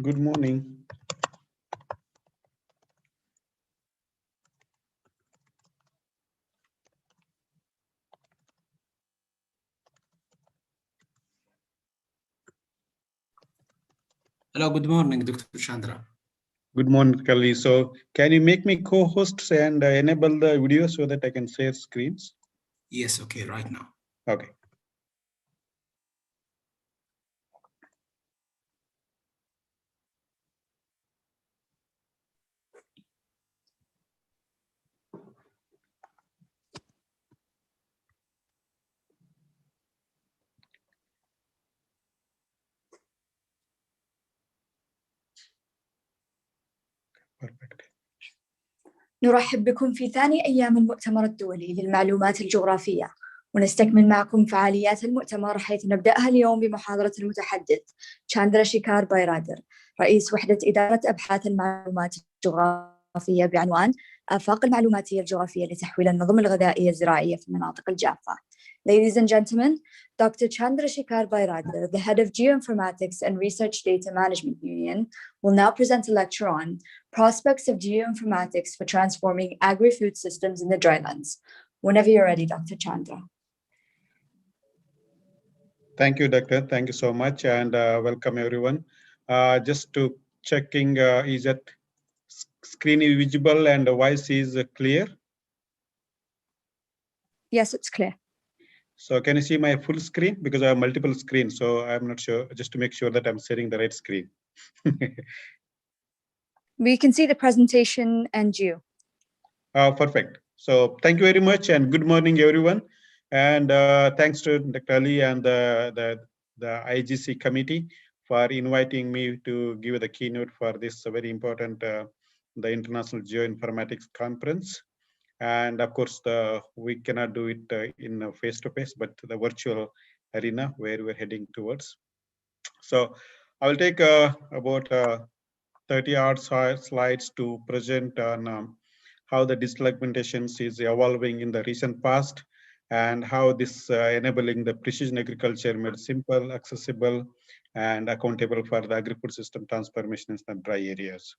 Good morning. Hello, good morning, Dr. Chandra. Good morning, Kali. So can you make me co-hosts and enable the video so that I can share screens? Yes, okay, right now. Okay. Perfect. نرحب بكم في ثاني أيام المؤتمر الدولي للمعلومات الجغرافية، ونستكمل معكم فعاليات المؤتمر، حيث نبدأها اليوم بمحاضرة المتحدث تشاندرا شيكار بايرادر، رئيس وحدة إدارة أبحاث المعلومات الجغرافية، بعنوان آفاق المعلوماتية الجغرافية لتحويل النظم الغذائية الزراعية في المناطق الجافة. Ladies and gentlemen, Dr. Chandra Shekhar Bairadar, the head of Geoinformatics and Research Data Management Union, will now present a lecture on Prospects of Geoinformatics for Transforming Agri-Food Systems in the Drylands. Whenever you're ready, Dr. Chandra. Thank you, Doctor. Thank you so much, and welcome everyone. Just to checking, is that screen is visible and the voice is clear? Yes, it's clear. So can you see my full screen? Because I have multiple screens, so I'm not sure, just to make sure that I'm sharing the right screen. We can see the presentation and you. Perfect. So thank you very much and good morning, everyone. And thanks to Dr. Ali and the IGC committee for inviting me to give the keynote for this very important, the International Geoinformatics Conference. And of course, we cannot do it in face-to-face, but the virtual arena where we're heading towards. So I will take about 30-odd slides to present on how the digital augmentations is evolving in the recent past, and how this enabling the precision agriculture made simple, accessible, and accountable for the agri-food system transformations in dry areas.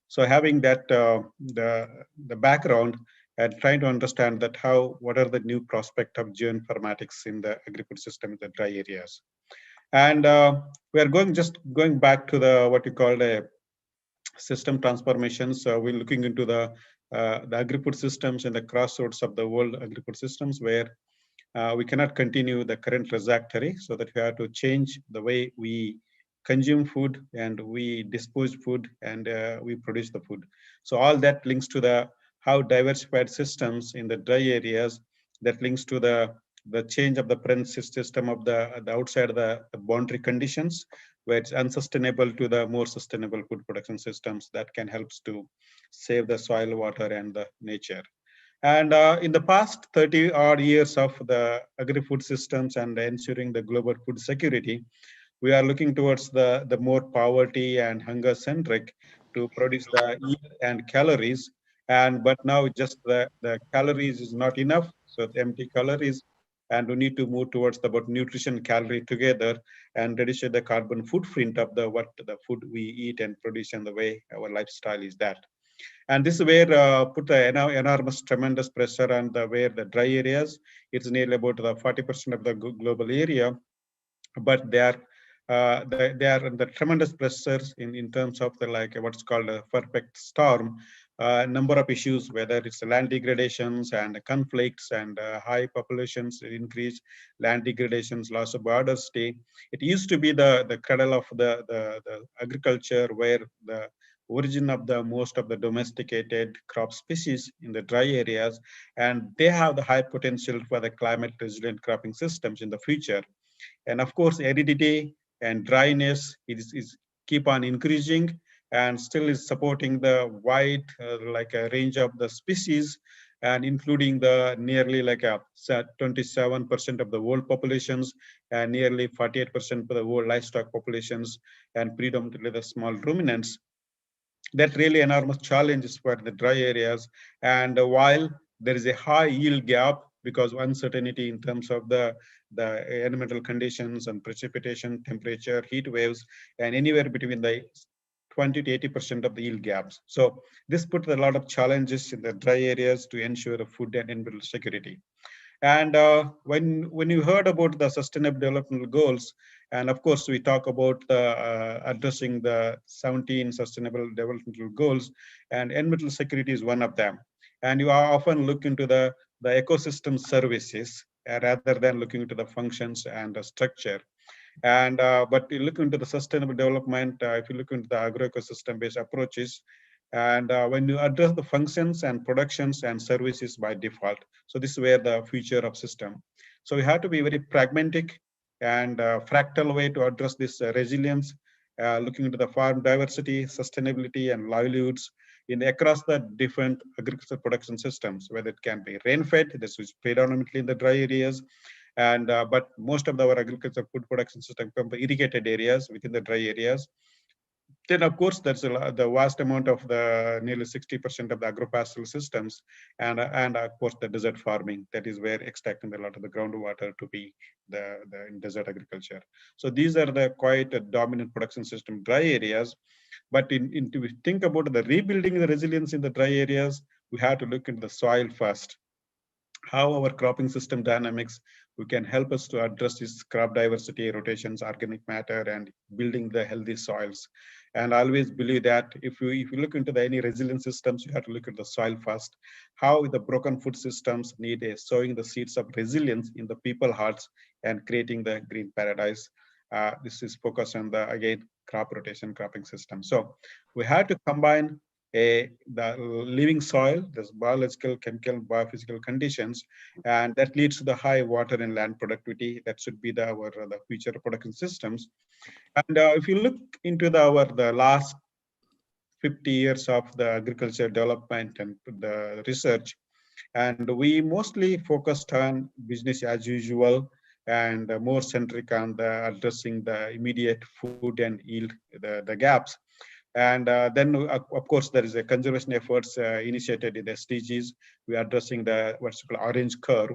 So having that the background and trying to understand that what are the new prospect of geoinformatics in the agri-food system in the dry areas. And we are going back to the what you call a system transformations. We're looking into the agri-food systems and the crossroads of the world agri-food systems, where we cannot continue the current trajectory, so that we have to change the way we consume food and we dispose food and we produce the food. So all that links to the how diversified systems in the dry areas, that links to the change of the current system of the outside of the boundary conditions, where it's unsustainable to the more sustainable food production systems that can help to save the soil, water, and the nature. And in the past 30-odd years of the agri-food systems and ensuring the global food security, we are looking towards the more poverty and hunger-centric to produce the yield and calories. But now just the calories is not enough, so the empty calories, and we need to move towards about nutrition, calorie together, and reduce the carbon footprint of the food we eat and produce and the way our lifestyle is that. And this is where put an enormous, tremendous pressure on where the dry areas. It's nearly about the 40% of the global area, but they are under tremendous pressures in terms of the what's called a perfect storm. Number of issues, whether it's land degradations and conflicts and high populations increase, land degradations, loss of biodiversity. It used to be the cradle of the agriculture, where the origin of the most of the domesticated crop species in the dry areas, and they have the high potential for the climate resilient cropping systems in the future. And of course, aridity and dryness is keep on increasing, and still is supporting the wide a range of the species, and including the nearly 27% of the world populations, and nearly 48% of the world livestock populations, and predominantly the small ruminants. That really enormous challenges for the dry areas. And while there is a high yield gap because of uncertainty in terms of the elemental conditions and precipitation, temperature, heat waves, and anywhere between the 20 to 80% of the yield gaps. So this puts a lot of challenges in the dry areas to ensure the food and environmental security. And when you heard about the Sustainable Development Goals, and of course we talk about addressing the 17 Sustainable Development Goals, and environmental security is one of them. And you are often look into the ecosystem services rather than looking into the functions and the structure. And but you look into the sustainable development, if you look into the agro-ecosystem-based approaches, and when you address the functions and productions and services by default, so this is where the future of system. So we have to be very pragmatic and fractal way to address this resilience, looking into the farm diversity, sustainability, and livelihoods across the different agricultural production systems, whether it can be rain-fed, this is predominantly in the dry areas, and but most of our agricultural food production system come from irrigated areas within the dry areas. Then, of course, there's the vast amount of the nearly 60% of the agropastoral systems, and of course the desert farming. That is where extracting a lot of the groundwater to be the desert agriculture. So these are the quite a dominant production system dry areas. But to think about the rebuilding the resilience in the dry areas, we have to look into the soil first. How our cropping system dynamics we can help us to address this crop diversity, rotations, organic matter, and building the healthy soils. And I always believe that if you look into any resilient systems, you have to look at the soil first. How the broken food systems need sowing the seeds of resilience in the people hearts and creating the green paradise. This is focused on the, again, crop rotation cropping system. So we have to combine the living soil, this biological, chemical, biophysical conditions, and that leads to the high water and land productivity. That should be the future production systems. And if you look into the last 50 years of the agriculture development and the research, and we mostly focused on business as usual and more centric on the addressing the immediate food and yield the gaps. And then, of course, there is a conservation efforts initiated in the SDGs. We are addressing the what's called orange curve,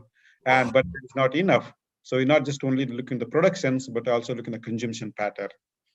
but it's not enough. So we're not just only looking at the productions, but also looking at the consumption pattern.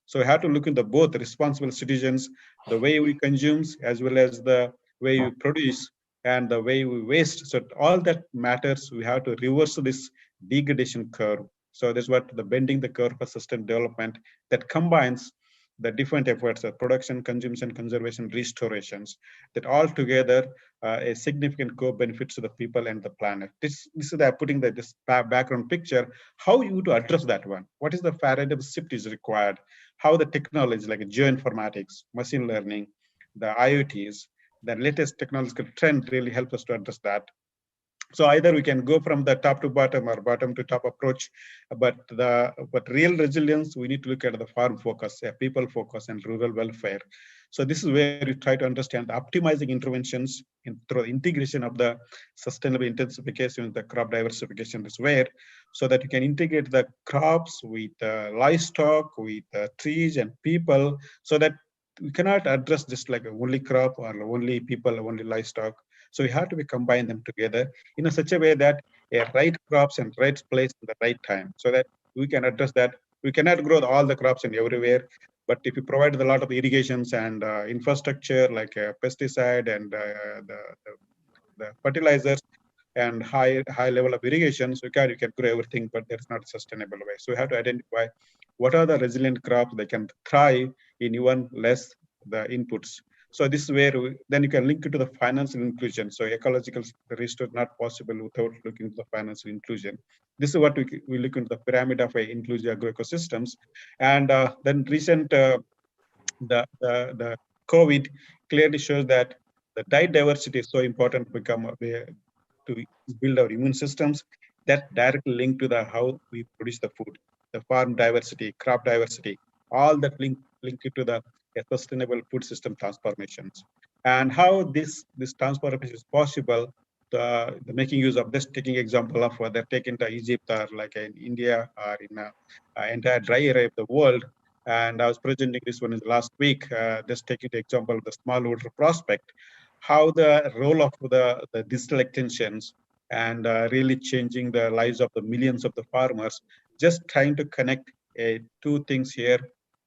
So we have to look into both responsible citizens, the way we consume, as well as the way we produce and the way we waste. So all that matters. We have to reverse this degradation curve. So that's what the bending the curve for sustainable development that combines the different efforts of production, consumption, conservation, restorations, that all together a significant co-benefits to the people and the planet. This is putting this background picture, how you to address that one. What is the paradigm shift is required? How the technology like geoinformatics, machine learning, the IoTs, the latest technological trend really helps us to address that. So either we can go from the top to bottom or bottom to top approach, but real resilience, we need to look at the farm focus, people focus, and rural welfare. So this is where we try to understand the optimizing interventions through integration of the sustainable intensification, the crop diversification is where, so that you can integrate the crops with livestock, with trees and people, so that we cannot address just like only crop or only people, only livestock. So we have to combine them together in such a way that right crops and right place at the right time, so that we can address that. We cannot grow all the crops and everywhere, but if you provide a lot of irrigations and infrastructure like pesticide and the fertilizers and high level of irrigations, you can grow everything, but that's not a sustainable way. So we have to identify what are the resilient crops that can thrive in even less the inputs. So this is where then you can link it to the financial inclusion. So ecological restore not possible without looking at the financial inclusion. This is what we look into the pyramid of inclusive agroecosystems. And then recent the COVID clearly shows that the diet diversity is so important to build our immune systems. That directly linked to the how we produce the food, the farm diversity, crop diversity, all that link it to the sustainable food system transformations. And how this transformation is possible, the making use of this, taking example of whether taken to Egypt or like in India or in entire dry area of the world. And I was presenting this one in the last week, just taking the example of the smallholder prospect, how the role of the digital extensions and really changing the lives of the millions of the farmers, just trying to connect two things here.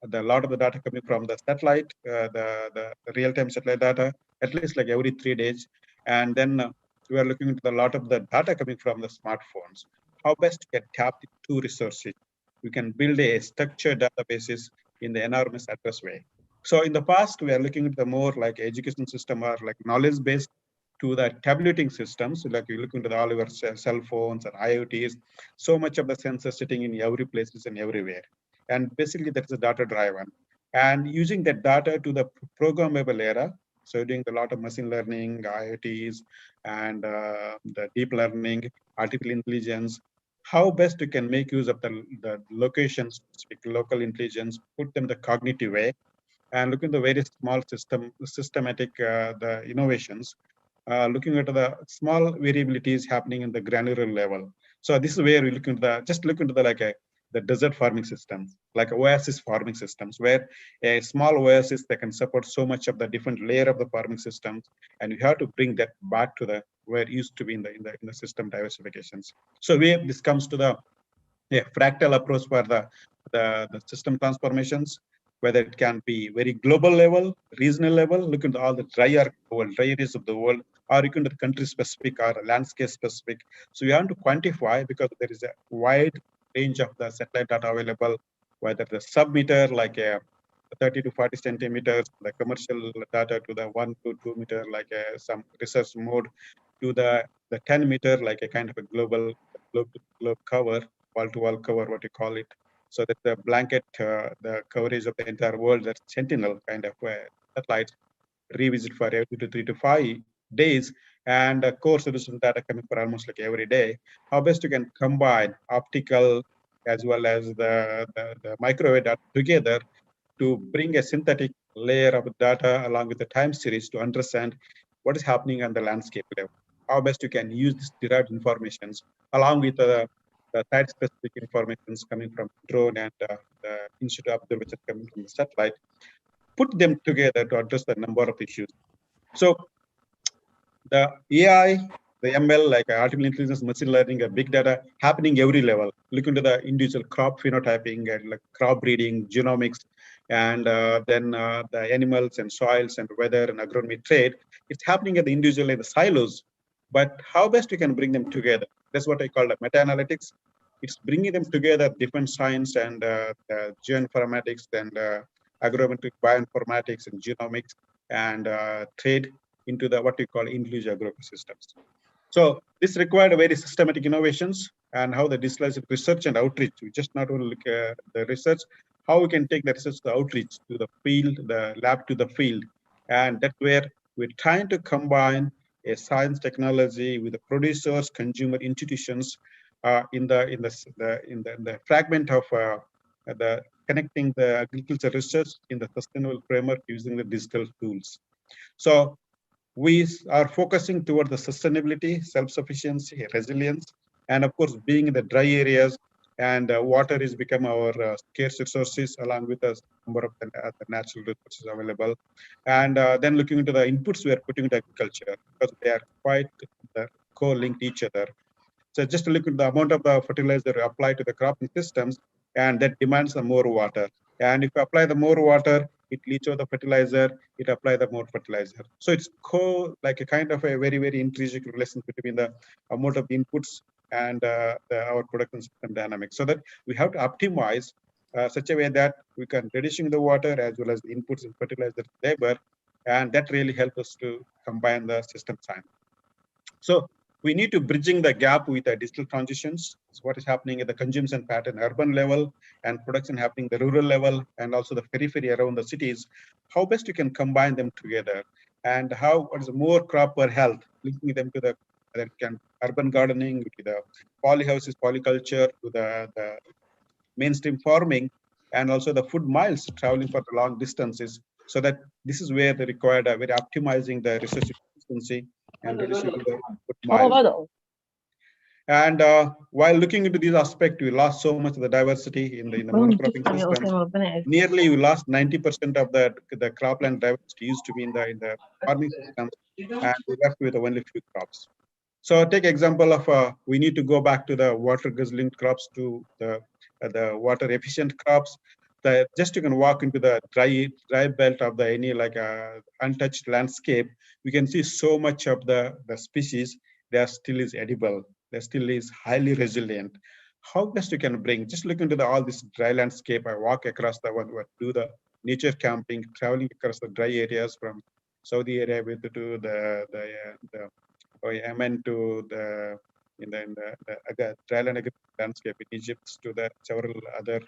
the lot of the data coming from the satellite, the real-time satellite data, at least like every 3 days. And then we are looking into the lot of the data coming from the smartphones. How best to get tapped into resources? We can build a structured databases in the enormous address way. So in the past, we are looking at the more like education system or like knowledge-based to the tabulating systems, like you look into all your cell phones and IoTs, so much of the sensors sitting in every places and everywhere. And basically that's a data driven. And using that data to the programmable era, so doing a lot of machine learning, IoTs, and the deep learning, artificial intelligence, how best you can make use of the locations, local intelligence, put them the cognitive way, and look at the very small systematic the innovations, looking at the small variabilities happening in the granular level. So this is where we look into the desert farming systems, like oasis farming systems, where a small oasis that can support so much of the different layer of the farming systems, and you have to bring that back to the where it used to be in the system diversifications. So where this comes to the fractal approach for the system transformations, whether it can be very global level, regional level, look into all the dry areas of the world, or you can do the country specific or landscape specific. So you have to quantify because there is a wide range of the satellite data available, whether the sub-meter like a 30 to 40 centimeters, the commercial data to the 1 to 2 meter, like some research mode, to the 10 meter, like a kind of a global globe cover, wall-to-wall cover, what you call it. So that the blanket, the coverage of the entire world, that sentinel kind of satellites revisit for every 2 to 3 to 5 days, and core solution data coming for almost like every day. How best you can combine optical as well as the microwave data together to bring a synthetic layer of data along with the time series to understand what is happening on the landscape level. How best you can use this derived informations along with the site-specific informations coming from drone and the in-situ observation coming from the satellite, put them together to address the number of issues. So the AI, the ML, like artificial intelligence, machine learning, big data happening every level. Look into the individual crop phenotyping and like crop breeding, genomics, and then the animals and soils and weather and agronomy trade. It's happening at the individual in the silos, but how best you can bring them together? That's what I call the meta-analytics. It's bringing them together, different science and geoinformatics and agrometric bioinformatics and genomics and trade into the what we call individual agroecosystems. So this required a very systematic innovations and how the digitalized research and outreach. We just not only look at the research, how we can take the research to outreach to the field, the lab to the field, and that's where we're trying to combine a science technology with the producers, consumer institutions in the fragment of the connecting the agriculture research in the sustainable framework using the digital tools. So we are focusing toward the sustainability, self-sufficiency, resilience, and of course, being in the dry areas, and water is become our scarce resources along with a number of the natural resources available. And then looking into the inputs we are putting into agriculture because they are quite co-linked each other. So just to look at the amount of the fertilizer applied to the cropping systems, and that demands the more water. And if you apply the more water, it leads to the fertilizer, it apply the more fertilizer. So it's like a kind of a very, very intrinsic relationship between the amount of inputs and our production system dynamics. So that we have to optimize such a way that we can reducing the water as well as the inputs and fertilizer labor, and that really helps us to combine the system science. So we need to bridging the gap with the digital transitions. So what is happening at the consumption pattern, urban level, and production happening the rural level, and also the periphery around the cities. How best you can combine them together, and what is more crop per health, linking them to the urban gardening, to the polyhouses, polyculture, to the mainstream farming, and also the food miles traveling for the long distances. So that this is where they required very optimizing the research efficiency and reducing the food miles. And while looking into these aspects, we lost so much of the diversity in the monocropping systems. Nearly we lost 90% of the cropland diversity used to be in the farming systems, and we left with only few crops. So take example of we need to go back to the water guzzling crops to the water efficient crops. just you can walk into the dry belt of the any like untouched landscape, we can see so much of the species that still is edible, that still is highly resilient. How best you can bring, just look into all this dry landscape. I walk across the one, do the nature camping, traveling across the dry areas from Saudi Arabia to the Yemen to the dryland landscape in Egypt to the several other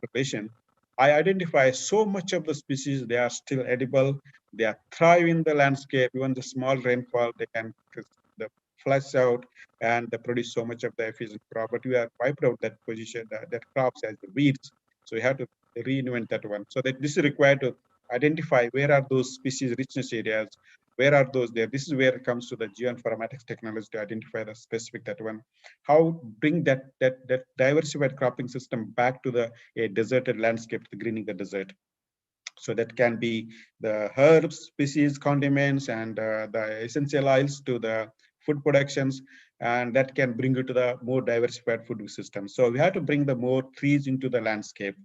population. I identify so much of the species, they are still edible, they are thrive in the landscape, even the small rainfall, they can flush out and they produce so much of the efficient crop, but we are wiped out that position, that crops as the weeds. So we have to reinvent that one. So that this is required to identify where are those species richness areas, where are those there. This is where it comes to the geoinformatics technology to identify the specific that one. How bring that diversified cropping system back to the deserted landscape, to greening the desert. So that can be the herbs, species, condiments, and the essential oils to the food productions, and that can bring you to the more diversified food system. So we have to bring the more trees into the landscape,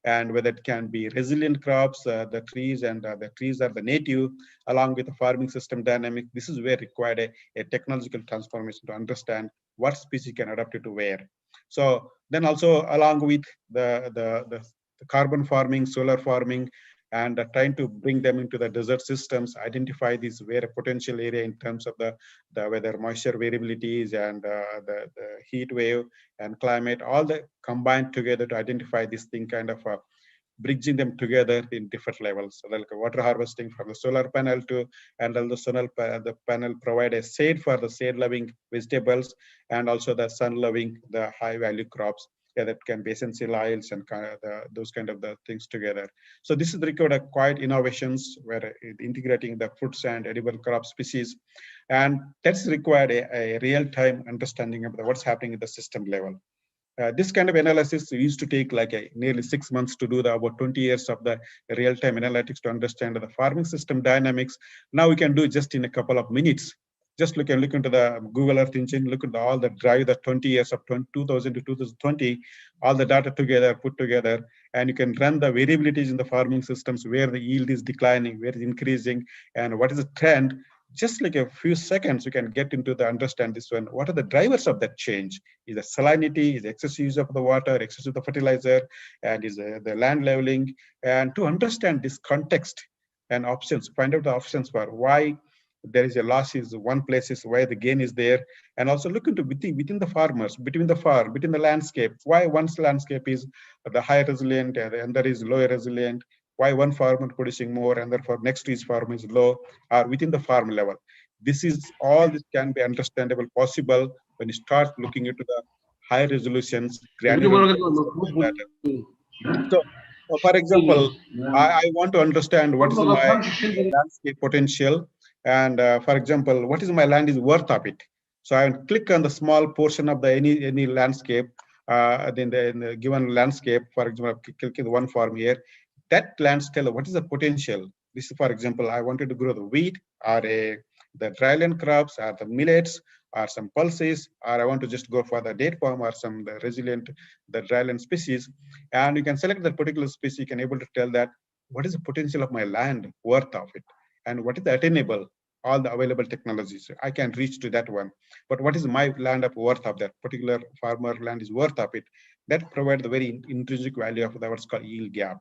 and whether it can be resilient crops, the trees, and the trees are the native, along with the farming system dynamic. This is where required a technological transformation to understand what species can adapt it to where. So then also along with the carbon farming, solar farming, and trying to bring them into the desert systems, identify these where a potential area in terms of the weather, moisture variabilities, and the heat wave and climate, all the combined together to identify this thing, kind of bridging them together in different levels. So like water harvesting from the solar panel to, and all the panel provide a shade for the shade-loving vegetables, and also the sun-loving, the high-value crops. Yeah, that can be essential oils and those kind of the things together. So this is required quite innovations where integrating the fruits and edible crop species, and that's required a real-time understanding of what's happening at the system level. This kind of analysis used to take like nearly 6 months to do about 20 years of the real-time analytics to understand the farming system dynamics. Now we can do just in a couple of minutes. Just look into the Google Earth engine, look at all the drive, the 20 years of 2000 to 2020, all the data together, put together, and you can run the variabilities in the farming systems, where the yield is declining, where it's increasing, and what is the trend. Just like a few seconds, you can get into the understand this one. What are the drivers of that change? Is the salinity, is the excess use of the water, excess of the fertilizer, and is the land leveling? And to understand this context and options, find out the options for why there is a loss is one place, is why the gain is there, and also look into within the farmers, between the landscape, why one's landscape is the high resilient and there is lower resilient, why one farmer producing more and therefore next to his farm is low, or within the farm level. This can be understandable possible when you start looking into the high resolutions granular data. So for example, I want to understand what is my landscape potential, and for example, what is my land is worth of it. So I click on the small portion of the any landscape in the given landscape. For example, click one farm here. That land tell what is the potential. This is, for example, I wanted to grow the wheat or the dryland crops or the millets or some pulses, or I want to just go for the date palm or some the resilient, the dryland species. And you can select that particular species, you can able to tell that what is the potential of my land worth of it, and what is the attainable, all the available technologies. I can reach to that one. But what is my land of worth of that particular farmer land is worth of it? That provides the very intrinsic value of what's called yield gap.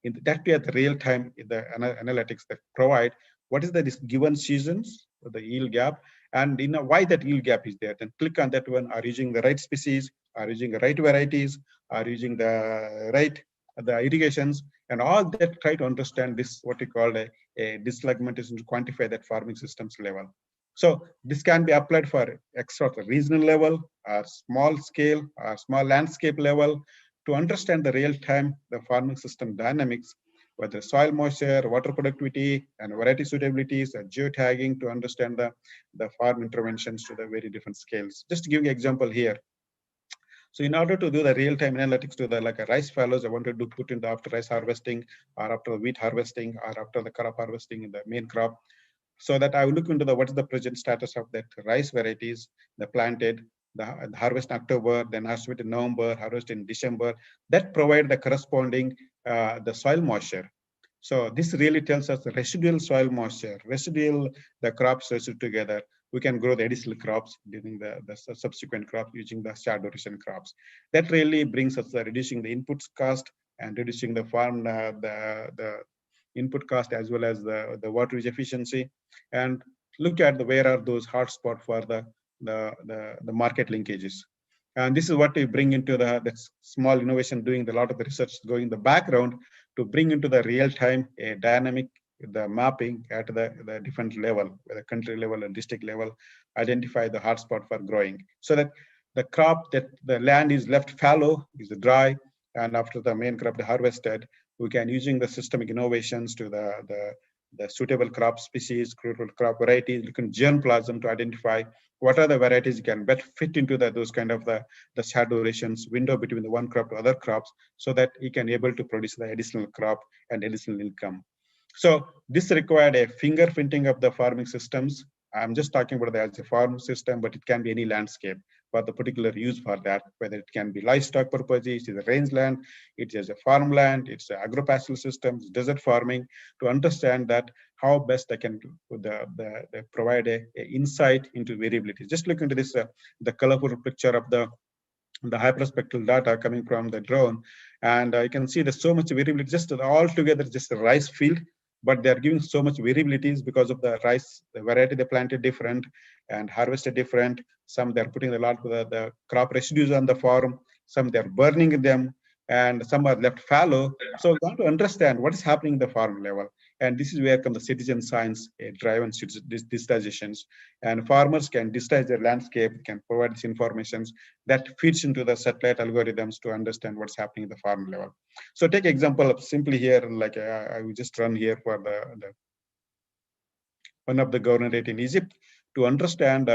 In that way, at the real time, the analytics that provide what is the given seasons, the yield gap, and why that yield gap is there. Then click on that one. Are using the right species? Are using the right varieties? Are using the right irrigations? And all that, try to understand this, what we call a disaggmentation, to quantify that farming systems level. So this can be applied for extra regional level, or small scale, or small landscape level, to understand the real time, the farming system dynamics, whether soil moisture, water productivity, and variety suitabilities, and geotagging, to understand the farm interventions to the very different scales. Just to give you an example here. So in order to do the real-time analytics to the like a rice fallows, I wanted to put in the after rice harvesting, or after wheat harvesting, or after the crop harvesting in the main crop, so that I will look into the what is the present status of that rice varieties, the planted, the harvest in October, then harvest in November, harvest in December. That provide the corresponding the soil moisture. So this really tells us the residual soil moisture, the crops residued together. We can grow the additional crops during the subsequent crop using the short duration crops. That really brings us reducing the inputs cost and reducing the farm the input cost as well as the water use efficiency. And look at where are those hotspots for the market linkages. And this is what we bring into the small innovation, doing a lot of the research going in the background to bring into the real time a dynamic, the mapping at the different level, the country level and district level, identify the hotspot for growing, so that the crop that the land is left fallow, is dry, and after the main crop is harvested, we can using the systemic innovations to the suitable crop species, crop varieties, looking germplasm to identify what are the varieties can best fit into those kind of the short durations window between the one crop to other crops, so that he can able to produce the additional crop and additional income. So this required a fingerprinting of the farming systems. I'm just talking about that as a farm system, but it can be any landscape for the particular use for that, whether it can be livestock purposes, it's a rangeland, it is a farmland, it's an agropastoral system, it's desert farming, to understand that how best they can provide a insight into variability. Just look into this, the colorful picture of the hyperspectral data coming from the drone, and you can see there's so much variability, just all together, just a rice field, but they're giving so much variabilities because of the rice, the variety they planted different and harvested different. Some they're putting a lot of the crop residues on the farm, some they're burning them, and some are left fallow. So we want to understand what is happening at the farm level. And this is where comes the citizen science driven digitizations. And farmers can digitize their landscape, can provide this information that feeds into the satellite algorithms to understand what's happening at the farm level. So take example of simply here, like I will just run here for the one of the governorate in Egypt to understand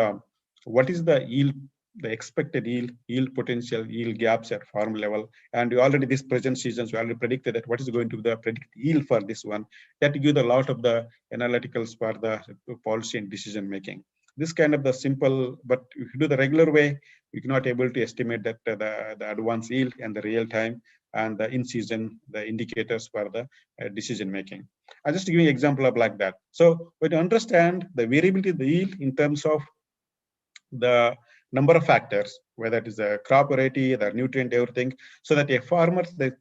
what is the yield, the expected yield potential, yield gaps at farm level. And we already, this present seasons, we already predicted that what is going to be the predicted yield for this one. That gives a lot of the analyticals for the policy and decision making. This kind of the simple, but if you do the regular way, you're not able to estimate that the advanced yield and the real time and the in season, the indicators for the decision making. I'll just give you an example of like that. So when you understand the variability of the yield in terms of the number of factors, whether it is a crop variety, the nutrient, everything, so that a farmer, they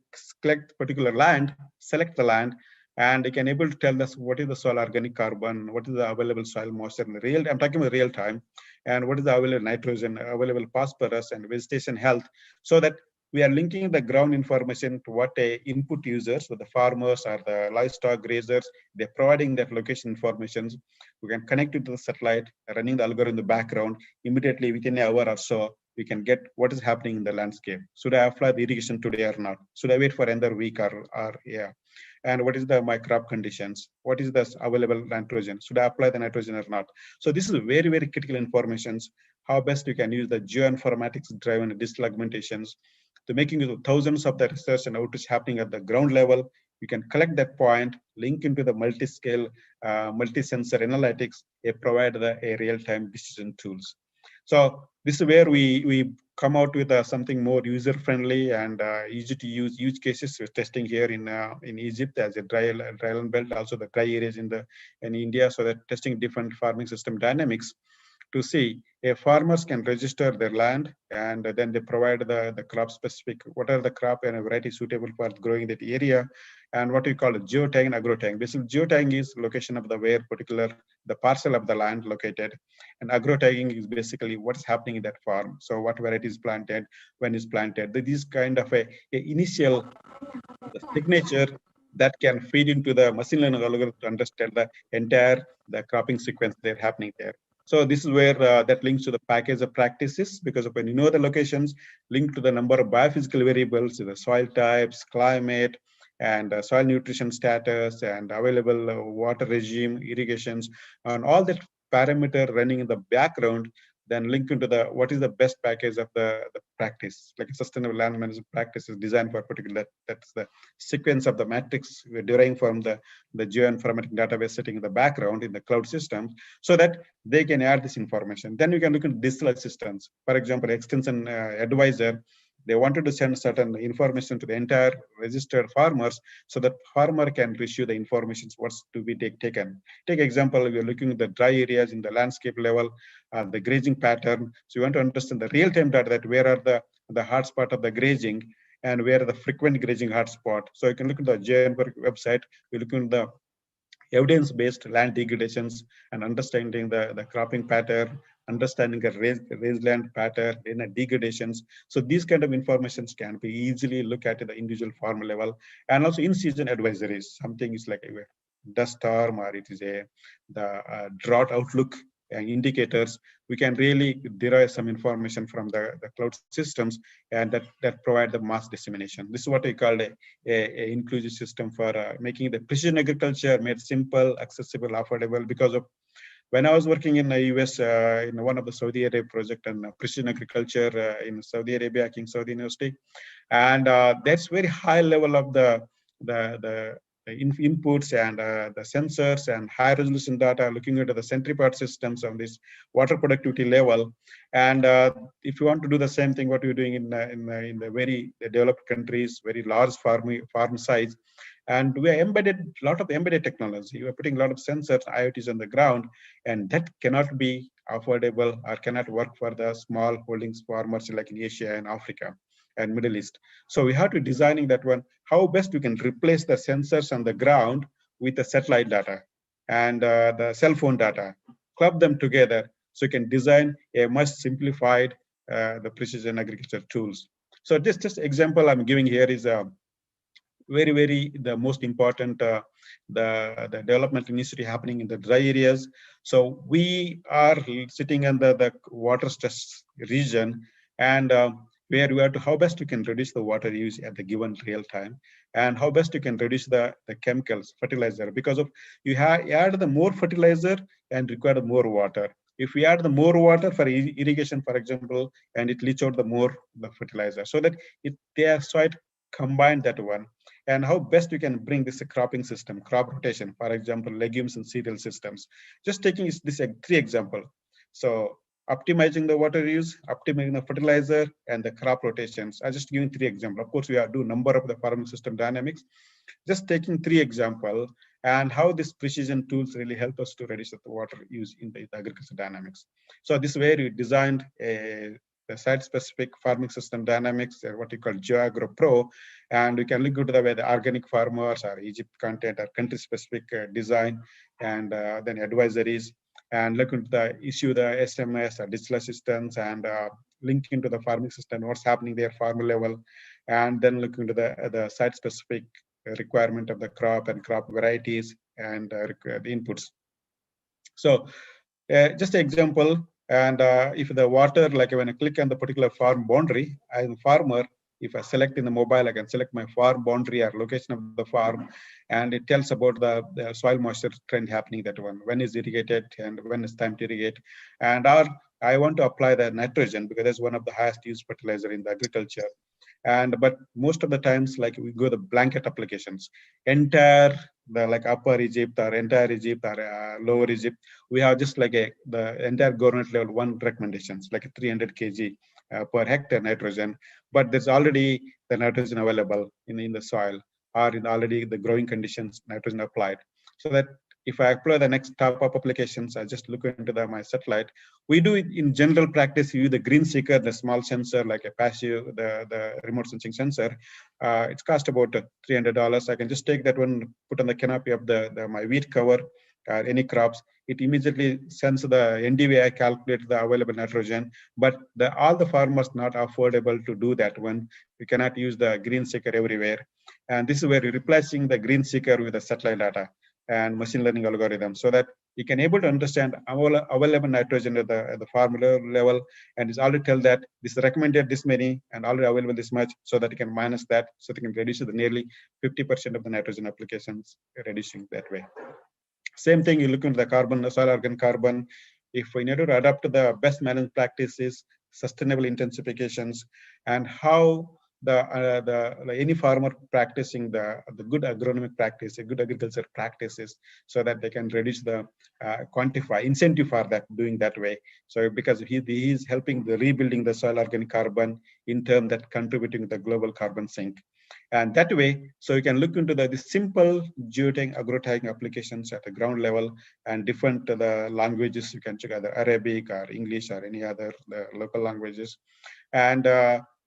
select particular land, select the land, and they can able to tell us what is the soil organic carbon, what is the available soil moisture in the real, I'm talking about real time, and what is the available nitrogen, available phosphorus and vegetation health, so that we are linking the ground information to what a input users, so the farmers or the livestock grazers, they're providing that location information. We can connect it to the satellite, running the algorithm in the background. Immediately within an hour or so, we can get what is happening in the landscape. Should I apply the irrigation today or not? Should I wait for another week or yeah? And what is my crop conditions? What is the available nitrogen? Should I apply the nitrogen or not? So this is very, very critical information. How best you can use the geoinformatics driven digital augmentations to making use of thousands of the research and outreach happening at the ground level. You can collect that point, link into the multi-scale, multi-sensor analytics, provide a real-time decision tools. So this is where we come out with something more user-friendly and easy to use use cases. We're testing here in Egypt as a dry land belt, also the dry areas in India, so that testing different farming system dynamics to see if farmers can register their land, and then they provide the crop specific, what are the crop and a variety suitable for growing that area, and what we call a geotag and agrotagging. Basically, geotag is location of the where particular the parcel of the land located, and agrotagging is basically what's happening in that farm. So what variety is planted, when is planted. This kind of a initial signature that can feed into the machine learning algorithm to understand the cropping sequence that's happening there. So this is where that links to the package of practices, because when you know the locations, linked to the number of biophysical variables, the soil types, climate, and soil nutrition status, and available water regime, irrigations, and all that parameter running in the background, then link into the what is the best package of the practice, like a sustainable land management practice is designed for particular, that's the sequence of the metrics we're deriving from the geoinformatic database sitting in the background in the cloud system, so that they can add this information. Then you can look at digital assistants. For example, extension advisor, they wanted to send certain information to the entire registered farmers so that farmer can issue the information what's to be taken. Take example, we are looking at the dry areas in the landscape level, the grazing pattern. So you want to understand the real-time data that where are the hotspot of the grazing and where are the frequent grazing hotspot. So you can look at the Geoinformatics website, we look at the evidence-based land degradations and understanding the cropping pattern, understanding the raised land pattern in degradations. So these kind of informations can be easily looked at the individual farm level, and also in-season advisories. Something is like a dust storm, or it is the drought outlook indicators. We can really derive some information from the cloud systems, and that provide the mass dissemination. This is what I call a inclusive system for making the precision agriculture made simple, accessible, affordable. Because of when I was working in the US in one of the Saudi Arabia project and precision agriculture in Saudi Arabia, King Saudi University, and that's very high level of the inputs and the sensors and high resolution data, looking at the centripede systems on this water productivity level. And if you want to do the same thing what you're doing in the very developed countries, very large farm size, and we are embedded a lot of embedded technology. We are putting a lot of sensors, IoTs on the ground, and that cannot be affordable or cannot work for the small holdings farmers like in Asia and Africa and Middle East. So we have to designing that one, how best we can replace the sensors on the ground with the satellite data and the cell phone data, club them together so you can design a much simplified the precision agriculture tools. So this just example I'm giving here is very the most important the development initiative happening in the dry areas. So we are sitting under the water stress region, and where we are to how best you can reduce the water use at the given real time, and how best you can reduce the chemicals, fertilizer, because of you add the more fertilizer and require more water. If we add the more water for irrigation, for example, and it leach out the more the fertilizer, so that they are quite combine that one. And how best you can bring this cropping system, crop rotation, for example, legumes and cereal systems. Just taking this three example. So optimizing the water use, optimizing the fertilizer, and the crop rotations. I'm just giving three examples. Of course, we are doing number of the farming system dynamics. Just taking three examples and how these precision tools really help us to reduce the water use in the agriculture dynamics. So this way we designed the site-specific farming system dynamics, what you call GeoAgro Pro, and we can look into the way the organic farmers or Egypt content or country-specific design, and then advisories, and look into the issue the SMS or digital assistance, and link into the farming system, what's happening there farmer level, and then look into the site-specific requirement of the crop and crop varieties and the inputs. So just an example, and if the water, like when I click on the particular farm boundary, I'm a farmer. If I select in the mobile, I can select my farm boundary or location of the farm, and it tells about the soil moisture trend happening that one, when is irrigated and when is time to irrigate. And I want to apply the nitrogen because that's one of the highest used fertilizer in the agriculture. But most of the times, like we go the blanket applications, entire the like upper Egypt or entire Egypt or lower Egypt, we have just like the entire government level one recommendations, like 300 kg per hectare nitrogen, but there's already the nitrogen available in the soil, or in already the growing conditions nitrogen applied. So that if I apply the next top-up applications, I just look into my satellite. We do it in general practice, use the green seeker, the small sensor, like a passive, the remote sensing sensor. It's cost about $300. I can just take that one, put on the canopy of my wheat cover, any crops. It immediately sends the NDVI, calculate the available nitrogen, but all the farmers not affordable to do that one. We cannot use the green seeker everywhere. And this is where you're replacing the green seeker with the satellite data and machine learning algorithm, so that you can able to understand available nitrogen at the farm level, and it's already tell that this recommended this many and already available this much, so that you can minus that, so they can reduce the nearly 50% of the nitrogen applications, reducing that way. Same thing, you look into the carbon, soil organic carbon. If we need to adapt to the best management practices, sustainable intensifications, and how any farmer practicing the good agronomic practice, a good agriculture practices, so that they can reduce the quantify incentive for that doing that way. So because he is helping the rebuilding the soil organic carbon in terms that contributing to the global carbon sink. And that way, so you can look into the simple geotech, agrotagging applications at the ground level, and different the languages you can check, either Arabic or English or any other local languages, and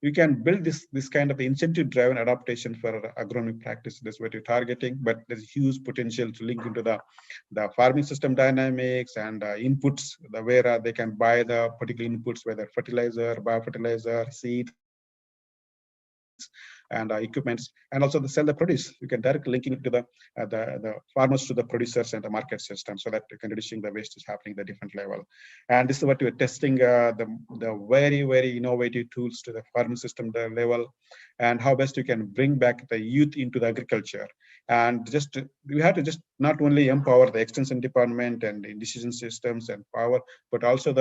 you can build this kind of incentive-driven adaptation for agronomic practice. That's what you're targeting, but there's huge potential to link into the farming system dynamics and inputs, where they can buy the particular inputs, whether fertilizer, biofertilizer, seeds, and equipments, and also the sell the produce. You can directly link it to the farmers to the producers and the market system, so that you can reducing the waste is happening at the different level. And this is what we're testing the very innovative tools to the farming system level, and how best you can bring back the youth into the agriculture. And just we have to just not only empower the extension department and the decision systems and power, but also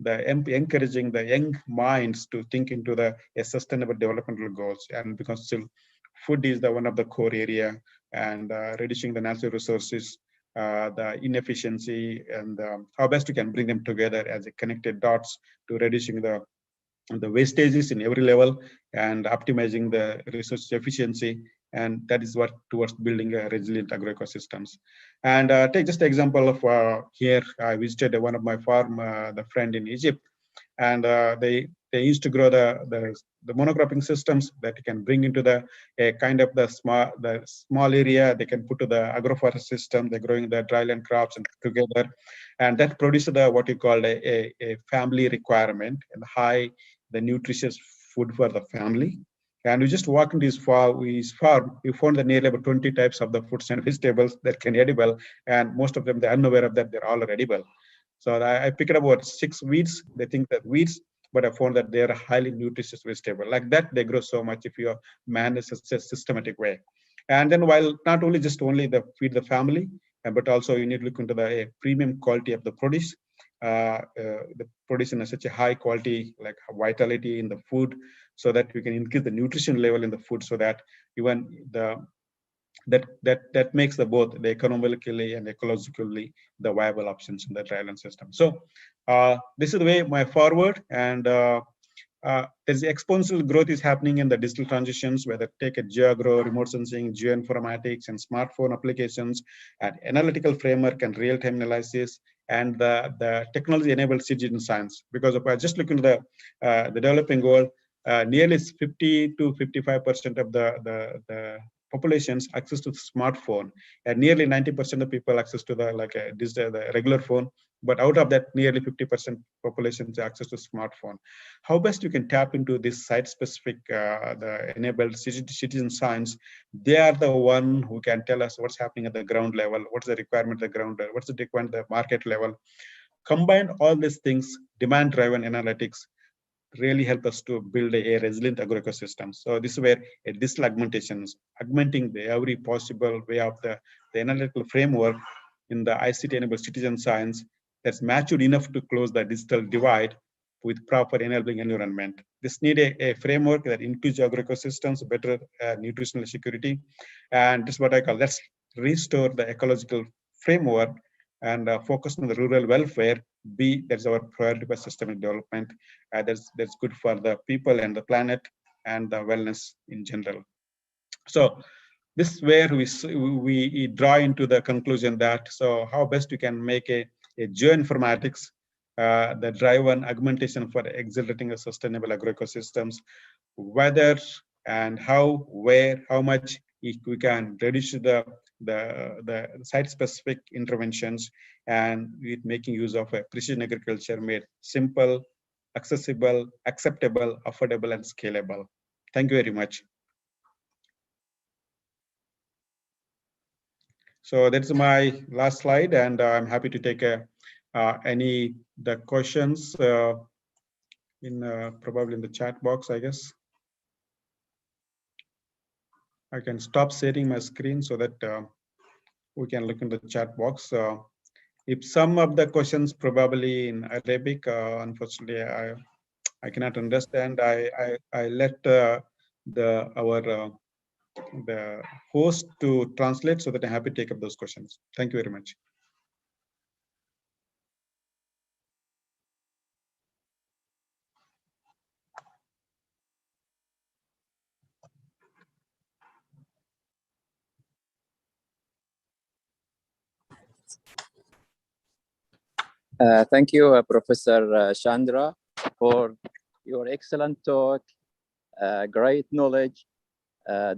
encouraging the young minds to think into the sustainable developmental goals. And because still food is the one of the core area, and reducing the natural resources, the inefficiency, and how best we can bring them together as a connected dots to reducing the wastages in every level and optimizing the resource efficiency. And that is what towards building a resilient agroecosystems. And take just the example of here, I visited one of my farm, the friend in Egypt, and they used to grow the monocropping systems that you can bring into the kind of the small area. They can put to the agroforest system. They're growing the dryland crops and together, and that produces the what you call a family requirement and the nutritious food for the family. And we just walk into his farm, we found that nearly about 20 types of the fruits and vegetables that can be edible, and most of them they're unaware of that they're all edible. So I picked up about 6 weeds. They think that weeds, but I found that they're a highly nutritious vegetable. Like that, they grow so much if you manage such a systematic way. And then while not only feed the family, but also you need to look into the premium quality of the produce. The produce in such a high quality, like vitality in the food, so that you can increase the nutrition level in the food, so that even that makes both the economically and ecologically the viable options in the dryland system. So this is the way my forward, and there's exponential growth is happening in the digital transitions, whether take a geoagro, remote sensing, geoinformatics, and smartphone applications, and analytical framework and real-time analysis, and the technology-enabled citizen science. Because if I just look into the developing world, nearly 50 to 55% of the populations access to the smartphone, and nearly 90% of people access to the regular phone. But out of that, nearly 50% population access to smartphone. How best you can tap into this site-specific, the enabled citizen science? They are the one who can tell us what's happening at the ground level, what's the requirement at the ground level, what's the requirement at the market level. Combine all these things, demand-driven analytics, really help us to build a resilient agroecosystem. So this is where digital augmentations, augmenting every possible way of the analytical framework in the ICT-enabled citizen science that's matured enough to close the digital divide with proper enabling environment. This need a framework that includes agroecosystems, better nutritional security, and this is what I call, let's restore the ecological framework and focus on the rural welfare. That's our priority for systemic development. That's good for the people and the planet and the wellness in general. So this is where we draw into the conclusion that, so how best we can make a geoinformatics, the drive-on augmentation for accelerating a sustainable agroecosystems, whether and how, where, how much we can reduce the site-specific interventions, and with making use of a precision agriculture made simple, accessible, acceptable, affordable, and scalable. Thank you very much. So that's my last slide, and I'm happy to take any the questions in probably in the chat box, I guess. I can stop sharing my screen so that we can look in the chat box. If some of the questions probably in Arabic, unfortunately, I cannot understand. I let the host to translate, so that I'm happy to take up those questions. Thank you very much. Thank you, Professor Chandra, for your excellent talk, great knowledge,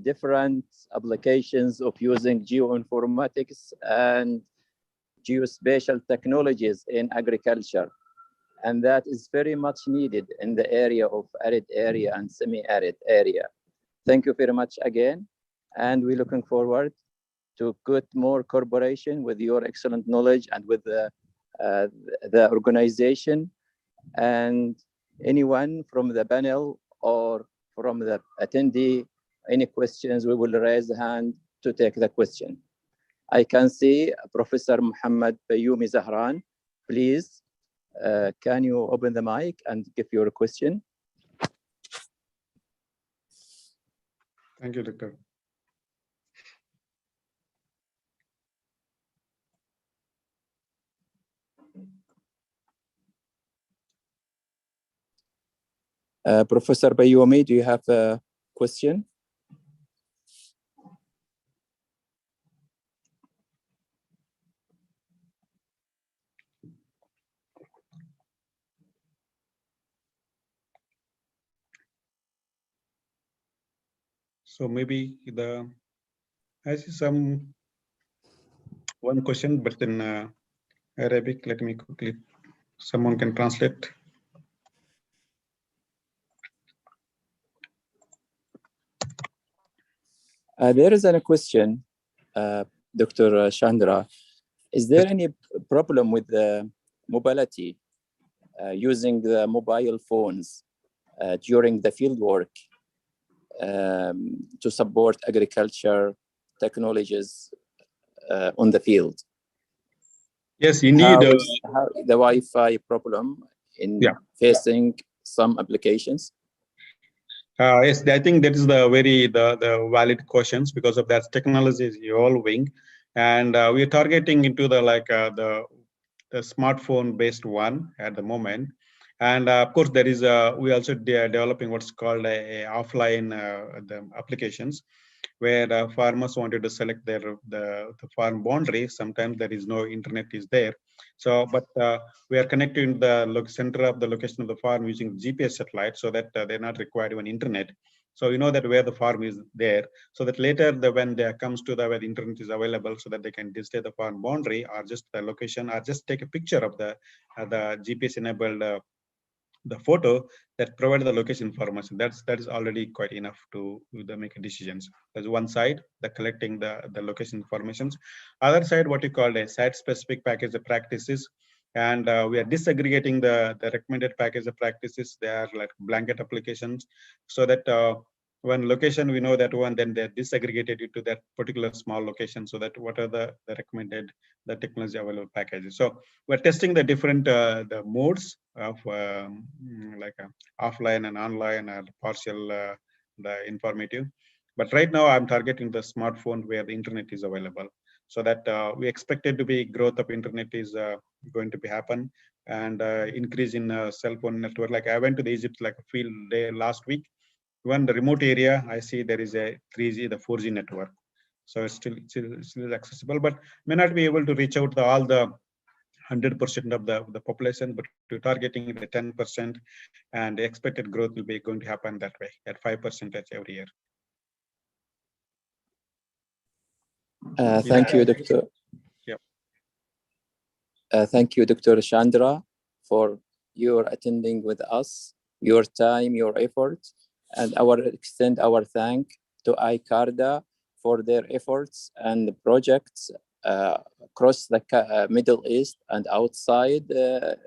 different applications of using geoinformatics and geospatial technologies in agriculture. And that is very much needed in the area of arid area and semi-arid area. Thank you very much again. And we're looking forward to good more cooperation with your excellent knowledge and with the organization, and anyone from the panel or from the attendee, any questions, we will raise a hand to take the question. I can see Professor Muhammad Bayoumi Zahran. Please, can you open the mic and give your question? Thank you, Doctor. Professor Bayoumi, do you have a question? So maybe I see one question, but in Arabic. Let me quickly, someone can translate. There is a question, Dr. Chandra. Is there any problem with the mobility using the mobile phones during the field work to support agriculture technologies on the field? Yes, indeed. How the Wi-Fi problem in facing some applications? Yes, I think that is the valid questions, because of that technology is evolving, and we are targeting into the smartphone based one at the moment. And of course, there is we also developing what's called a offline the applications, where farmers wanted to select the farm boundary. Sometimes there is no internet is there. So, but we are connecting the center of the location of the farm using GPS satellite, so that they're not required even internet. So you know that where the farm is there, so that later when there comes to where the internet is available, so that they can display the farm boundary or just the location, or just take a picture of the GPS enabled the photo that provides the location information. That is already quite enough to make decisions. There's one side, the collecting the location informations. Other side, what you call a site specific package of practices, and we are disaggregating the recommended package of practices. They are like blanket applications, so that when location we know that one, then they're disaggregated into that particular small location, so that what are the recommended the technology available packages. So we're testing the different the modes of offline and online and partial the informative. But right now I'm targeting the smartphone where the internet is available, so that we expected to be growth of internet is going to be happen, and increase in cell phone network. Like I went to the Egypt like a field day last week. Even the remote area, I see there is a 3G, the 4G network. So it's still accessible, but may not be able to reach out to all the 100% of the population, but to targeting the 10%, and the expected growth will be going to happen that way at 5% every year. Thank you, Dr. Thank you, Dr. Chandra, for your attending with us, your time, your effort, and extend our thank to ICARDA for their efforts and projects across the Middle East and outside the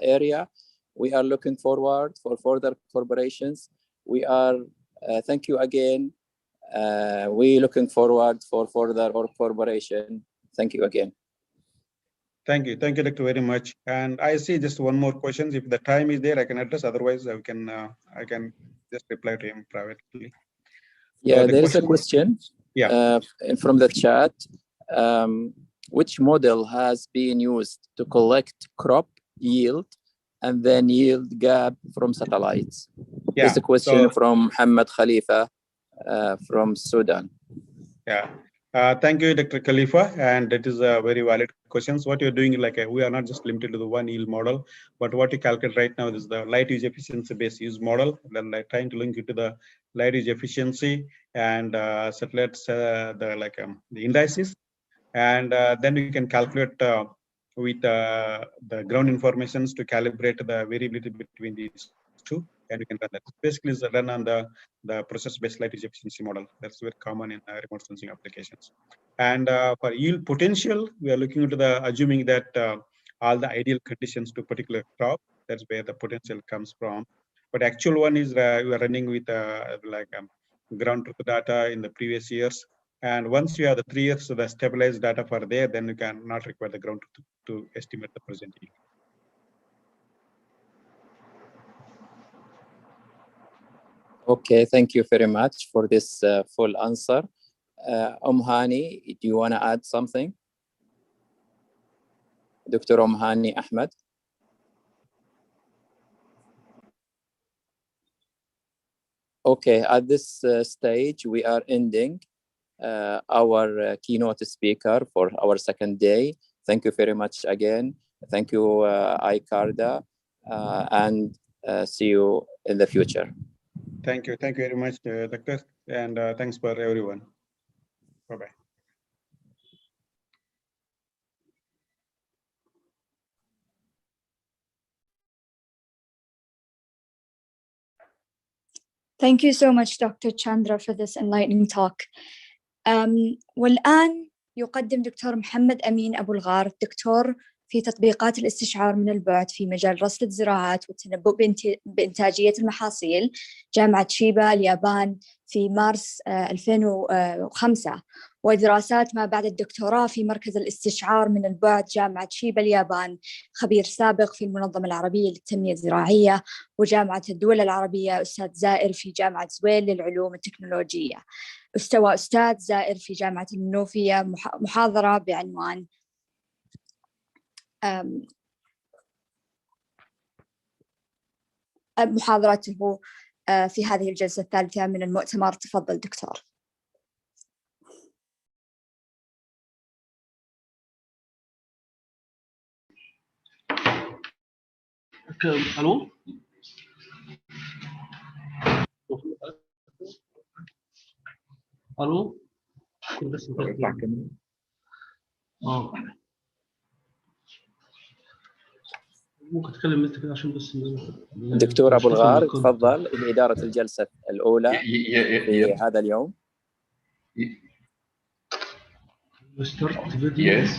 area. We are looking forward for further collaborations. We are, thank you again. We're looking forward for further collaboration. Thank you again. Thank you, Doctor, very much. And I see just one more question. If the time is there, I can address. Otherwise, I can just reply to him privately. Yeah, So there is a question from the chat. Which model has been used to collect crop yield and then yield gap from satellites? Yeah. This is a question from Muhammad Khalifa from Sudan. Yeah. Thank you, Dr. Khalifa. And it is a very valid question. So what you're doing, like we are not just limited to the one yield model, but what you calculate right now is the light use efficiency based use model. Then like trying to link it to the light use efficiency and satellites, the indices. And then you can calculate with the ground informations to calibrate the variability between these two, and you can run that. Basically, it's run on the process-based light use efficiency model. That's very common in remote sensing applications. And for yield potential, we are looking into the assuming that all the ideal conditions to particular crop. That's where the potential comes from. But actual one is we are running with ground truth data in the previous years. And once you have the 3 years, so the stabilized data for there, then you can not require the ground to estimate the present yield. Okay, thank you very much for this full answer. Hani, do you want to add something? Dr. Hani Ahmed. Okay, at this stage, we are ending our keynote speaker for our second day. Thank you very much again. Thank you, ICARDA, and see you in the future. Thank you. Thank you very much, Doctor. And thanks for everyone. Bye-bye. Thank you so much, Dr. Chandra, for this enlightening talk. والآن يقدم دكتور محمد أمين أبو الغار، دكتور في تطبيقات الاستشعار من البعد في مجال رصد الزراعات والتنبؤ بإنتاجية المحاصيل، جامعة شيبا اليابان، في مارس 2005، ودراسات ما بعد الدكتوراه في مركز الاستشعار من البعد جامعة شيبا اليابان، خبير سابق في المنظمة العربية للتنمية الزراعية وجامعة الدول العربية، أستاذ زائر في جامعة زويل للعلوم التكنولوجية، أستاذ زائر في جامعة المنوفية، محاضرة بعنوان محاضرته في هذه الجلسة الثالثة من المؤتمر. تفضل دكتور. الو الو ممكن تتكلم انت كده عشان بس دكتور ابو الغار تفضل لإدارة الجلسة الأولى في هذا اليوم. Yes.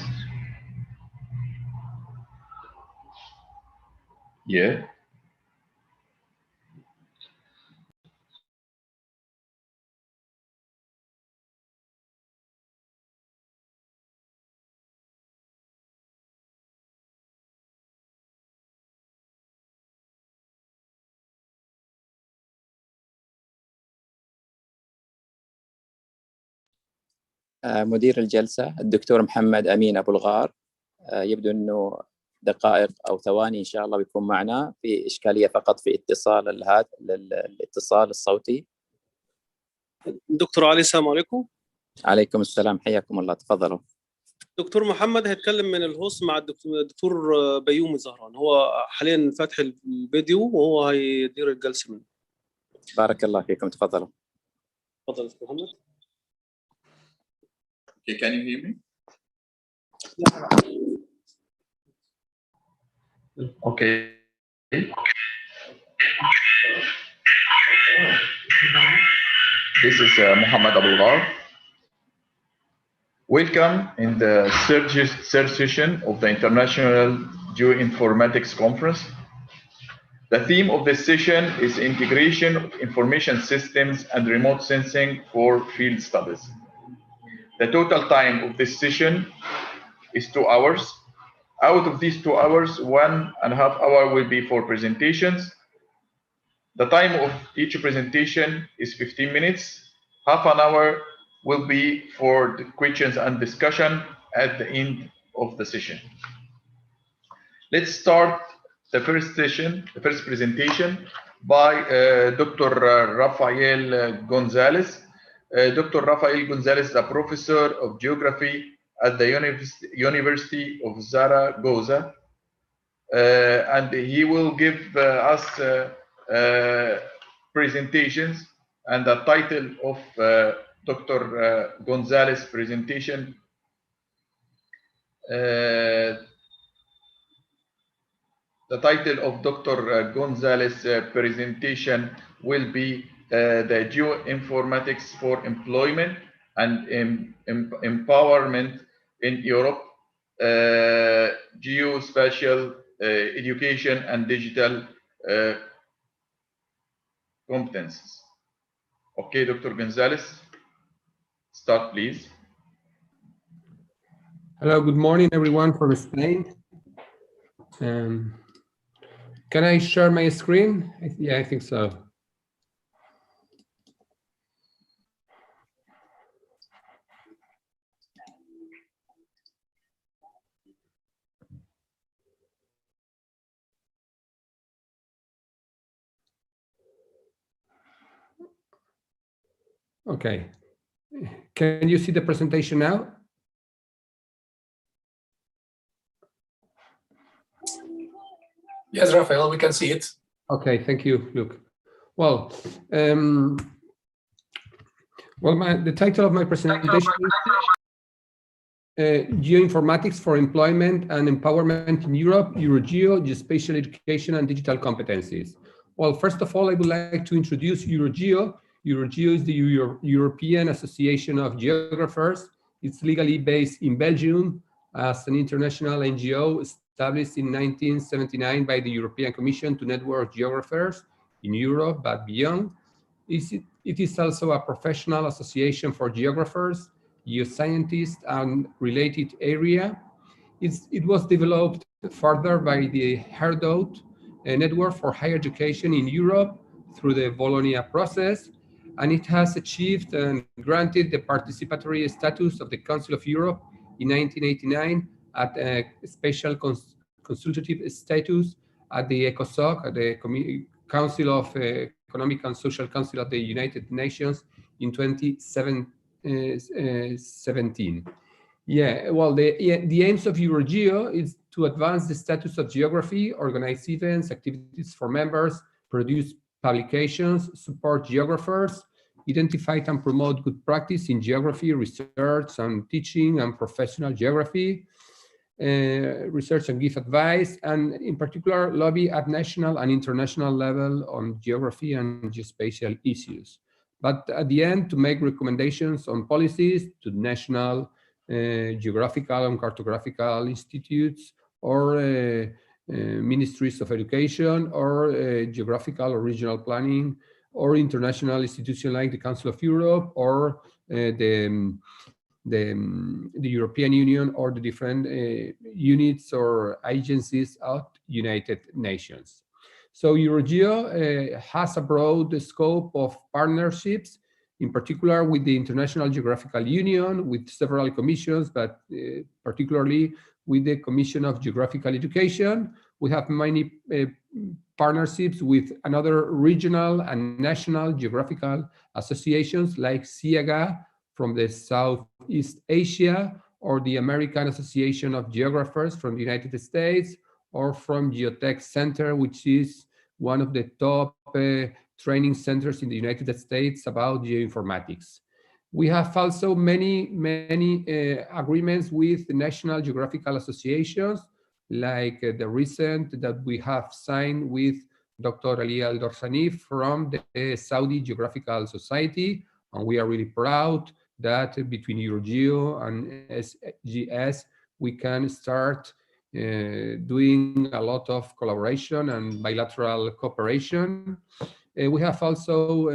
Yeah. مدير الجلسة الدكتور محمد أمين أبو الغار، يبدو أنه دقائق أو ثواني إن شاء الله بيكون معنا، في إشكالية فقط في اتصال الاتصال الصوتي. دكتور علي، السلام عليكم. عليكم السلام، حياكم الله، تفضلوا. دكتور محمد هيتكلم من الهوست مع الدكتور بيومي زهران، هو حاليا فاتح الفيديو وهو هيدير الجلسة منه. بارك الله فيكم، تفضلوا. تفضل دكتور محمد. Okay, can you hear me? Okay. This is Muhammad Abul Ghar. Welcome in the third session of the International Geoinformatics Conference. The theme of this session is integration of information systems and remote sensing for field studies. The total time of this session is 2 hours. Out of these 2 hours, 1.5 hours will be for presentations, The time of each presentation is 15 minutes. Half an hour will be for the questions and discussion at the end of the session. Let's start the first session, the first presentation by Dr. Rafael Gonzalez. Dr. Rafael Gonzalez is a professor of geography at the University of Zaragoza, and he will give us presentations, and the title of Dr. Gonzalez presentation the title of Dr. Gonzalez presentation will be the Geoinformatics for Employment and Empowerment in Europe, Geospatial Education and Digital Competences. Okay, Dr. Gonzalez, start please. Hello, good morning everyone from Spain. Can I share my screen? Yeah, I think so. Okay. Can you see the presentation now? Yes, Rafael, we can see it. Okay, thank you, Luke. Well, the title of my presentation is Geoinformatics for Employment and Empowerment in Europe, Eurogeo, Geospatial Education and Digital Competencies. Well, first of all, I would like to introduce Eurogeo. Eurogeo is the European Association of Geographers. It's legally based in Belgium as an international NGO established in 1979 by the European Commission to network geographers in Europe, but beyond. It is also a professional association for geographers, geoscientists, and related area. It was developed further by the HERDOT network for higher education in Europe through the Bologna process, and it has achieved and granted the participatory status of the Council of Europe in 1989 at a special consultative status at the ECOSOC, at the Council of Economic and Social Council of the United Nations in 2017. Yeah, well, the aims of Eurogeo is to advance the status of geography, organize events, activities for members, produce publications, support geographers, identify and promote good practice in geography, research and teaching and professional geography, research and give advice, and in particular lobby at national and international level on geography and geospatial issues. But at the end, to make recommendations on policies to national geographical and cartographical institutes or ministries of education or geographical or regional planning or international institutions like the Council of Europe or the European Union or the different units or agencies of United Nations. So Eurogeo has a broad scope of partnerships, in particular with the International Geographical Union, with several commissions, but particularly with the Commission of Geographical Education. We have many partnerships with another regional and national geographical associations like SIAGA from the Southeast Asia, or the American Association of Geographers from the United States, or from Geotech Center, which is one of the top training centers in the United States about geoinformatics. We have also many agreements with the national geographical associations, like the recent that we have signed with Dr. Ali Al-Dorsani from the Saudi Geographical Society, and we are really proud that between Eurogeo and SGS we can start doing a lot of collaboration and bilateral cooperation. We have also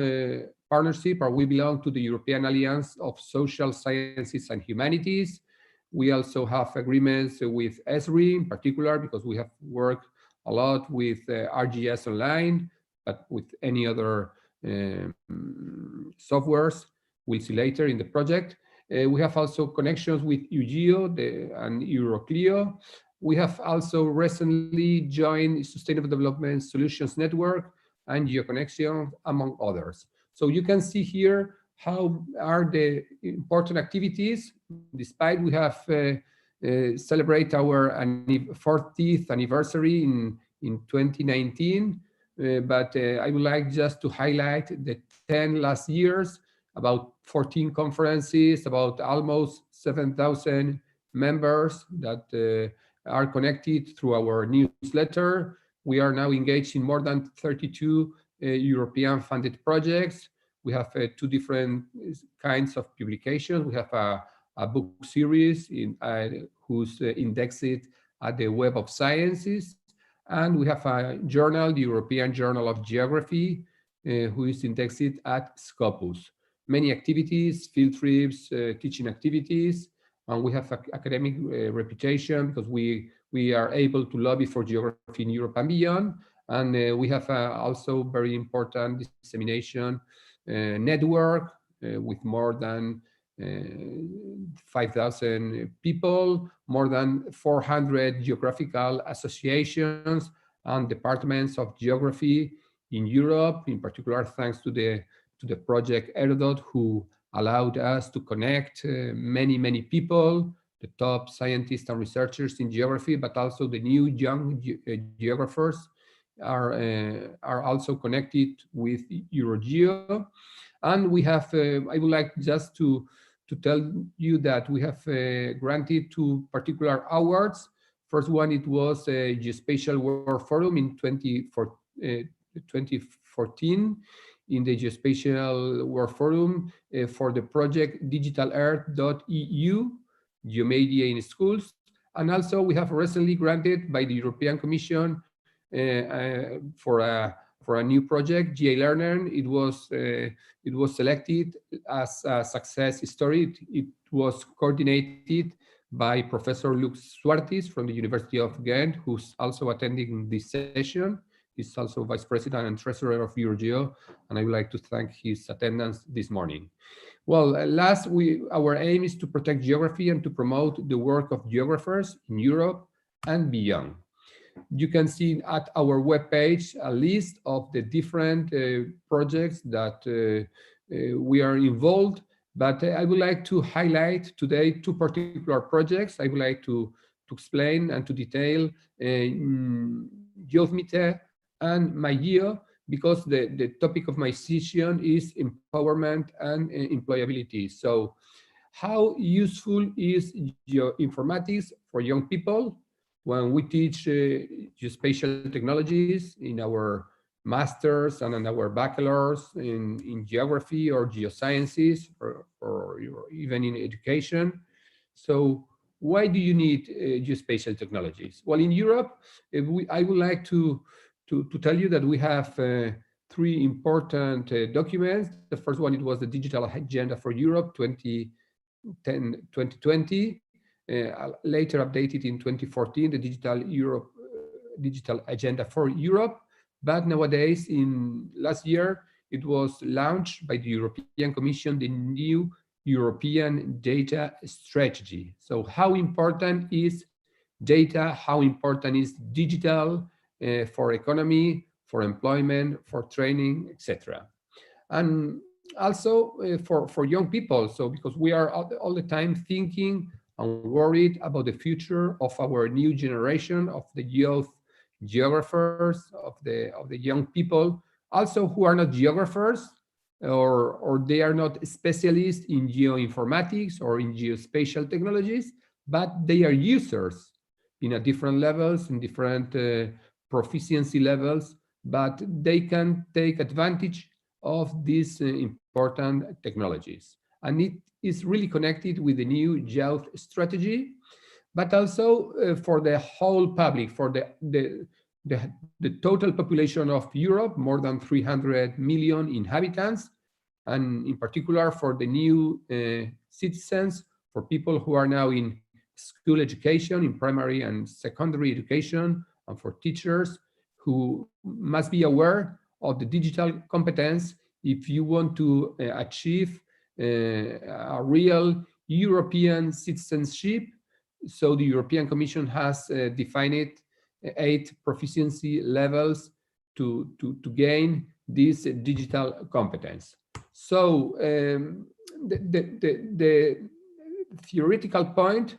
partnership, or we belong to the European Alliance of Social Sciences and Humanities. We also have agreements with ESRI in particular, because we have worked a lot with RGS Online, but with any other softwares. We'll see later in the project. We have also connections with UGEO and Euroclio. We have also recently joined Sustainable Development Solutions Network and GeoConnection, among others. So you can see here how are the important activities, despite we have celebrate our 40th anniversary in 2019. But I would like just to highlight the 10 last years, about 14 conferences, about almost 7,000 members that are connected through our newsletter. We are now engaged in more than 32 European funded projects. We have 2 different kinds of publications. We have a book series who's indexed at the Web of Sciences. And we have a journal, the European Journal of Geography, who is indexed at Scopus. Many activities, field trips, teaching activities, and we have academic reputation because we are able to lobby for geography in Europe and beyond. And we have also very important dissemination network with more than 5,000 people, more than 400 geographical associations and departments of geography in Europe, in particular thanks to the project Erodot, who allowed us to connect many people, the top scientists and researchers in geography, but also the new young geographers are also connected with Eurogeo. And we have, I would like just to tell you that we have granted 2 particular awards. First one, it was a Geospatial World Forum in 2014 in the Geospatial World Forum for the project digitalearth.eu, Geomedia in Schools. And also we have recently granted by the European Commission for a new project, GA Learner. It was selected as a success story. It was coordinated by Professor Luc Suartis from the University of Ghent, who's also attending this session. He's also Vice President and Treasurer of Eurogeo, and I would like to thank his attendance this morning. Well, last, our aim is to protect geography and to promote the work of geographers in Europe and beyond. You can see at our webpage a list of the different projects that we are involved, but I would like to highlight today 2 particular projects. I would like to explain and to detail Geoinformatics and MyGeo, because the topic of my session is empowerment and employability. So how useful is geoinformatics for young people? When we teach geospatial technologies in our masters and in our bachelors in geography or geosciences or even in education. So why do you need geospatial technologies? Well, in Europe, I would like to tell you that we have 3 important documents. The first one, it was the Digital Agenda for Europe 2020. Later updated in 2014, the Digital Agenda for Europe. But nowadays, in last year, it was launched by the European Commission, the new European Data Strategy. So how important is data? How important is digital for economy, for employment, for training, etc. And also for young people. So because we are all the time thinking and worried about the future of our new generation of the youth geographers, of the young people, also who are not geographers or they are not specialists in geoinformatics or in geospatial technologies, but they are users in a different levels, in different proficiency levels, but they can take advantage of these important technologies. And it is really connected with the new youth strategy, but also for the whole public, for the total population of Europe, more than 300 million inhabitants, and in particular for the new citizens, for people who are now in school education, in primary and secondary education, and for teachers who must be aware of the digital competence if you want to achieve a real European citizenship. So the European Commission has defined 8 proficiency levels to gain this digital competence. So the theoretical point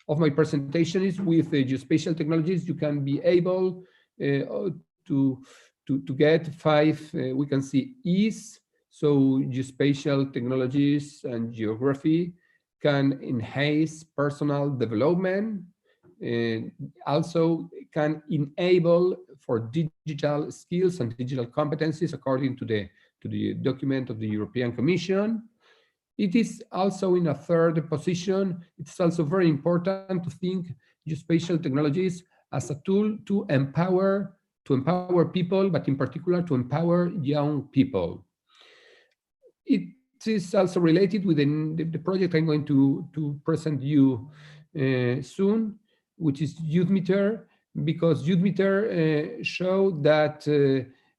of my presentation is with geospatial technologies, you can be able to get 5, we can see E's. So geospatial technologies and geography can enhance personal development, and also can enable for digital skills and digital competencies according to the document of the European Commission. It is also in a third position. It's also very important to think geospatial technologies as a tool to empower people, but in particular to empower young people. It is also related with the project I'm going to present you soon, which is Youthmeter, because Youthmeter show that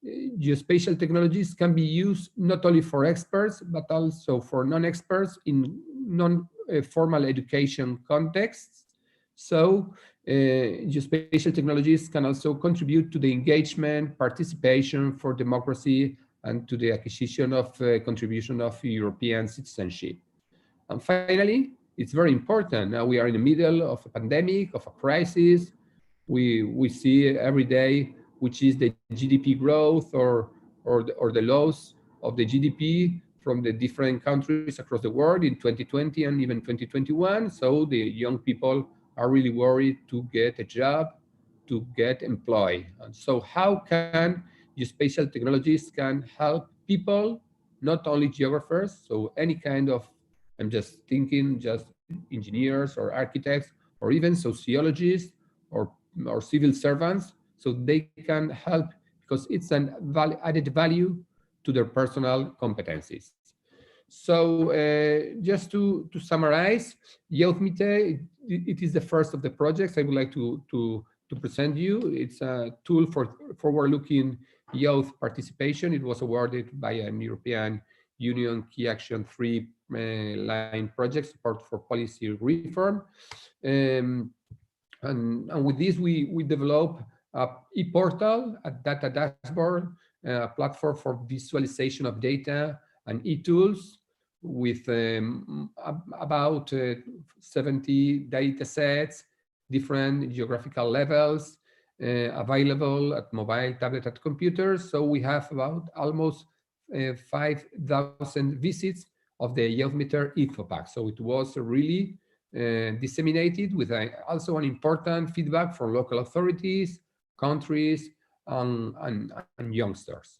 geospatial technologies can be used not only for experts, but also for non-experts in non-formal education contexts. So geospatial technologies can also contribute to the engagement, participation for democracy, and to the acquisition of contribution of European citizenship. And finally, it's very important. Now we are in the middle of a pandemic, of a crisis. We see every day which is the GDP growth or the loss of the GDP from the different countries across the world in 2020 and even 2021. So the young people are really worried to get a job, to get employed. And so how can geospatial technologies can help people, not only geographers, so any kind of, I'm just thinking just engineers or architects or even sociologists or civil servants, so they can help because it's an added value to their personal competencies. So just to summarize, Youthmeter, it is the first of the projects I would like to present you. It's a tool for forward-looking youth participation. It was awarded by an European Union Key Action 3 line project, support for policy reform. And with this, we develop a e-portal, a data dashboard, a platform for visualization of data and e-tools with about 70 data sets, different geographical levels, available at mobile, tablet, and computers. So we have about almost 5,000 visits of the Youthmeter info pack. So it was really disseminated with also an important feedback from local authorities, countries, and youngsters.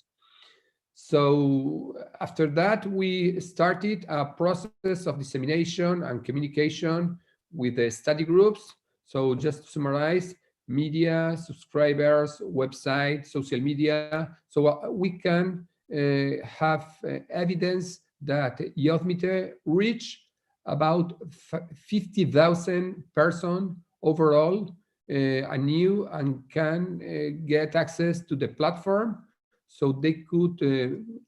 So after that, we started a process of dissemination and communication with the study groups. So just to summarize, media, subscribers, website, social media. So we can have evidence that Youthmeter reached about 50,000 persons overall anew and can get access to the platform. So they could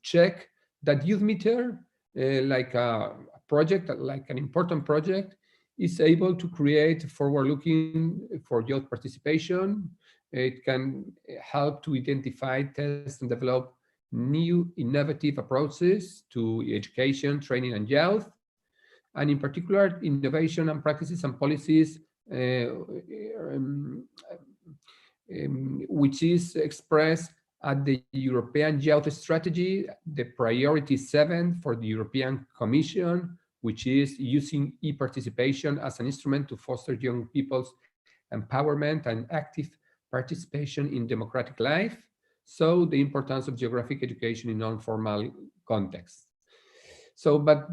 check that Youthmeter, like a project, like an important project, is able to create forward-looking for youth participation. It can help to identify, test, and develop new innovative approaches to education, training, and youth. And in particular, innovation and practices and policies, which is expressed at the European Youth Strategy, the priority 7 for the European Commission, which is using e-participation as an instrument to foster young people's empowerment and active participation in democratic life. So the importance of geographic education in non-formal contexts. So, but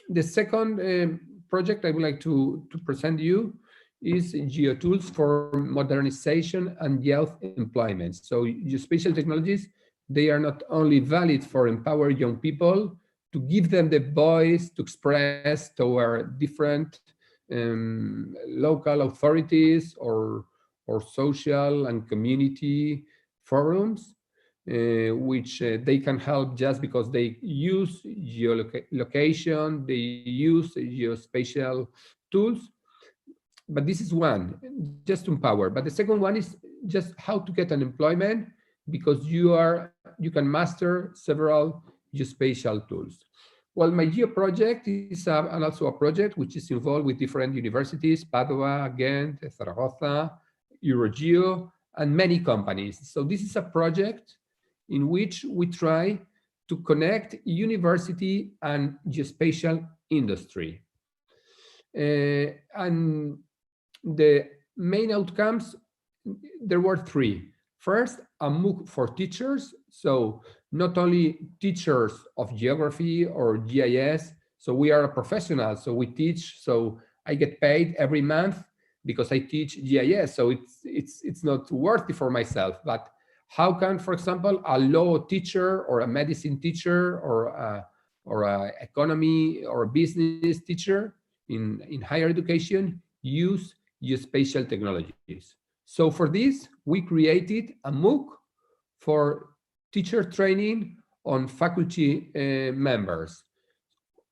the second project I would like to present you is GeoTools for modernization and youth employment. So geospatial technologies, they are not only valid for empower young people, to give them the voice to express toward different local authorities or social and community forums, which they can help just because they use geolocation, they use geospatial tools. But this is one, just to empower. But the second one is just how to get an employment, because you can master several geospatial tools. Well, my Geo project is also a project which is involved with different universities, Padua, Ghent, Zaragoza, Eurogeo, and many companies. So this is a project in which we try to connect university and geospatial industry. And the main outcomes, there were three. First, a MOOC for teachers. So not only teachers of geography or GIS, so we are a professional, so we teach, so I get paid every month because I teach GIS, so it's not worthy for myself. But how can, for example, a law teacher or a medicine teacher or a economy or a business teacher in higher education use geospatial technologies? So for this, we created a MOOC for teacher training on faculty members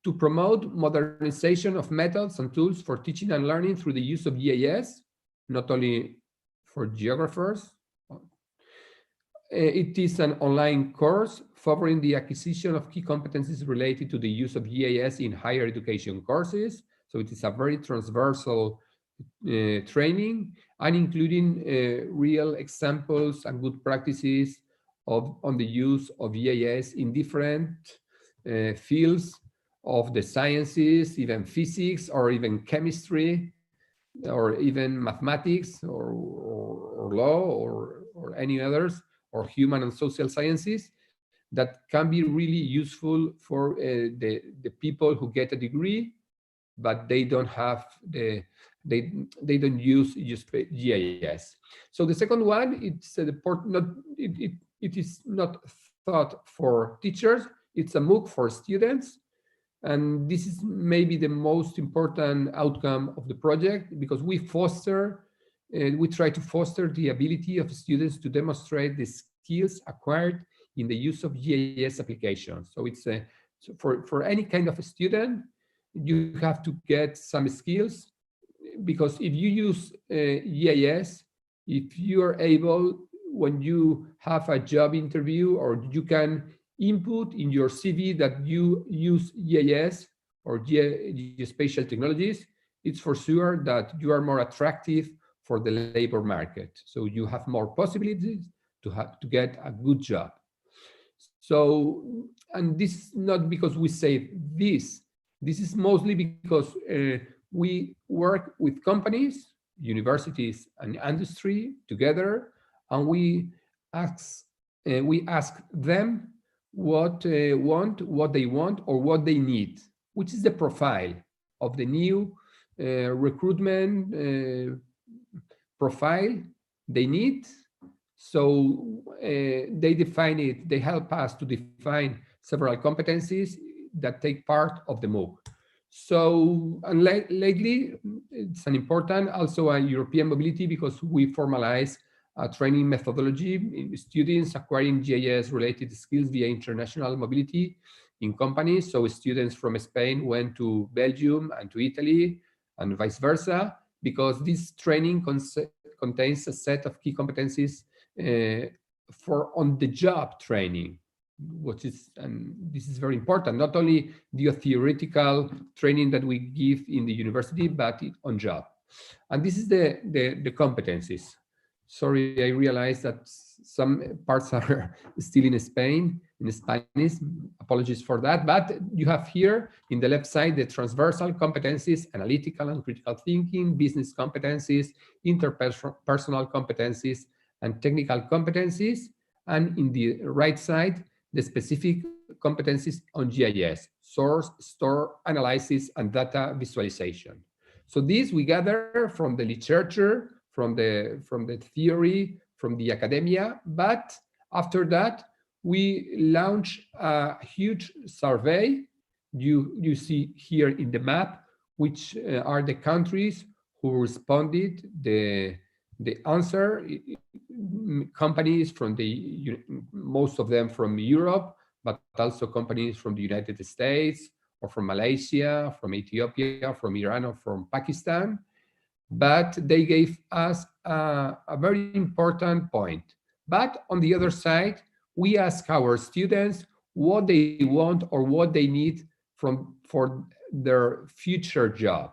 to promote modernization of methods and tools for teaching and learning through the use of GIS, not only for geographers. It is an online course favoring the acquisition of key competencies related to the use of GIS in higher education courses. So it is a very transversal training, and including real examples and good practices on the use of GIS in different fields of the sciences, even physics, or even chemistry, or even mathematics, or law, or any others, or human and social sciences, that can be really useful for the people who get a degree, but they don't have they don't use GIS. So the second one, it's it is not thought for teachers, it's a MOOC for students. And this is maybe the most important outcome of the project, because we try to foster the ability of students to demonstrate the skills acquired in the use of GIS applications. So it's for any kind of a student, you have to get some skills, because if you use GIS, if you are able, when you have a job interview, or you can input in your CV that you use GIS or geospatial technologies, it's for sure that you are more attractive for the labor market. So you have more possibilities to get a good job. So, and this is not because we say this. This is mostly because we work with companies, universities, and industry together, and we ask them what they want, or what they need, which is the profile of the new recruitment profile they need. So they define it, they help us to define several competencies that take part of the MOOC. So, and lately, it's an important also a European mobility, because we formalize a training methodology in students acquiring GIS-related skills via international mobility in companies. So students from Spain went to Belgium and to Italy, and vice versa, because this training contains a set of key competencies for on-the-job training, which is, and this is very important, not only the theoretical training that we give in the university, but on job. And this is the competencies. Sorry, I realized that some parts are still in Spanish, apologies for that. But you have here in the left side, the transversal competencies, analytical and critical thinking, business competencies, interpersonal competencies, and technical competencies. And in the right side, the specific competencies on GIS, source, store, analysis, and data visualization. So these we gather from the literature, from the theory, from the academia, but after that, we launch a huge survey. You see here in the map, which are the countries who responded the the answer, companies from most of them from Europe, but also companies from the United States, or from Malaysia, from Ethiopia, from Iran, or from Pakistan. But they gave us a very important point. But on the other side, we ask our students what they want or what they need for their future job.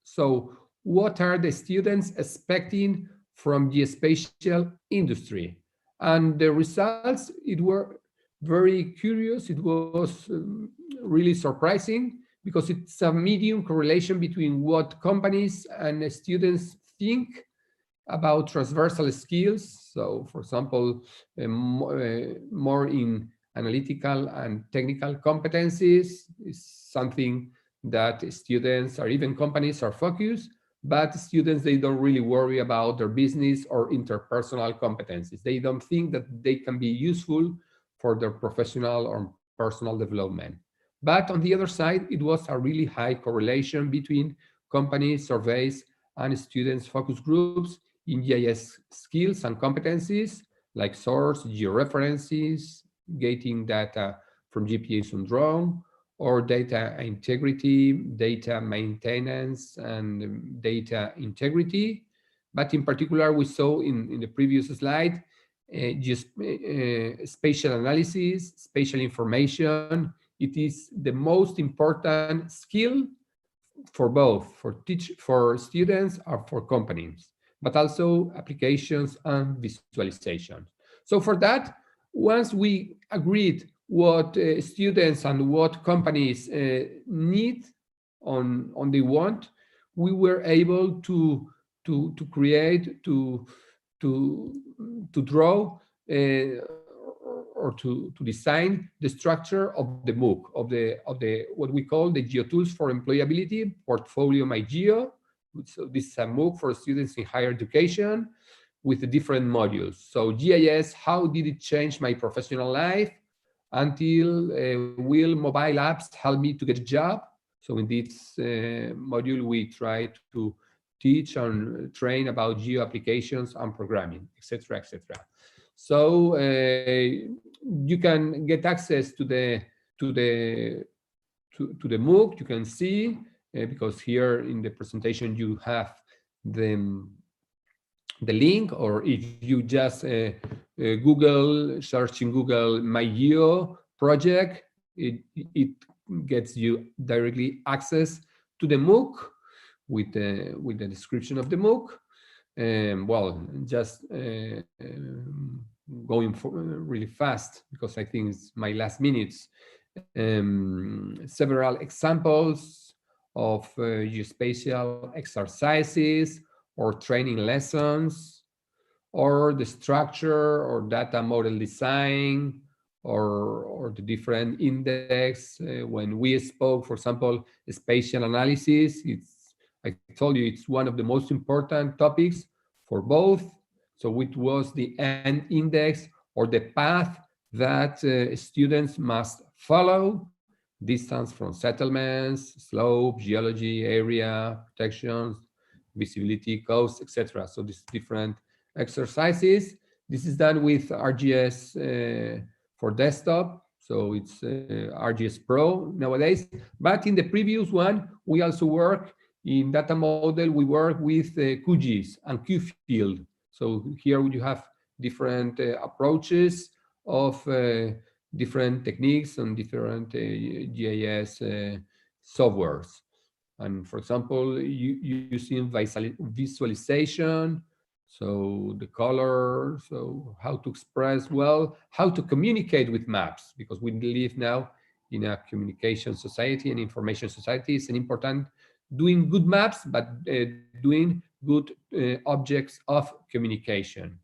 So what are the students expecting from the spatial industry? And the results, it were very curious. It was really surprising, because it's a medium correlation between what companies and students think about transversal skills. So, for example, more in analytical and technical competencies is something that students or even companies are focused, but students, they don't really worry about their business or interpersonal competencies. They don't think that they can be useful for their professional or personal development. But on the other side, it was a really high correlation between company surveys and students' focus groups in GIS skills and competencies, like source, georeferences, getting data from GPS syndrome, or data integrity, data maintenance, and data integrity. But in particular, we saw in the previous slide, just spatial analysis, spatial information. It is the most important skill for both, for students or for companies, but also applications and visualization. So for that, once we agreed what students and what companies need on they want, we were able to create, to draw or to design the structure of the MOOC, of the what we call the GeoTools for Employability Portfolio My Geo. So this is a MOOC for students in higher education with the different modules. So GIS, how did it change my professional life? Until will mobile apps help me to get a job? So in this module, we try to teach and train about geo applications and programming, etc., etc. So you can get access to the MOOC. You can see because here in the presentation you have the link, or if you just search in Google My Geo project, it gets you directly access to the MOOC with the description of the MOOC. Well, just going really fast because I think it's my last minutes. Several examples of geospatial exercises or training lessons, or the structure or data model design, or the different index. When we spoke, for example, spatial analysis, I told you it's one of the most important topics for both. So it was the end index, or the path that students must follow: distance from settlements, slope, geology, area, protections, visibility, coast, etc. So these different exercises. This is done with ArcGIS for desktop. So it's ArcGIS Pro nowadays. But in the previous one, we also work in data model. We work with QGIS and QField. So here you have different approaches of different techniques and different GIS softwares. And for example, using visualization, so the color, so how to express well, how to communicate with maps, because we live now in a communication society and information society. It's an important doing good maps, but doing good objects of communication.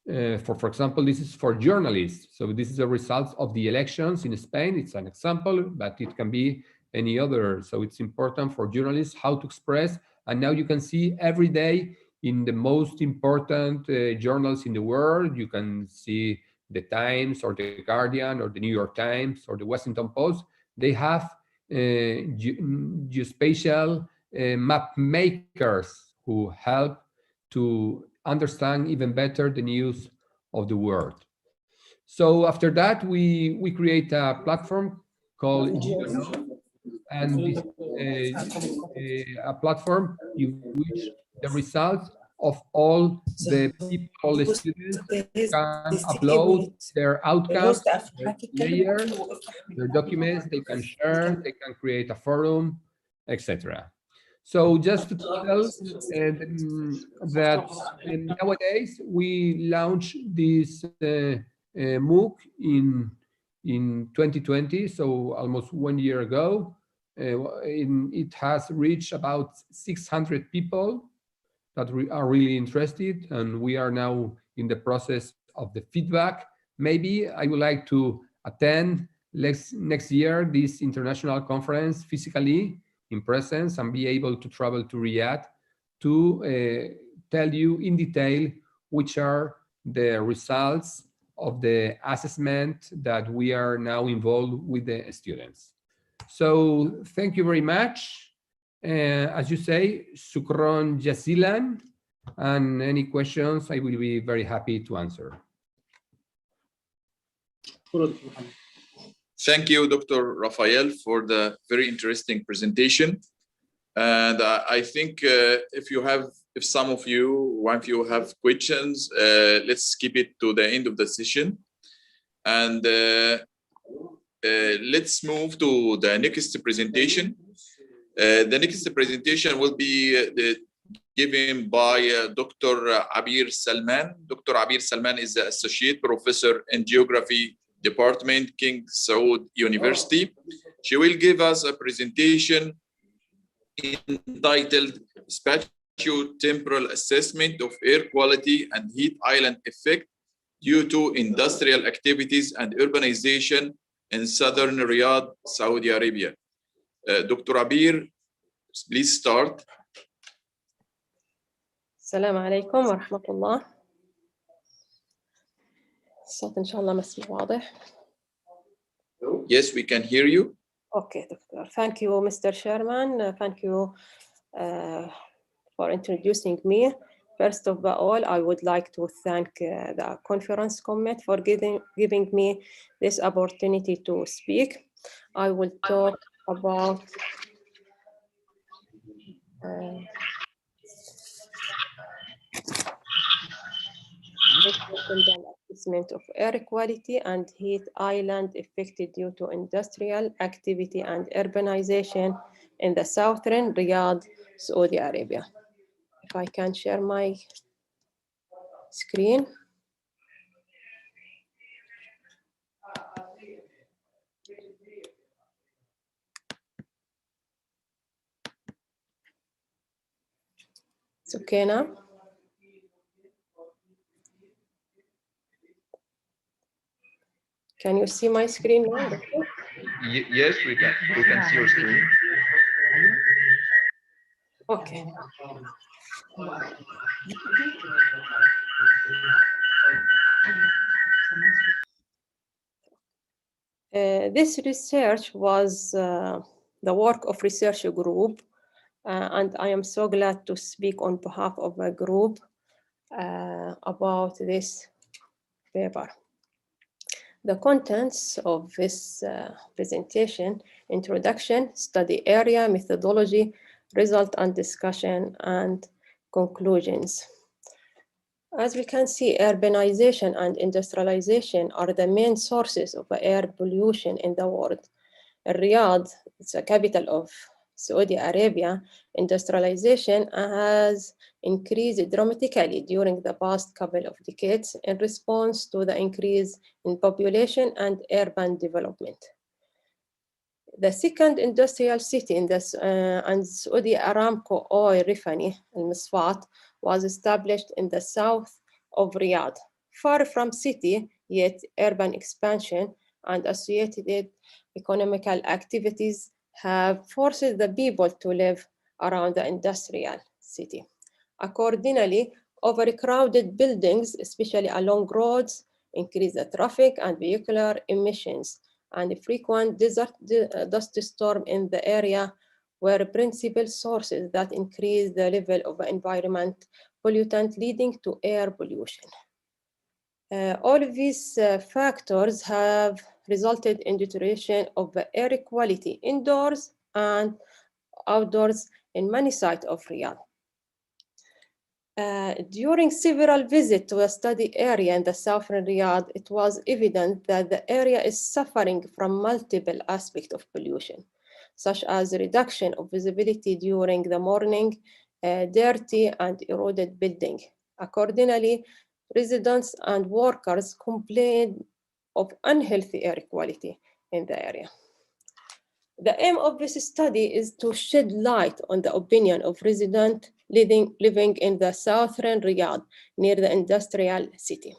For example, this is for journalists. So this is the results of the elections in Spain. It's an example, but it can be any other. So it's important for journalists how to express. And now you can see every day in the most important journals in the world, you can see the Times or the Guardian or the New York Times or the Washington Post. They have geospatial map makers who help to understand even better the news of the world. So after that, we create a platform called Geoinformatics, and this a platform in which the results of all the people, the students, can upload their outcomes, their layers, their documents, they can share, they can create a forum, etc. So just to tell that nowadays we launched this MOOC in 2020, so almost 1 year ago. It has reached about 600 people that are really interested, and we are now in the process of the feedback. Maybe I would like to attend next year this international conference physically in presence and be able to travel to Riyadh to tell you in detail which are the results of the assessment that we are now involved with the students. So thank you very much. As you say, shukran jazilan, and any questions I will be very happy to answer. Thank you, Dr. Rafael, for the very interesting presentation. And I think if some of you have questions, let's keep it to the end of the session. And let's move to the next presentation. The next presentation will be given by Dr. Abir Salman. Dr. Abir Salman is the Associate Professor in Geography Department, King Saud University. She will give us a presentation entitled Spatio-Temporal Assessment of Air Quality and Heat Island Effect due to Industrial Activities and Urbanization in Southern Riyadh, Saudi Arabia. Dr. Abir, please start. السلام عليكم ورحمة الله. الصوت إن شاء الله مسموع واضح. Yes, we can hear you. Okay, Doctor. Thank you, Mr. Chairman. Thank you for introducing me. First of all, I would like to thank the conference committee for giving me this opportunity to speak. I will talk about assessment of air quality and heat island affected due to industrial activity and urbanization in the southern Riyadh, Saudi Arabia. If I can share my screen. It's okay now. Can you see my screen now? Yes, we can see your screen. Okay. This research was the work of research group, and I am so glad to speak on behalf of a group about this paper. The contents of this presentation: introduction, study area, methodology, result and discussion, and conclusions. As we can see, urbanization and industrialization are the main sources of air pollution in the world. Riyadh, it's the capital of Saudi Arabia. Industrialization has increased dramatically during the past couple of decades in response to the increase in population and urban development. The second industrial city in this and Saudi Aramco oil refinery, Al-Misfat, was established in the south of Riyadh. Far from city, yet urban expansion and associated economical activities have forced the people to live around the industrial city. Accordingly, overcrowded buildings, especially along roads, increase the traffic and vehicular emissions, and frequent dust storm in the area were principal sources that increase the level of environment pollutant leading to air pollution. All of these factors have resulted in deterioration of the air quality indoors and outdoors in many sites of Riyadh. During several visits to a study area in the southern Riyadh, it was evident that the area is suffering from multiple aspects of pollution, such as reduction of visibility during the morning, dirty and eroded building. Accordingly, residents and workers complain of unhealthy air quality in the area. The aim of this study is to shed light on the opinion of residents living in the southern Riyadh near the industrial city.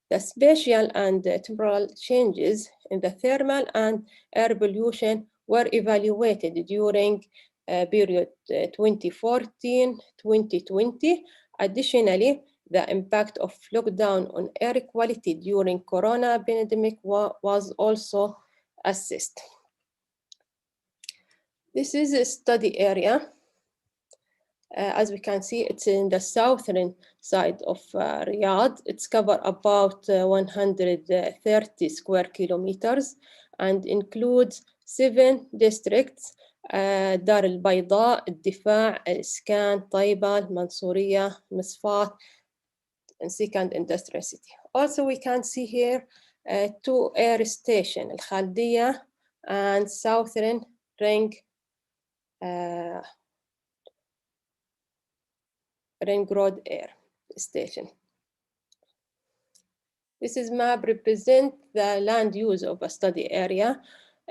The spatial and temporal changes in the thermal and air pollution were evaluated during period 2014-2020. Additionally, the impact of lockdown on air quality during corona pandemic was also assessed. This is a study area. As we can see, it's in the southern side of Riyadh. It's covered about 130 square kilometers and includes 7 districts: Dar al-Bayda, الدفاع, الإسكان, طيبة, المنصورية, مصفات, and second industrial city. Also, we can see here 2 air stations, Al-Khaldiyah and Southern Ring Road Air Station. This is map represent the land use of a study area.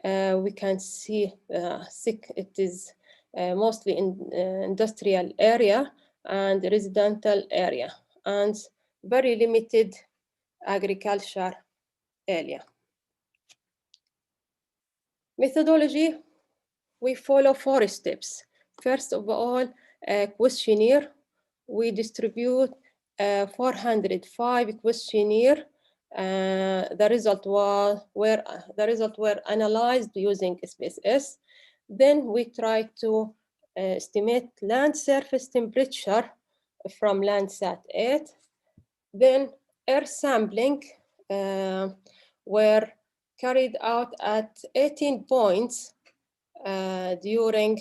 We can see it is mostly in industrial area and residential area and very limited agriculture area. Methodology, we follow 4 steps. First of all, a questionnaire. We distribute 405 questionnaire. The result were analyzed using SPSS. Then we try to estimate land surface temperature from Landsat 8. Then air sampling were carried out at 18 points during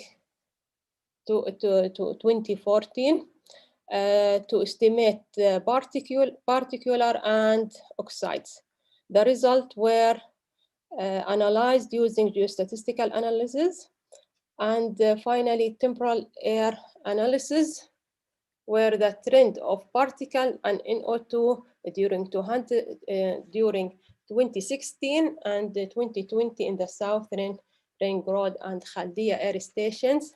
2014 to estimate particular and oxides. The results were analyzed using geostatistical analysis, and finally temporal air analysis, where the trend of particle and NO2 during 2016 and 2020 in the Southern Ring Road and Khaldiyah air stations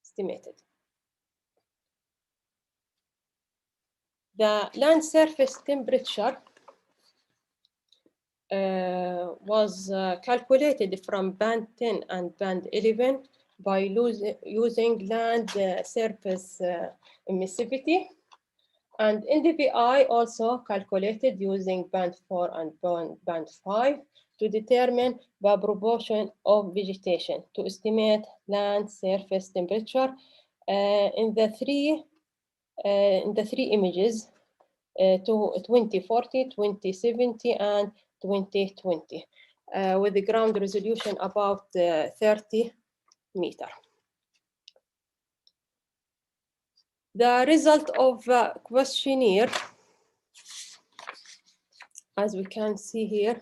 estimated. The land surface temperature was calculated from band 10 and band 11 by using land surface emissivity, and NDVI also calculated using band 4 and band 5 to determine the proportion of vegetation to estimate land surface temperature in the three images, to 2040, 2070, and 2020, with the ground resolution about 30 meters. The result of the questionnaire, as we can see here,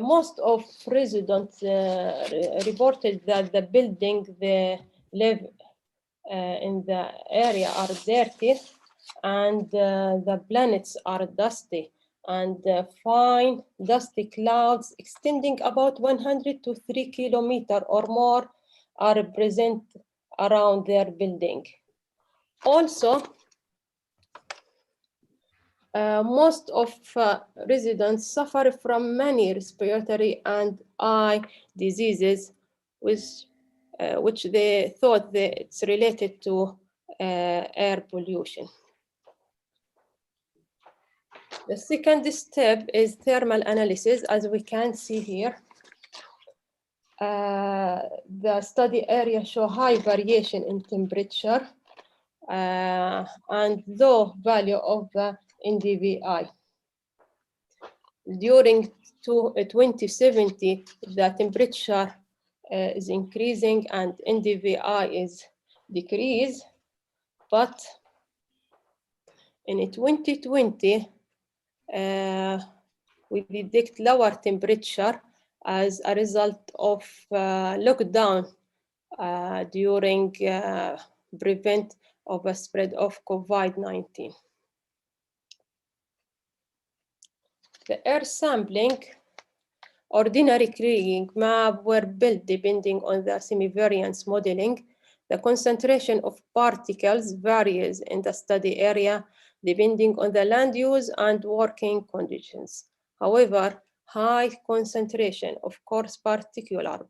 most of residents reported that the building they live in the area are dirty, and the planets are dusty, and fine dusty clouds extending about 100 to 3 kilometers or more are present around their building. Also, most of residents suffer from many respiratory and eye diseases, which they thought that it's related to air pollution. The second step is thermal analysis, as we can see here. the study area show high variation in temperature and low value of the NDVI. During 2070, the temperature is increasing and NDVI is decreased, but in 2020, we predict lower temperature as a result of lockdown during prevent of a spread of COVID-19. The air sampling ordinary Kriging map were built depending on the semivariance modeling. The concentration of particles varies in the study area depending on the land use and working conditions. However, high concentration of coarse particular,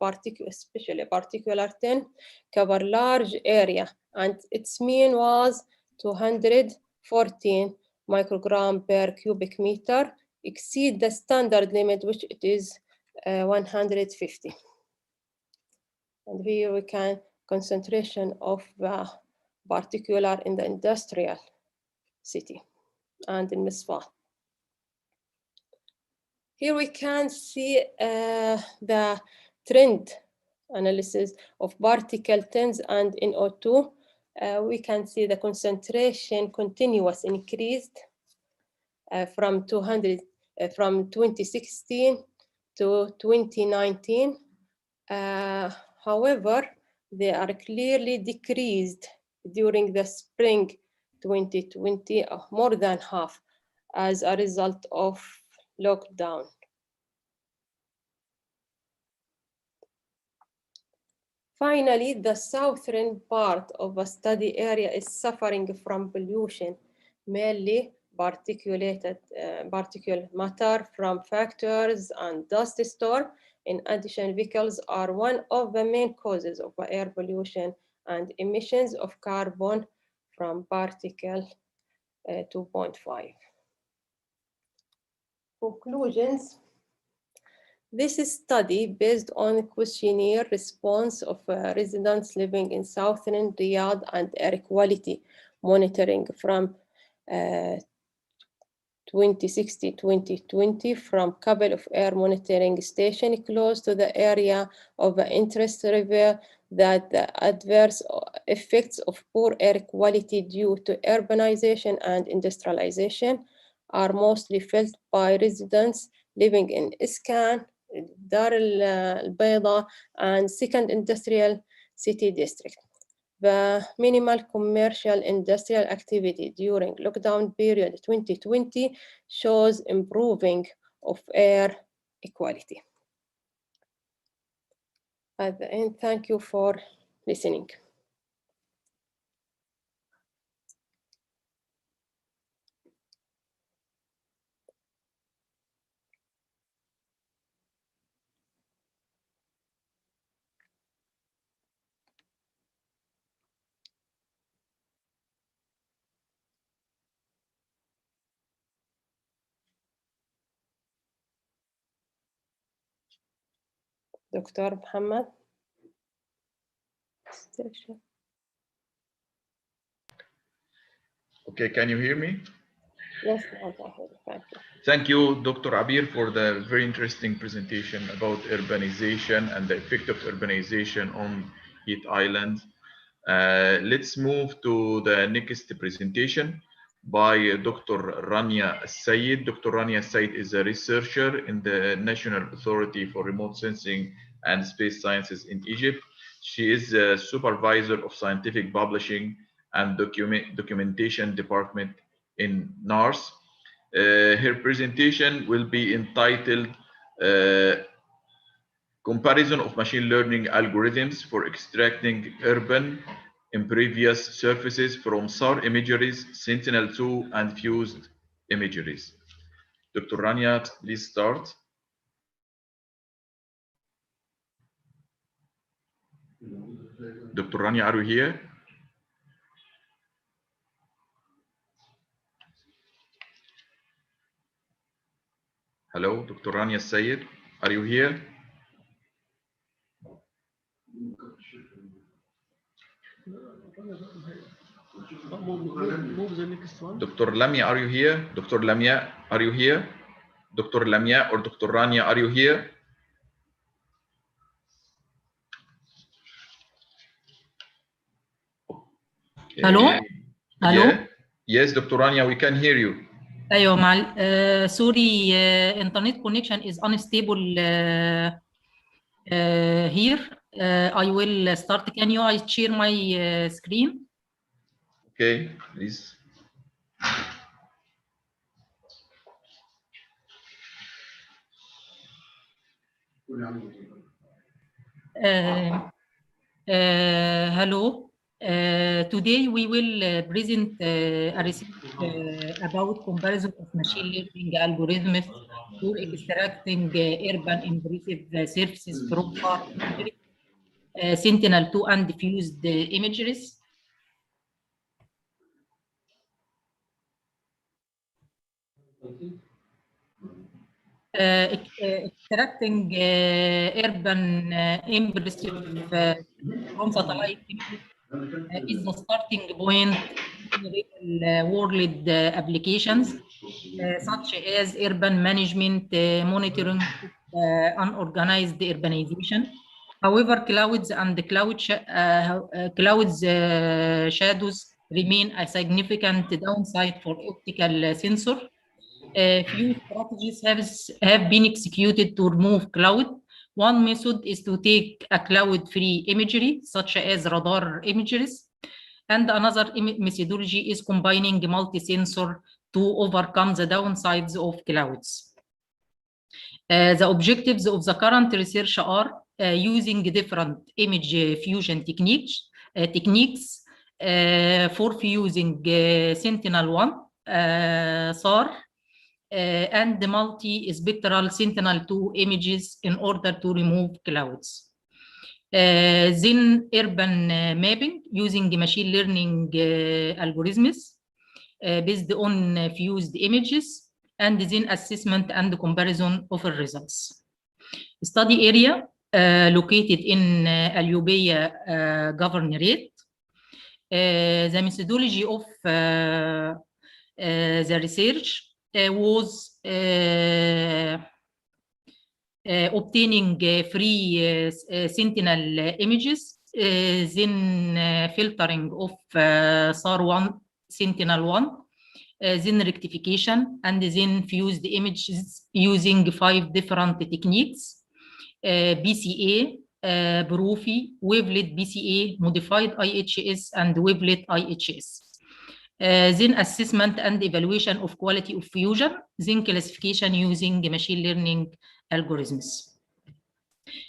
especially particular 10, cover large area, and its mean was 214 microgram per cubic meter, exceed the standard limit, which it is 150. And here we can concentration of particular in the industrial city and in Misfah. Here we can see the trend analysis of particle 10s and NO2. We can see the concentration continuous increased from 2016 to 2019. However, they are clearly decreased during the spring 2020, more than half, as a result of lockdown. Finally, the southern part of a study area is suffering from pollution, mainly particulate matter from factories and dust storm. In addition, vehicles are one of the main causes of air pollution and emissions of carbon from particle 2.5. Conclusions. This study, based on questionnaire response of residents living in southern Riyadh and air quality monitoring from 2016-2020 from couple of air monitoring stations close to the area of interest, reveal that the adverse effects of poor air quality due to urbanization and industrialization are mostly felt by residents living in Iskan, Dar al-Bayda, and second industrial city district. The minimal commercial industrial activity during lockdown period 2020 shows improving of air quality. At the end, thank you for listening. Dr. Muhammad. Okay, can you hear me? Yes, I can hear you. Thank you. Thank you, Dr. Abir, for the very interesting presentation about urbanization and the effect of urbanization on heat islands. Let's move to the next presentation by Dr. Rania Sayed. Dr. Rania Sayed is a researcher in the National Authority for Remote Sensing and Space Sciences in Egypt. She is a supervisor of scientific publishing and documentation department in NARS. Her presentation will be entitled Comparison of Machine Learning Algorithms for Extracting Urban Impervious Surfaces from SAR Imageries, Sentinel-2, and Fused Imageries. Dr. Rania, please start. Dr. Rania, are you here? Hello, Dr. Rania Sayed, are you here? Dr. Lamia, are you here? Dr. Lamia, are you here? Dr. Lamia or Dr. Rania, are you here? Okay. Hello? Hello? Yeah. Yes, Dr. Rania, we can hear you. أيوة sorry, internet connection is unstable here. I will start. Can you share my screen? Okay, please. Hello. Today we will present a research about comparison of machine learning algorithms for extracting urban impressive surfaces from far imagery, Sentinel-2 and diffused images. Extracting urban impressive from satellite images is the starting point in real-world applications such as urban management, monitoring unorganized urbanization. However, clouds and clouds shadows remain a significant downside for optical sensor. Few strategies have been executed to remove cloud. One method is to take a cloud-free imagery, such as radar images, and another methodology is combining multi-sensor to overcome the downsides of clouds. The objectives of the current research are using different image fusion techniques for fusing Sentinel-1, SAR, and the multi-spectral Sentinel-2 images in order to remove clouds. Then urban mapping using machine learning algorithms based on fused images, and then assessment and comparison of the results. Study area located in Al-Ubayyah governorate. The methodology of the research was obtaining free Sentinel images, then filtering of SAR1, Sentinel-1, then rectification, and then fused images using 5 different techniques: BCA, Profi, wavelet BCA, modified IHS, and wavelet IHS. Then assessment and evaluation of quality of fusion, then classification using machine learning algorithms.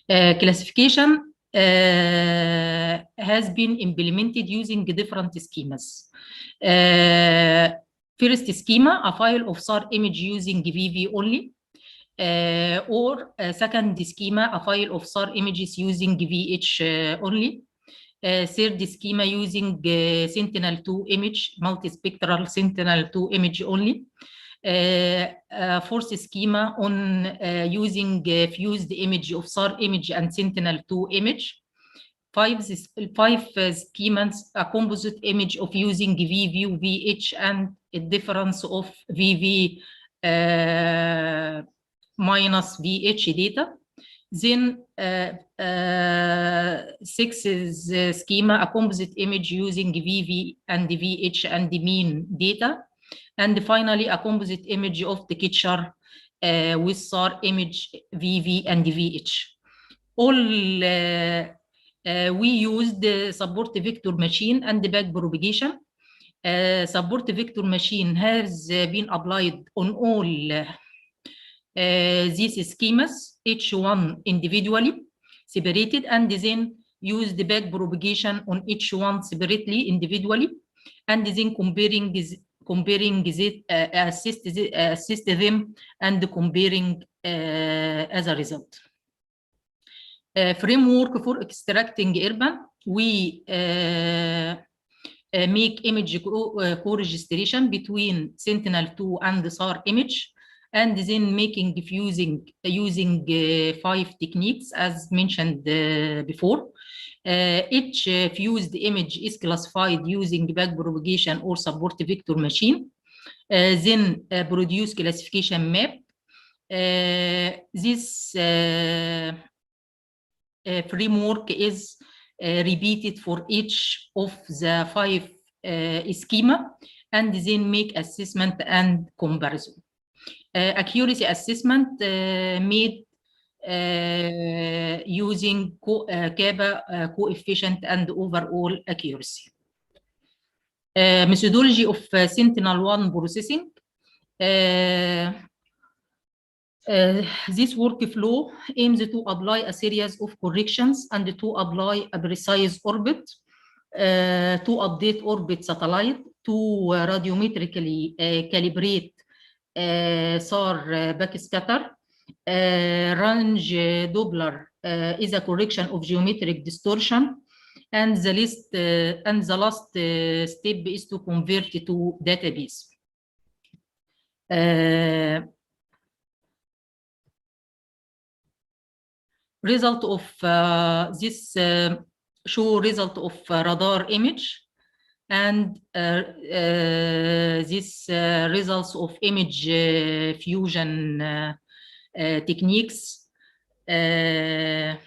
Classification has been implemented using different schemas. First schema, a file of SAR image using VV only, or second schema, a file of SAR images using VH only. Third schema using Sentinel-2 image, multispectral Sentinel-2 image only. Fourth schema on using fused image of SAR image and Sentinel-2 image. Five schemas, a composite image of using VV, VH, and a difference of VV minus VH data. Then six is schema, a composite image using VV and VH and the mean data. And finally, a composite image of the picture with SAR image, VV and VH. All we used support vector machine and the back propagation. Support vector machine has been applied on all these schemas, each one individually separated, and then use the back propagation on each one separately, individually, and then assist them and comparing as a result. Framework for extracting urban, we make image co-registration between Sentinel-2 and the SAR image, and then making fusing using 5 techniques as mentioned before. Each fused image is classified using backpropagation or support vector machine. Then produce classification map. This framework is repeated for each of the 5 schema, and then make assessment and comparison. Accuracy assessment made using Kappa coefficient and overall accuracy. Methodology of Sentinel-1 processing. This workflow aims to apply a series of corrections and to apply a precise orbit, to update orbit satellite, to radiometrically calibrate SAR backscatter. Range Doppler is a correction of geometric distortion, and the last step is to convert to database. Result of this show result of radar image, and this results of image fusion techniques. The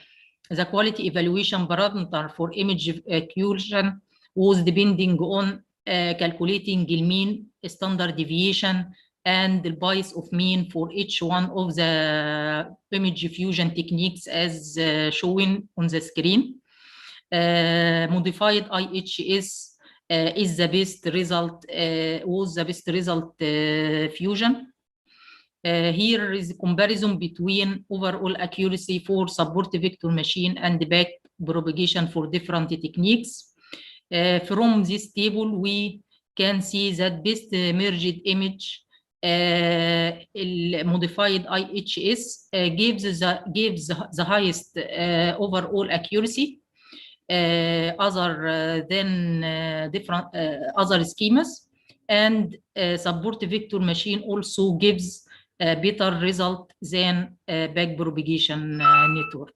quality evaluation parameter for image fusion was depending on calculating the mean, standard deviation, and the bias of mean for each one of the image fusion techniques as shown on the screen. Modified IHS is the best result, was the best result fusion. Here is a comparison between overall accuracy for support vector machine and back propagation for different techniques. From this table, we can see that best merged image modified IHS gives the highest overall accuracy, other than different other schemas, and support vector machine also gives a better result than back propagation network.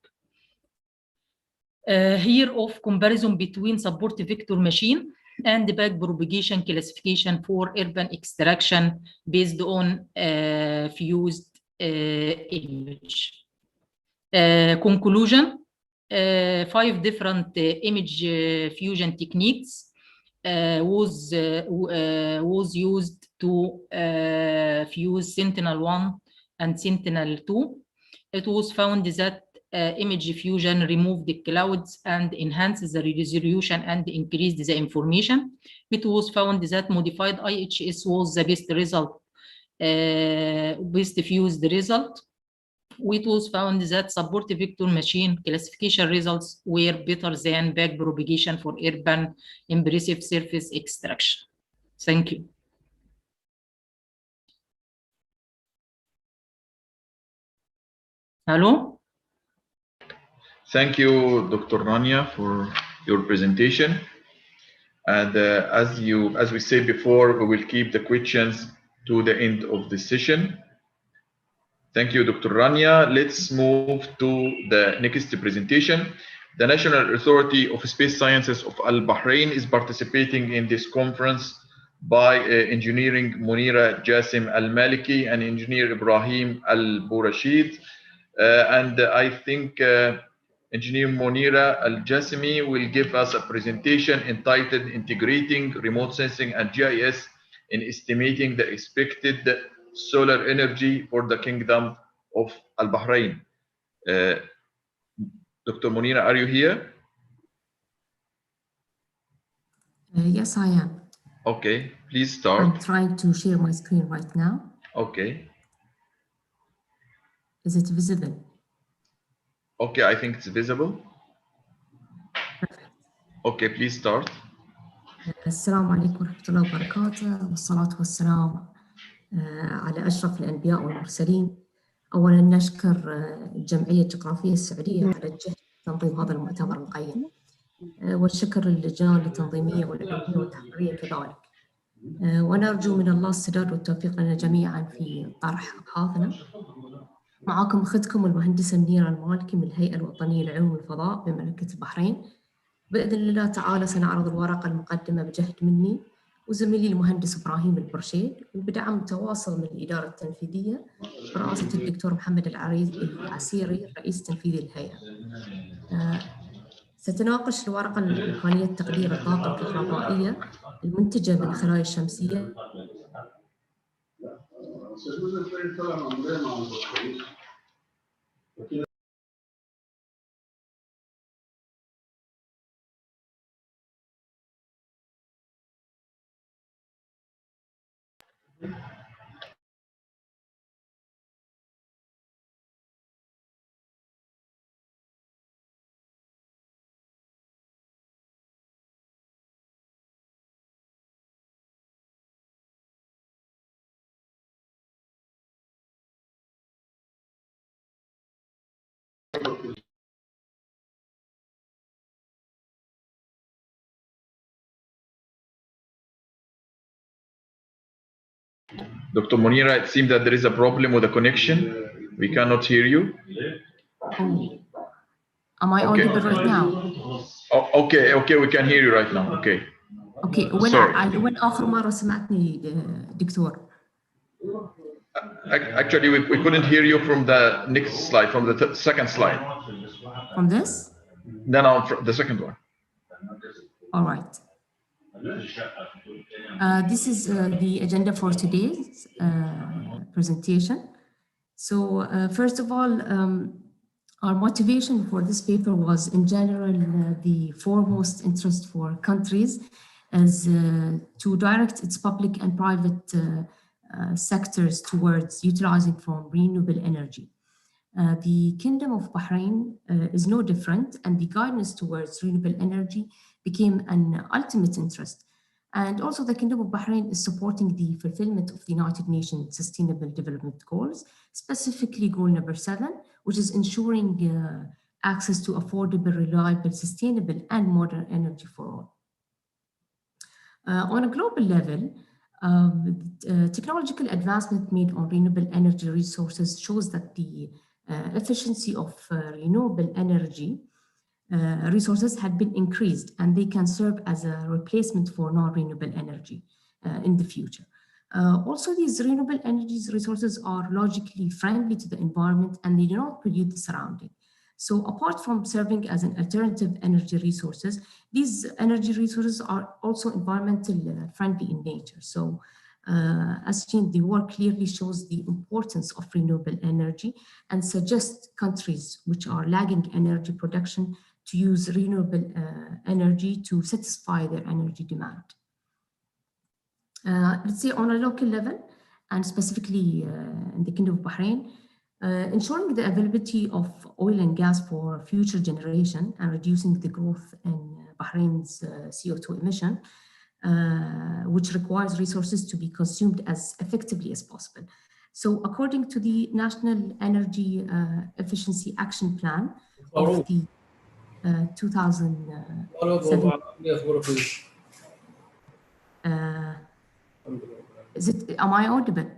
Here of comparison between support vector machine and the back propagation classification for urban extraction based on fused image. Conclusion, 5 different image fusion techniques was used to fuse Sentinel-1 and Sentinel-2. It was found that image fusion removed the clouds and enhanced the resolution and increased the information. It was found that modified IHS was the best result, best fused result. It was found that support vector machine classification results were better than back propagation for urban impressive surface extraction. Thank you. Hello? Thank you, Dr. Rania, for your presentation. And as we said before, we will keep the questions to the end of the session. Thank you, Dr. Rania. Let's move to the next presentation. The National Authority of Space Sciences of Al Bahrain is participating in this conference by Engineering Munira Jassim Al Maliki and Engineer Ibrahim Al Bourashid. And I think Engineer Munira Al Jassimi will give us a presentation entitled Integrating Remote Sensing and GIS in Estimating the Expected Solar Energy for the Kingdom of Al Bahrain. Dr. Munira, are you here? Yes, I am. Okay, please start. I'm trying to share my screen right now. Okay. Is it visible? Okay, I think it's visible. Perfect. Okay, please start. السلام عليكم ورحمة الله وبركاته، والصلاة والسلام على أشرف الأنبياء والمرسلين. أولاً نشكر الجمعية الجغرافية السعودية على الجهد تنظيم هذا المؤتمر القيم، والشكر للجان التنظيمية والعلمية والتحضيرية كذلك. ونرجو من الله السداد والتوفيق لنا جميعاً في طرح أبحاثنا. معكم أختكم المهندسة منيرة المالكي من الهيئة الوطنية للعلوم والفضاء بمملكة البحرين، بإذن الله تعالى سنعرض الورقة المقدمة بجهد مني وزميلي المهندس إبراهيم البرشيد، وبدعم متواصل من الإدارة التنفيذية برئاسة الدكتور محمد العسيري الرئيس التنفيذي للهيئة. ستناقش الورقة إمكانية تقدير الطاقة الكهربائية المنتجة من الخلايا الشمسية Dr. Munira, it seems that there is a problem with the connection. We cannot hear you. Oh. Am I audible right now? Oh, okay, we can hear you right now. Okay. Okay, when آخر مرة سمعتني دكتور؟ Actually, we couldn't hear you from the next slide, from the second slide. From this? No, from the second one. All right. This is the agenda for today's presentation. So first of all, our motivation for this paper was in general the foremost interest for countries as to direct its public and private sectors towards utilizing from renewable energy. The Kingdom of Bahrain is no different, and the guidance towards renewable energy became an ultimate interest. And also the Kingdom of Bahrain is supporting the fulfillment of the United Nations Sustainable Development Goals, specifically goal number 7, which is ensuring access to affordable, reliable, sustainable, and modern energy for all. On a global level, technological advancement made on renewable energy resources shows that the efficiency of renewable energy resources had been increased, and they can serve as a replacement for non-renewable energy in the future. Also, these renewable energy resources are logically friendly to the environment, and they do not pollute the surrounding. So apart from serving as an alternative energy resources, these energy resources are also environmental friendly in nature. So as seen, the work clearly shows the importance of renewable energy and suggests countries which are lagging energy production to use renewable energy to satisfy their energy demand. Let's say on a local level, and specifically in the Kingdom of Bahrain, ensuring the availability of oil and gas for future generation and reducing the growth in Bahrain's CO2 emission, which requires resources to be consumed as effectively as possible. So according to the National Energy Efficiency Action Plan of the 2007, am I audible?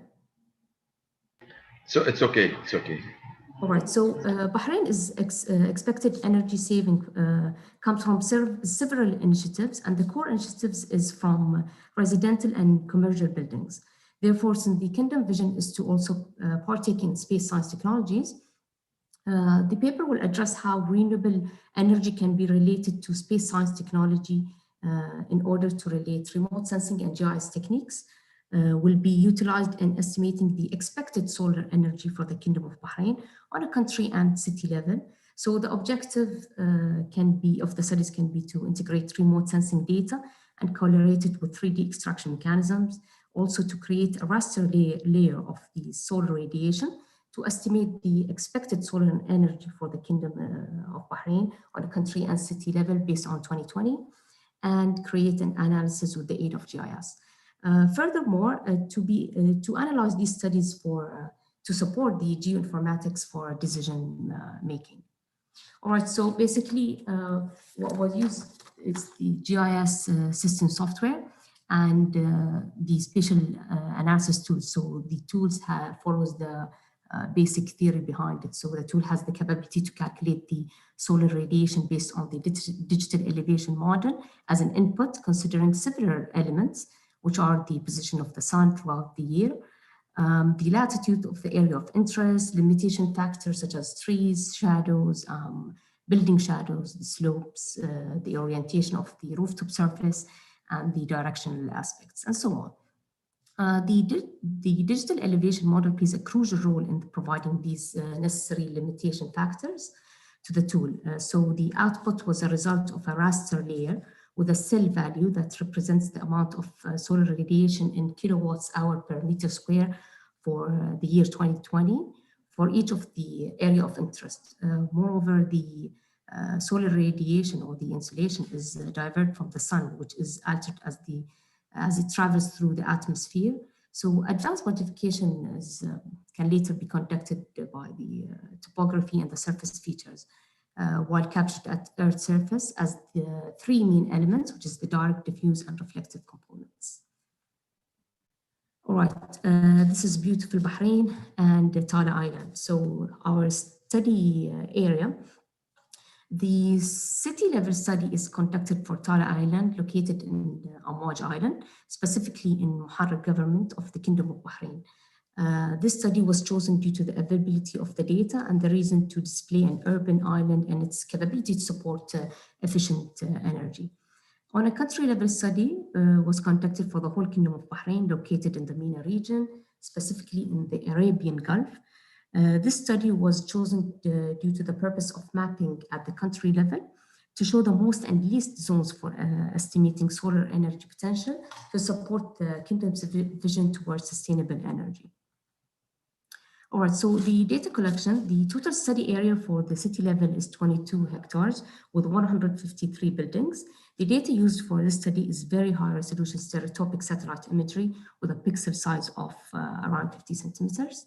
So it's okay, it's okay. All right, so Bahrain is expected energy saving comes from several initiatives, and the core initiatives is from residential and commercial buildings. Therefore, since the Kingdom vision is to also partake in space science technologies, the paper will address how renewable energy can be related to space science technology in order to relate remote sensing and GIS techniques will be utilized in estimating the expected solar energy for the Kingdom of Bahrain on a country and city level. So the objective of the studies can be to integrate remote sensing data and correlate it with 3D extraction mechanisms, also to create a raster layer of the solar radiation to estimate the expected solar energy for the Kingdom of Bahrain on a country and city level based on 2020, and create an analysis with the aid of GIS. Furthermore, to analyze these studies to support the geoinformatics for decision making. All right, so basically what was used is the GIS system software and the spatial analysis tools. So the tools follows the basic theory behind it. So the tool has the capability to calculate the solar radiation based on the digital elevation model as an input, considering several elements, which are the position of the sun throughout the year, the latitude of the area of interest, limitation factors such as trees, shadows, building shadows, the slopes, the orientation of the rooftop surface, and the directional aspects, and so on. The digital elevation model plays a crucial role in providing these necessary limitation factors to the tool. So the output was a result of a raster layer with a cell value that represents the amount of solar radiation in kilowatts hour per meter square for the year 2020 for each of the area of interest. Moreover, the solar radiation or the insolation is diverted from the sun, which is altered as it travels through the atmosphere. So advanced modification can later be conducted by the topography and the surface features, while captured at Earth's surface as the three main elements, which is the direct, diffuse, and reflective components. All right, this is beautiful Bahrain and Tala Island. So our study area, the city level study is conducted for Tala Island, located in Amwaj Island, specifically in Muharrar government of the Kingdom of Bahrain. This study was chosen due to the availability of the data and the reason to display an urban island and its capability to support efficient energy. On a country level study was conducted for the whole Kingdom of Bahrain, located in the MENA region, specifically in the Arabian Gulf. This study was chosen due to the purpose of mapping at the country level to show the most and least zones for estimating solar energy potential to support the Kingdom's vision towards sustainable energy. All right, so the data collection, the total study area for the city level is 22 hectares with 153 buildings. The data used for this study is very high resolution stereoscopic satellite imagery with a pixel size of around 50 centimeters.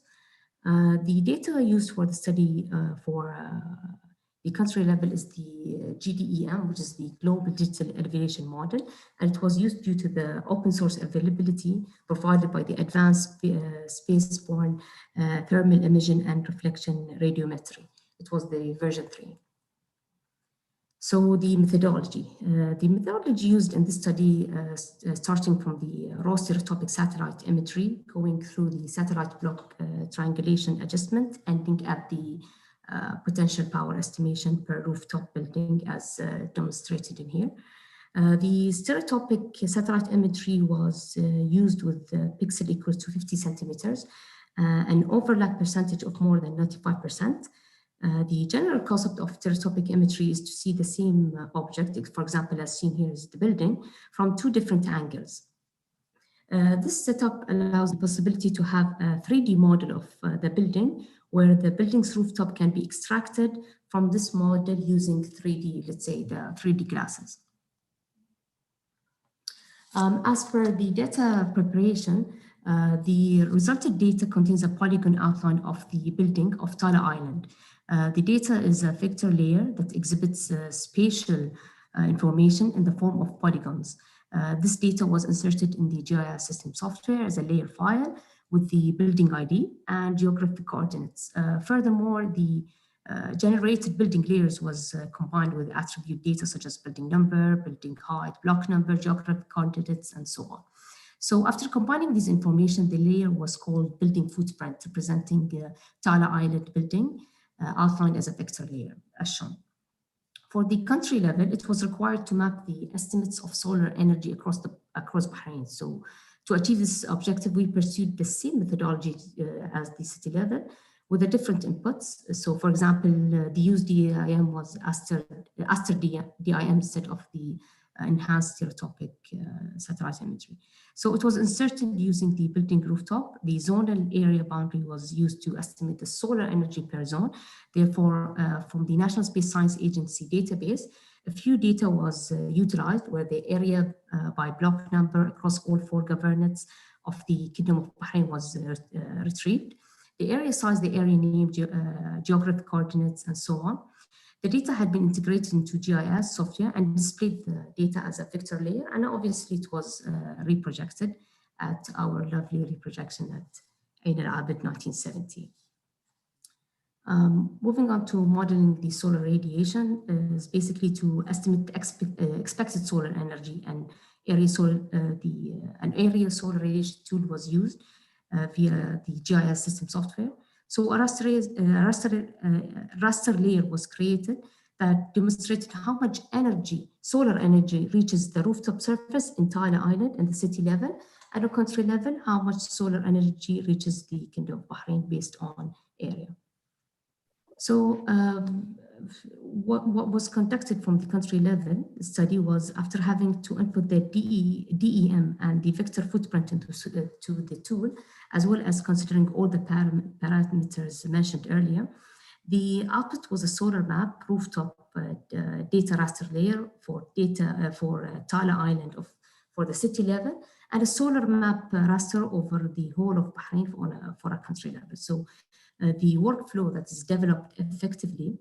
The data used for the study for the country level is the GDEM, which is the Global Digital Elevation Model, and it was used due to the open source availability provided by the Advanced Spaceborne Thermal Emission and Reflection Radiometry. It was the version 3. So the methodology. The methodology used in this study, starting from the raw stereoscopic satellite imagery, going through the satellite block triangulation adjustment, ending at the potential power estimation per rooftop building as demonstrated in here. The stereoscopic satellite imagery was used with pixel equals to 50 centimeters, an overlap percentage of more than 95%. The general concept of stereoscopic imagery is to see the same object, for example, as seen here is the building, from two different angles. This setup allows the possibility to have a 3D model of the building, where the building's rooftop can be extracted from this model using 3D, let's say the 3D glasses. As per the data preparation, the resulted data contains a polygon outline of the building of Tala Island. The data is a vector layer that exhibits spatial information in the form of polygons. This data was inserted in the GIS system software as a layer file with the building ID and geographic coordinates. Furthermore, the generated building layers was combined with attribute data such as building number, building height, block number, geographic coordinates, and so on. So after combining this information, the layer was called building footprint, representing Tala Island building, outlined as a vector layer, as shown. For the country level, it was required to map the estimates of solar energy across Bahrain. So to achieve this objective, we pursued the same methodology as the city level with the different inputs. So for example, the used DIM was Aster DIM instead of the enhanced stereoscopic satellite imagery. So it was inserted using the building rooftop. The zonal area boundary was used to estimate the solar energy per zone. Therefore, from the National Space Science Agency database, a few data was utilized where the area by block number across all 4 governorates of the Kingdom of Bahrain was retrieved. The area size, the area name, geographic coordinates, and so on. The data had been integrated into GIS software and displayed the data as a vector layer, and obviously it was reprojected at our lovely reprojection at Ain Al Abid 1970. Moving on to modeling the solar radiation is basically to estimate the expected solar energy and an area solar radiation tool was used via the GIS system software. So a raster layer was created that demonstrated how much solar energy reaches the rooftop surface in Tala Island and the city level. At a country level, how much solar energy reaches the Kingdom of Bahrain based on area. So what was conducted from the country level study was, after having to input the DEM and the vector footprint to the tool, as well as considering all the parameters mentioned earlier, the output was a solar map rooftop data raster layer for Tala Island for the city level, and a solar map raster over the whole of Bahrain for a country level. So the workflow that is developed effectively,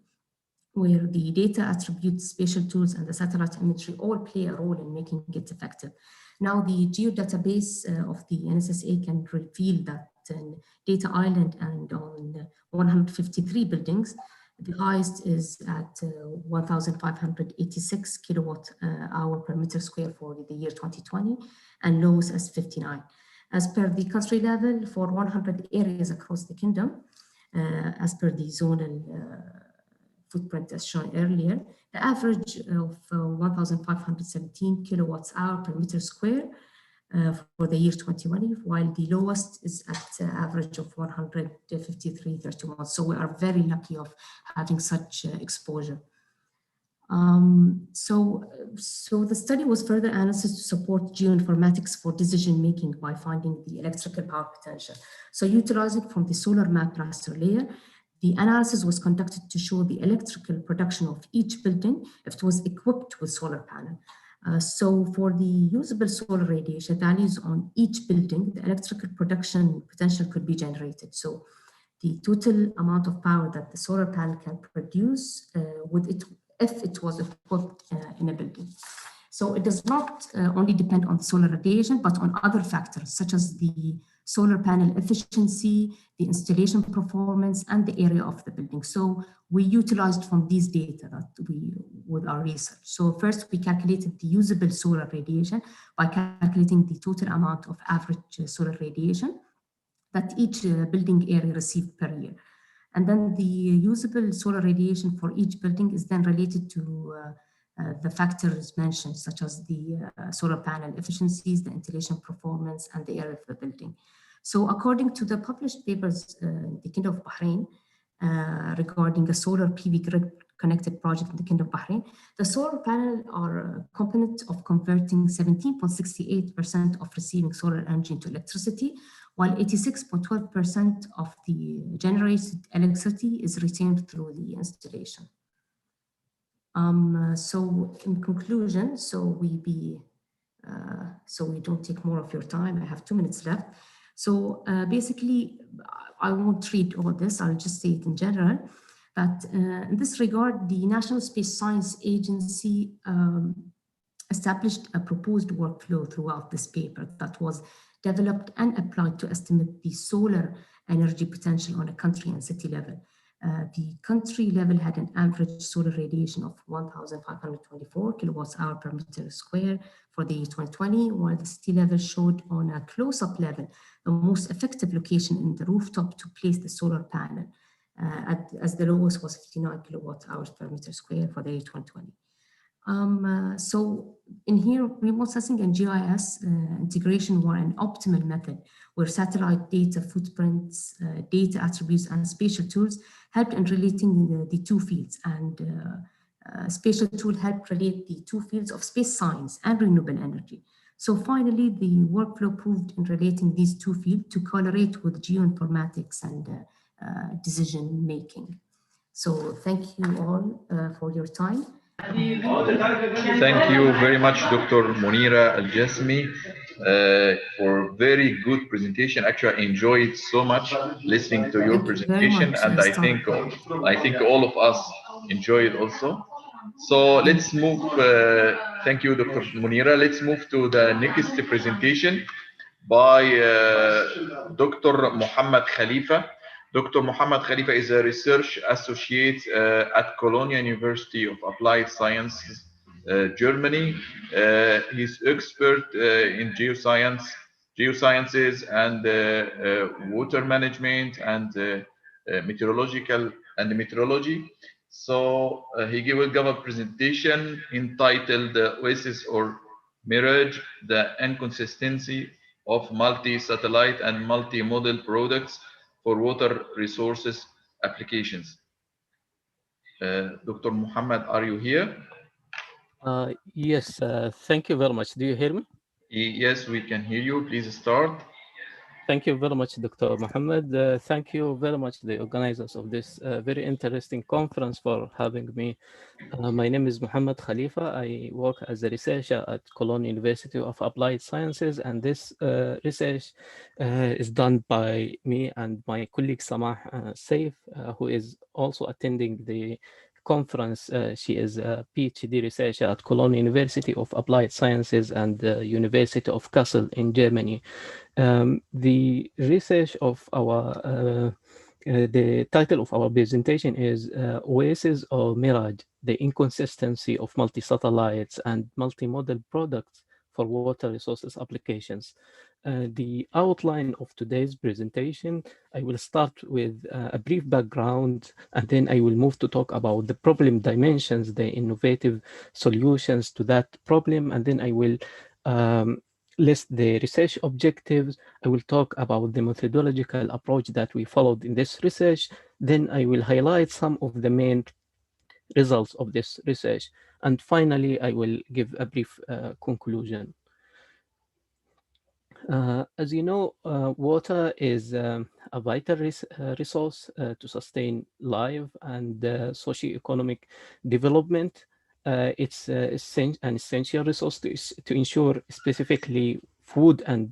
where the data attributes, spatial tools, and the satellite imagery all play a role in making it effective. Now, the geodatabase of the NSSA can reveal that in Data Island and on 153 buildings, the highest is at 1,586 kilowatt hour per meter square for the year 2020, and lowest as 59. As per the country level, for 100 areas across the kingdom, as per the zonal footprint as shown earlier, the average of 1,517 kilowatts hour per meter square for the year 2020, while the lowest is at average of 153.31. So we are very lucky of having such exposure. So the study was further analyzed to support geoinformatics for decision making by finding the electrical power potential. So utilizing from the solar map raster layer, the analysis was conducted to show the electrical production of each building if it was equipped with solar panel. So for the usable solar radiation values on each building, the electrical production potential could be generated. So the total amount of power that the solar panel can produce if it was equipped in a building. So it does not only depend on solar radiation, but on other factors such as the solar panel efficiency, the installation performance, and the area of the building. So we utilized from these data with our research. So first we calculated the usable solar radiation by calculating the total amount of average solar radiation that each building area received per year. And then the usable solar radiation for each building is then related to the factors mentioned, such as the solar panel efficiencies, the installation performance, and the area of the building. So according to the published papers in the Kingdom of Bahrain regarding a solar PV grid connected project in the Kingdom of Bahrain, the solar panel are a component of converting 17.68% of receiving solar energy into electricity, while 86.12% of the generated electricity is retained through the installation. So in conclusion, so we don't take more of your time, I have 2 minutes left. So basically, I won't read all this, I'll just say it in general, that in this regard, the National Space Science Agency established a proposed workflow throughout this paper that was developed and applied to estimate the solar energy potential on a country and city level. The country level had an average solar radiation of 1,524 kilowatts hour per meter square for the year 2020, while the city level showed on a close-up level the most effective location in the rooftop to place the solar panel, as the lowest was 59 kilowatt hours per meter square for the year 2020. So in here, remote sensing and GIS integration were an optimal method where satellite data footprints, data attributes, and spatial tools helped in relating the two fields. And spatial tool helped relate the two fields of space science and renewable energy. So finally, the workflow proved in relating these two fields to correlate with geoinformatics and decision making. So thank you all for your time. Thank you very much, Dr. Munira Al-Jasmi, for very good presentation. Actually, I enjoyed so much listening to your presentation, and I think all of us enjoyed also. So let's move. Thank you, Dr. Munira. Let's move to the next presentation by Dr. Muhammad Khalifa. Dr. Muhammad Khalifa is a research associate at Cologne University of Applied Sciences, Germany. He's expert in geosciences and water management and meteorology. So he will give a presentation entitled Oasis or Mirage, the Inconsistency of Multi-Satellite and Multi-Model Products for Water Resources Applications. Dr. Muhammad, are you here? Yes, thank you very much. Do you hear me? Yes, we can hear you. Please start. Thank you very much, Dr. Muhammad. Thank you very much, the organizers of this very interesting conference, for having me. My name is Muhammad Khalifa. I work as a researcher at Cologne University of Applied Sciences, and this research is done by me and my colleague Samah Saif, who is also attending the conference. She is a PhD researcher at Cologne University of Applied Sciences and the University of Kassel in Germany. The research of our the title of our presentation is Oasis or Mirage, the Inconsistency of Multi-Satellites and Multi-Model Products for Water Resources Applications. The outline of today's presentation, I will start with a brief background, and then I will move to talk about the problem dimensions, the innovative solutions to that problem, and then I will list the research objectives. I will talk about the methodological approach that we followed in this research. Then I will highlight some of the main results of this research. And finally, I will give a brief conclusion. As you know, water is a vital resource to sustain life and socio-economic development. It's an essential resource to ensure specifically food and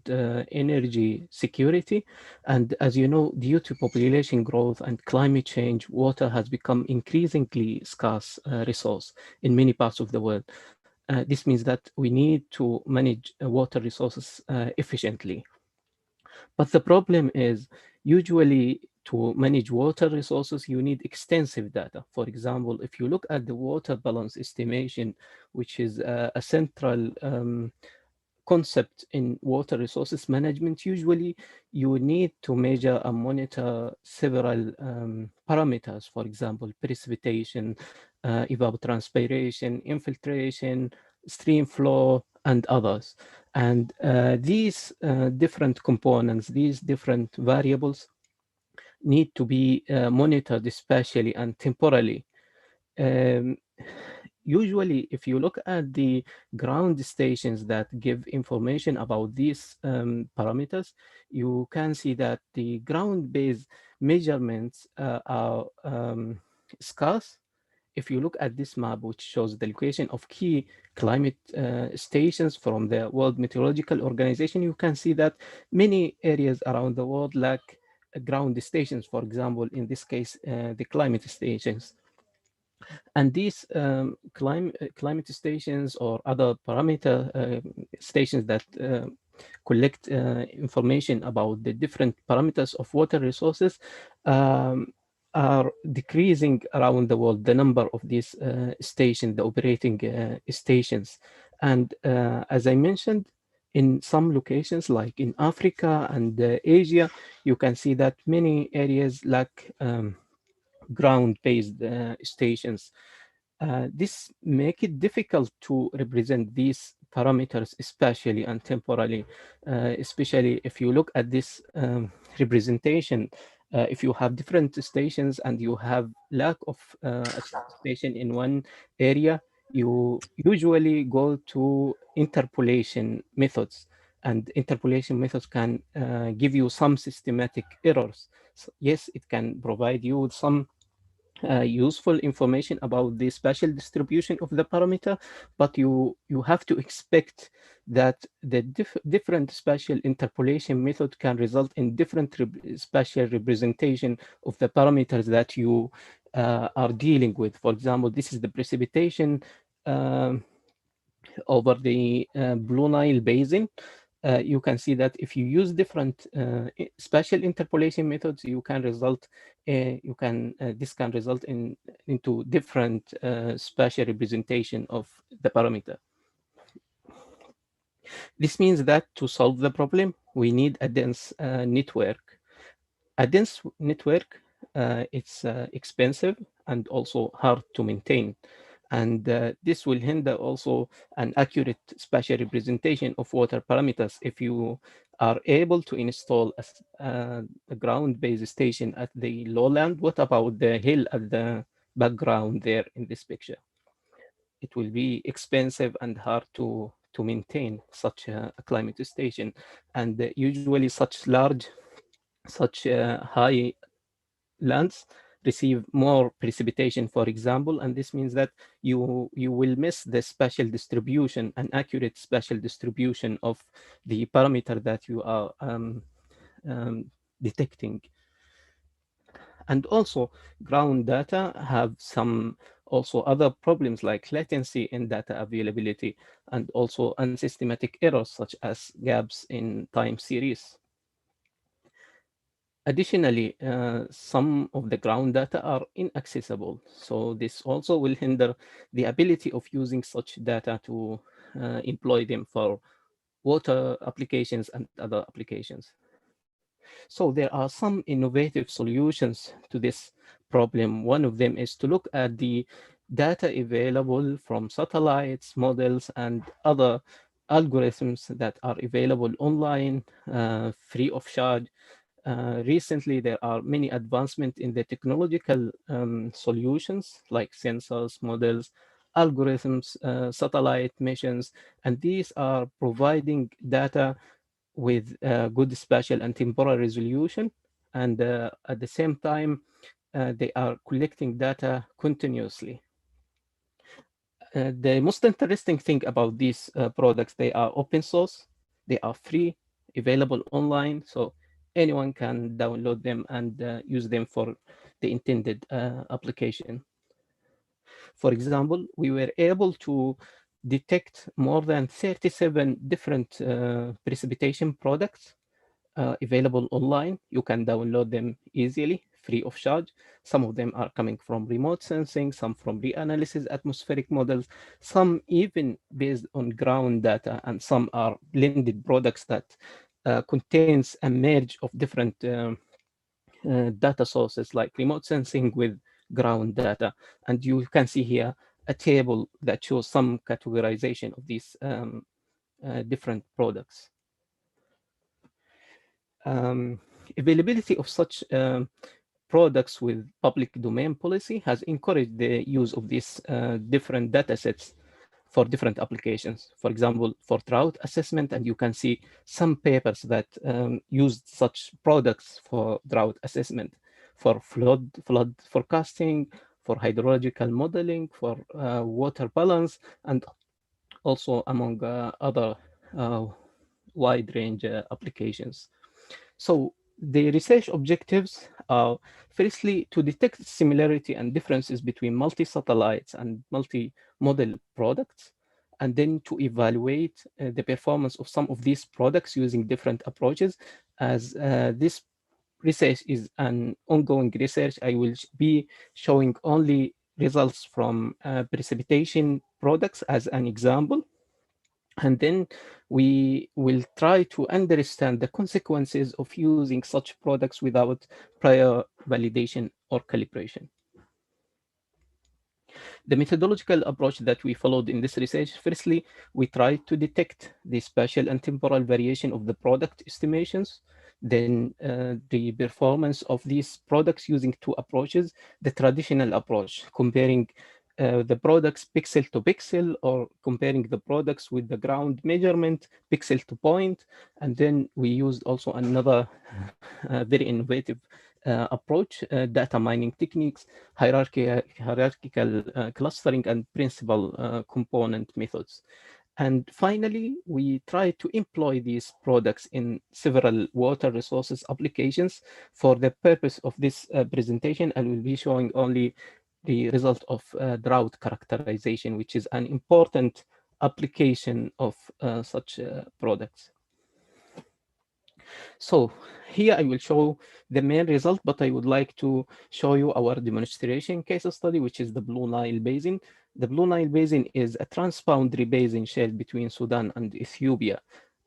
energy security. And as you know, due to population growth and climate change, water has become increasingly scarce resource in many parts of the world. This means that we need to manage water resources efficiently. But the problem is, usually to manage water resources, you need extensive data. For example, if you look at the water balance estimation, which is a central concept in water resources management, usually you need to measure and monitor several parameters, for example, precipitation, evapotranspiration, infiltration, stream flow, and others. And these different components, these different variables need to be monitored spatially and temporally. Usually, if you look at the ground stations that give information about these parameters, you can see that the ground-based measurements are scarce. If you look at this map, which shows the location of key climate stations from the World Meteorological Organization, you can see that many areas around the world lack ground stations, for example, in this case, the climate stations. And these climate stations or other parameter stations that collect information about the different parameters of water resources are decreasing around the world, the number of these stations, the operating stations. And as I mentioned, in some locations, like in Africa and Asia, you can see that many areas lack ground-based stations. This make it difficult to represent these parameters spatially and temporally, especially if you look at this representation. If you have different stations and you have lack of a station in one area, you usually go to interpolation methods, and interpolation methods can give you some systematic errors. So yes, it can provide you with some useful information about the spatial distribution of the parameter, but you have to expect that the different spatial interpolation method can result in different spatial representation of the parameters that you are dealing with. For example, this is the precipitation over the Blue Nile Basin. you can see that if you use different spatial interpolation methods, you can result, this can result into different spatial representation of the parameter. This means that to solve the problem, we need a dense network. A dense network, it's expensive and also hard to maintain. And this will hinder also an accurate spatial representation of water parameters. If you are able to install a ground-based station at the lowland, what about the hill at the background there in this picture? It will be expensive and hard to maintain such a climate station. And usually such high lands receive more precipitation, for example, and this means that you will miss the spatial distribution, an accurate spatial distribution of the parameter that you are detecting. And also ground data have some also other problems like latency in data availability and also unsystematic errors such as gaps in time series. Additionally, some of the ground data are inaccessible. So this also will hinder the ability of using such data to employ them for water applications and other applications. So there are some innovative solutions to this problem. One of them is to look at the data available from satellites, models, and other algorithms that are available online, free of charge. Recently, there are many advancements in the technological solutions like sensors, models, algorithms, satellite missions, and these are providing data with good spatial and temporal resolution. And at the same time, they are collecting data continuously. The most interesting thing about these products, they are open source, they are free, available online, so anyone can download them and use them for the intended application. For example, we were able to detect more than 37 different precipitation products available online. You can download them easily, free of charge. Some of them are coming from remote sensing, some from reanalysis atmospheric models, some even based on ground data, and some are blended products that contains a merge of different data sources like remote sensing with ground data. And you can see here a table that shows some categorization of these different products. Availability of such products with public domain policy has encouraged the use of these different data sets for different applications. For example, for drought assessment, and you can see some papers that used such products for drought assessment, for flood forecasting, for hydrological modeling, for water balance, and also among other wide range applications. So the research objectives are firstly to detect similarity and differences between multi-satellites and multi-model products, and then to evaluate the performance of some of these products using different approaches. As this research is an ongoing research, I will be showing only results from precipitation products as an example. And then we will try to understand the consequences of using such products without prior validation or calibration. The methodological approach that we followed in this research, firstly, we tried to detect the spatial and temporal variation of the product estimations, then the performance of these products using two approaches, the traditional approach, comparing the products pixel to pixel, or comparing the products with the ground measurement pixel to point. And then we used also another very innovative approach, data mining techniques, hierarchical clustering, and principal component methods. And finally, we try to employ these products in several water resources applications. For the purpose of this presentation, I will be showing only the result of drought characterization, which is an important application of such products. So here I will show the main result, but I would like to show you our demonstration case study, which is the Blue Nile Basin. The Blue Nile Basin is a transboundary basin shared between Sudan and Ethiopia.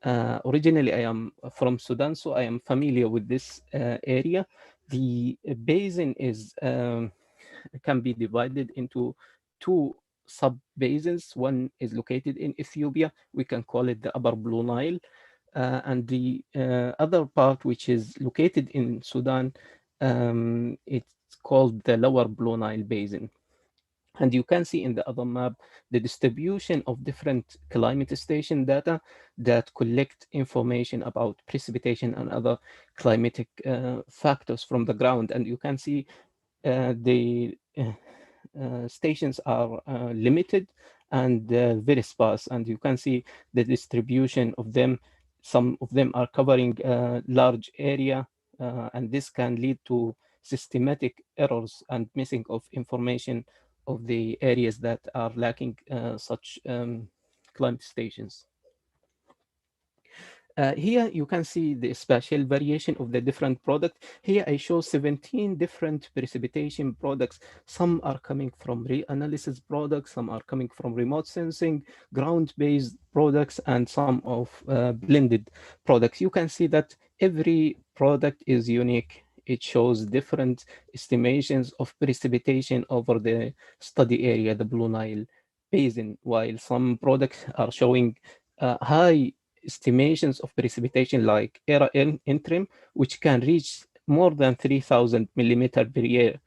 Originally, I am from Sudan, so I am familiar with this area. The basin is can be divided into two sub-basins. One is located in Ethiopia. We can call it the Upper Blue Nile. And the other part, which is located in Sudan, it's called the Lower Blue Nile Basin. And you can see in the other map the distribution of different climate station data that collect information about precipitation and other climatic factors from the ground. And you can see the stations are limited and very sparse. And you can see the distribution of them. Some of them are covering a large area, and this can lead to systematic errors and missing of information of the areas that are lacking such climate stations. Here you can see the spatial variation of the different products. Here I show 17 different precipitation products. Some are coming from reanalysis products, some are coming from remote sensing, ground-based products, and some of blended products. You can see that every product is unique. It shows different estimations of precipitation over the study area, the Blue Nile Basin, while some products are showing high estimations of precipitation like era interim, which can reach more than 3,000 millimeters per year.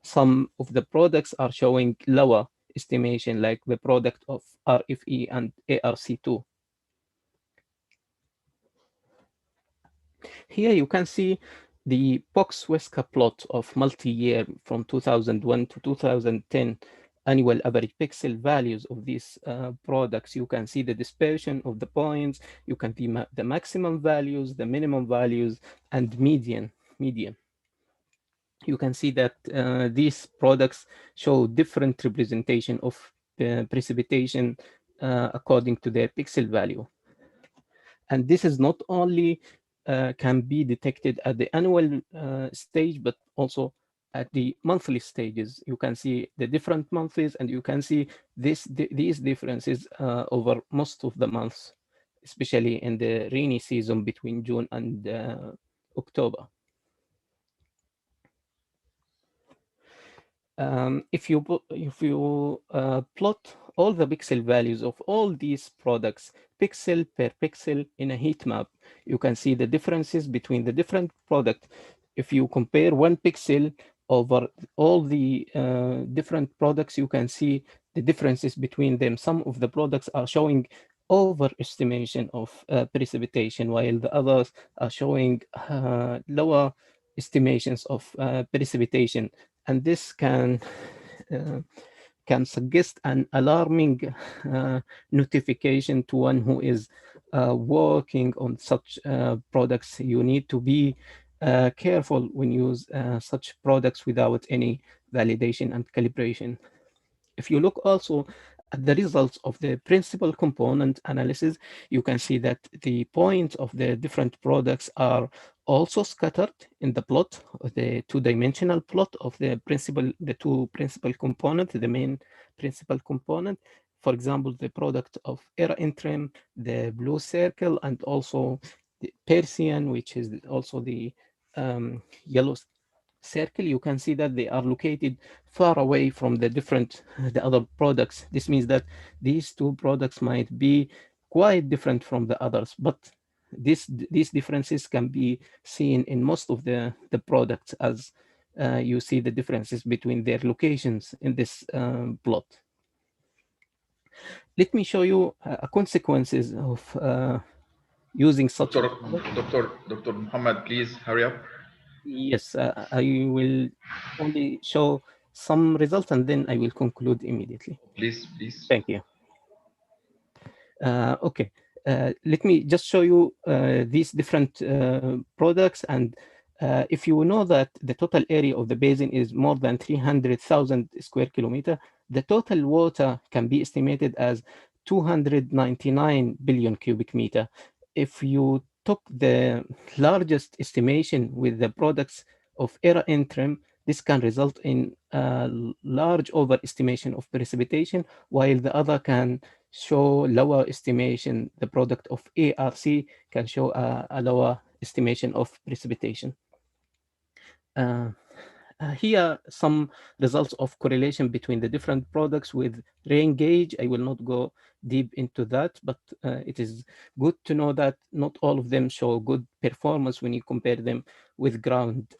Some of the products are showing lower estimation, like the product of RFE and ARC2. Here you can see the Box-Weska plot of multi-year from 2001 to 2010 annual average pixel values of these products. You can see the dispersion of the points. You can see the maximum values, the minimum values, and median. You can see that these products show different representation of precipitation according to their pixel value. And this is not only can be detected at the annual stage, but also at the monthly stages. You can see the different months, and you can see these differences over most of the months, especially in the rainy season between June and October. If you plot all the pixel values of all these products, pixel per pixel in a heat map, you can see the differences between the different products. If you compare one pixel over all the different products, you can see the differences between them. Some of the products are showing overestimation of precipitation, while the others are showing lower estimations of precipitation. And this can suggest an alarming notification to one who is working on such products. You need to be careful when you use such products without any validation and calibration. If you look also at the results of the principal component analysis, you can see that the points of the different products are also scattered in the plot, the two-dimensional plot of the two principal components, the main principal component. For example, the product of era interim, the blue circle, and also the Persian, which is also the yellow circle. You can see that they are located far away from the other products. This means that these two products might be quite different from the others, but these differences can be seen in most of the products, as you see the differences between their locations in this plot. Let me show you consequences of using such. Dr. Muhammad, please hurry up. Yes, I will only show some results and then I will conclude immediately. Please. Thank you. Okay, let me just show you these different products. And if you know that the total area of the basin is more than 300,000 square kilometers, the total water can be estimated as 299 billion cubic meter. If you took the largest estimation with the products of era interim, this can result in a large overestimation of precipitation, while the other can show lower estimation. The product of ARC can show a lower estimation of precipitation. Here some results of correlation between the different products with rain gauge. I will not go deep into that, but it is good to know that not all of them show good performance when you compare them with ground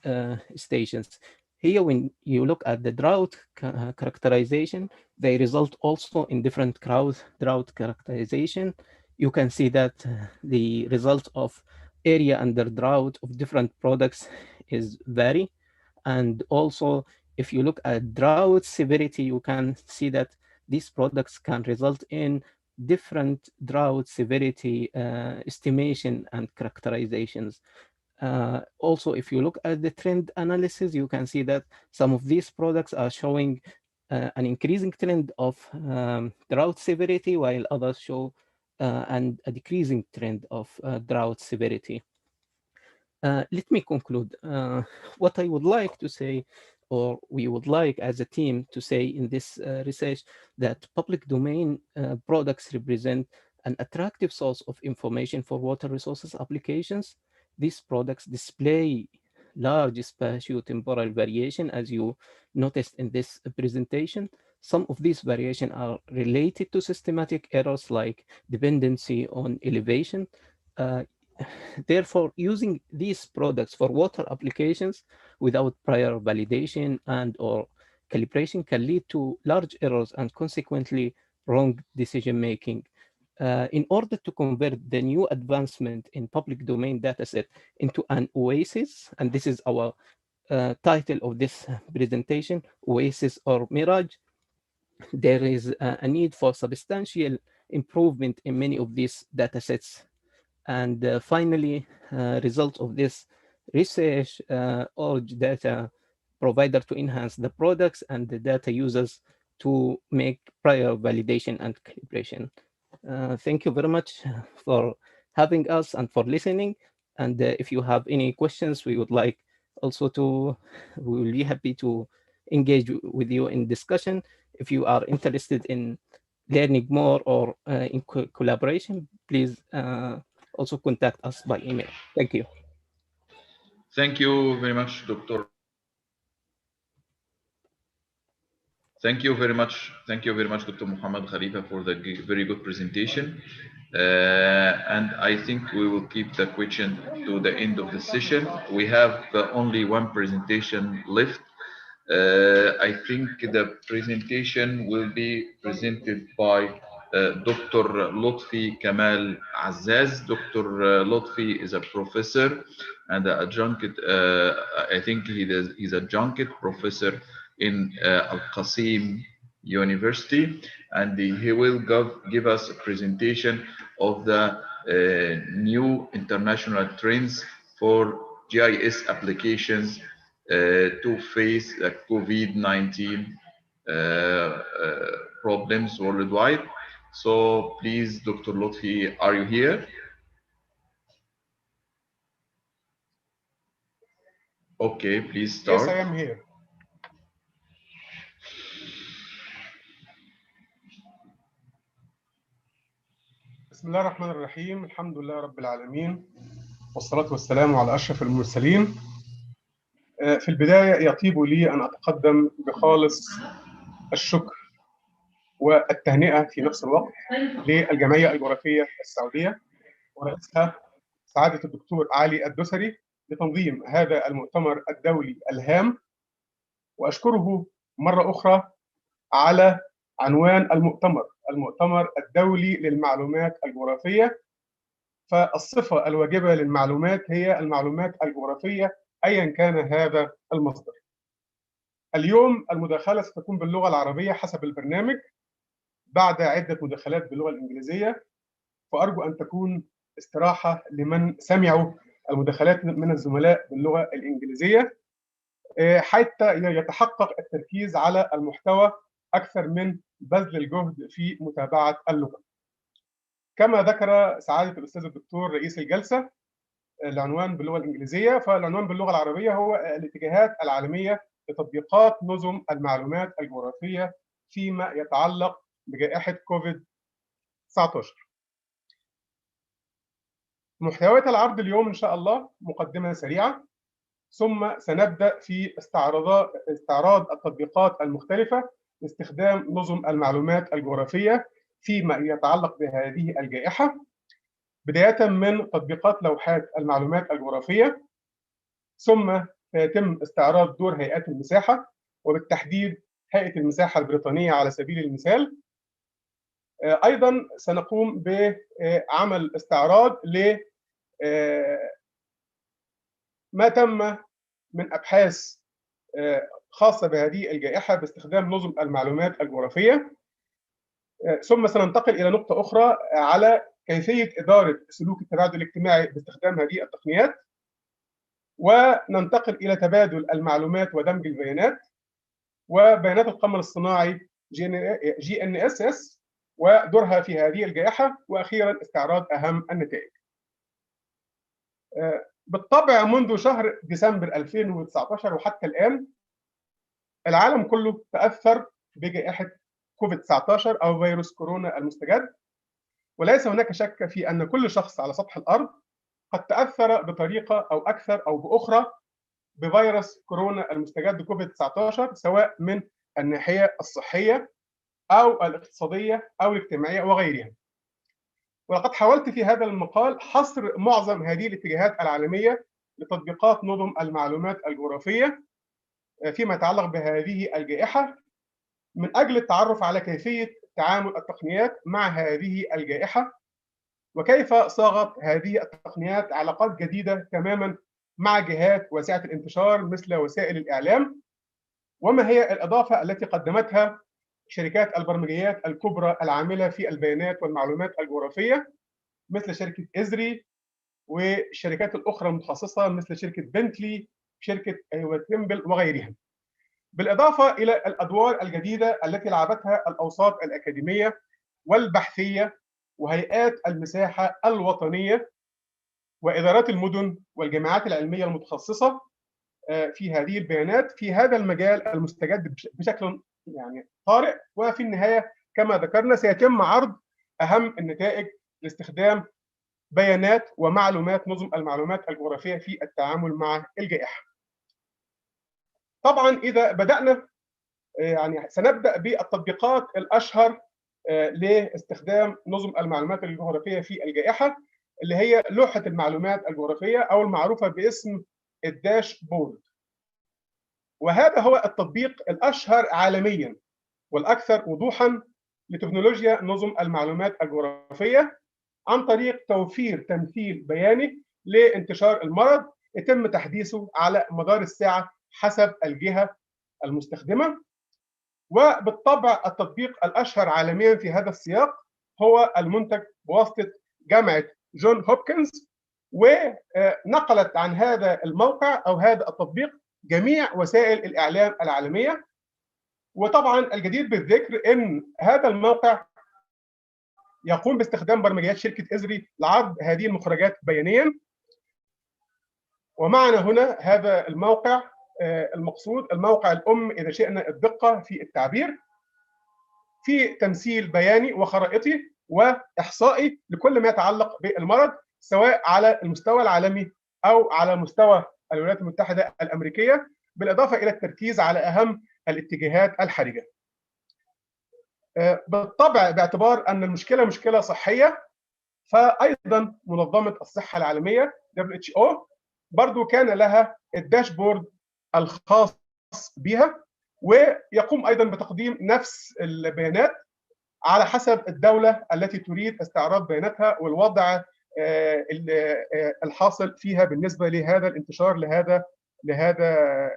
stations. Here, when you look at the drought characterization, they result also in different drought characterization. You can see that the result of area under drought of different products is vary. And also, if you look at drought severity, you can see that these products can result in different drought severity estimation and characterizations. Also, if you look at the trend analysis, you can see that some of these products are showing an increasing trend of drought severity, while others show a decreasing trend of drought severity. Let me conclude. What I would like to say, or we would like as a team to say in this research, that public domain products represent an attractive source of information for water resources applications. These products display large spatio-temporal variation, as you noticed in this presentation. Some of these variations are related to systematic errors like dependency on elevation. Therefore, using these products for water applications without prior validation and or calibration can lead to large errors and consequently wrong decision-making. In order to convert the new advancement in public domain dataset into an oasis, and this is our title of this presentation, Oasis or Mirage, there is a need for substantial improvement in many of these datasets. And finally, results of this research urge data provider to enhance the products and the data users to make prior validation and calibration. Thank you very much for having us and for listening. And if you have any questions, we would like also to, we will be happy to engage with you in discussion. If you are interested in learning more or in collaboration, please also contact us by email. Thank you. Thank you very much, Dr. Thank you very much. Thank you very much, Dr. Muhammad Khalifa, for the very good presentation. And I think we will keep the question to the end of the session. We have only one presentation left. I think the presentation will be presented by Dr. Lotfi Kamal Azzaz. Dr. Lotfi is a professor and adjunct. I think he's adjunct professor in Al-Qasim University, and he will give us a presentation of the new international trends for GIS applications to face the COVID-19 problems worldwide. So please, Dr. Lotfi, are you here? Okay, please start. Yes, I am here. بسم الله الرحمن الرحيم. الحمد لله رب العالمين، والصلاة والسلام على أشرف المرسلين. في البداية يطيب لي أن أتقدم بخالص الشكر والتهنئة في نفس الوقت للجمعية الجغرافية السعودية ورئيسها سعادة الدكتور علي الدسري لتنظيم هذا المؤتمر الدولي الهام، وأشكره مرة أخرى على عنوان المؤتمر الدولي للمعلومات الجغرافية. فالصفة الواجبة للمعلومات هي المعلومات الجغرافية أيا كان هذا المصدر. اليوم المداخلة ستكون باللغة العربية حسب البرنامج بعد عدة مداخلات باللغة الإنجليزية، وأرجو أن تكون استراحة لمن سمعوا المداخلات من الزملاء باللغة الإنجليزية حتى يتحقق التركيز على المحتوى أكثر من بذل الجهد في متابعة اللغة. كما ذكر سعادة الأستاذ الدكتور رئيس الجلسة، العنوان باللغة الإنجليزية، فالعنوان باللغة العربية هو الاتجاهات العالمية لتطبيقات نظم المعلومات الجغرافية فيما يتعلق بجائحة كوفيد-19. محتويات العرض اليوم إن شاء الله مقدمة سريعة، ثم سنبدأ في استعراض التطبيقات المختلفة لاستخدام نظم المعلومات الجغرافية فيما يتعلق بهذه الجائحة، بداية من تطبيقات لوحات المعلومات الجغرافية، ثم سيتم استعراض دور هيئات المساحة، وبالتحديد هيئة المساحة البريطانية على سبيل المثال. أيضا سنقوم بعمل استعراض ل ما تم من أبحاث خاصة بهذه الجائحة باستخدام نظم المعلومات الجغرافية، ثم سننتقل إلى نقطة أخرى على كيفية إدارة سلوك التباعد الاجتماعي باستخدام هذه التقنيات، وننتقل إلى تبادل المعلومات ودمج البيانات وبيانات القمر الصناعي GNSS ودورها في هذه الجائحة، وأخيرا استعراض أهم النتائج. بالطبع منذ شهر ديسمبر 2019 وحتى الآن العالم كله تأثر بجائحة كوفيد-19 أو فيروس كورونا المستجد، وليس هناك شك في أن كل شخص على سطح الأرض قد تأثر بطريقة أو أكثر أو بأخرى بفيروس كورونا المستجد كوفيد-19، سواء من الناحية الصحية أو الاقتصادية أو الاجتماعية وغيرها. ولقد حاولت في هذا المقال حصر معظم هذه الاتجاهات العالمية لتطبيقات نظم المعلومات الجغرافية فيما يتعلق بهذه الجائحة، من أجل التعرف على كيفية تعامل التقنيات مع هذه الجائحة، وكيف صاغت هذه التقنيات علاقات جديدة تماما مع جهات واسعة الانتشار مثل وسائل الإعلام، وما هي الإضافة التي قدمتها شركات البرمجيات الكبرى العاملة في البيانات والمعلومات الجغرافية مثل شركة إزري والشركات الأخرى المتخصصة مثل شركة بنتلي، شركة تيمبل وغيرها، بالإضافة إلى الأدوار الجديدة التي لعبتها الأوساط الأكاديمية والبحثية وهيئات المساحة الوطنية وإدارات المدن والجامعات العلمية المتخصصة في هذه البيانات في هذا المجال المستجد بشكل طارئ. وفي النهاية كما ذكرنا سيتم عرض أهم النتائج لاستخدام بيانات ومعلومات نظم المعلومات الجغرافية في التعامل مع الجائحة. طبعا إذا بدأنا سنبدأ بالتطبيقات الأشهر لاستخدام نظم المعلومات الجغرافية في الجائحة، اللي هي لوحة المعلومات الجغرافية أو المعروفة باسم الداشبورد. وهذا هو التطبيق الأشهر عالميا والأكثر وضوحا لتكنولوجيا نظم المعلومات الجغرافية، عن طريق توفير تمثيل بياني لانتشار المرض يتم تحديثه على مدار الساعة حسب الجهة المستخدمة. وبالطبع التطبيق الأشهر عالميا في هذا السياق هو المنتج بواسطة جامعة جون هوبكنز، ونقلت عن هذا الموقع أو هذا التطبيق جميع وسائل الإعلام العالمية. وطبعا الجدير بالذكر أن هذا الموقع يقوم باستخدام برمجيات شركة إزري لعرض هذه المخرجات بيانيا. ومعنا هنا هذا الموقع المقصود، الموقع الأم إذا شئنا الدقة في التعبير، في تمثيل بياني وخرائطي وإحصائي لكل ما يتعلق بالمرض، سواء على المستوى العالمي أو على مستوى الولايات المتحدة الأمريكية، بالإضافة إلى التركيز على أهم الاتجاهات الحرجة. بالطبع باعتبار أن المشكلة مشكلة صحية، فأيضا منظمة الصحة العالمية WHO برضو كان لها الداشبورد الخاص بها، ويقوم أيضا بتقديم نفس البيانات على حسب الدولة التي تريد استعراض بياناتها والوضع الحاصل فيها بالنسبة لهذا الانتشار لهذا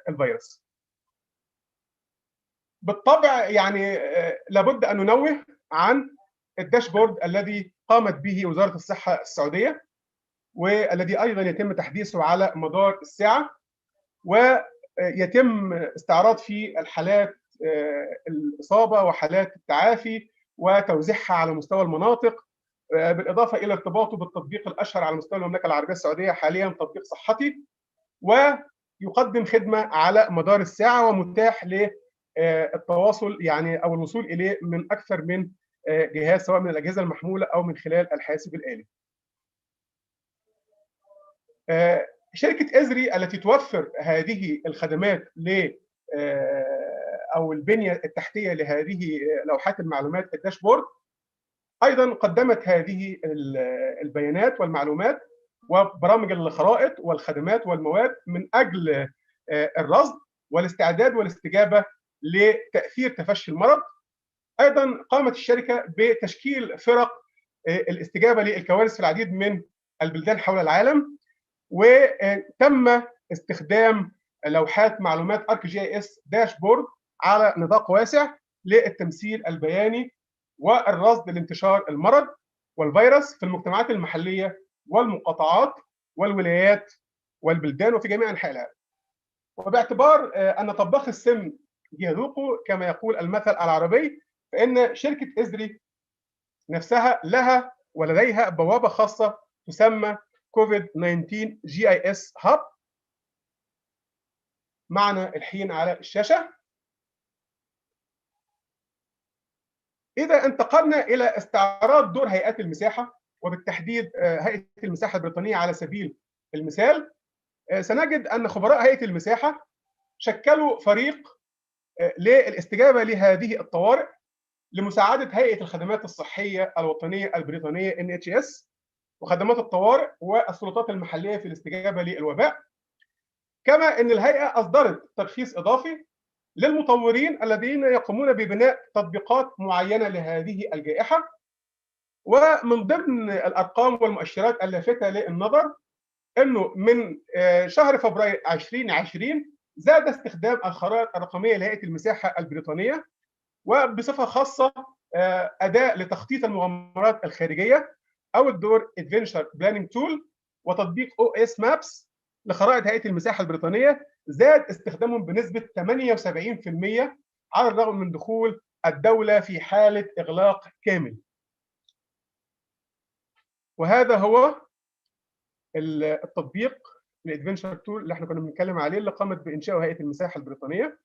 الفيروس. بالطبع لابد أن ننوه عن الداشبورد الذي قامت به وزارة الصحة السعودية، والذي أيضا يتم تحديثه على مدار الساعة، ويتم استعراض فيه الحالات الإصابة وحالات التعافي وتوزيعها على مستوى المناطق بالاضافه الى ارتباطه بالتطبيق الاشهر على مستوى المملكه العربيه السعوديه حاليا، تطبيق صحتي، ويقدم خدمه على مدار الساعه ومتاح للتواصل يعني او الوصول اليه من اكثر من جهاز، سواء من الاجهزه المحموله او من خلال الحاسب الالي. شركه ازري التي توفر هذه الخدمات ل او البنيه التحتيه لهذه لوحات المعلومات الداشبورد، ايضا قدمت هذه البيانات والمعلومات وبرامج الخرائط والخدمات والمواد من اجل الرصد والاستعداد والاستجابه لتاثير تفشي المرض. ايضا قامت الشركه بتشكيل فرق الاستجابه للكوارث في العديد من البلدان حول العالم، وتم استخدام لوحات معلومات ArcGIS داشبورد على نطاق واسع للتمثيل البياني والرصد لانتشار المرض والفيروس في المجتمعات المحليه والمقاطعات والولايات والبلدان وفي جميع انحاء العالم. وباعتبار ان طباخ السم يذوقه كما يقول المثل العربي، فان شركه ازري نفسها لها ولديها بوابه خاصه تسمى COVID-19 GIS هاب معنا الحين على الشاشه. إذا انتقلنا إلى استعراض دور هيئات المساحة وبالتحديد هيئة المساحة البريطانية على سبيل المثال، سنجد أن خبراء هيئة المساحة شكلوا فريق للاستجابة لهذه الطوارئ لمساعدة هيئة الخدمات الصحية الوطنية البريطانية NHS وخدمات الطوارئ والسلطات المحلية في الاستجابة للوباء. كما أن الهيئة أصدرت ترخيص إضافي للمطورين الذين يقومون ببناء تطبيقات معينة لهذه الجائحة. ومن ضمن الأرقام والمؤشرات اللافتة للنظر أنه من شهر فبراير 2020 زاد استخدام الخرائط الرقمية لهيئة المساحة البريطانية، وبصفة خاصة أداة لتخطيط المغامرات الخارجية أو الدور Adventure Planning Tool وتطبيق OS Maps لخرائط هيئة المساحة البريطانية زاد استخدامهم بنسبة 78% على الرغم من دخول الدولة في حالة إغلاق كامل. وهذا هو التطبيق الادفنشر تول اللي احنا كنا بنتكلم عليه اللي قامت بإنشائه هيئة المساحة البريطانية،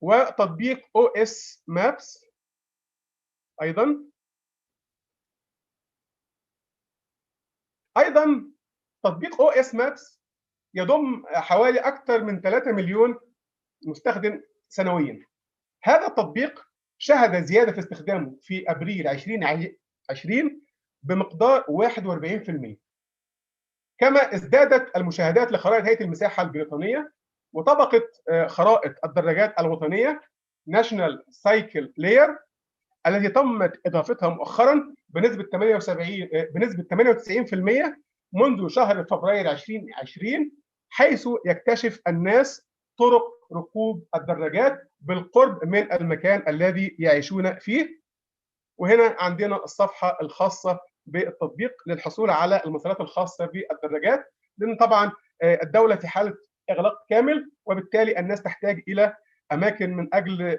وتطبيق OS Maps أيضا تطبيق OS Maps يضم حوالي أكثر من 3 مليون مستخدم سنويا. هذا التطبيق شهد زيادة في استخدامه في أبريل 2020 بمقدار 41%. كما ازدادت المشاهدات لخرائط هيئة المساحة البريطانية وطبقة خرائط الدراجات الوطنية National Cycle Layer التي تمت إضافتها مؤخرا بنسبة 98% منذ شهر فبراير 2020، حيث يكتشف الناس طرق ركوب الدراجات بالقرب من المكان الذي يعيشون فيه. وهنا عندنا الصفحة الخاصة بالتطبيق للحصول على المسارات الخاصة بالدراجات، لأن طبعا الدولة في حالة إغلاق كامل وبالتالي الناس تحتاج إلى أماكن من أجل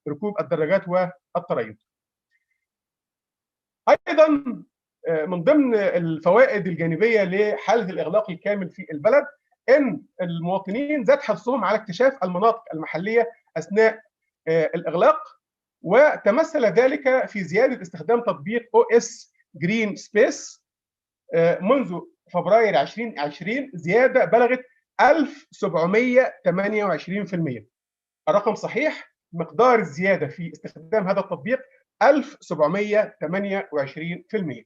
ركوب الدراجات والتريث. أيضا من ضمن الفوائد الجانبية لحالة الإغلاق الكامل في البلد إن المواطنين زاد حرصهم على اكتشاف المناطق المحلية أثناء الإغلاق، وتمثل ذلك في زيادة استخدام تطبيق OS Green Space منذ فبراير 2020 زيادة بلغت 1728%. الرقم صحيح، مقدار الزيادة في استخدام هذا التطبيق 1728%.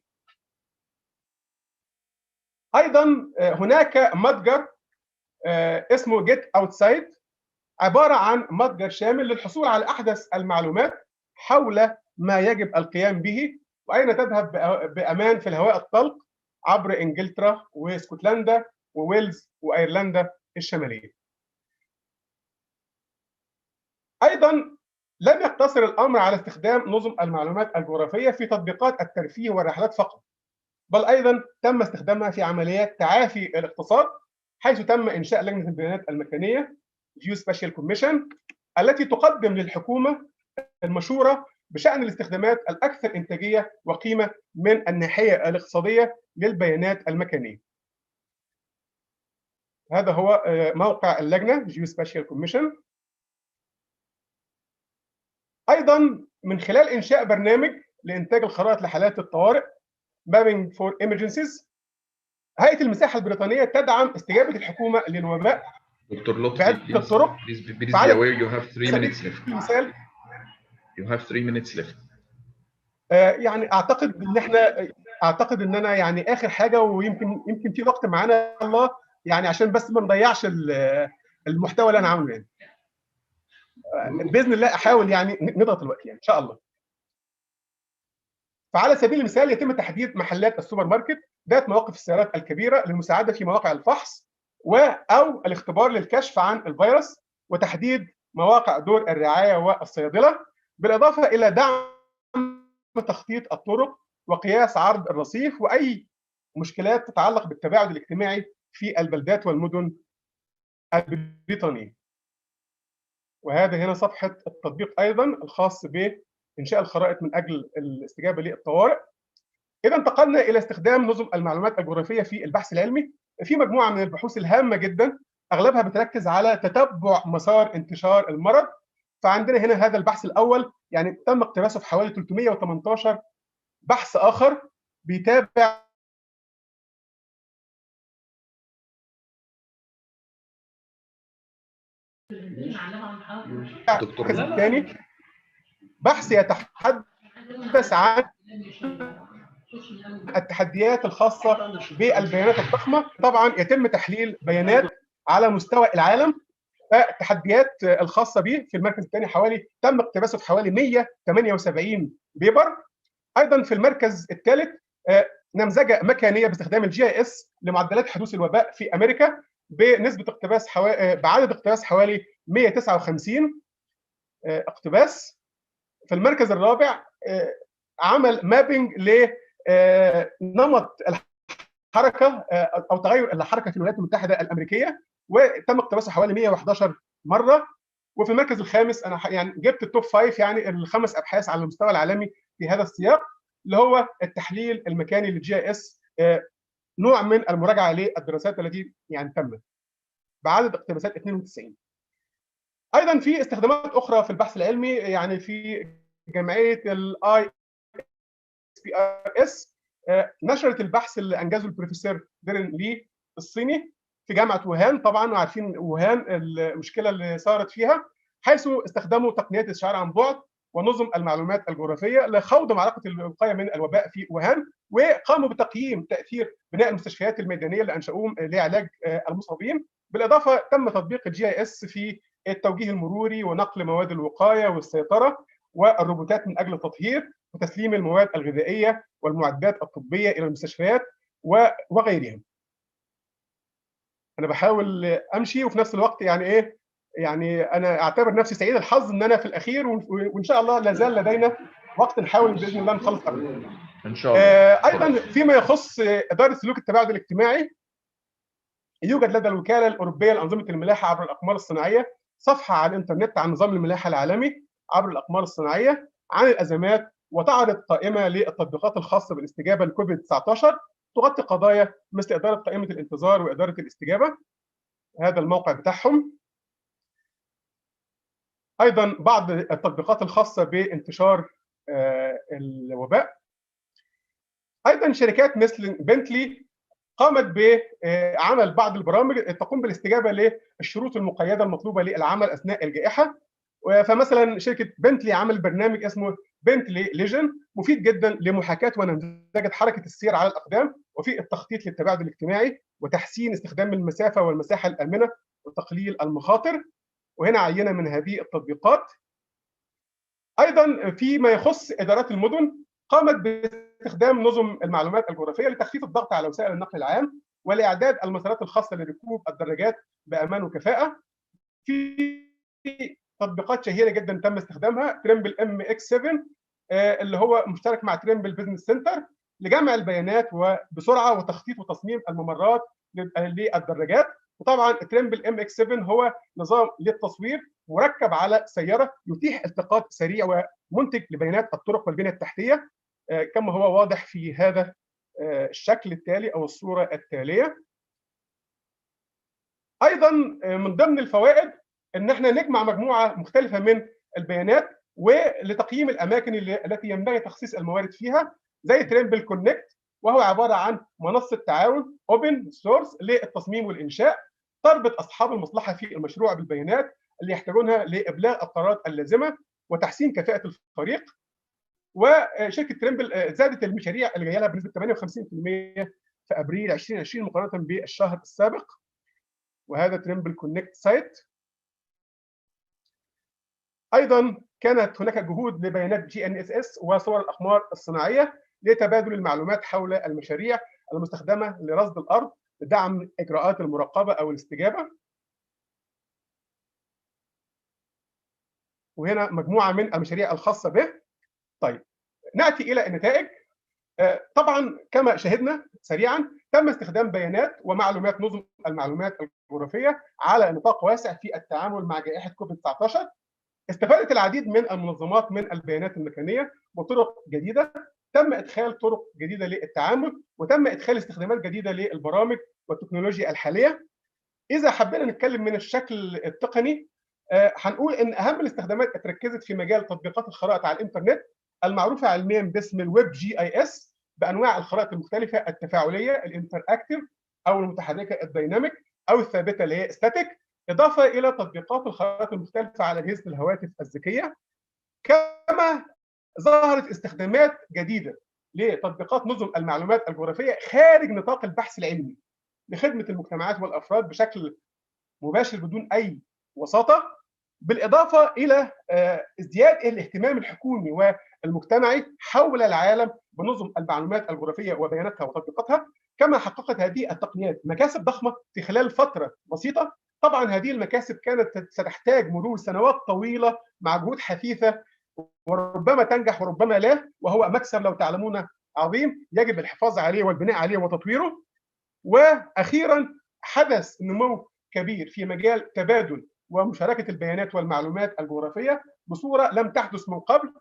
أيضا هناك متجر اسمه Get Outside، عبارة عن متجر شامل للحصول على أحدث المعلومات حول ما يجب القيام به وأين تذهب بأمان في الهواء الطلق عبر إنجلترا واسكتلندا وويلز وأيرلندا الشمالية. أيضا لم يقتصر الأمر على استخدام نظم المعلومات الجغرافية في تطبيقات الترفيه والرحلات فقط، بل أيضا تم استخدامها في عمليات تعافي الاقتصاد، حيث تم إنشاء لجنة البيانات المكانية Geospatial Commission التي تقدم للحكومة المشورة بشأن الاستخدامات الأكثر إنتاجية وقيمة من الناحية الاقتصادية للبيانات المكانية. هذا هو موقع اللجنة Geospatial Commission. أيضا من خلال إنشاء برنامج لإنتاج الخرائط لحالات الطوارئ Mapping for Emergencies، هيئة المساحة البريطانية تدعم استجابة الحكومة للوباء دكتور لطفي بعدة طرق. please be aware you have 3 minutes left. مثال You have 3 minutes left. يعني اعتقد ان انا يعني اخر حاجه، ويمكن في وقت معانا الله، يعني عشان بس ما نضيعش المحتوى اللي انا عامله يعني. باذن الله احاول يعني نضغط الوقت يعني ان شاء الله. فعلى سبيل المثال يتم تحديد محلات السوبر ماركت ذات مواقف السيارات الكبيره للمساعده في مواقع الفحص او الاختبار للكشف عن الفيروس، وتحديد مواقع دور الرعايه والصيادله، بالاضافه الى دعم تخطيط الطرق وقياس عرض الرصيف واي مشكلات تتعلق بالتباعد الاجتماعي في البلدات والمدن البريطانيه. وهذا هنا صفحه التطبيق ايضا الخاص بانشاء الخرائط من اجل الاستجابه للطوارئ. اذا انتقلنا الى استخدام نظم المعلومات الجغرافيه في البحث العلمي. في مجموعه من البحوث الهامه جدا اغلبها بتركز على تتبع مسار انتشار المرض. فعندنا هنا هذا البحث الاول يعني تم اقتباسه في حوالي 318 بحث اخر بيتابع دكتور الثاني بحث يتحدث عن التحديات الخاصه بالبيانات الضخمه. طبعا يتم تحليل بيانات على مستوى العالم، فالتحديات الخاصه به في المركز الثاني حوالي تم اقتباسه في حوالي 178 بيبر. ايضا في المركز الثالث نمذجه مكانيه باستخدام الGIS لمعدلات حدوث الوباء في امريكا بنسبه اقتباس بعدد اقتباس حوالي 159 اقتباس. في المركز الرابع عمل مابينج لنمط الحركه او تغير الحركه في الولايات المتحده الامريكيه، وتم اقتباسه حوالي 111 مره. وفي المركز الخامس انا يعني جبت التوب 5 يعني الخمس ابحاث على المستوى العالمي في هذا السياق، اللي هو التحليل المكاني للGIS، نوع من المراجعه للدراسات التي يعني تمت بعدد اقتباسات 92. ايضا في استخدامات اخرى في البحث العلمي، يعني في جمعيه ISPRS نشرت البحث اللي انجزه البروفيسور ديرين لي الصيني في جامعه ووهان. طبعا وعارفين ووهان المشكله اللي صارت فيها، حيث استخدموا تقنيات الاشعار عن بعد ونظم المعلومات الجغرافيه لخوض معركه الوقايه من الوباء في ووهان، وقاموا بتقييم تاثير بناء المستشفيات الميدانيه اللي انشأوهم لعلاج المصابين. بالاضافه تم تطبيق الGIS في التوجيه المروري ونقل مواد الوقايه والسيطره والروبوتات من اجل التطهير وتسليم المواد الغذائيه والمعدات الطبيه الى المستشفيات وغيرهم. انا بحاول امشي وفي نفس الوقت يعني ايه، يعني انا اعتبر نفسي سعيد الحظ ان انا في الاخير، وان شاء الله لا زال لدينا وقت نحاول باذن الله نخلص قبل ان شاء الله. ايضا فيما يخص اداره سلوك التباعد الاجتماعي، يوجد لدى الوكاله الاوروبيه لانظمه الملاحه عبر الاقمار الصناعيه صفحه على الانترنت عن نظام الملاحه العالمي عبر الاقمار الصناعيه عن الازمات، وتعرض قائمه للتطبيقات الخاصه بالاستجابه لكوفيد 19 تغطي قضايا مثل اداره قائمه الانتظار واداره الاستجابه. هذا الموقع بتاعهم. ايضا بعض التطبيقات الخاصه بانتشار الوباء. ايضا شركات مثل بنتلي قامت بعمل بعض البرامج تقوم بالاستجابه للشروط المقيده المطلوبه للعمل اثناء الجائحه. فمثلا شركه بنتلي عمل برنامج اسمه بنتلي ليجن مفيد جدا لمحاكاه ونمذجه حركه السير على الاقدام وفي التخطيط للتباعد الاجتماعي وتحسين استخدام المسافه والمساحه الامنه وتقليل المخاطر. وهنا عينه من هذه التطبيقات. ايضا فيما يخص ادارات المدن، قامت باستخدام نظم المعلومات الجغرافيه لتخفيف الضغط على وسائل النقل العام ولاعداد المسارات الخاصه لركوب الدراجات بامان وكفاءه. في تطبيقات شهيره جدا تم استخدامها تريمبل MX7 اللي هو مشترك مع تريمبل بزنس سنتر لجمع البيانات وبسرعه وتخطيط وتصميم الممرات للدراجات. وطبعا تريمبل MX7 هو نظام للتصوير مركب على سياره يتيح التقاط سريع منتج لبيانات الطرق والبنية التحتية كما هو واضح في هذا الشكل التالي أو الصورة التالية. أيضا من ضمن الفوائد إن احنا نجمع مجموعة مختلفة من البيانات ولتقييم الأماكن التي ينبغي تخصيص الموارد فيها، زي تريمبل كونكت، وهو عبارة عن منصة تعاون اوبن سورس للتصميم والإنشاء، تربط أصحاب المصلحة في المشروع بالبيانات اللي يحتاجونها لإبلاغ القرارات اللازمة وتحسين كفاءة الفريق. وشركة تريمبل زادت المشاريع اللي جايه لها بنسبة 58% في ابريل 2020 مقارنة بالشهر السابق. وهذا تريمبل كونكت سايت. ايضا كانت هناك جهود لبيانات GNSS وصور الاقمار الصناعيه لتبادل المعلومات حول المشاريع المستخدمه لرصد الارض لدعم اجراءات المراقبه او الاستجابه. وهنا مجموعه من المشاريع الخاصه به. طيب ناتي الى النتائج. طبعا كما شاهدنا سريعا تم استخدام بيانات ومعلومات نظم المعلومات الجغرافيه على نطاق واسع في التعامل مع جائحه كوفيد-19. استفادت العديد من المنظمات من البيانات المكانيه بطرق جديده، تم ادخال طرق جديده للتعامل، وتم ادخال استخدامات جديده للبرامج والتكنولوجيا الحاليه. اذا حبينا نتكلم من الشكل التقني هنقول ان اهم الاستخدامات اتركزت في مجال تطبيقات الخرائط على الانترنت المعروفه علميا باسم الويب GIS بانواع الخرائط المختلفه التفاعليه الانتراكتيف او المتحركه الديناميك او الثابته اللي هي ستاتيك، اضافه الى تطبيقات الخرائط المختلفه على اجهزه الهواتف الذكيه. كما ظهرت استخدامات جديده لتطبيقات نظم المعلومات الجغرافيه خارج نطاق البحث العلمي لخدمه المجتمعات والافراد بشكل مباشر بدون اي وساطه، بالاضافه الى ازدياد الاهتمام الحكومي والمجتمعي حول العالم بنظم المعلومات الجغرافيه وبياناتها وتطبيقاتها. كما حققت هذه التقنيات مكاسب ضخمه في خلال فتره بسيطه. طبعا هذه المكاسب كانت ستحتاج مرور سنوات طويله مع جهود حثيثه وربما تنجح وربما لا، وهو مكسب لو تعلمون عظيم يجب الحفاظ عليه والبناء عليه وتطويره. واخيرا حدث نمو كبير في مجال تبادل ومشاركه البيانات والمعلومات الجغرافيه بصوره لم تحدث من قبل،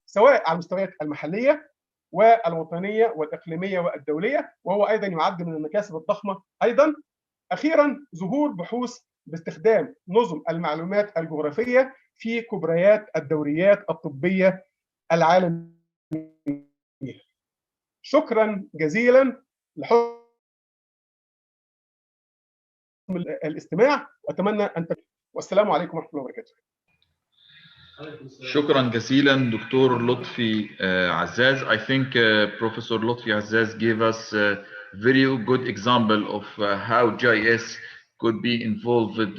سواء على المستويات المحليه والوطنيه والاقليميه والدوليه، وهو ايضا يعد من المكاسب الضخمه. ايضا اخيرا ظهور بحوث باستخدام نظم المعلومات الجغرافيه في كبريات الدوريات الطبيه العالميه. شكرا جزيلا لحسن الاستماع، واتمنى ان والسلام عليكم ورحمه الله وبركاته. شكرا جزيلا دكتور لطفي عزاز. I think Professor Lotfi Azzaz gave us a very good example of how GIS could be involved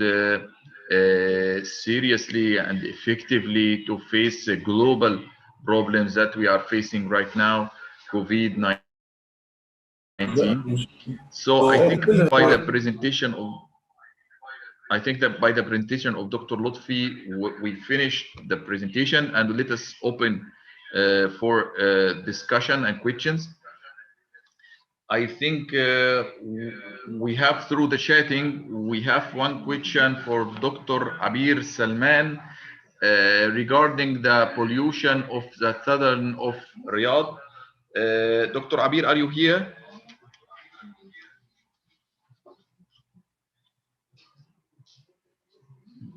seriously and effectively to face global problems that we are facing right now, COVID-19. So I think by the presentation of Dr. Lotfi, we finished the presentation, and let us open for discussion and questions. I think we have through the chatting, we have one question for Dr. Abir Salman regarding the pollution of the southern of Riyadh. Dr. Abir, are you here?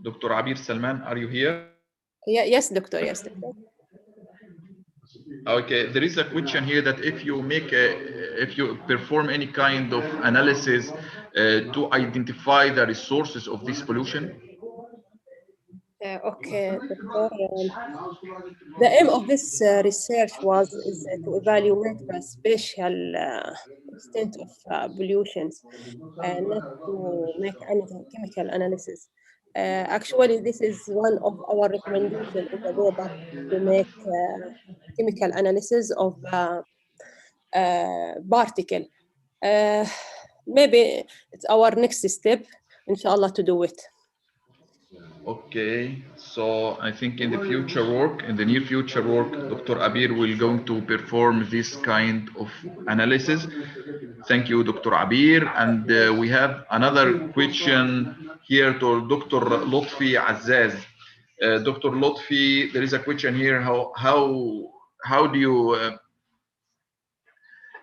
Dr. Abir Salman, are you here? Yes, doctor. Yes, doctor. Okay, there is a question here that if you perform any kind of analysis to identify the resources of this pollution. Okay, doctor. The aim of this research is to evaluate the spatial extent of pollution, not to make any chemical analysis. Actually, this is one of our recommendations in the paper to make chemical analysis of particle. Maybe it's our next step, inshallah, to do it. Okay, so I think in the near future work, Dr. Abir will going to perform this kind of analysis. Thank you, Dr. Abir. And we have another question here to Dr. Lotfi Azzaz. Dr. Lotfi, there is a question here. How do you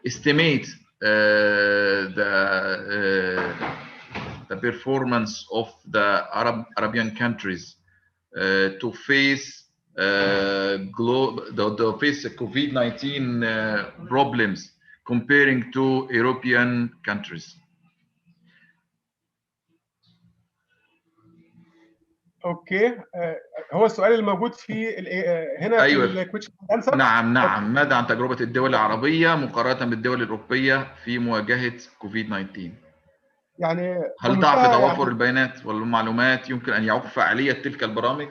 estimate the performance of the Arabian countries to face COVID-19 problems comparing to European countries? اوكي، هو السؤال الموجود في هنا أيوة. في الكويشن انسر. نعم. ماذا عن تجربة الدول العربية مقارنة بالدول الأوروبية في مواجهة COVID-19؟ يعني هل ضعف توافر البيانات والمعلومات يمكن أن يعوق فعالية تلك البرامج؟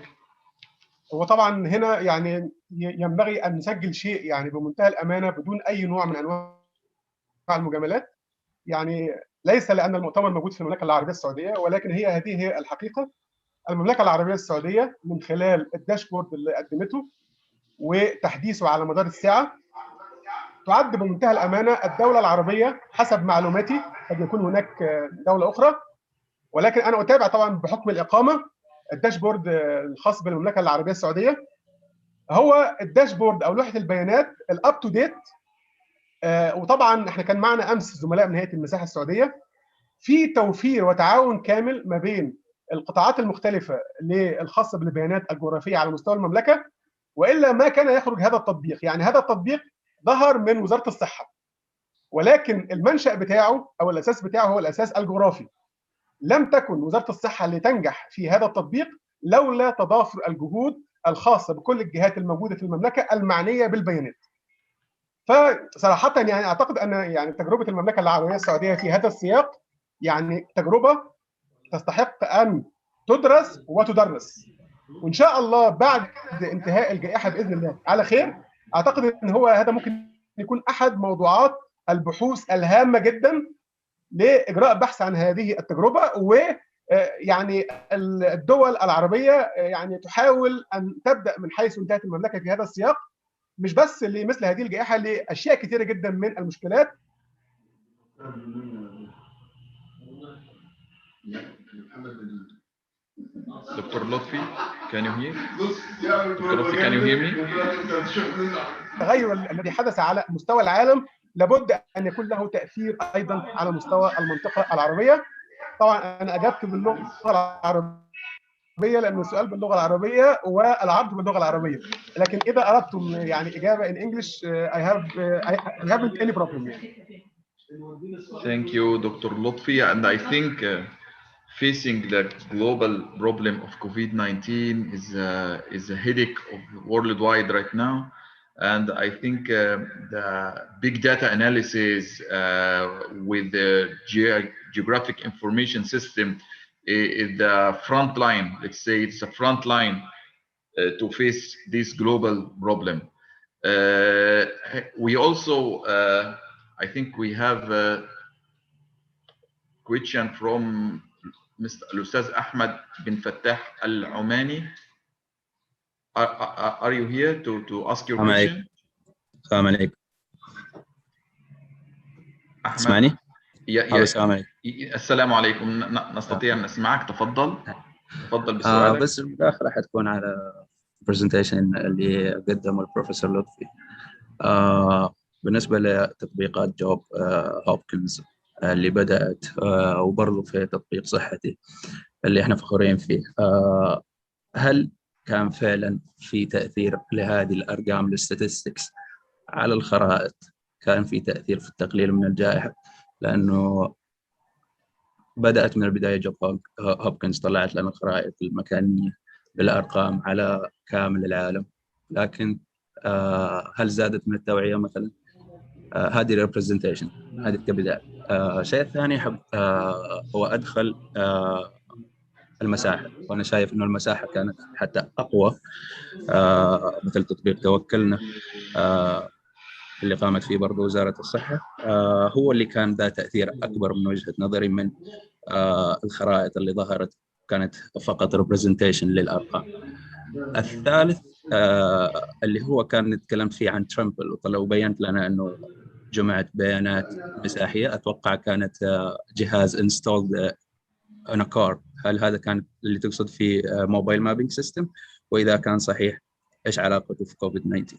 هو طبعا هنا يعني ينبغي أن نسجل شيء يعني بمنتهى الأمانة بدون أي نوع من أنواع المجاملات. يعني ليس لأن المؤتمر موجود في المملكة العربية السعودية، ولكن هذه هي الحقيقة. المملكة العربية السعودية من خلال الداشبورد اللي قدمته وتحديثه على مدار الساعة تعد بمنتهى الأمانة الدولة العربية حسب معلوماتي، قد يكون هناك دولة أخرى، ولكن أنا أتابع طبعا بحكم الإقامة الداشبورد الخاص بالمملكة العربية السعودية. هو الداشبورد أو لوحة البيانات الأب تو ديت. وطبعا احنا كان معنا أمس زملاء من هيئة المساحة السعودية في توفير وتعاون كامل ما بين القطاعات المختلفة الخاصة بالبيانات الجغرافية على مستوى المملكة، وإلا ما كان يخرج هذا التطبيق. يعني هذا التطبيق ظهر من وزارة الصحة، ولكن المنشأ بتاعه أو الأساس بتاعه هو الأساس الجغرافي. لم تكن وزارة الصحة لتنجح في هذا التطبيق لولا تضافر الجهود الخاصة بكل الجهات الموجودة في المملكة المعنية بالبيانات. فصراحة يعني أعتقد أن يعني تجربة المملكة العربية السعودية في هذا السياق يعني تجربة تستحق أن تدرس وتدرس، وإن شاء الله بعد انتهاء الجائحة بإذن الله على خير. أعتقد أن هذا ممكن يكون أحد موضوعات البحوث الهامة جدا لإجراء بحث عن هذه التجربة. ويعني الدول العربية يعني تحاول أن تبدأ من حيث انتهت المملكة في هذا السياق، مش بس لمثل هذه الجائحة، لأشياء كثيرة جدا من المشكلات. Dr. Lotfi, can you hear? Dr. Lotfi, can you hear me? التغير الذي حدث على مستوى العالم لابد أن يكون له تأثير أيضا على مستوى المنطقة العربية. طبعا أنا أجبت باللغة العربية لأن السؤال باللغة العربية والعرض باللغة العربية، لكن إذا أردتم يعني إجابة in English I haven't any problem. Thank you, Dr. Lotfi, and I think facing the global problem of COVID-19 is a headache of worldwide right now. And I think the big data analysis with the geographic information system is the front line. Let's say it's a front line to face this global problem. We also, I think we have a question from Mr. Al-Ustaz Ahmed bin Fattah Al-Omani. Are you here to ask your question? السلام عليكم. تسمعني؟ السلام عليكم. السلام عليكم. نستطيع أن نسمعك. تفضل بسؤالك. بس الآخر حتكون على presentation اللي قدمه البروفيسور لطفي. بالنسبة لتطبيقات جوب هوبكنز اللي بدأت وبرضه في تطبيق صحتي اللي احنا فخورين فيه، هل كان فعلا في تأثير لهذه الأرقام الستاتستكس على الخرائط؟ كان في تأثير في التقليل من الجائحة؟ لأنه بدأت من البداية جوب هوبكنز طلعت لنا الخرائط المكانية بالأرقام على كامل العالم، لكن هل زادت من التوعية مثلا؟ هذه الريبرزنتيشن هذه كبداية. الشيء الثاني هو أدخل المساحة، وأنا شايف إنه المساحة كانت حتى أقوى، مثل تطبيق توكلنا اللي قامت فيه برضو وزارة الصحة، هو اللي كان ذا تأثير أكبر من وجهة نظري من الخرائط اللي ظهرت كانت فقط ريبرزنتيشن للأرقام. الثالث اللي هو كان نتكلم فيه عن ترامبل، وبينت لنا إنه جمعت بيانات مساحية، أتوقع كانت جهاز installed on a car. هل هذا كان اللي تقصد فيه موبايل مابينج سيستم، وإذا كان صحيح إيش علاقته في كوفيد-19؟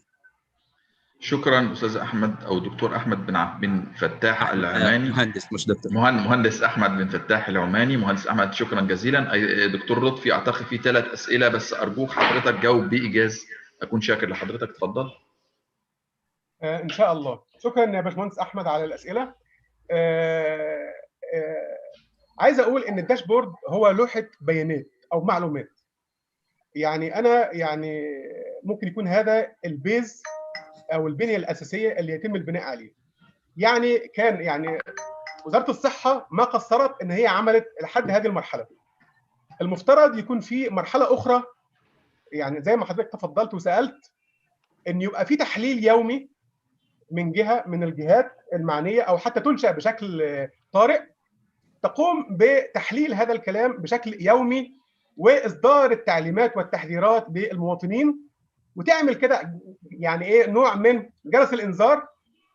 شكرا استاذ احمد او دكتور احمد بن فتاح العماني. مهندس مش دكتور. مهندس احمد بن فتاح العماني. مهندس احمد شكرا جزيلا. دكتور لطفي اعتقد في 3 اسئله بس ارجوك حضرتك جاوب بايجاز، اكون شاكر لحضرتك. اتفضل. ان شاء الله. شكرا يا باشمهندس احمد على الاسئله. عايز اقول ان الداشبورد هو لوحه بيانات او معلومات. يعني انا ممكن يكون هذا البيز او البنيه الاساسيه اللي يتم البناء عليه. كان وزاره الصحه ما قصرت ان هي عملت لحد هذه المرحله. المفترض يكون في مرحله اخرى، يعني زي ما حضرتك تفضلت وسالت، ان يبقى في تحليل يومي من جهه من الجهات المعنيه، او حتى تنشا بشكل طارئ تقوم بتحليل هذا الكلام بشكل يومي واصدار التعليمات والتحذيرات للمواطنين، وتعمل كده نوع من جرس الانذار.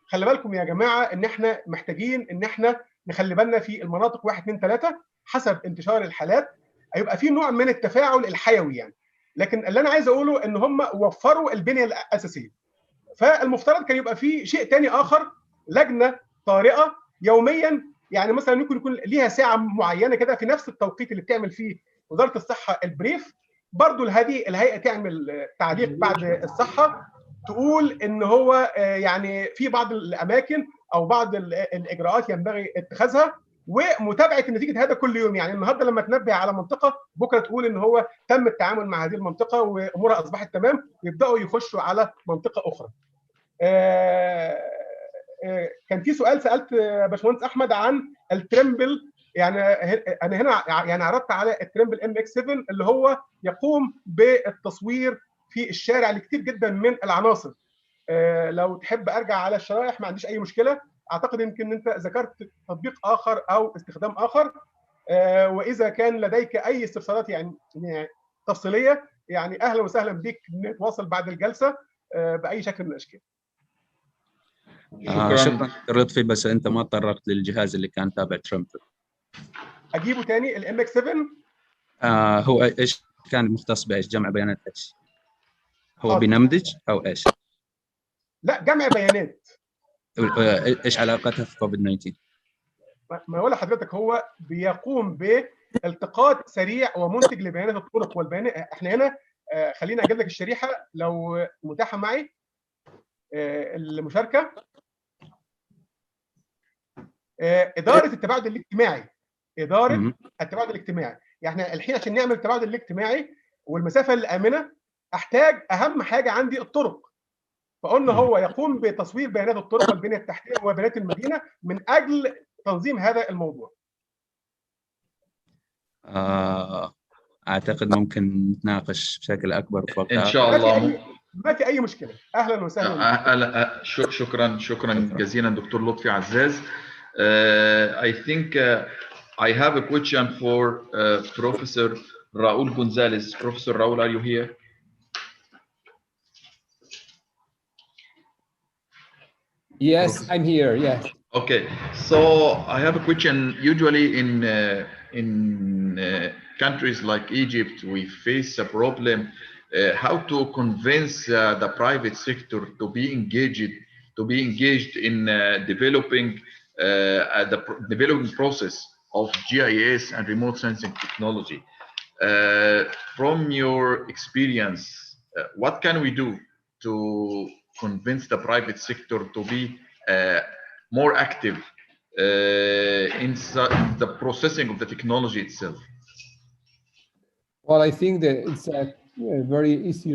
خلي بالكم يا جماعه ان احنا محتاجين ان احنا نخلي بالنا في المناطق 1 2 3 حسب انتشار الحالات، هيبقى في نوع من التفاعل الحيوي لكن اللي انا عايز اقوله ان هم وفروا البنيه الاساسيه. فالمفترض كان يبقى في شيء ثاني اخر، لجنه طارئه يوميا، مثلا ممكن يكون ليها ساعه معينه كده في نفس التوقيت اللي بتعمل فيه وزاره الصحه البريف، برضو هذه الهيئه تعمل تعليق بعد الصحه تقول ان هو في بعض الاماكن او بعض الاجراءات ينبغي اتخاذها، ومتابعه نتيجه هذا كل يوم. النهارده لما تنبه على منطقه، بكره تقول ان هو تم التعامل مع هذه المنطقه وامورها اصبحت تمام، يبداوا يخشوا على منطقه اخرى. كان في سؤال سالت باشمهندس احمد عن الترمبل. انا هنا عرضت على الترمبل MX7 اللي هو يقوم بالتصوير في الشارع لكثير جدا من العناصر. لو تحب ارجع على الشرائح ما عنديش اي مشكله. اعتقد يمكن انت ذكرت تطبيق اخر او استخدام اخر، واذا كان لديك اي استفسارات تفصيليه اهلا وسهلا بك نتواصل بعد الجلسه باي شكل من الاشكال. شكرا دكتور لطفي، بس انت ما تطرقت للجهاز اللي كان تابع ترامب. اجيبه تاني MX7؟ هو ايش كان مختص بايش؟ جمع بيانات ايش؟ هو بنمذج او ايش؟ لا، جمع بيانات. ايش علاقتها في كوفيد-19؟ ما اقول لحضرتك، هو بيقوم بالتقاط سريع ومنتج لبيانات الطرق والبيانات. احنا هنا خليني اجيب لك الشريحه لو متاحه معي المشاركه. اداره التباعد الاجتماعي. اداره التباعد الاجتماعي. الحين عشان نعمل التباعد الاجتماعي والمسافه الامنه احتاج اهم حاجه عندي الطرق. فقلنا هو يقوم بتصوير بيانات الطرق والبنيه التحتيه وبيانات المدينه من اجل تنظيم هذا الموضوع. اعتقد ممكن نتناقش بشكل اكبر في وقت ان شاء الله. ما في اي مشكله. اهلا وسهلا. شكرا جزيلا دكتور لطفي عزاز. I think I have a question for Professor Raul Gonzalez. Professor Raul, are you here? Yes, I'm here. Yes. Okay, so I have a question. Usually in countries like Egypt, we face a problem how to convince the private sector to be engaged in developing the developing process of GIS and remote sensing technology. From your experience, what can we do to convince the private sector to be more active in the processing of the technology itself? Well, I think that it's a very easy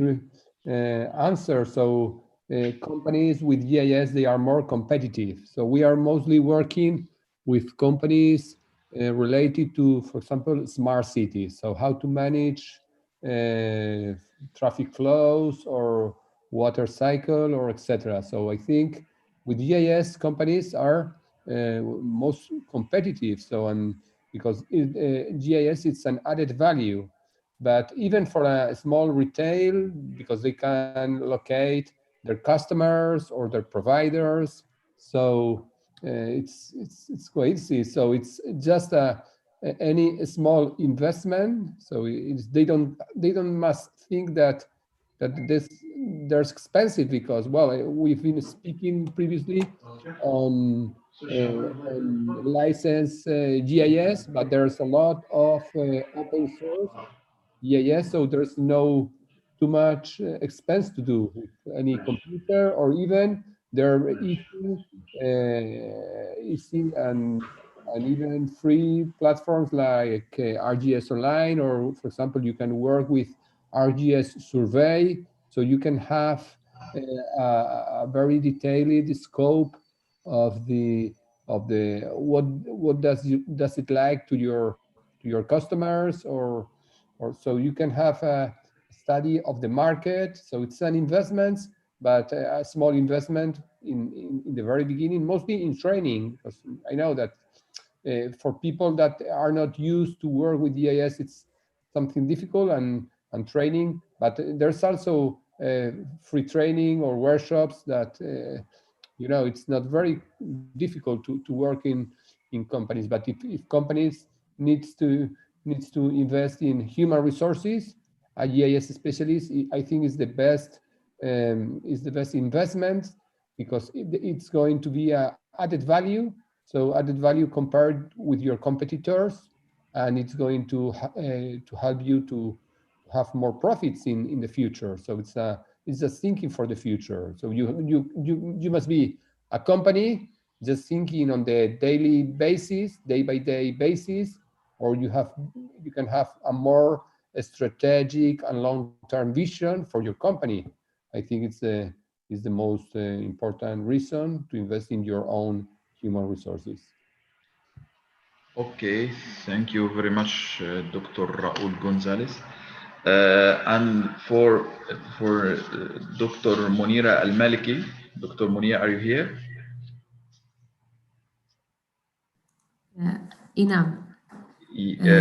answer. So companies with GIS, they are more competitive. So we are mostly working with companies related to, for example, smart cities. So how to manage traffic flows or water cycle or etc. So I think with GIS, companies are most competitive. So because GIS, it's an added value. But even for a small retail, because they can locate their customers or their providers, so it's quite easy. So it's just any small investment. So they don't must think that there's expensive, because, well, we've been speaking previously on license GIS, but there's a lot of open source GIS, so there's no too much expense to do with any computer, or even there are easy and even free platforms like RGS Online, or for example, you can work with RGS Survey, so you can have a very detailed scope of what does it like to your customers, or so you can have a study of the market. So it's an investment, but a small investment in the very beginning, mostly in training, because I know that for people that are not used to work with GIS, it's something difficult and training, but there's also free training or workshops that it's not very difficult to work in companies. But if companies needs to invest in human resources, a GIS specialist, I think is the best investment, because it's going to be a added value. So added value compared with your competitors, and it's going to help you to have more profits in the future. So it's just thinking for the future. So you must be a company just thinking on the daily basis, day by day basis, or you can have a more strategic and long-term vision for your company. I think it's the most important reason to invest in your own human resources. Okay, thank you very much, Dr. Raul Gonzalez. And for Dr. Munira Al-Maliki. Dr. Munira, are you here? نعم.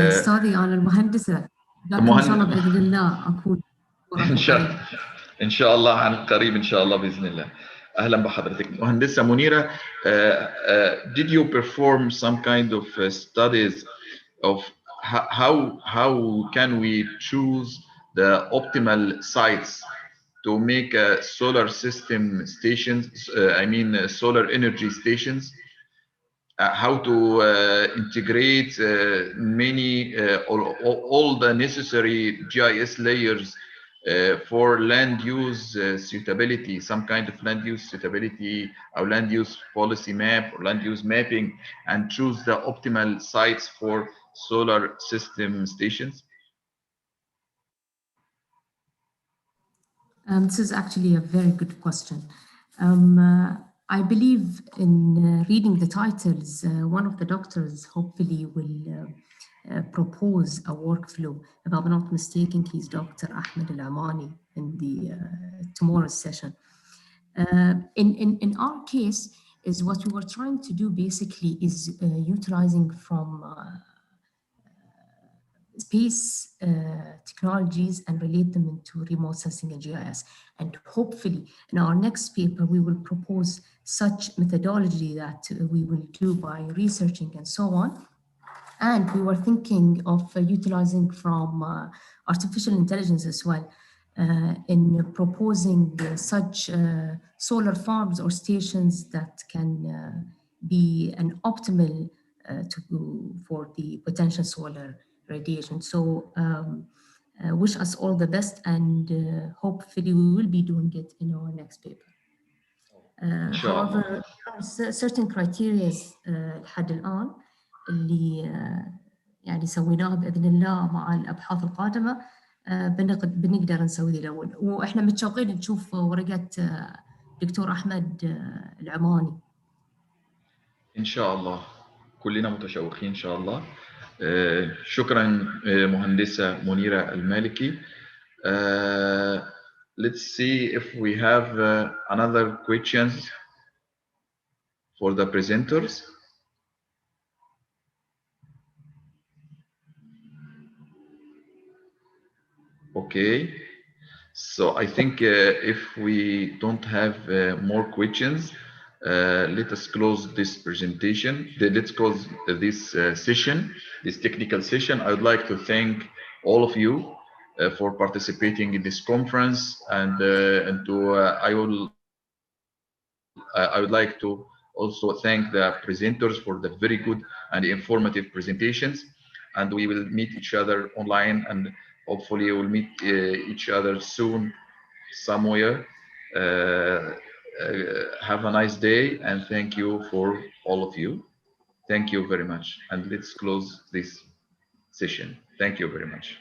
أستاذي أنا المهندسة، لكن إن شاء الله بإذن الله أكون إن شاء الله عن قريب إن شاء الله بإذن الله. أهلا بحضرتك مهندسة منيرة. Did you perform some kind of studies of how can we choose the optimal sites to make solar system stations, solar energy stations, how to integrate many all the necessary GIS layers for land use suitability, some kind of land use suitability or land use policy map or land use mapping, and choose the optimal sites for solar system stations? This is actually a very good question. I believe in reading the titles, one of the doctors hopefully will propose a workflow. If I'm not mistaken, he's Dr. Ahmed Al-Amani in the tomorrow's session. In our case, is what we were trying to do basically is utilizing from space technologies and relate them into remote sensing and GIS. And hopefully in our next paper, we will propose such methodology that we will do by researching and so on. And we were thinking of utilizing from artificial intelligence as well in proposing such solar farms or stations that can be an optimal for the potential solar radiation. So wish us all the best, and hopefully we will be doing it in our next paper. However, there are certain criteria لحد الآن اللي يعني سويناها بإذن الله مع الأبحاث القادمة بنقدر نسوي ذي الأول، وإحنا متشوقين نشوف ورقة دكتور أحمد العماني. إن شاء الله كلنا متشوقين إن شاء الله. شكرا مهندسة منيرة المالكي. Let's see if we have another questions for the presenters. Okay, so I think if we don't have more questions, let us close this presentation. Let's close this session, this technical session. I would like to thank all of you for participating in this conference, and I would like to also thank the presenters for the very good and informative presentations. And we will meet each other online, and hopefully we'll meet each other soon somewhere. Have a nice day, and thank you for all of you. Thank you very much, and let's close this session. Thank you very much.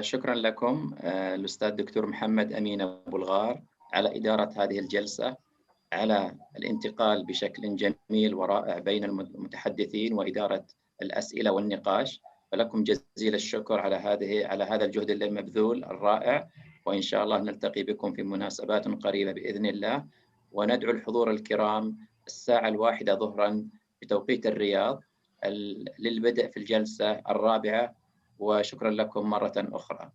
شكرا لكم الأستاذ دكتور محمد أمين أبو الغار على إدارة هذه الجلسة، على الانتقال بشكل جميل ورائع بين المتحدثين وإدارة الأسئلة والنقاش. فلكم جزيل الشكر على هذا الجهد المبذول الرائع، وإن شاء الله نلتقي بكم في مناسبات قريبة بإذن الله. وندعو الحضور الكرام الساعة 1 ظهرا بتوقيت الرياض للبدء في الجلسة الرابعة. وشكرا لكم مرة أخرى.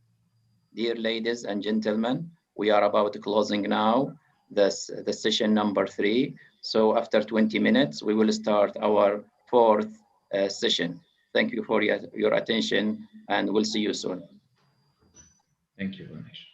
Dear ladies and gentlemen, we are about closing now the session number 3. So after 20 minutes, we will start our 4th session. Thank you for your attention, and we'll see you soon. Thank you very much.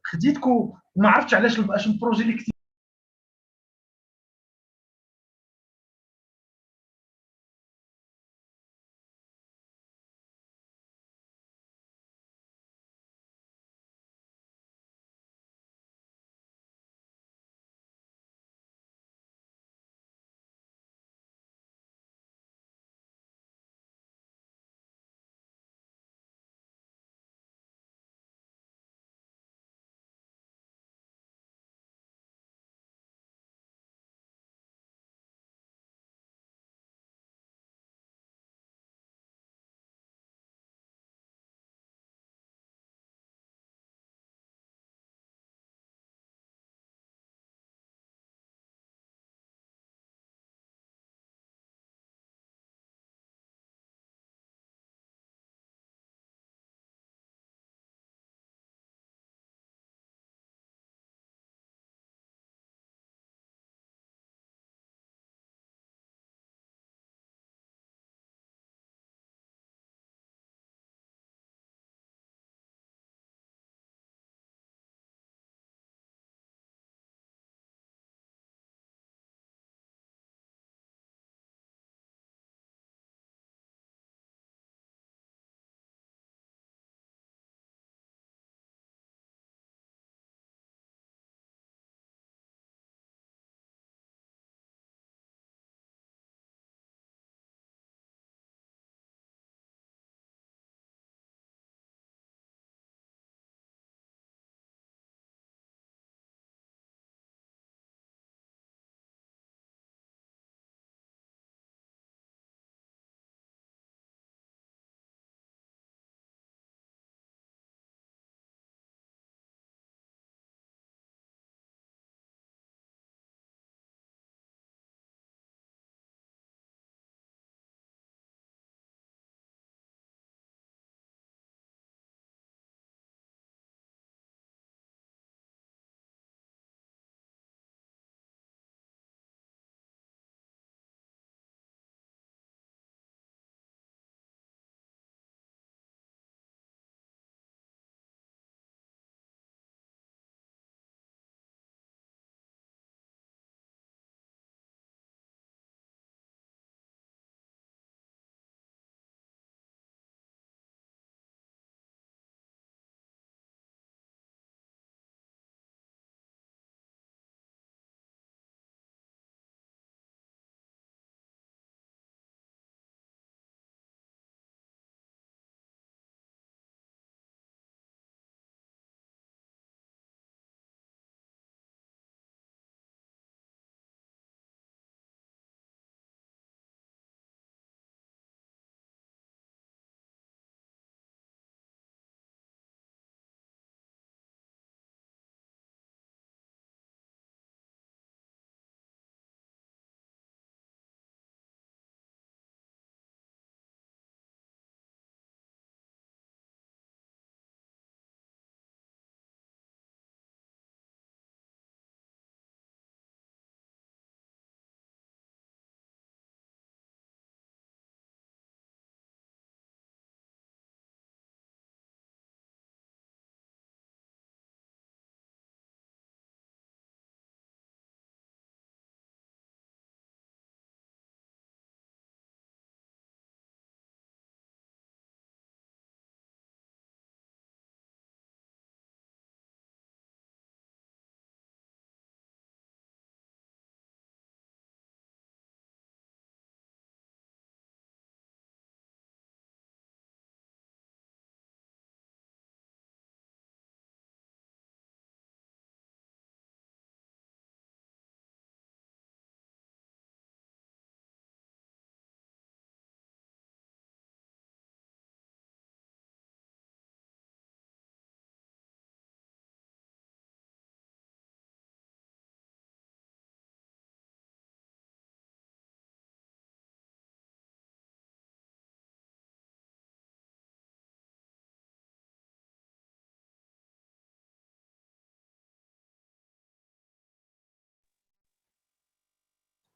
خديتكم وما عرفتش علاش البروجي اللي كتبت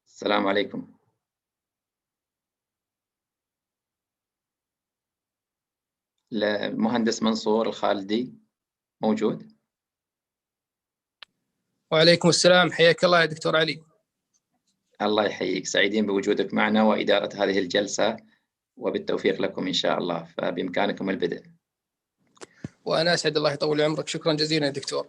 السلام عليكم. المهندس منصور الخالدي موجود؟ وعليكم السلام، حياك الله يا دكتور علي. الله يحييك، سعيدين بوجودك معنا وإدارة هذه الجلسة، وبالتوفيق لكم إن شاء الله، فبإمكانكم البدء. وأنا أسعد، الله يطول عمرك، شكرا جزيلا يا دكتور.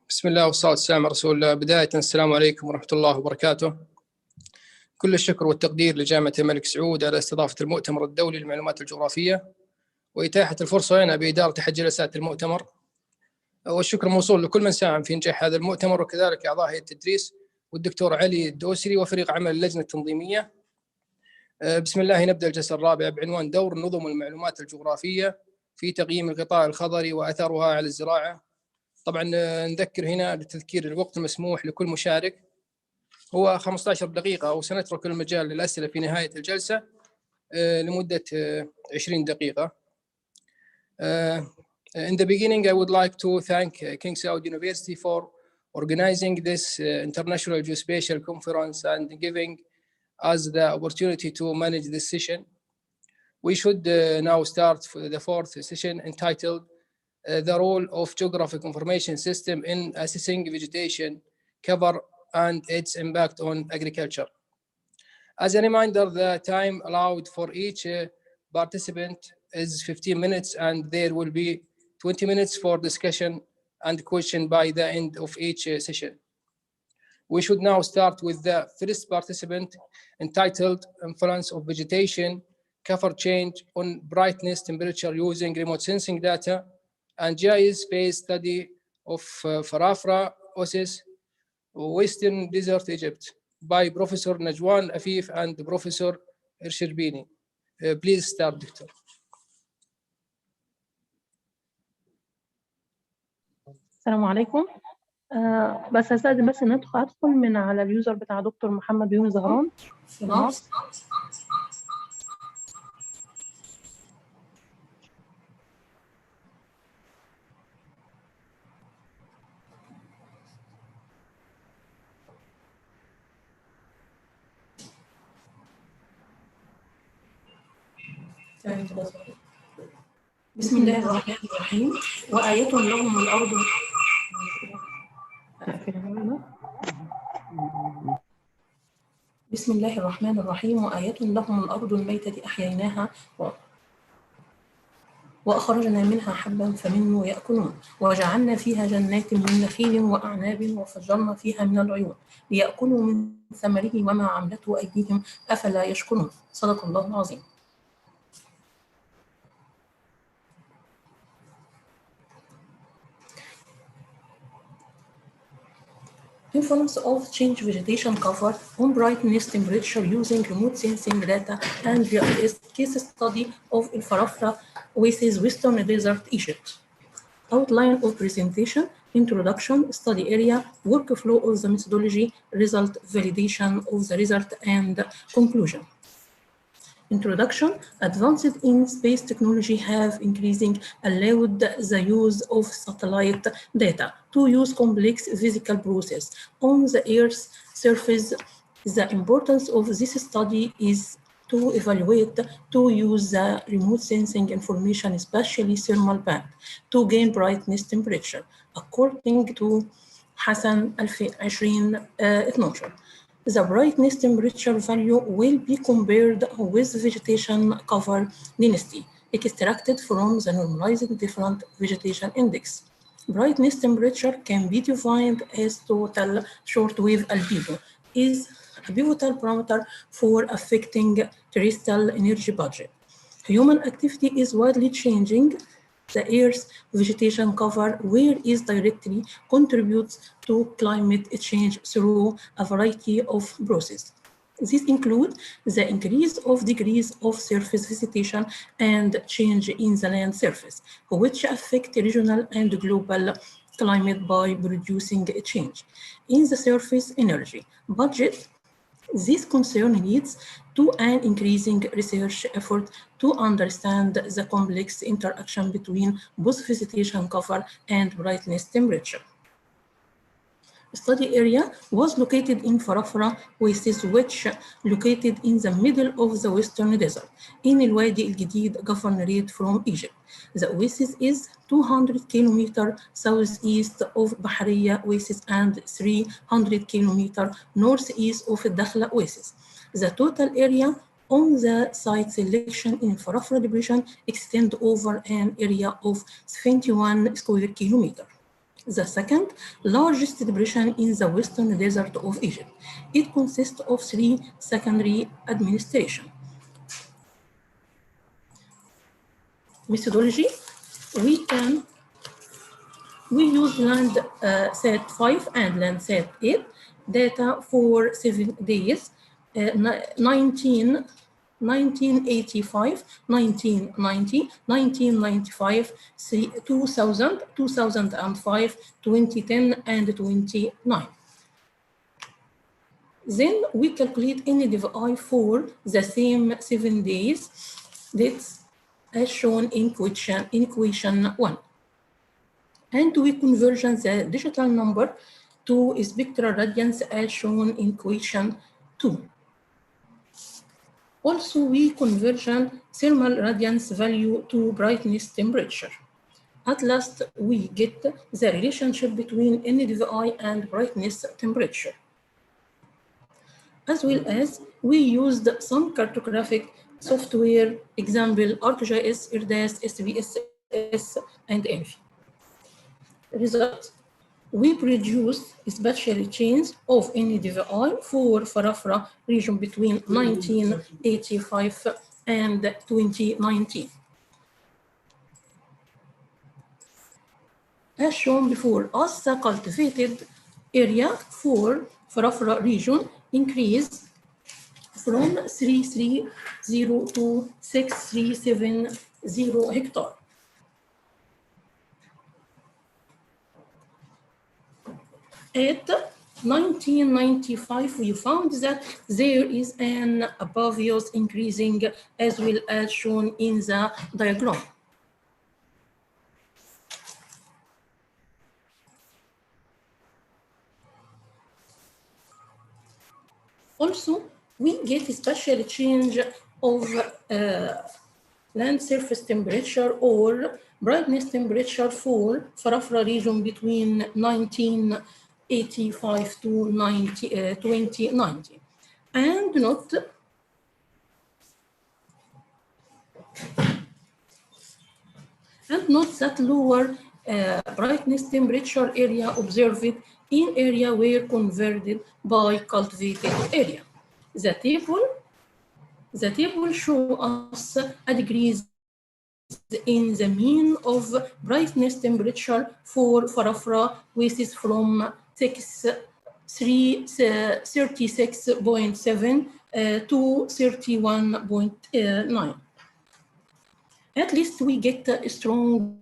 بسم الله والصلاة والسلام على رسول الله. بداية السلام عليكم ورحمة الله وبركاته. كل الشكر والتقدير لجامعة الملك سعود على استضافة المؤتمر الدولي للمعلومات الجغرافية وإتاحة الفرصة لنا بإدارة أحد جلسات المؤتمر، والشكر موصول لكل من ساهم في إنجاح هذا المؤتمر، وكذلك أعضاء هيئة التدريس والدكتور علي الدوسري وفريق عمل اللجنة التنظيمية. بسم الله نبدأ الجلسة الرابعة بعنوان دور نظم المعلومات الجغرافية في تقييم الغطاء الخضري وأثرها على الزراعة. طبعا نذكر هنا بتذكير الوقت المسموح لكل مشارك هو 15 دقيقة، وسنترك المجال للأسئلة في نهاية الجلسة لمدة 20 دقيقة. In the beginning, I would like to thank King Saud University for organizing this international geospatial conference and giving us the opportunity to manage this session. We should now start the fourth session entitled The Role of Geographic Information System in Assessing Vegetation Cover and its Impact on Agriculture. As a reminder, the time allowed for each participant is 15 minutes, and there will be 20 minutes for discussion and question by the end of each session. We should now start with the first participant entitled Influence of Vegetation Cover Change on Brightness Temperature Using Remote Sensing Data and GIS-based Study of Farafra Oasis, Western Desert, Egypt, by Professor Najwan Afif and Professor Irshirbini. Please start, Doctor. السلام عليكم. بس هستأذن بس ان ادخل من على اليوزر بتاع دكتور محمد بيومي زهران في مصر. بسم الله الرحمن الرحيم وآية لهم الأرض بسم الله الرحمن الرحيم وآية لهم الأرض الميتة أحييناها وأخرجنا منها حبا فمنه يأكلون وجعلنا فيها جنات من نخيل وأعناب وفجرنا فيها من العيون ليأكلوا من ثمره وما عملته أيديهم أفلا يشكرون. صدق الله العظيم. Influence of change vegetation cover on brightness temperature using remote sensing data and GIS case study of Farafra Oasis, Western Desert, Egypt. Outline of presentation, introduction, study area, workflow of the methodology, result validation of the result, and conclusion. Introduction. Advances in space technology have increasing allowed the use of satellite data to use complex physical process on the Earth's surface. The importance of this study is to evaluate to use the remote sensing information, especially thermal band, to gain brightness temperature, according to Hassan 2012. The brightness temperature value will be compared with vegetation cover density extracted from the normalized different vegetation index. Brightness temperature can be defined as total shortwave albedo, is a pivotal parameter for affecting terrestrial energy budget. Human activity is widely changing the Earth's vegetation cover, where it directly contributes to climate change through a variety of processes. These include the increase of degrees of surface vegetation and change in the land surface, which affect regional and global climate by producing a change in the surface energy budget. This concern leads to an increasing research effort to understand the complex interaction between both vegetation cover and brightness temperature. Study area was located in Farafra oasis, which located in the middle of the Western Desert in Al Wadi Al Jadid Governorate from Egypt. The oasis is 200 kilometers southeast of Bahariya oasis and 300 kilometers northeast of Dakhla oasis. The total area on the site selection in Farafra depression extends over an area of 71 square kilometers. The second largest depression in the western desert of Egypt. It consists of 3 secondary administrations. Methodology, we use Landsat 5 and Landsat 8 data for 7 days, 1985, 1990, 1995, 2000, 2005, 2010, and 2009. Then we calculate NDVI for the same 7 days. That's as shown in equation 1. And we convert the digital number to spectral radiance as shown in equation 2. Also, we convert thermal radiance value to brightness temperature. At last, we get the relationship between NDVI and brightness temperature. As well as, we used some cartographic software, example, ArcGIS, IRDAS, SPSS, and ENVI. Result, we produced spatial change of NDVI for Farafra region between 1985 and 2019. As shown before, as the cultivated area for Farafra region increased from 330 to 6370 hectares. At 1995, we found that there is an above-use increasing as well as shown in the diagram. Also, we get a special change of land surface temperature or brightness temperature for Farafra region between 1985 to 2090. And note that lower brightness temperature area observed in area were converted by cultivated area. The table shows us a decrease in the mean of brightness temperature for Farafra oasis from 36.7 to 31.9. At least we get a strong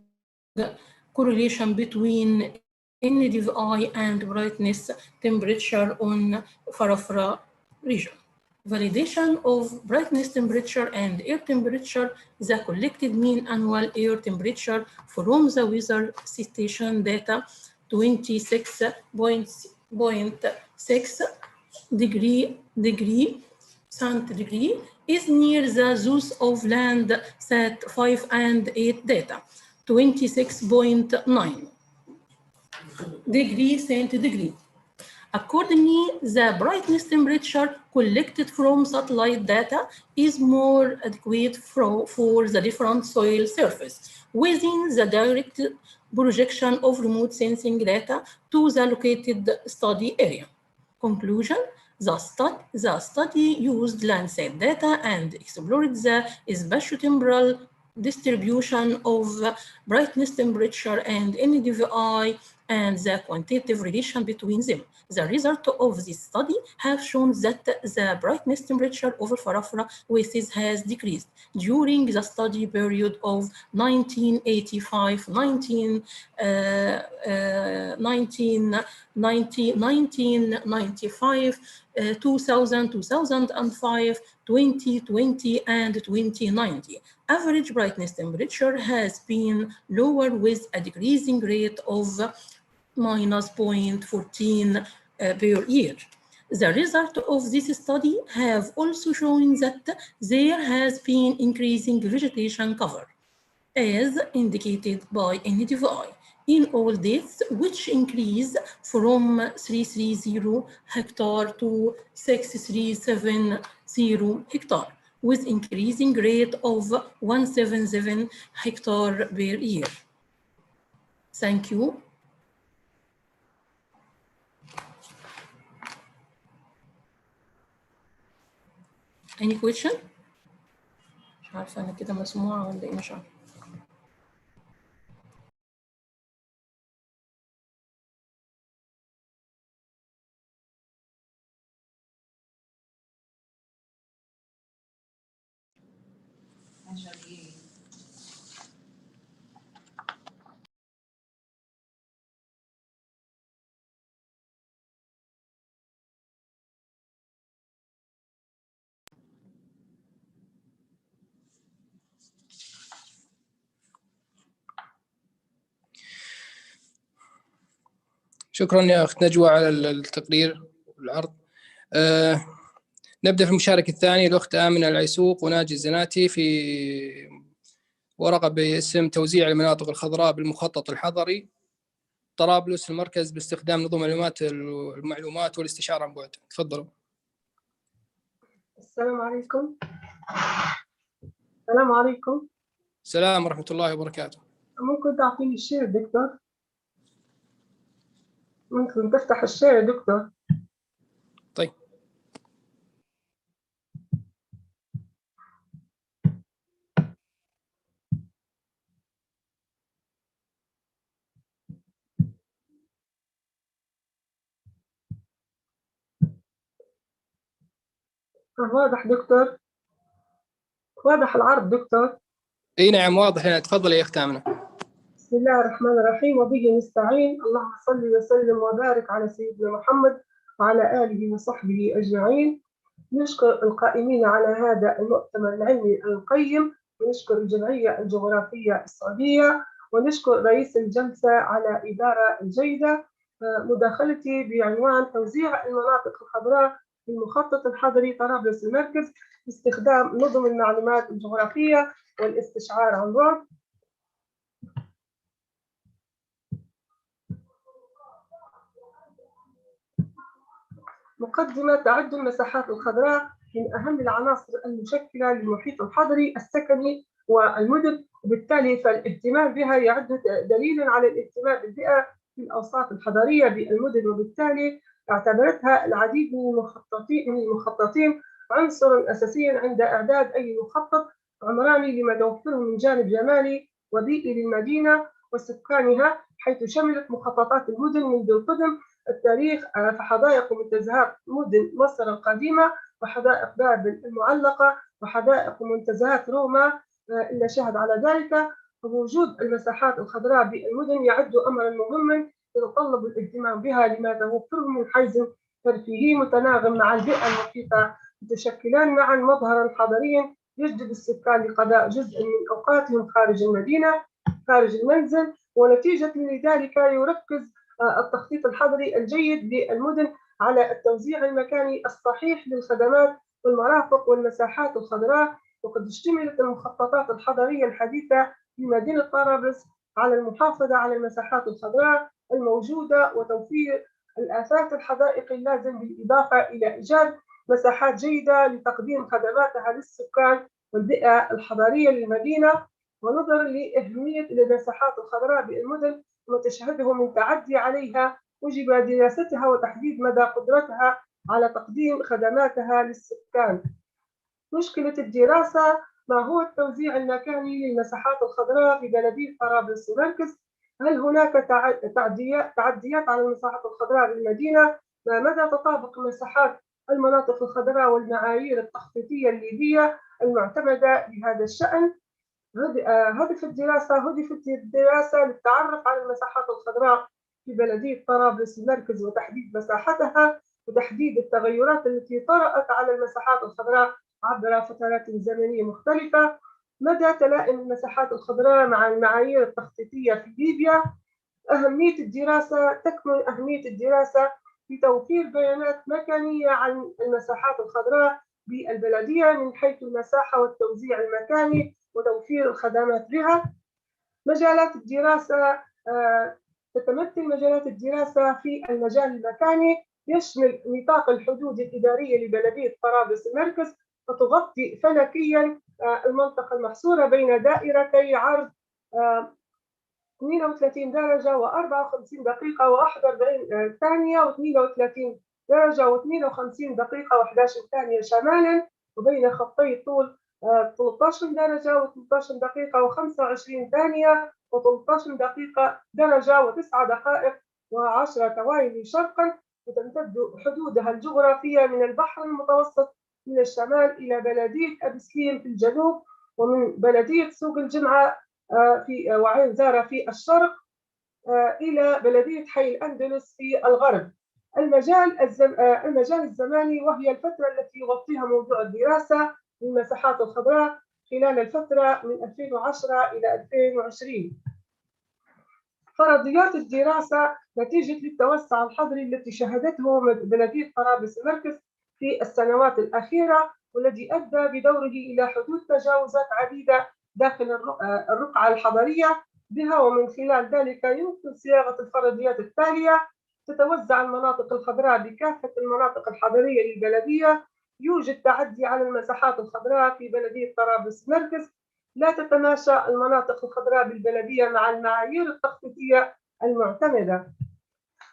correlation between NDVI and brightness temperature on Farafra region. Validation of brightness temperature and air temperature, the collected mean annual air temperature from the weather station data 26.6 degree centigrade is near the those of Landsat 5 and 8 data 26.9 degree centigrade. Accordingly, the brightness temperature collected from satellite data is more adequate for the different soil surface within the direct projection of remote sensing data to the located study area. Conclusion, the study used Landsat data and explored the spatiotemporal distribution of brightness temperature and NDVI and the quantitative relation between them. The result of this study have shown that the brightness temperature over Farafra oasis has decreased during the study period of 1985, 1995, 2000, 2005, 2020, and 2090. Average brightness temperature has been lower with a decreasing rate of minus 0.14 per year. The result of this study have also shown that there has been increasing vegetation cover, as indicated by NDVI, in all dates, which increase from 330 hectare to 6370 hectare, with increasing rate of 177 hectare per year. Thank you. Any question? مش عارفة أنا كده مسموعة ولا إيه، مش عارفة. شكرا يا أخت نجوى على التقرير والعرض. نبدأ في المشارك الثاني، الأخت آمنة العيسوق وناجي الزناتي في ورقة باسم توزيع المناطق الخضراء بالمخطط الحضري طرابلس المركز باستخدام نظم المعلومات والاستشارة عن بعد. تفضلوا. السلام عليكم. السلام عليكم. السلام ورحمة الله وبركاته. ممكن تعطيني الشير دكتور؟ ممكن تفتح الشير دكتور؟ طيب. واضح دكتور؟ واضح العرض دكتور؟ اي نعم واضح هنا. تفضلي يا اخت آمنة. بسم الله الرحمن الرحيم وبه نستعين. اللهم صل وسلم وبارك على سيدنا محمد وعلى آله وصحبه أجمعين. نشكر القائمين على هذا المؤتمر العلمي القيم، ونشكر الجمعية الجغرافية السعودية، ونشكر رئيس الجلسة على إدارة الجيدة. مداخلتي بعنوان توزيع المناطق الخضراء بالمخطط الحضري طرابلس المركز باستخدام نظم المعلومات الجغرافية والاستشعار عن بعد. مقدمة: تعد المساحات الخضراء من أهم العناصر المشكلة للمحيط الحضري السكني والمدن، وبالتالي فالاهتمام بها يعد دليلا على الاهتمام بالبيئة في الأوساط الحضرية بالمدن، وبالتالي اعتبرتها العديد من المخططين عنصرا أساسيا عند إعداد أي مخطط عمراني لما توفره من جانب جمالي وبيئي للمدينة وسكانها، حيث شملت مخططات المدن منذ القدم التاريخ فحدائق ومنتزهات مدن مصر القديمة وحدائق بابل المعلقة وحدائق ومنتزهات روما إلا شهد على ذلك. ووجود المساحات الخضراء بالمدن يعد أمرا مهما يتطلب الاهتمام بها لما توفره من حيز ترفيهي متناغم مع البيئة المحيطة، يتشكلان معا مظهرا حضريا يجذب السكان لقضاء جزء من أوقاتهم خارج المدينة خارج المنزل. ونتيجة لذلك يركز التخطيط الحضري الجيد للمدن على التوزيع المكاني الصحيح للخدمات والمرافق والمساحات الخضراء. وقد اشتملت المخططات الحضرية الحديثة لمدينة طرابلس على المحافظة على المساحات الخضراء الموجودة وتوفير الآفات الحدائق اللازم، بالإضافة إلى إيجاد مساحات جيدة لتقديم خدماتها للسكان والبيئة الحضرية للمدينة. ونظرا لأهمية المساحات الخضراء بالمدن وما تشهده من تعدي عليها، وجب دراستها وتحديد مدى قدرتها على تقديم خدماتها للسكان. مشكلة الدراسة: ما هو التوزيع المكاني للمساحات الخضراء في بلدية طرابلس المركز؟ هل هناك تعديات على المساحات الخضراء بالمدينة؟ ما مدى تطابق مساحات المناطق الخضراء والمعايير التخطيطية الليبية المعتمدة لهذا الشأن؟ هدف الدراسة للتعرف على المساحات الخضراء في بلدية طرابلس المركز وتحديد مساحتها وتحديد التغيرات التي طرأت على المساحات الخضراء عبر فترات زمنية مختلفة. مدى تلائم المساحات الخضراء مع المعايير التخطيطية في ليبيا؟ أهمية الدراسة تكمن أهمية الدراسة في توفير بيانات مكانية عن المساحات الخضراء بالبلدية من حيث المساحة والتوزيع المكاني وتوفير الخدمات بها. مجالات الدراسة تتمثل مجالات الدراسة في المجال المكاني، يشمل نطاق الحدود الإدارية لبلدية طرابلس المركز، وتغطي فلكيا المنطقة المحصورة بين دائرتي عرض 32 درجة و54 دقيقة و41 ثانية و32 درجة و52 دقيقة و11 ثانية شمالا، وبين خطي طول 13 درجة و13 دقيقة و25 ثانية و13 دقيقة درجة و9 دقائق و10 ثواني شرقا. وتمتد حدودها الجغرافية من البحر المتوسط من الشمال إلى بلدية أبي سليم في الجنوب، ومن بلدية سوق الجمعة في وعين زارة في الشرق إلى بلدية حي الأندلس في الغرب. المجال الزماني وهي الفترة التي يغطيها موضوع الدراسة للمساحات الخضراء خلال الفترة من 2010 إلى 2020. فرضيات الدراسة نتيجة للتوسع الحضري التي شهدته بلدية طرابلس المركز في السنوات الأخيرة، والذي أدى بدوره إلى حدوث تجاوزات عديدة داخل الرقعة الحضرية بها. ومن خلال ذلك يمكن صياغة الفرضيات التالية: تتوزع المناطق الخضراء بكافة المناطق الحضرية للبلدية، يوجد تعدي على المساحات الخضراء في بلدية طرابلس المركز، لا تتماشى المناطق الخضراء بالبلدية مع المعايير التخطيطية المعتمدة.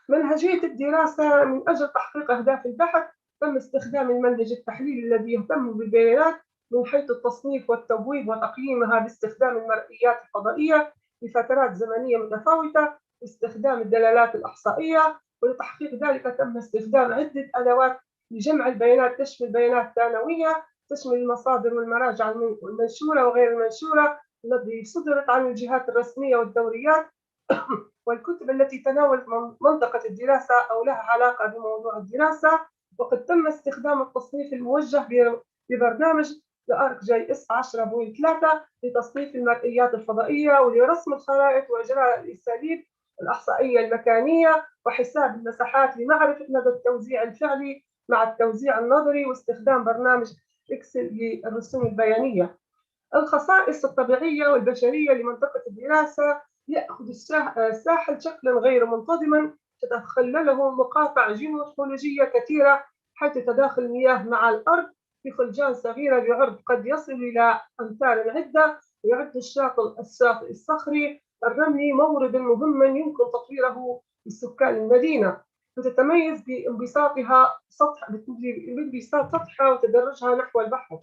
منهجية الدراسة: من أجل تحقيق أهداف البحث تم استخدام المنهج التحليلي الذي يهتم بالبيانات من حيث التصنيف والتبويب وتقييمها باستخدام المرئيات الفضائية لفترات زمنية متفاوتة باستخدام الدلالات الإحصائية. ولتحقيق ذلك تم استخدام عدة أدوات لجمع البيانات تشمل بيانات ثانوية، تشمل المصادر والمراجع المنشورة وغير المنشورة التي صدرت عن الجهات الرسمية والدوريات، والكتب التي تناولت منطقة الدراسة أو لها علاقة بموضوع الدراسة. وقد تم استخدام التصنيف الموجه ببرنامج ArcGIS 10.3 لتصنيف المرئيات الفضائية ولرسم الخرائط وإجراء الأساليب الإحصائية المكانية وحساب المساحات لمعرفة مدى التوزيع الفعلي مع التوزيع النظري، واستخدام برنامج إكسل للرسوم البيانية. الخصائص الطبيعية والبشرية لمنطقة الدراسة: يأخذ الساحل شكلا غير منتظما تتخلله مقاطع جيومورفولوجية كثيرة، حيث تداخل المياه مع الأرض في خلجان صغيرة بعرض قد يصل إلى أمتار عدة. ويعد الشاطئ الصخري الرملي موردا مهما يمكن تطويره لسكان المدينة، وتتميز بانبساط سطحها وتدرجها نحو البحر.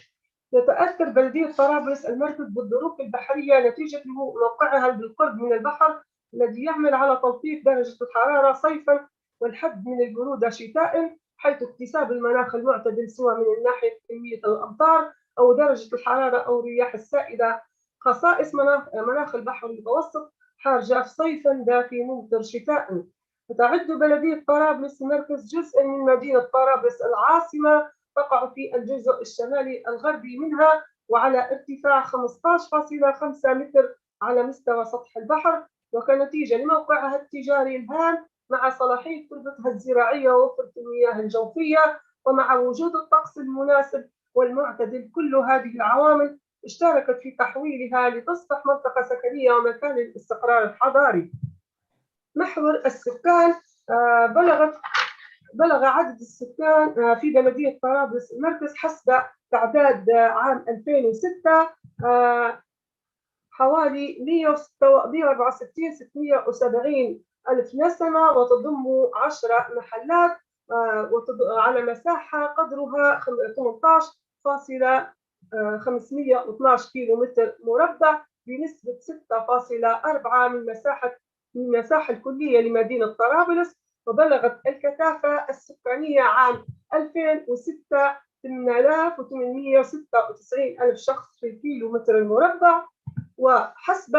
تتأثر بلدية طرابلس المركز بالظروف البحرية نتيجة موقعها بالقرب من البحر الذي يعمل على تلطيف درجة الحرارة صيفا والحد من البرودة شتاء، حيث اكتساب المناخ المعتدل سواء من ناحية كمية الأمطار أو درجة الحرارة أو الرياح السائدة. خصائص مناخ البحر المتوسط: حار جاف صيفا دافي ممطر شتاء. وتعد بلدية طرابلس المركز جزءا من مدينة طرابلس العاصمة، تقع في الجزء الشمالي الغربي منها وعلى ارتفاع 15.5 متر على مستوى سطح البحر، وكنتيجة لموقعها التجاري الهام مع صلاحية تربتها الزراعية ووفرة المياه الجوفية ومع وجود الطقس المناسب والمعتدل. كل هذه العوامل اشتركت في تحويلها لتصبح منطقة سكنية ومكان للاستقرار الحضاري. محور السكان: بلغ عدد السكان في بلدية طرابلس المركز حسب تعداد عام 2006 حوالي 164,670 ألف نسمة، وتضم 10 محلات على مساحة قدرها 18.512 كيلومتر مربع بنسبة 6.4 من المساحة الكلية لمدينة طرابلس. وبلغت الكثافة السكانية عام 2006 896 ألف شخص في الكيلومتر المربع. وحسب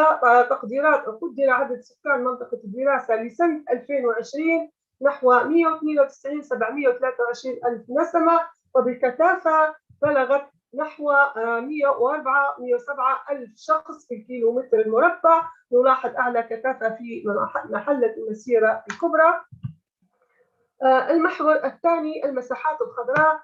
تقديرات قدر عدد سكان منطقة الدراسة لسنة 2020 نحو 192,723 ألف نسمة، وبالكثافة بلغت نحو 107 ألف شخص في الكيلومتر المربع. نلاحظ أعلى كثافة في محلة المسيرة الكبرى. المحور الثاني المساحات الخضراء.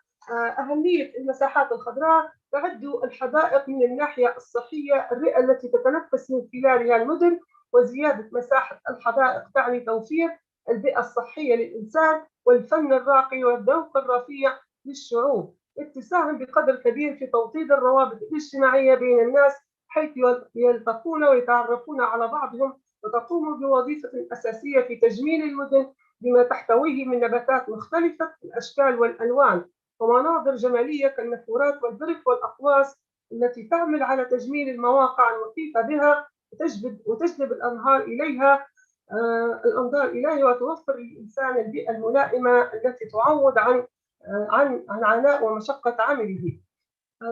أهمية المساحات الخضراء: تعد الحدائق من الناحية الصحية الرئة التي تتنفس من خلالها المدن، وزيادة مساحة الحدائق تعني توفير البيئة الصحية للإنسان والفن الراقي والذوق الرفيع للشعوب. تساهم بقدر كبير في توطيد الروابط الاجتماعية بين الناس حيث يلتقون ويتعرفون على بعضهم، وتقوم بوظيفة أساسية في تجميل المدن بما تحتويه من نباتات مختلفة الأشكال والألوان ومناظر جمالية كالنافورات والبرك والأقواس التي تعمل على تجميل المواقع المحيطة بها وتجذب الأنظار إليها وتوفر للإنسان البيئة الملائمة التي تعوض عن عناء ومشقة عمله.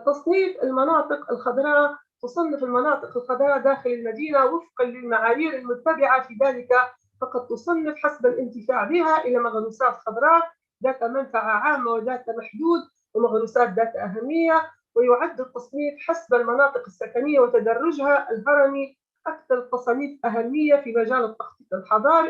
تصنيف المناطق الخضراء: تصنف المناطق الخضراء داخل المدينة وفقا للمعايير المتبعة في ذلك، فقد تصنف حسب الانتفاع بها إلى مغروسات خضراء ذات منفعة عامة وذات محدود ومغروسات ذات أهمية. ويعد التصنيف حسب المناطق السكنية وتدرجها الهرمي أكثر التصانيف أهمية في مجال التخطيط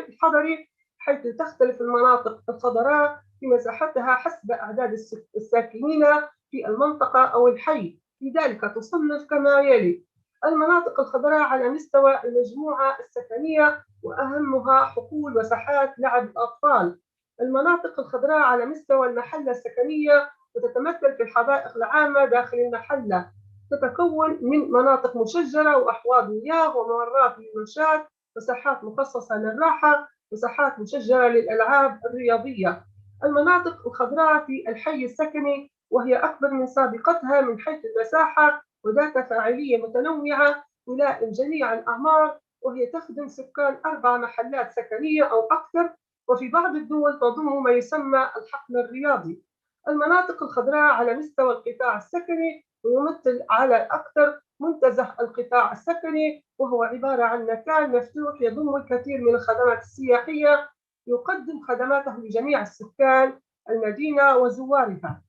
الحضري، حيث تختلف المناطق الخضراء في مساحتها حسب أعداد الساكنين في المنطقة أو الحي. لذلك تصنف كما يلي: المناطق الخضراء على مستوى المجموعة السكنية وأهمها حقول وساحات لعب الأطفال. المناطق الخضراء على مستوى المحلة السكنية وتتمثل في الحدائق العامة داخل المحلة، تتكون من مناطق مشجرة وأحواض مياه وممرات للمشاة وساحات مخصصة للراحة وساحات مشجرة للألعاب الرياضية. المناطق الخضراء في الحي السكني وهي أكبر من سابقتها من حيث المساحة وذات فاعلية متنوعة تلائم جميع الأعمار، وهي تخدم سكان 4 محلات سكنية أو أكثر، وفي بعض الدول تضم ما يسمى الحقل الرياضي. المناطق الخضراء على مستوى القطاع السكني ويمثل على الأكثر منتزه القطاع السكني، وهو عبارة عن مكان مفتوح يضم الكثير من الخدمات السياحية يقدم خدماته لجميع السكان المدينة وزوارها.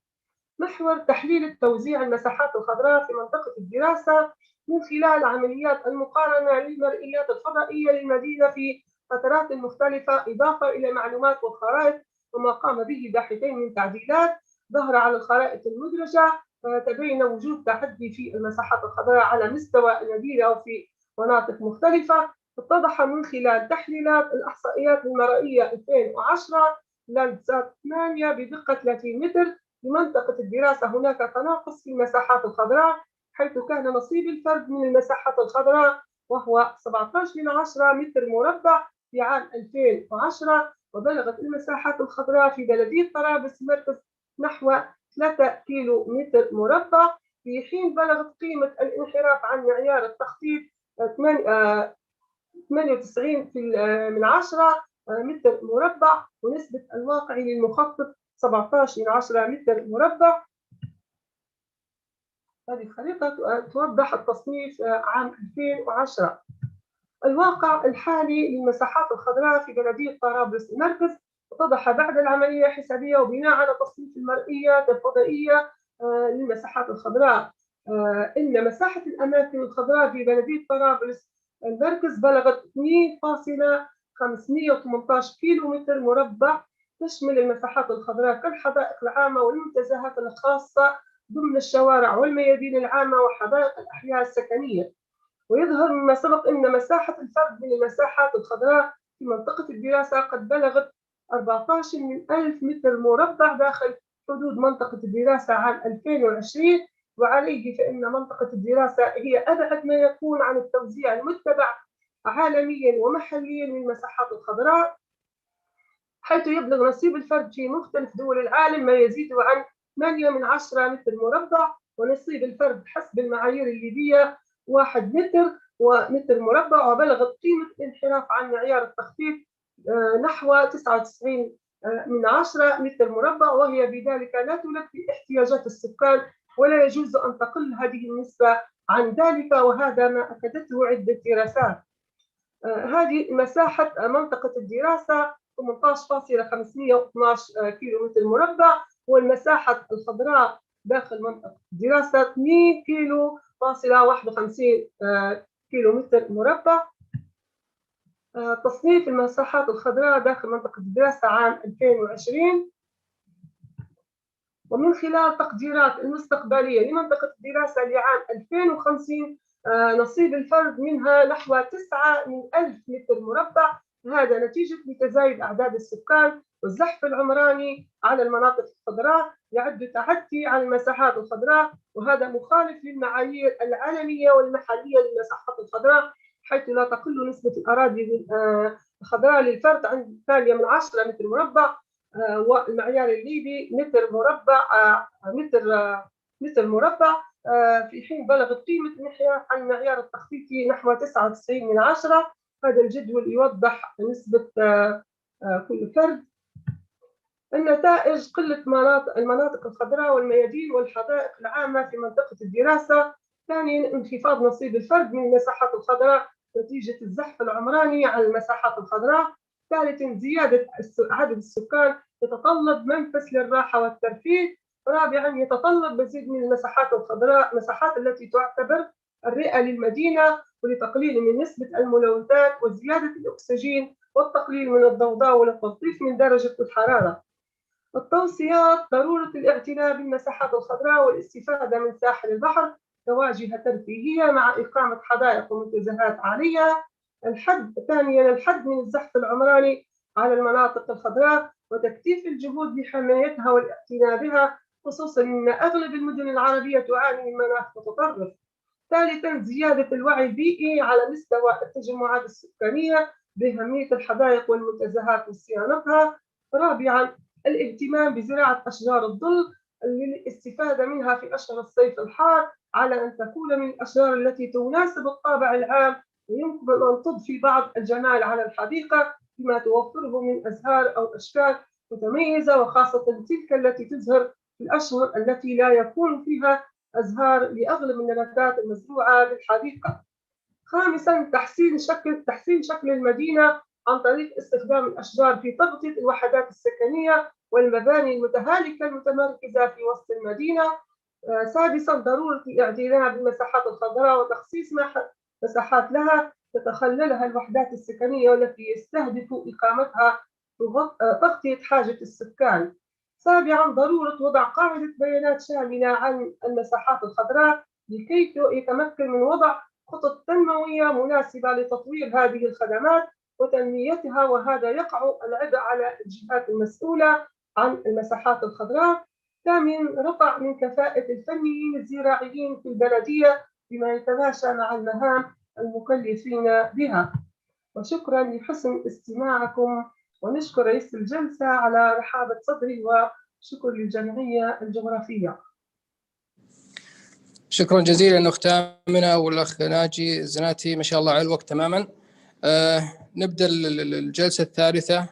محور تحليل توزيع المساحات الخضراء في منطقة الدراسة من خلال عمليات المقارنة للمرئيات الفضائية للمدينة في فترات مختلفة، إضافة إلى معلومات والخرائط وما قام به باحثين من تعديلات ظهر على الخرائط المدرجة، تبين وجود تحدي في المساحات الخضراء على مستوى المدينة وفي مناطق مختلفة. اتضح من خلال تحليلات الإحصائيات المرئية 2010 لاندسات 8 بدقة 30 متر لمنطقة الدراسة هناك تناقص في المساحات الخضراء، حيث كان نصيب الفرد من المساحات الخضراء وهو 17 متر مربع في عام 2010، وبلغت المساحات الخضراء في بلدية طرابلس المركز نحو 3 كيلو متر مربع، في حين بلغت قيمة الانحراف عن معيار التخطيط 98 متر مربع، ونسبة الواقعي للمخطط 17 متر مربع. هذه الخريطة توضح التصنيف عام 2010. الواقع الحالي للمساحات الخضراء في بلدية طرابلس المركز اتضح بعد العملية الحسابية وبناء على تصنيف المرئيات الفضائية للمساحات الخضراء إن مساحة الأماكن الخضراء في بلدية طرابلس المركز بلغت 2.518 كيلو متر مربع، تشمل المساحات الخضراء كالحدائق العامة والمنتزهات الخاصة ضمن الشوارع والميادين العامة وحدائق الأحياء السكنية. ويظهر مما سبق أن مساحة الفرد من المساحات الخضراء في منطقة الدراسة قد بلغت 14,000 متر مربع داخل حدود منطقة الدراسة عام 2020، وعليه فإن منطقة الدراسة هي أبعد ما يكون عن التوزيع المتبع عالميا ومحليا من المساحات الخضراء، حيث يبلغ نصيب الفرد في مختلف دول العالم ما يزيد عن 8 متر مربع، ونصيب الفرد حسب المعايير الليبية 1 متر مربع، وبلغت قيمة الانحراف عن معيار التخطيط نحو 99 متر مربع، وهي بذلك لا تلبي احتياجات السكان ولا يجوز أن تقل هذه النسبة عن ذلك، وهذا ما أكدته عدة دراسات. هذه مساحة منطقة الدراسة 18.512 كيلو متر مربع، والمساحة الخضراء داخل منطقة الدراسة 2 كيلو فاصلة 51 كيلومتر مربع. تصنيف المساحات الخضراء داخل منطقة الدراسة عام 2020، ومن خلال تقديرات المستقبلية لمنطقة الدراسة لعام 2050 نصيب الفرد منها نحو 9 من 1000 متر مربع. هذا نتيجة لتزايد أعداد السكان والزحف العمراني على المناطق الخضراء يعد تعدي على المساحات الخضراء، وهذا مخالف للمعايير العالمية والمحلية للمساحات الخضراء، حيث لا تقل نسبة الأراضي الخضراء للفرد عن 8 من 10 متر مربع، والمعيار الليبي متر مربع، في حين بلغت قيمة المعيار التخطيطي نحو 99 من 10. هذا الجدول يوضح نسبة كل فرد. النتائج: قلة المناطق الخضراء والميادين والحدائق العامة في منطقة الدراسة. ثانياً، انخفاض نصيب الفرد من المساحات الخضراء نتيجة الزحف العمراني على المساحات الخضراء. ثالثاً، زيادة عدد السكان يتطلب منفس للراحة والترفيه. رابعاً، يتطلب مزيد من المساحات الخضراء، المساحات التي تعتبر الرئة للمدينة، ولتقليل من نسبة الملوثات وزيادة الأكسجين والتقليل من الضوضاء والتلطيف من درجة الحرارة. التوصيات: ضرورة الاعتناء بالمساحات الخضراء والاستفادة من ساحل البحر كواجهة ترفيهية مع إقامة حدائق ومنتزهات عالية. ثانياً، الحد من الزحف العمراني على المناطق الخضراء وتكثيف الجهود لحمايتها والاعتناء بها، خصوصاً أن أغلب المدن العربية تعاني من مناخ متطرف. ثالثاً، زيادة الوعي البيئي على مستوى التجمعات السكانية بأهمية الحدائق والمنتزهات وصيانتها. رابعاً، الاهتمام بزراعة أشجار الظل للاستفادة منها في أشهر الصيف الحار، على أن تكون من الأشجار التي تناسب الطابع العام ويمكن أن تضفي بعض الجمال على الحديقة بما توفره من أزهار أو أشكال متميزة، وخاصة تلك التي تزهر في الأشهر التي لا يكون فيها أزهار لأغلب النباتات المزروعة بالحديقة. خامساً، تحسين شكل المدينة عن طريق استخدام الأشجار في تغطية الوحدات السكنية والمباني المتهالكة المتمركزة في وسط المدينة. سادساً، ضرورة الاعتناء بالمساحات الخضراء وتخصيص مساحات لها تتخللها الوحدات السكنية والتي يستهدف إقامتها تغطية حاجة السكان. سابعاً، ضرورة وضع قاعدة بيانات شاملة عن المساحات الخضراء لكي يتمكن من وضع خطط تنموية مناسبة لتطوير هذه الخدمات وتنميتها، وهذا يقع العبء على الجهات المسؤولة عن المساحات الخضراء. ثامناً، رفع من كفاءة الفنيين الزراعيين في البلدية بما يتماشى مع المهام المكلفين بها. وشكراً لحسن استماعكم، ونشكر رئيس الجلسة على رحابة صدري، وشكر للجمعية الجغرافية. شكرا جزيلا أخت آمنة والأخ ناجي الزناتي، ما شاء الله على الوقت تماما. نبدأ الجلسة الثالثة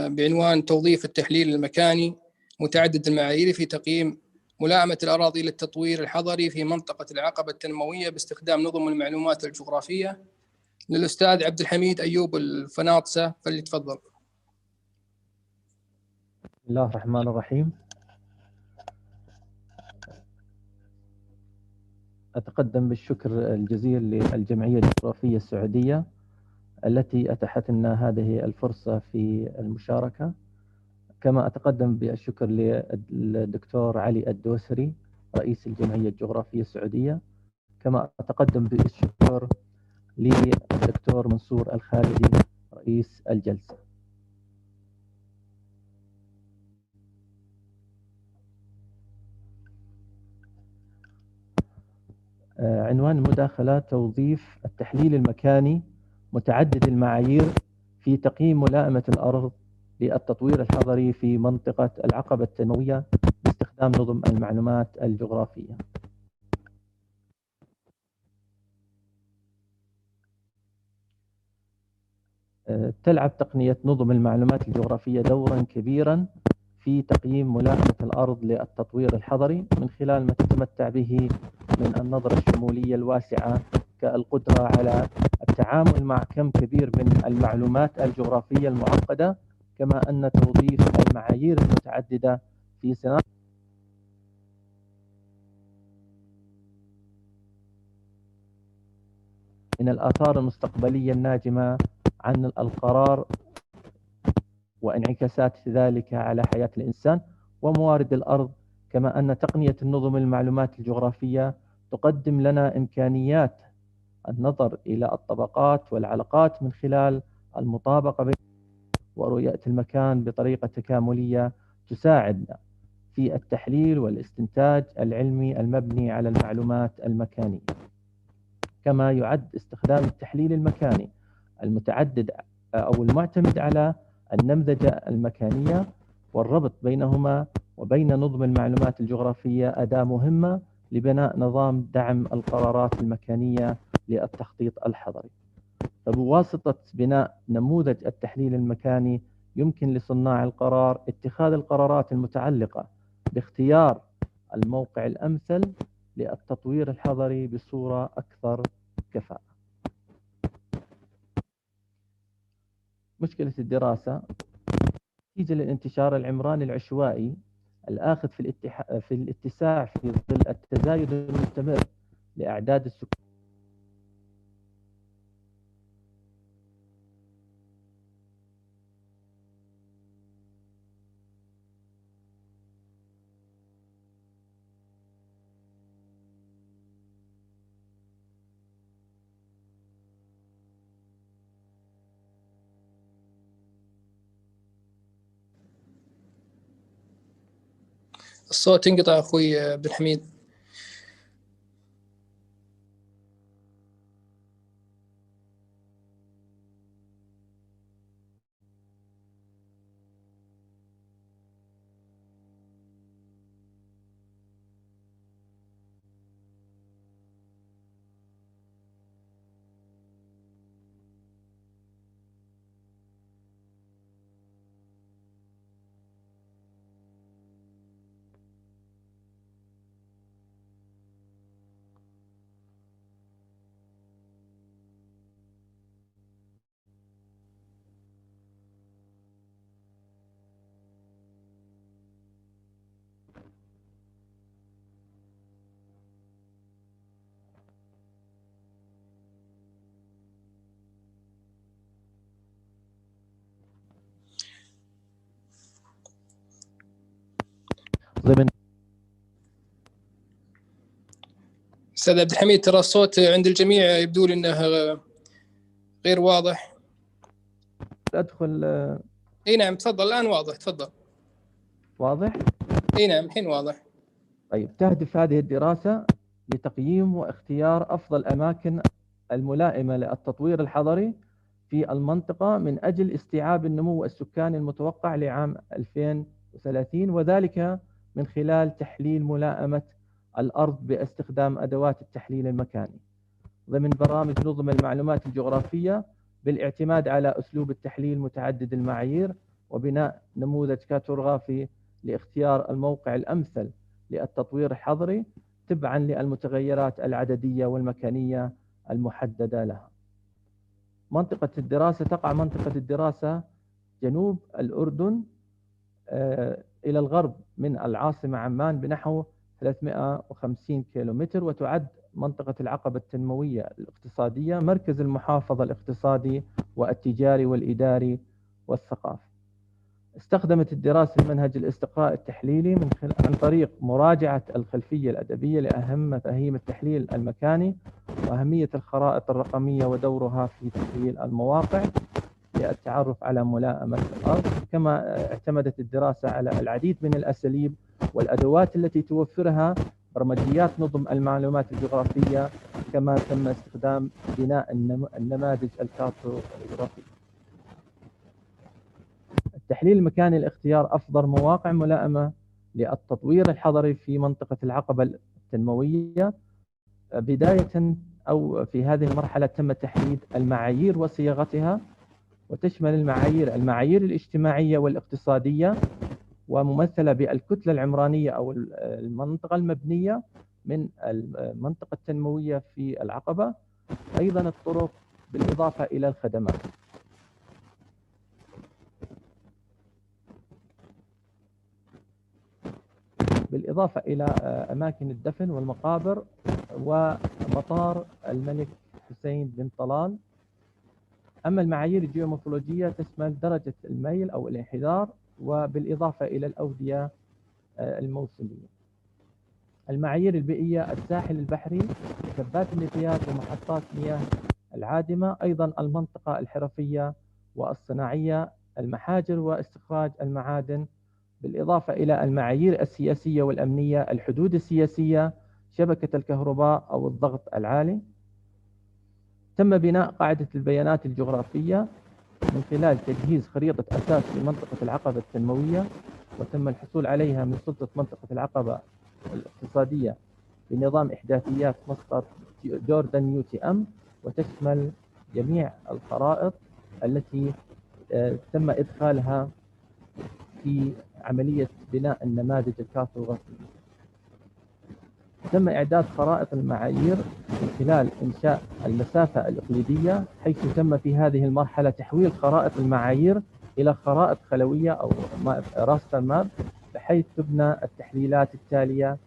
بعنوان توظيف التحليل المكاني متعدد المعايير في تقييم ملائمة الأراضي للتطوير الحضري في منطقة العقبة التنموية باستخدام نظم المعلومات الجغرافية. للأستاذ عبد الحميد أيوب الفناطسة، فليتفضل. بسم الله الرحمن الرحيم. أتقدم بالشكر الجزيل للجمعية الجغرافية السعودية التي أتاحت لنا هذه الفرصة في المشاركة، كما أتقدم بالشكر للدكتور علي الدوسري رئيس الجمعية الجغرافية السعودية، كما أتقدم بالشكر للدكتور منصور الخالدي رئيس الجلسة. عنوان المداخلة: توظيف التحليل المكاني متعدد المعايير في تقييم ملائمة الأرض للتطوير الحضري في منطقة العقبة التنموية باستخدام نظم المعلومات الجغرافية. تلعب تقنية نظم المعلومات الجغرافية دورا كبيرا في تقييم ملائمة الأرض للتطوير الحضري من خلال ما تتمتع به من النظرة الشمولية الواسعة كالقدرة على التعامل مع كم كبير من المعلومات الجغرافية المعقدة، كما أن توظيف المعايير المتعددة في صناعة من الآثار المستقبلية الناجمة عن القرار وانعكاسات ذلك على حياة الإنسان وموارد الأرض، كما أن تقنية النظم المعلومات الجغرافية تقدم لنا إمكانيات النظر إلى الطبقات والعلاقات من خلال المطابقة بين ورؤية المكان بطريقة تكاملية تساعدنا في التحليل والاستنتاج العلمي المبني على المعلومات المكانية. كما يعد استخدام التحليل المكاني المتعدد أو المعتمد على النمذجة المكانية والربط بينهما وبين نظم المعلومات الجغرافية أداة مهمة لبناء نظام دعم القرارات المكانية للتخطيط الحضري. فبواسطة بناء نموذج التحليل المكاني يمكن لصناع القرار اتخاذ القرارات المتعلقة باختيار الموقع الأمثل للتطوير الحضري بصورة أكثر كفاءة. مشكلة الدراسة نتيجة للانتشار العمراني العشوائي الآخذ في الاتساع في ظل التزايد المستمر لأعداد السكان. الصوت ينقطع أخوي عبد الحميد. أستاذ عبد الحميد، ترى الصوت عند الجميع يبدو لي أنه غير واضح. أدخل. اي نعم تفضل، الآن واضح، تفضل. واضح؟ اي نعم الحين واضح. طيب، تهدف هذه الدراسة لتقييم واختيار أفضل الأماكن الملائمة للتطوير الحضري في المنطقة من أجل استيعاب النمو السكاني المتوقع لعام 2030، وذلك من خلال تحليل ملائمة الأرض باستخدام أدوات التحليل المكاني ضمن برامج نظم المعلومات الجغرافية، بالاعتماد على أسلوب التحليل متعدد المعايير وبناء نموذج كارتوغرافي لاختيار الموقع الأمثل للتطوير الحضري تبعا للمتغيرات العددية والمكانية المحددة لها. منطقة الدراسة تقع منطقة الدراسة جنوب الأردن إلى الغرب من العاصمة عمان بنحو 350 كيلومتر، وتعد منطقة العقبة التنموية الاقتصادية مركز المحافظة الاقتصادي والتجاري والإداري والثقافي. استخدمت الدراسة المنهج الاستقراء التحليلي عن طريق مراجعة الخلفية الأدبية لأهم مفاهيم التحليل المكاني وأهمية الخرائط الرقمية ودورها في تحليل المواقع للتعرف على ملائمة الأرض. كما اعتمدت الدراسة على العديد من الأساليب والأدوات التي توفرها برمجيات نظم المعلومات الجغرافية، كما تم استخدام بناء النماذج الكارتوغرافية. التحليل المكاني لاختيار أفضل مواقع ملائمة للتطوير الحضري في منطقة العقبة التنموية. بداية أو في هذه المرحلة تم تحديد المعايير وصياغتها، وتشمل المعايير الاجتماعية والاقتصادية، وممثلة بالكتلة العمرانية أو المنطقة المبنية من المنطقة التنموية في العقبة، أيضا الطرق بالإضافة إلى الخدمات. بالإضافة إلى أماكن الدفن والمقابر ومطار الملك حسين بن طلال. أما المعايير الجيومورفولوجية تشمل درجة الميل أو الانحدار وبالإضافة إلى الأودية الموسمية. المعايير البيئية الساحل البحري، كبات النفايات ومحطات مياه العادمة، أيضا المنطقة الحرفية والصناعية، المحاجر واستخراج المعادن، بالإضافة إلى المعايير السياسية والأمنية، الحدود السياسية، شبكة الكهرباء أو الضغط العالي. تم بناء قاعدة البيانات الجغرافية من خلال تجهيز خريطة أساس لمنطقة العقبة التنموية، وتم الحصول عليها من سلطة منطقة العقبة الاقتصادية بنظام إحداثيات مسقط جوردن UTM، وتشمل جميع الخرائط التي تم إدخالها في عملية بناء النماذج الكارتوغرافية. تم إعداد خرائط المعايير من خلال إنشاء المسافة الإقليدية، حيث تم في هذه المرحلة تحويل خرائط المعايير إلى خرائط خلوية أو راستر ماب، بحيث تبنى التحليلات التالية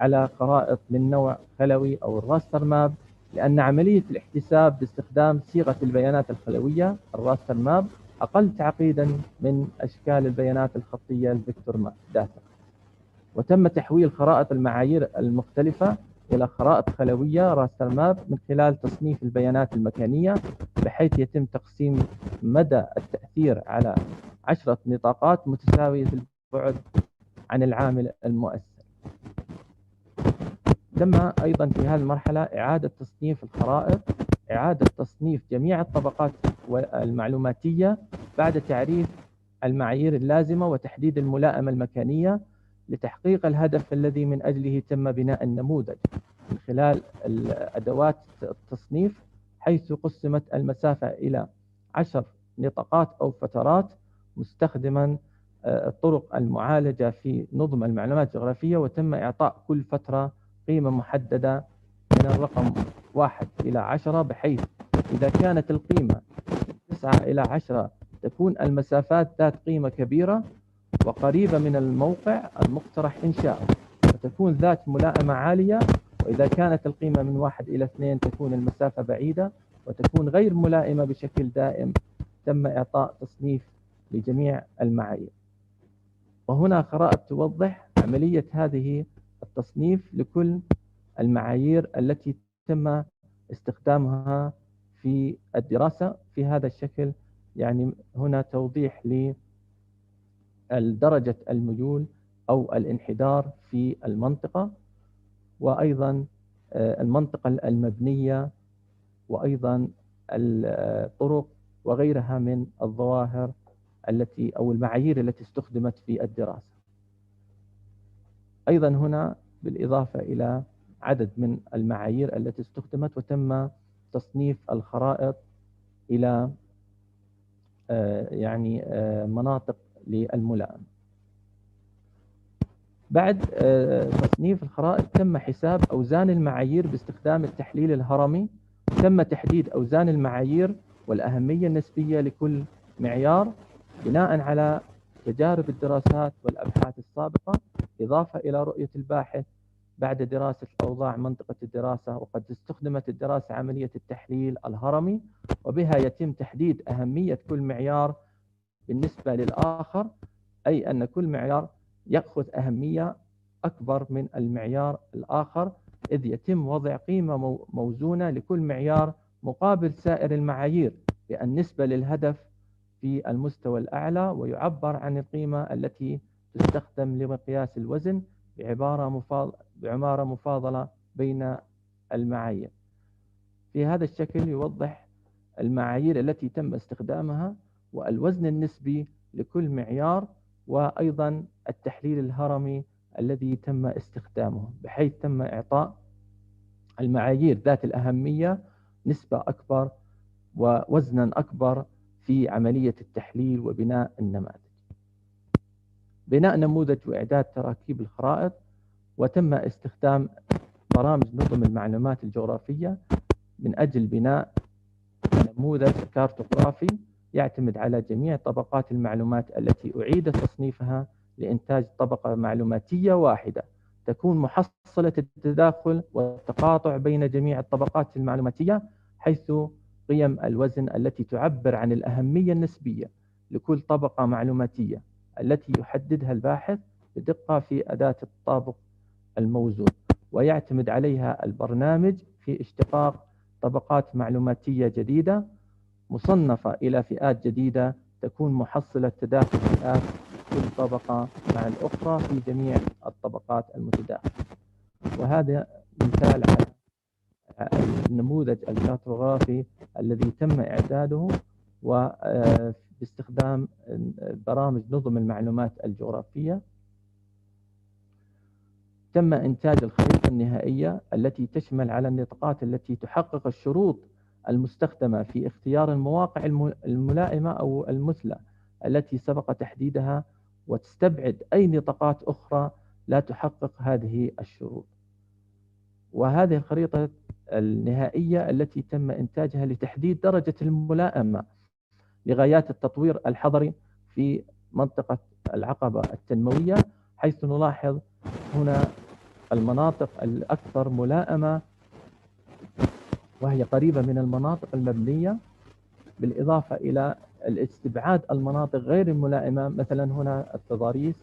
على خرائط من نوع خلوي أو الراستر ماب، لأن عملية الاحتساب باستخدام صيغة البيانات الخلوية الراستر ماب أقل تعقيدا من أشكال البيانات الخطية الفيكتور ماب داتا. وتم تحويل خرائط المعايير المختلفة إلى خرائط خلوية راستر ماب من خلال تصنيف البيانات المكانية، بحيث يتم تقسيم مدى التأثير على 10 نطاقات متساوية البعد عن العامل المؤثر. تم أيضا في هذه المرحلة إعادة تصنيف الخرائط، إعادة تصنيف جميع الطبقات المعلوماتية بعد تعريف المعايير اللازمة وتحديد الملائمة المكانية لتحقيق الهدف الذي من أجله تم بناء النموذج من خلال أدوات التصنيف، حيث قسمت المسافة إلى 10 نطاقات أو فترات، مستخدما طرق المعالجة في نظم المعلومات الجغرافية، وتم إعطاء كل فترة قيمة محددة من الرقم 1 إلى 10، بحيث إذا كانت القيمة 9 إلى 10 تكون المسافات ذات قيمة كبيرة وقريبة من الموقع المقترح إنشاؤه، وتكون ذات ملائمة عالية، وإذا كانت القيمة من 1 إلى 2 تكون المسافة بعيدة وتكون غير ملائمة بشكل دائم. تم إعطاء تصنيف لجميع المعايير. وهنا خرائط توضح عملية هذه التصنيف لكل المعايير التي تم استخدامها في الدراسة في هذا الشكل. يعني هنا توضيح لدرجة الميول أو الانحدار في المنطقة، وأيضا المنطقة المبنية، وأيضا الطرق وغيرها من الظواهر التي أو المعايير التي استخدمت في الدراسة. أيضا هنا بالإضافة إلى عدد من المعايير التي استخدمت، وتم تصنيف الخرائط إلى مناطق للملائمة. بعد تصنيف الخرائط تم حساب أوزان المعايير باستخدام التحليل الهرمي. تم تحديد أوزان المعايير والأهمية النسبية لكل معيار بناء على تجارب الدراسات والأبحاث السابقة، إضافة إلى رؤية الباحث بعد دراسة أوضاع منطقة الدراسة. وقد استخدمت الدراسة عملية التحليل الهرمي، وبها يتم تحديد أهمية كل معيار بالنسبة للآخر، أي أن كل معيار يأخذ أهمية أكبر من المعيار الآخر، إذ يتم وضع قيمة موزونة لكل معيار مقابل سائر المعايير بالنسبة للهدف في المستوى الأعلى، ويعبر عن القيمة التي تستخدم لمقياس الوزن بعبارة مفاضلة بين المعايير. في هذا الشكل يوضح المعايير التي تم استخدامها والوزن النسبي لكل معيار، وأيضا التحليل الهرمي الذي تم استخدامه، بحيث تم إعطاء المعايير ذات الأهمية نسبة أكبر ووزنا أكبر في عملية التحليل وبناء النماذج. بناء نموذج وإعداد تراكيب الخرائط، وتم استخدام برامج نظم المعلومات الجغرافية من أجل بناء نموذج كارتوغرافي يعتمد على جميع طبقات المعلومات التي أعيد تصنيفها لإنتاج طبقة معلوماتية واحدة تكون محصلة التداخل والتقاطع بين جميع الطبقات المعلوماتية، حيث قيم الوزن التي تعبر عن الأهمية النسبية لكل طبقة معلوماتية التي يحددها الباحث بدقة في أداة التطابق الموزون، ويعتمد عليها البرنامج في اشتقاق طبقات معلوماتية جديدة مصنفة إلى فئات جديدة تكون محصلة تداخل فئات كل طبقة مع الأخرى في جميع الطبقات المتداخلة. وهذا مثال على النموذج الكارتوغرافي الذي تم إعداده باستخدام برامج نظم المعلومات الجغرافية. تم إنتاج الخريطة النهائية التي تشمل على النطاقات التي تحقق الشروط المستخدمة في اختيار المواقع الملائمة أو المثلى التي سبق تحديدها، وتستبعد أي نطاقات أخرى لا تحقق هذه الشروط. وهذه الخريطة النهائية التي تم إنتاجها لتحديد درجة الملائمة لغايات التطوير الحضري في منطقة العقبة التنموية، حيث نلاحظ هنا المناطق الأكثر ملائمة وهي قريبة من المناطق المبنية، بالإضافة إلى الاستبعاد المناطق غير الملائمة. مثلا هنا التضاريس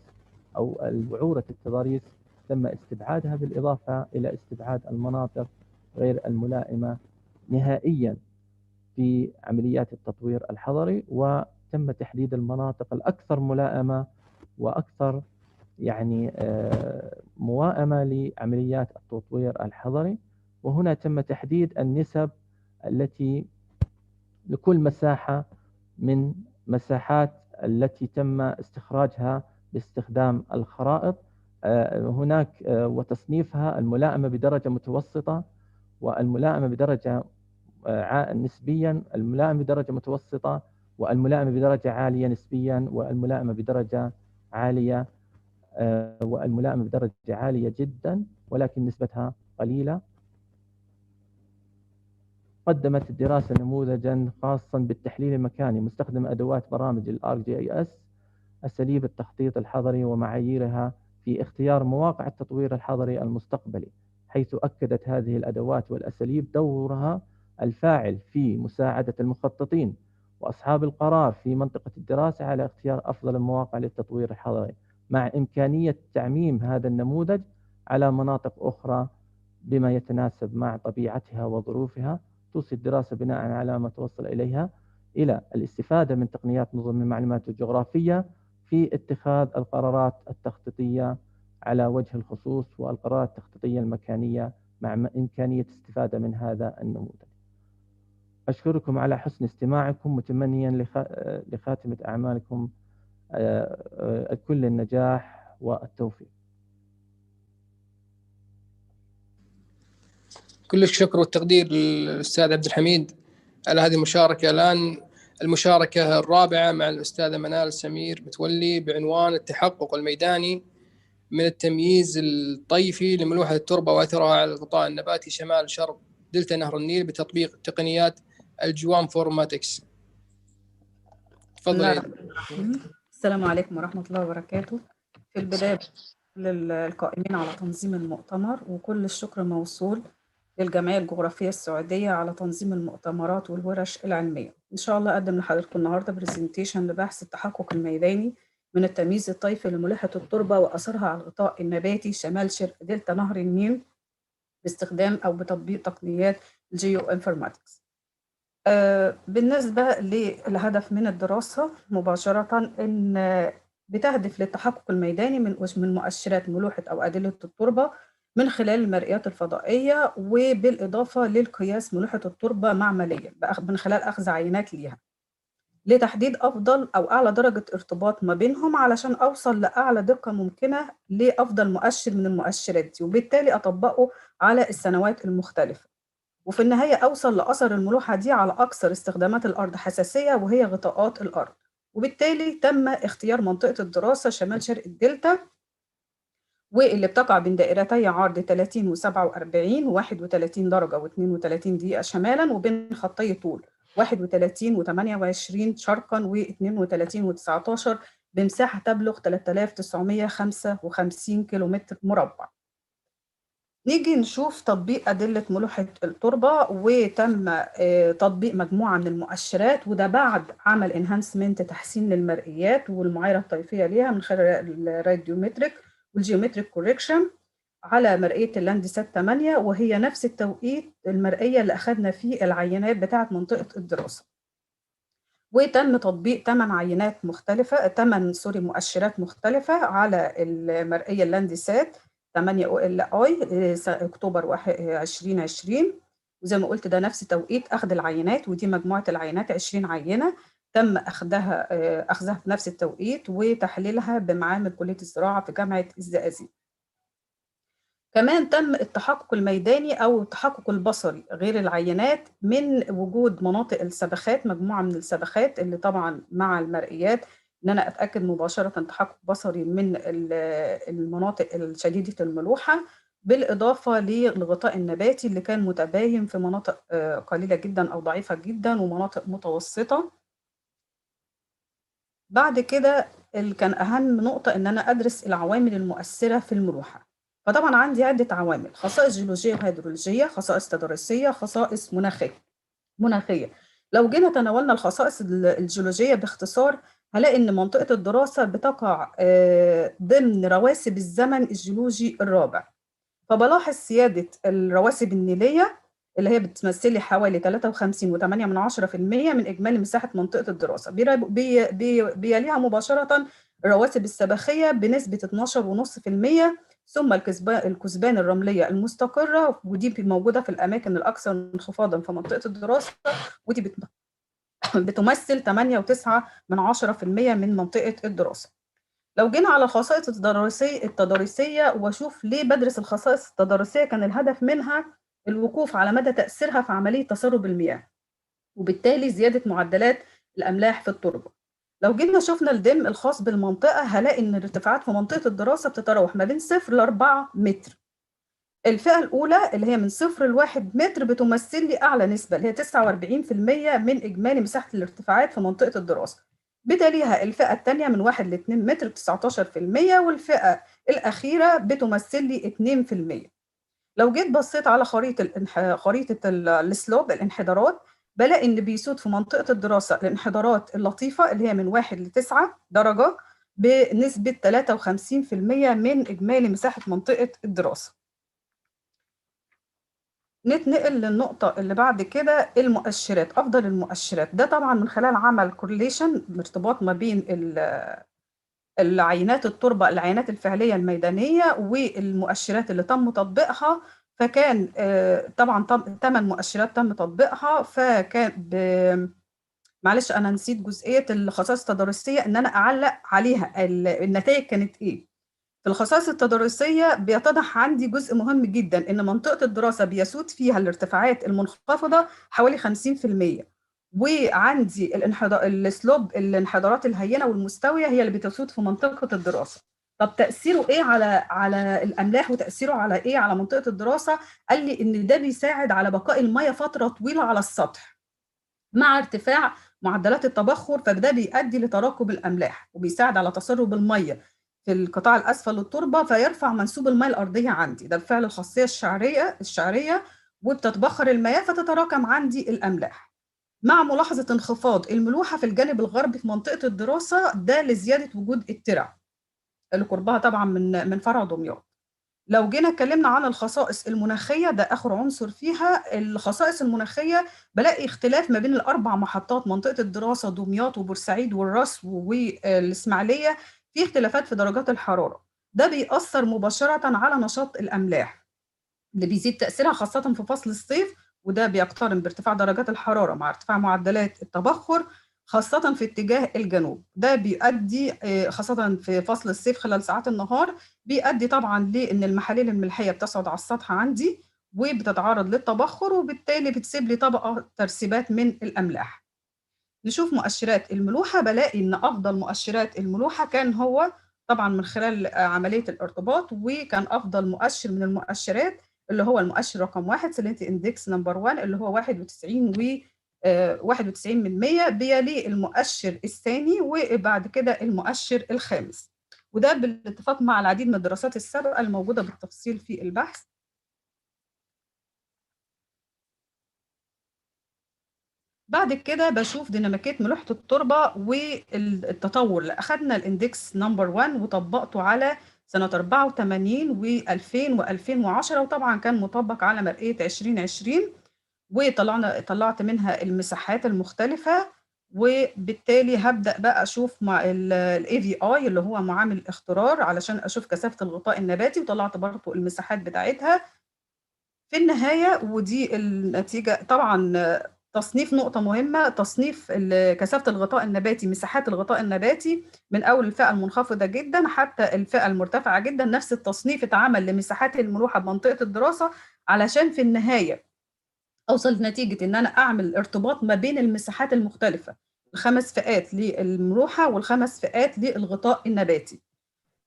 أو الوعورة التضاريس تم استبعادها، بالإضافة إلى استبعاد المناطق غير الملائمة نهائيا في عمليات التطوير الحضري، وتم تحديد المناطق الأكثر ملائمة وأكثر موائمة لعمليات التطوير الحضري. وهنا تم تحديد النسب التي لكل مساحة من مساحات التي تم استخراجها باستخدام الخرائط هناك، وتصنيفها الملائمة بدرجة متوسطة والملائمة بدرجة نسبيا، الملائمة بدرجة متوسطة والملائمة بدرجة عالية نسبيا، والملائمة بدرجة عالية، والملائمة بدرجة عالية جدا ولكن نسبتها قليلة. قدمت الدراسة نموذجا خاصا بالتحليل المكاني مستخدم أدوات برامج الArcGIS، أساليب التخطيط الحضري ومعاييرها في اختيار مواقع التطوير الحضري المستقبلي، حيث أكدت هذه الأدوات والأساليب دورها الفاعل في مساعدة المخططين وأصحاب القرار في منطقة الدراسة على اختيار أفضل المواقع للتطوير الحضري، مع إمكانية تعميم هذا النموذج على مناطق أخرى بما يتناسب مع طبيعتها وظروفها. توصي الدراسة بناء على ما توصل إليها إلى الاستفادة من تقنيات نظم المعلومات الجغرافية في اتخاذ القرارات التخطيطية على وجه الخصوص والقرارات التخطيطية المكانية مع إمكانية الاستفادة من هذا النموذج. أشكركم على حسن استماعكم، متمنيا لخاتمة أعمالكم كل النجاح والتوفيق. كل الشكر والتقدير للأستاذ عبد الحميد على هذه المشاركة. الآن المشاركة الرابعة مع الأستاذة منال سمير متولي بعنوان التحقق الميداني من التمييز الطيفي لملوحة التربة وأثرها على الغطاء النباتي شمال شرق دلتا نهر النيل بتطبيق تقنيات الجيوانفورماتكس. تفضل. السلام عليكم ورحمة الله وبركاته. في البداية للقائمين على تنظيم المؤتمر، وكل الشكر موصول للجمعية الجغرافية السعودية على تنظيم المؤتمرات والورش العلمية. إن شاء الله أقدم لحضراتكم النهاردة برزنتيشن لبحث التحقق الميداني من التمييز الطيفي لملوحة التربة وأثرها على الغطاء النباتي شمال شرق دلتا نهر النيل باستخدام أو بتطبيق تقنيات الجيو انفورماتكس. بالنسبة للهدف من الدراسة مباشرة، إن بتهدف للتحقق الميداني من مؤشرات ملوحة أو أدلة التربة من خلال المرئيات الفضائية، وبالإضافة للقياس ملوحة التربة معمليا من خلال أخذ عينات ليها لتحديد أفضل أو أعلى درجة ارتباط ما بينهم علشان أوصل لأعلى دقة ممكنة لأفضل مؤشر من المؤشرات دي، وبالتالي أطبقه على السنوات المختلفة، وفي النهاية أوصل لأثر الملوحة دي على أكثر استخدامات الأرض حساسية وهي غطاءات الأرض. وبالتالي تم اختيار منطقة الدراسة شمال شرق الدلتا، واللي بتقع بين دائرتي عرض 30 و47 31 درجة و32 دقيقة شمالا، وبين خطي طول 31 و28 شرقا و32 و19 بمساحة تبلغ 3955 كيلومتر مربع. نيجي نشوف تطبيق أدلة ملوحة التربة، وتم تطبيق مجموعة من المؤشرات، وده بعد عمل انهانسمنت تحسين للمرئيات والمعايرة الطيفية ليها من خلال الراديومتريك والجيومتريك كوريكشن على مرئية اللاندسات 8، وهي نفس التوقيت المرئية اللي أخذنا فيه العينات بتاعة منطقة الدراسة. وتم تطبيق 8 عينات مختلفة، 8 مؤشرات مختلفة على المرئية اللاندسات 8 OLI أكتوبر 2020. وزي ما قلت ده نفس توقيت أخذ العينات، ودي مجموعة العينات 20 عينة تم أخذها في نفس التوقيت وتحليلها بمعامل كلية الزراعة في جامعة الزقازيق. كمان تم التحقق الميداني أو التحقق البصري غير العينات من وجود مناطق السبخات، مجموعة من السبخات اللي طبعا مع المرئيات إن أنا أتأكد مباشرة تحقق بصري من المناطق الشديدة الملوحة، بالإضافة للغطاء النباتي اللي كان متباين في مناطق قليلة جدا أو ضعيفة جدا ومناطق متوسطة. بعد كده كان أهم نقطة إن أنا أدرس العوامل المؤثرة في الملوحة. فطبعا عندي عدة عوامل: خصائص جيولوجية وهيدرولوجية، خصائص تضاريسية، خصائص مناخية. لو جينا تناولنا الخصائص الجيولوجية باختصار، هلاقي إن منطقة الدراسة بتقع ضمن رواسب الزمن الجيولوجي الرابع. فبلاحظ سيادة الرواسب النيلية اللي هي بتمثل لي حوالي 53.8% من إجمالي مساحة منطقة الدراسة. بيليها مباشرة الرواسب السبخية بنسبة 12.5%، ثم الكثبان الرملية المستقرة، ودي موجودة في الأماكن الأكثر انخفاضا في منطقة الدراسة، ودي بتمثل 8.9% من منطقة الدراسة. لو جينا على الخصائص التضاريسية واشوف ليه بدرس الخصائص التضاريسية، كان الهدف منها الوقوف على مدى تأثيرها في عملية تسرب المياه وبالتالي زيادة معدلات الأملاح في التربة. لو جينا شفنا الدم الخاص بالمنطقة، هلاقي إن الارتفاعات في منطقة الدراسة بتتراوح ما بين 0 ل 4 متر. الفئة الأولى اللي هي من 0 ل 1 متر بتمثل لي أعلى نسبة اللي هي 49% من إجمالي مساحة الارتفاعات في منطقة الدراسة. بتليها الفئة الثانية من 1 ل 2 متر ب 19%، والفئة الأخيرة بتمثل لي 2%. لو جيت بصيت على خريطة السلوب الانحدارات، بلاقي إن بيسود في منطقة الدراسة الانحدارات اللطيفة اللي هي من 1 ل 9 درجة بنسبة 53% من إجمالي مساحة منطقة الدراسة. نتنقل للنقطة اللي بعد كده، المؤشرات، أفضل المؤشرات. ده طبعا من خلال عمل كورليشن، ارتباط ما بين العينات التربة، العينات الفعلية الميدانية والمؤشرات اللي تم تطبيقها. فكان طبعا 8 مؤشرات تم تطبيقها. فكان معلش أنا نسيت جزئية الخصائص التضاريسية إن أنا أعلق عليها النتائج كانت إيه. في الخصائص التضاريسية بيتضح عندي جزء مهم جدا، إن منطقة الدراسة بيسود فيها الارتفاعات المنخفضة حوالي 50%، وعندي السلوب الانحدارات الهينة والمستوية هي اللي بتسود في منطقة الدراسة. طب تأثيره إيه على الأملاح وتأثيره على إيه على منطقة الدراسة؟ قال لي إن ده بيساعد على بقاء المياه فترة طويلة على السطح مع ارتفاع معدلات التبخر، فده بيؤدي لتراكم الأملاح وبيساعد على تسرب المياه في القطاع الأسفل للتربة، فيرفع منسوب المياه الأرضية عندي. ده بفعل الخاصية الشعرية وبتتبخر المياه فتتراكم عندي الأملاح. مع ملاحظة انخفاض الملوحة في الجانب الغربي في منطقة الدراسة، ده لزيادة وجود الترع اللي قربها طبعا من فرع دمياط. لو جينا اتكلمنا عن الخصائص المناخية، ده آخر عنصر فيها. الخصائص المناخية بلاقي اختلاف ما بين الأربع محطات، منطقة الدراسة، دمياط وبورسعيد والرصف والإسماعيلية، في اختلافات في درجات الحرارة. ده بيأثر مباشرة على نشاط الأملاح اللي بيزيد تأثيرها خاصة في فصل الصيف، وده بيقترن بارتفاع درجات الحرارة مع ارتفاع معدلات التبخر خاصة في اتجاه الجنوب. ده بيؤدي خاصة في فصل الصيف خلال ساعات النهار، بيؤدي طبعا لأن المحاليل الملحية بتصعد على السطح عندي وبتتعرض للتبخر، وبالتالي بتسيب لي طبقة ترسيبات من الأملاح. نشوف مؤشرات الملوحة، بلاقي إن أفضل مؤشرات الملوحة كان هو طبعا من خلال عملية الارتباط، وكان أفضل مؤشر من المؤشرات اللي هو المؤشر رقم 1 سالينيتي اندكس نمبر 1 اللي هو 91 91%، بيليه المؤشر الثاني وبعد كده المؤشر الخامس. وده بالاتفاق مع العديد من الدراسات السابقة الموجودة بالتفصيل في البحث. بعد كده بشوف ديناميكية ملوحة التربة والتطور. أخدنا الاندكس نمبر 1 وطبقته على سنة 84 و2000 و2010، وطبعا كان مطبق على مرئية 2020، طلعت منها المساحات المختلفة. وبالتالي هبدأ بقى أشوف مع ال AVI اللي هو معامل الاخترار علشان أشوف كثافة الغطاء النباتي، وطلعت برضه المساحات بتاعتها. في النهاية ودي النتيجة طبعا تصنيف نقطة مهمة، تصنيف كثافة الغطاء النباتي، مساحات الغطاء النباتي من أول الفئة المنخفضة جدا حتى الفئة المرتفعة جدا. نفس التصنيف اتعمل لمساحات الملوحة بمنطقة الدراسة علشان في النهاية أوصل لنتيجة إن أنا أعمل ارتباط ما بين المساحات المختلفة، ال5 فئات للملوحة وال5 فئات للغطاء النباتي.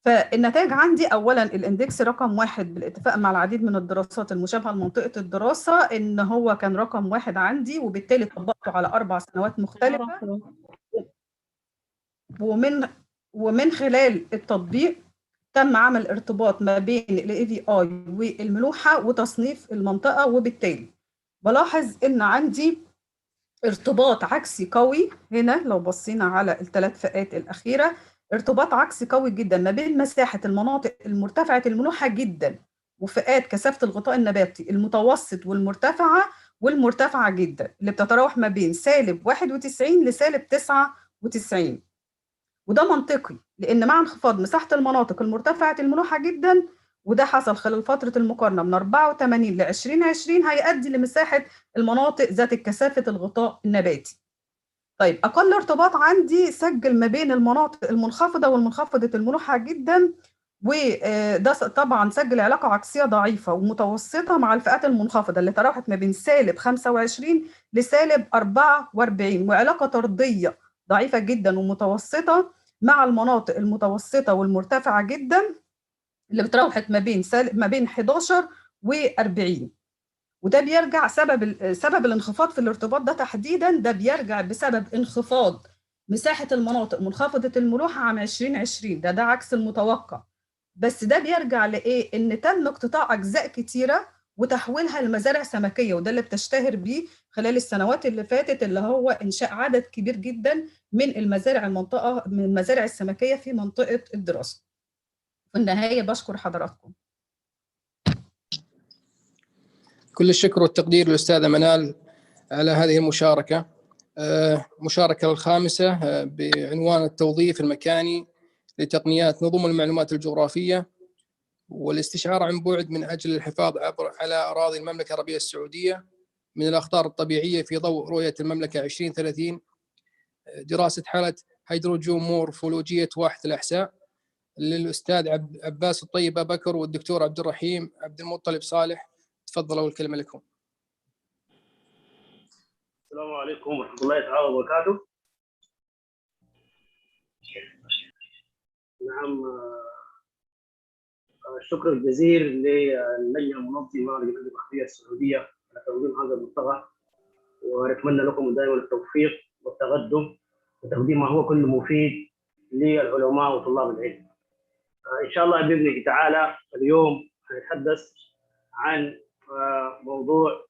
فالنتائج عندي أولا الاندكس رقم 1 بالاتفاق مع العديد من الدراسات المشابهة لمنطقة الدراسة إن هو كان رقم 1 عندي، وبالتالي طبقته على 4 سنوات مختلفة. ومن خلال التطبيق تم عمل ارتباط ما بين ال AVI والملوحة وتصنيف المنطقة، وبالتالي بلاحظ إن عندي ارتباط عكسي قوي هنا. لو بصينا على ال3 فئات الأخيرة، ارتباط عكسي قوي جدا ما بين مساحة المناطق المرتفعة الملوحة جدا وفئات كثافة الغطاء النباتي المتوسط والمرتفعة جدا، اللي بتتراوح ما بين -91 ل-99. وده منطقي لأن مع انخفاض مساحة المناطق المرتفعة الملوحة جدا، وده حصل خلال فترة المقارنة من 84 ل 2020، هيؤدي لمساحة المناطق ذات كثافة الغطاء النباتي. طيب أقل ارتباط عندي سجل ما بين المناطق المنخفضة والمنخفضة الملوحة جدا، وده طبعا سجل علاقة عكسية ضعيفة ومتوسطة مع الفئات المنخفضة اللي تراوحت ما بين -25 ل -44، وعلاقة طردية ضعيفة جدا ومتوسطة مع المناطق المتوسطة والمرتفعة جدا اللي بتراوحت ما بين 11 و40. وده بيرجع سبب الانخفاض في الارتباط ده تحديدا، ده بيرجع بسبب انخفاض مساحة المناطق منخفضة الملوحة عام 2020. ده عكس المتوقع، بس ده بيرجع لإيه؟ إن تم اقتطاع أجزاء كتيرة وتحويلها لمزارع سمكية، وده اللي بتشتهر بيه خلال السنوات اللي فاتت، اللي هو إنشاء عدد كبير جدا من المزارع السمكية في منطقة الدراسة. في النهاية بشكر حضراتكم. كل الشكر والتقدير للأستاذة منال على هذه المشاركة. مشاركة الخامسة بعنوان التوظيف المكاني لتقنيات نظم المعلومات الجغرافية والاستشعار عن بعد من أجل الحفاظ على أراضي المملكة العربية السعودية من الأخطار الطبيعية في ضوء رؤية المملكة 2030، دراسة حالة هيدروجيومورفولوجية واحة الأحساء، للأستاذ عباس الطيب بكر والدكتور عبد الرحيم عبد المطلب صالح. تفضلوا الكلمة لكم. السلام عليكم ورحمة الله تعالى وبركاته. نعم، الشكر الجزيل للجنة المنظمة للجمعية الجغرافية السعودية على تنظيم هذا الملتقى، ونتمنى لكم دائما التوفيق والتقدم وتقديم ما هو كله مفيد للعلماء وطلاب العلم. إن شاء الله بإذن الله تعالى اليوم هنتحدث عن موضوع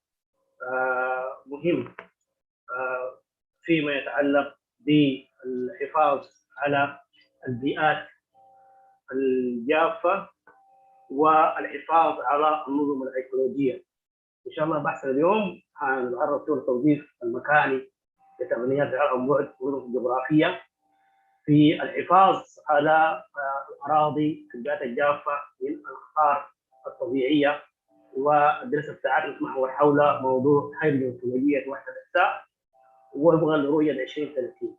مهم فيما يتعلق بالحفاظ على البيئات الجافة والحفاظ على النظم الإيكولوجية. إن شاء الله بحث اليوم هنتعرض فيه التوظيف المكاني لتقنيات عن بعد ونظم الجغرافية في الحفاظ على الأراضي في البيئات الجافة من الأخطار الطبيعية، والدراسة بتاعتنا تتمحور حول موضوع هيدروجيومورفولوجية واحة الأحساء وفقا لرؤية 2030.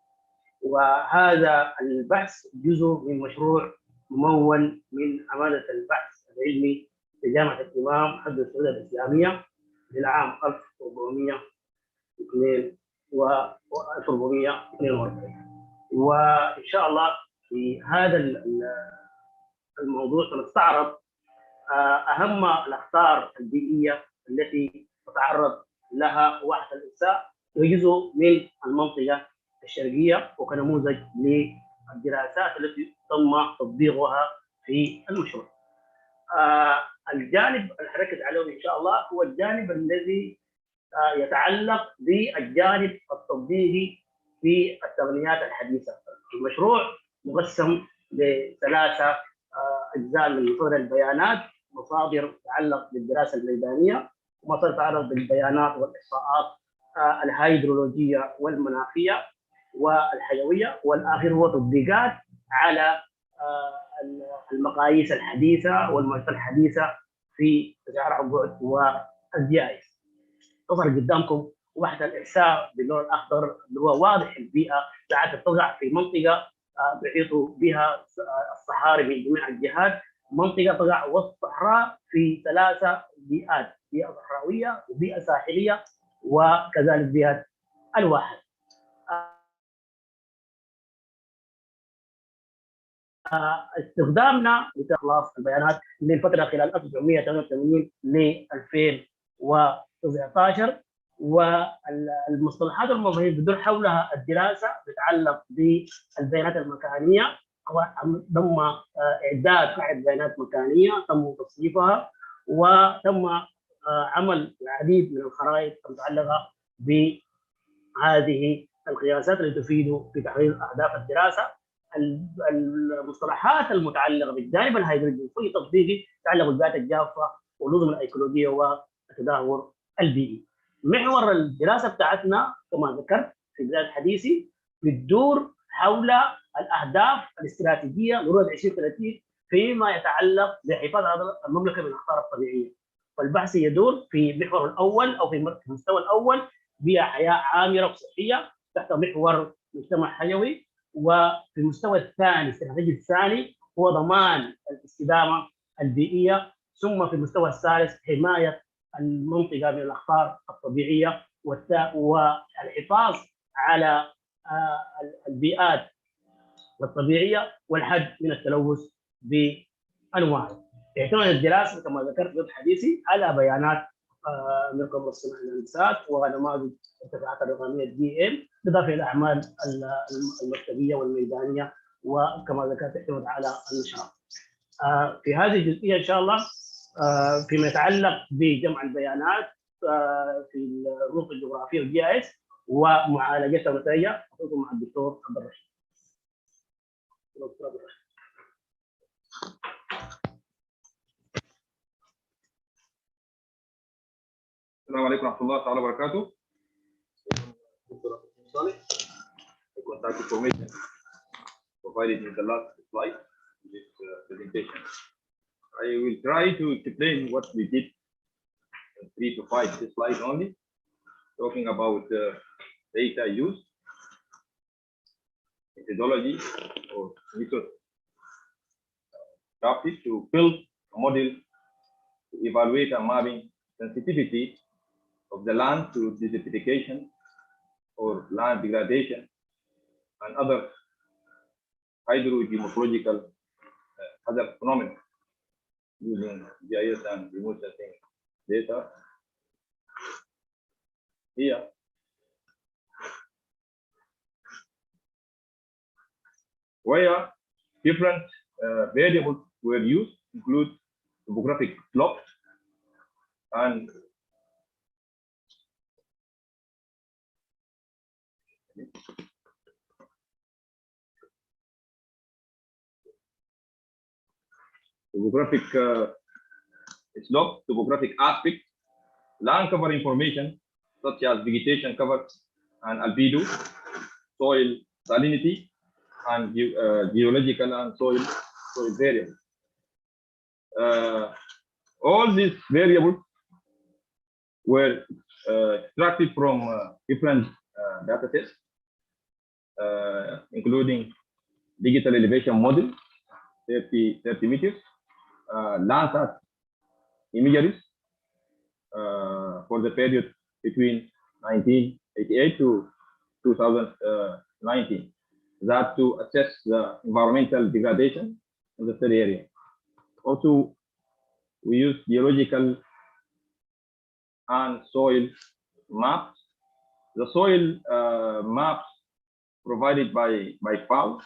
وهذا البحث جزء من مشروع ممول من عمالة البحث العلمي لجامعة الإمام حفظ السعودية الإسلامية للعام 1442. وإن شاء الله في هذا الموضوع سنستعرض أهم الأخطار البيئية التي تتعرض لها واحة الأحساء وجزء من المنطقة الشرقية، وكنموذج للدراسات التي تم تطبيقها في المشروع. الجانب اللي حركت عليه إن شاء الله هو الجانب الذي يتعلق بالجانب التطبيقي في التقنيات الحديثة. المشروع مقسم لثلاثة أجزاء من مصادر البيانات: مصادر تتعلق بالدراسة الميدانية، ومصادر تتعلق بالبيانات والإحصاءات الهيدرولوجية والمناخية والحيوية، والآخر هو تطبيقات على المقاييس الحديثة والمعطيات الحديثة في تسعير عن بعد والجائز. تظهر قدامكم وحدة الإحساء باللون الأخضر اللي هو واضح البيئة ساعات تقع في منطقة تحيط بها الصحاري من جميع الجهات، منطقة تقع وسط صحراء في ثلاثة بيئات: بيئة صحراوية وبيئة ساحلية وكذلك بيئة الواحد. استخدامنا لتخليص البيانات للفترة خلال 1988 ل 2019، والمصطلحات الموضوعية بدور حولها الدراسة تتعلق بالبيانات المكانية، تم إعداد قاعدة بيانات مكانية تم تصنيفها، وتم عمل العديد من الخرائط المتعلقة بهذه القياسات اللي تفيد في تحقيق أهداف الدراسة. المصطلحات المتعلقة بالجانب الهيدرولوجي تطبيقي تتعلق بالبيئات الجافة والنظم الأيكولوجية والتدهور البيئي. محور الدراسة بتاعتنا كما ذكرت في بداية حديثي بتدور حول الأهداف الاستراتيجية لرؤية 2030 فيما يتعلق بحفاظ على المملكة من الأخطار الطبيعية. والبحث يدور في المحور الأول أو في المستوى الأول بيئة حياة عامرة وصحية تحت محور مجتمع حيوي، وفي المستوى الثاني الاستراتيجي الثاني هو ضمان الاستدامة البيئية، ثم في المستوى الثالث حماية المنطقة من الأخطار الطبيعية والحفاظ على البيئات الطبيعية والحد من التلوث بأنواعه. تعتمد الدراسة كما ذكرت في حديثي على بيانات من قبل الصناعة الإنسات ونماذج الارتفاعات الرقمية DEM، بالإضافة إلى الأعمال المكتبية والميدانية، وكما ذكرت تعتمد على النشرات. في هذه الجزئية إن شاء الله فيما يتعلق بجمع البيانات في النقطة الجغرافية والGIS ومعالجتها ونتائجها أخذكم مع الدكتور عبد الرحيم. السلام عليكم ورحمة الله تعالى وبركاته. Contact information provided in the last slide in this presentation. I will try to explain what we did in 3 to 5 slides only, talking about data use, methodology or method adopted to build a model to evaluate and mapping sensitivity of the land to desertification or land degradation and other hydrogeomorphological other phenomena using GIS and remote sensing data. Here, where different variables were used include topographic slopes and topographic slope, topographic aspect, land cover information such as vegetation cover and albedo, soil salinity, and geological and soil variables. All these variables were extracted from different data sets, including digital elevation model, 30 meters, Landsat imageries for the period between 1988 to 2019, that to assess the environmental degradation in the third area. Also, we use geological and soil maps. The soil maps provided by FAO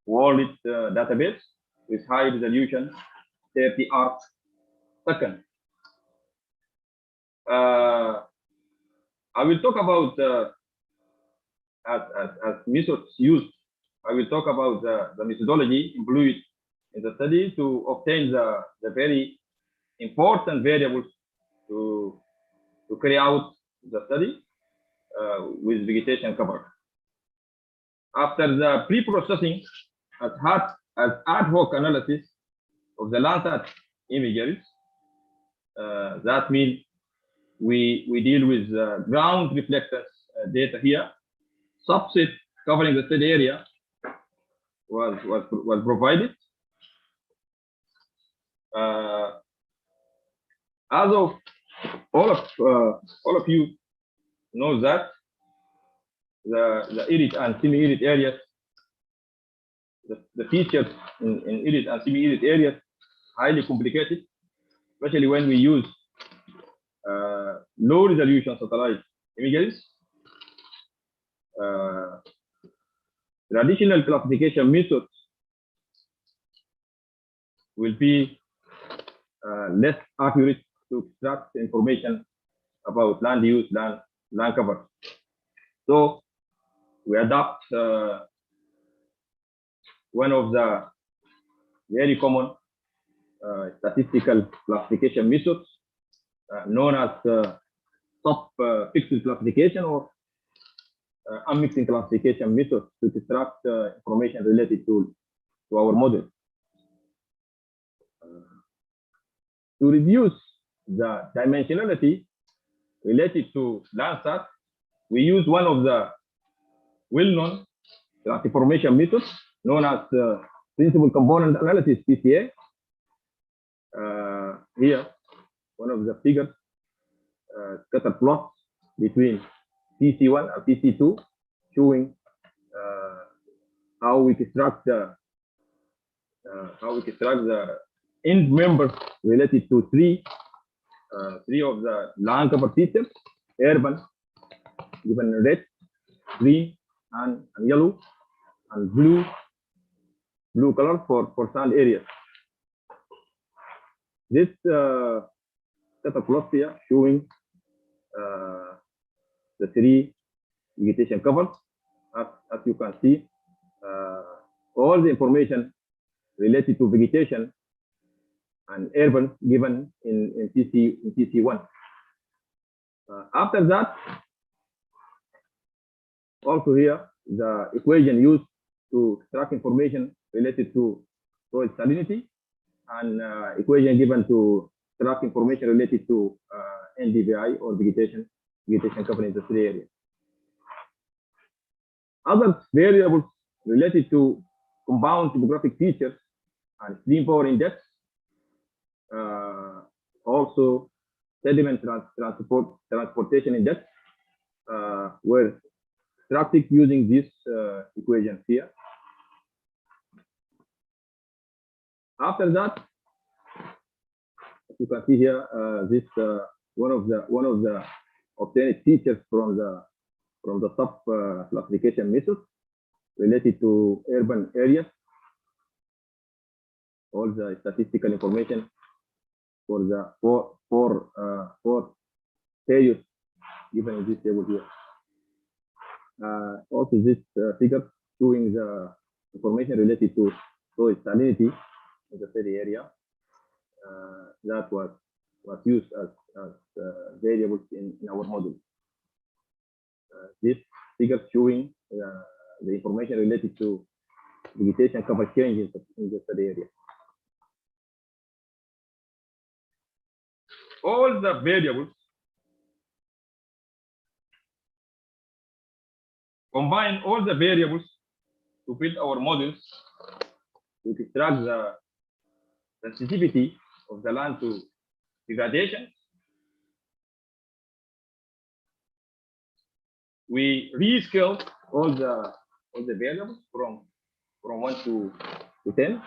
World Database with high resolution 30 arc second. I will talk about as methods used. I will talk about the methodology employed in the study to obtain the very important variables to carry out the study with vegetation cover. After the pre-processing as ad hoc analysis of the Landsat images, that means we deal with ground reflectors data here. Subset covering the study area was provided. As of all of you know that the arid and semi-arid areas, the features in arid and semi-arid areas highly complicated, especially when we use low resolution satellite images. Traditional classification methods will be less accurate to extract information about land use, land cover. So we adopt one of the very common statistical classification methods known as sub-pixel classification or unmixing classification methods to extract information related to our model. To reduce the dimensionality related to Landsat, we use one of the well-known transformation methods known as principal component analysis, PCA. Here, one of the figures scatter plots between PC1 and PC2, showing how we extract the end members related to three of the land cover features: urban, given red, green, and yellow, and blue color for sand areas. This scatter plot here showing the three vegetation covers. As you can see, all the information related to vegetation and urban given in PC1. After that, also here, the equation used to extract information related to soil salinity, and equation given to extract information related to NDVI or vegetation cover in the three area. Other variables related to compound topographic features and stream power index, also sediment transportation index, were extracted using these equations here. After that, as you can see here, this one of the obtained features from the sub classification method related to urban areas. All the statistical information for the four periods given in this table here. Also, this figure showing the information related to soil salinity in the study area that was used as variables in our model. This figure showing the information related to vegetation cover changes in the study area. All the variables combine all the variables to build our models to extract the sensitivity of the land to degradation. We rescale all the variables from 1 to 10.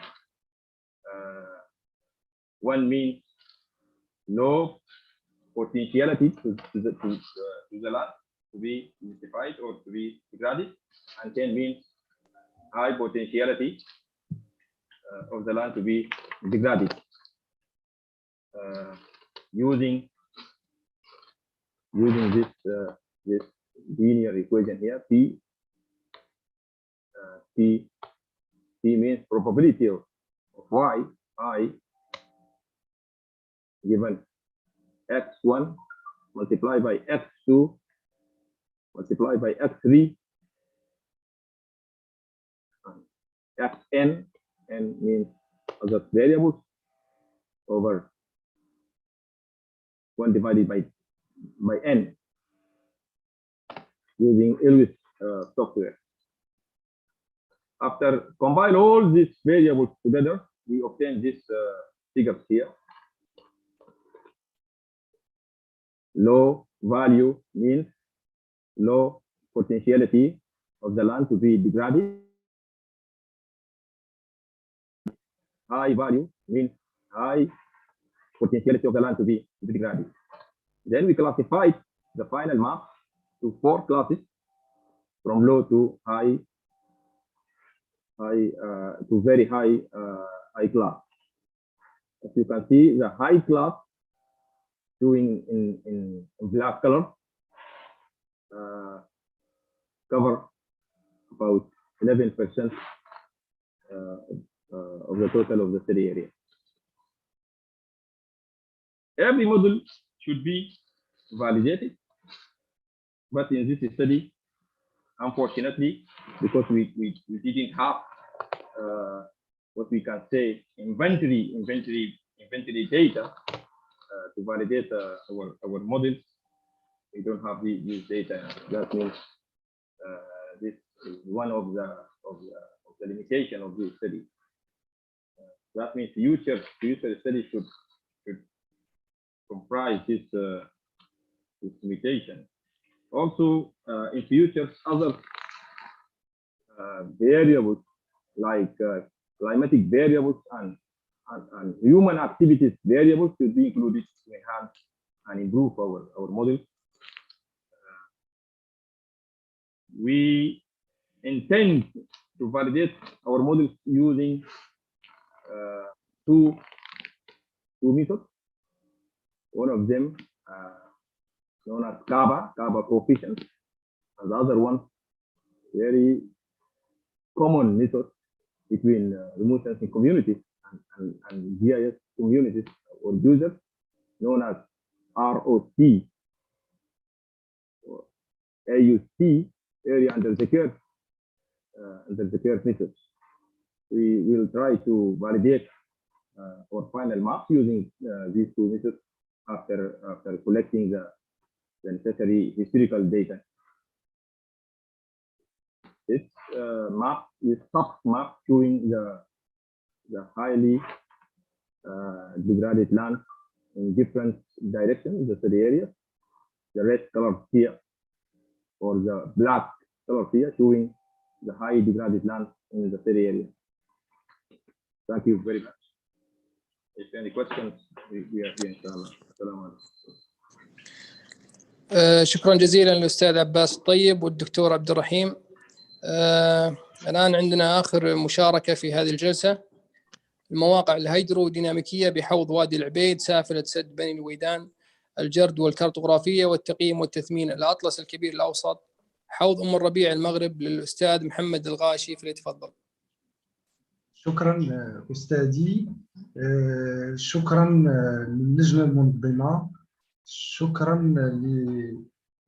1 means low potentiality to the land to be modified or to be degraded, and 10 means high potentiality of the land to be degraded. Using this this linear equation here. P means probability of y, I, given x1 multiplied by x2 multiplied by x3 xn, n means other variables, over 1 divided by n using Lewis software. After combine all these variables together, we obtain this figure here. Low value means low potentiality of the land to be degraded. High value means high potentiality of the land to be degraded. Then we classified the final map to 4 classes, from low to high, to very high class. As you can see, the high class showing in black color cover about 11% of the total of the study area. Every model should be validated, but in this study, unfortunately, because we didn't have what we can say inventory data to validate our models, we don't have these data. That means this is one of the limitation of this study. That means future studies should comprise this limitation. Also, in future, other variables like climatic variables and human activities variables should be included to enhance and improve our models. We intend to validate our models using two methods. One of them known as Kaba coefficient, and the other one very common method between remote sensing communities and GIS communities or users, known as ROC or AUC, area under the curve method. We will try to validate our final map using these two methods after collecting the necessary historical data. This map is soft map showing the highly degraded land in different directions in the study area. The red color here or the black color here showing the high degraded land in the study area. Thank you very much. If any questions, we are here inshallah. Assalamu alaikum. شكرا جزيلا للأستاذ عباس الطيب والدكتور عبد الرحيم. الآن عندنا آخر مشاركة في هذه الجلسة. المواقع الهيدروديناميكية بحوض وادي العبيد، سافلة سد بني الويدان، الجرد والكارتوغرافية والتقييم والتثمين، الأطلس الكبير الأوسط، حوض أم الربيع المغرب، للأستاذ محمد الغاشي، فليتفضل. شكرا أستاذي، شكرا للجنة المنظمة، شكرا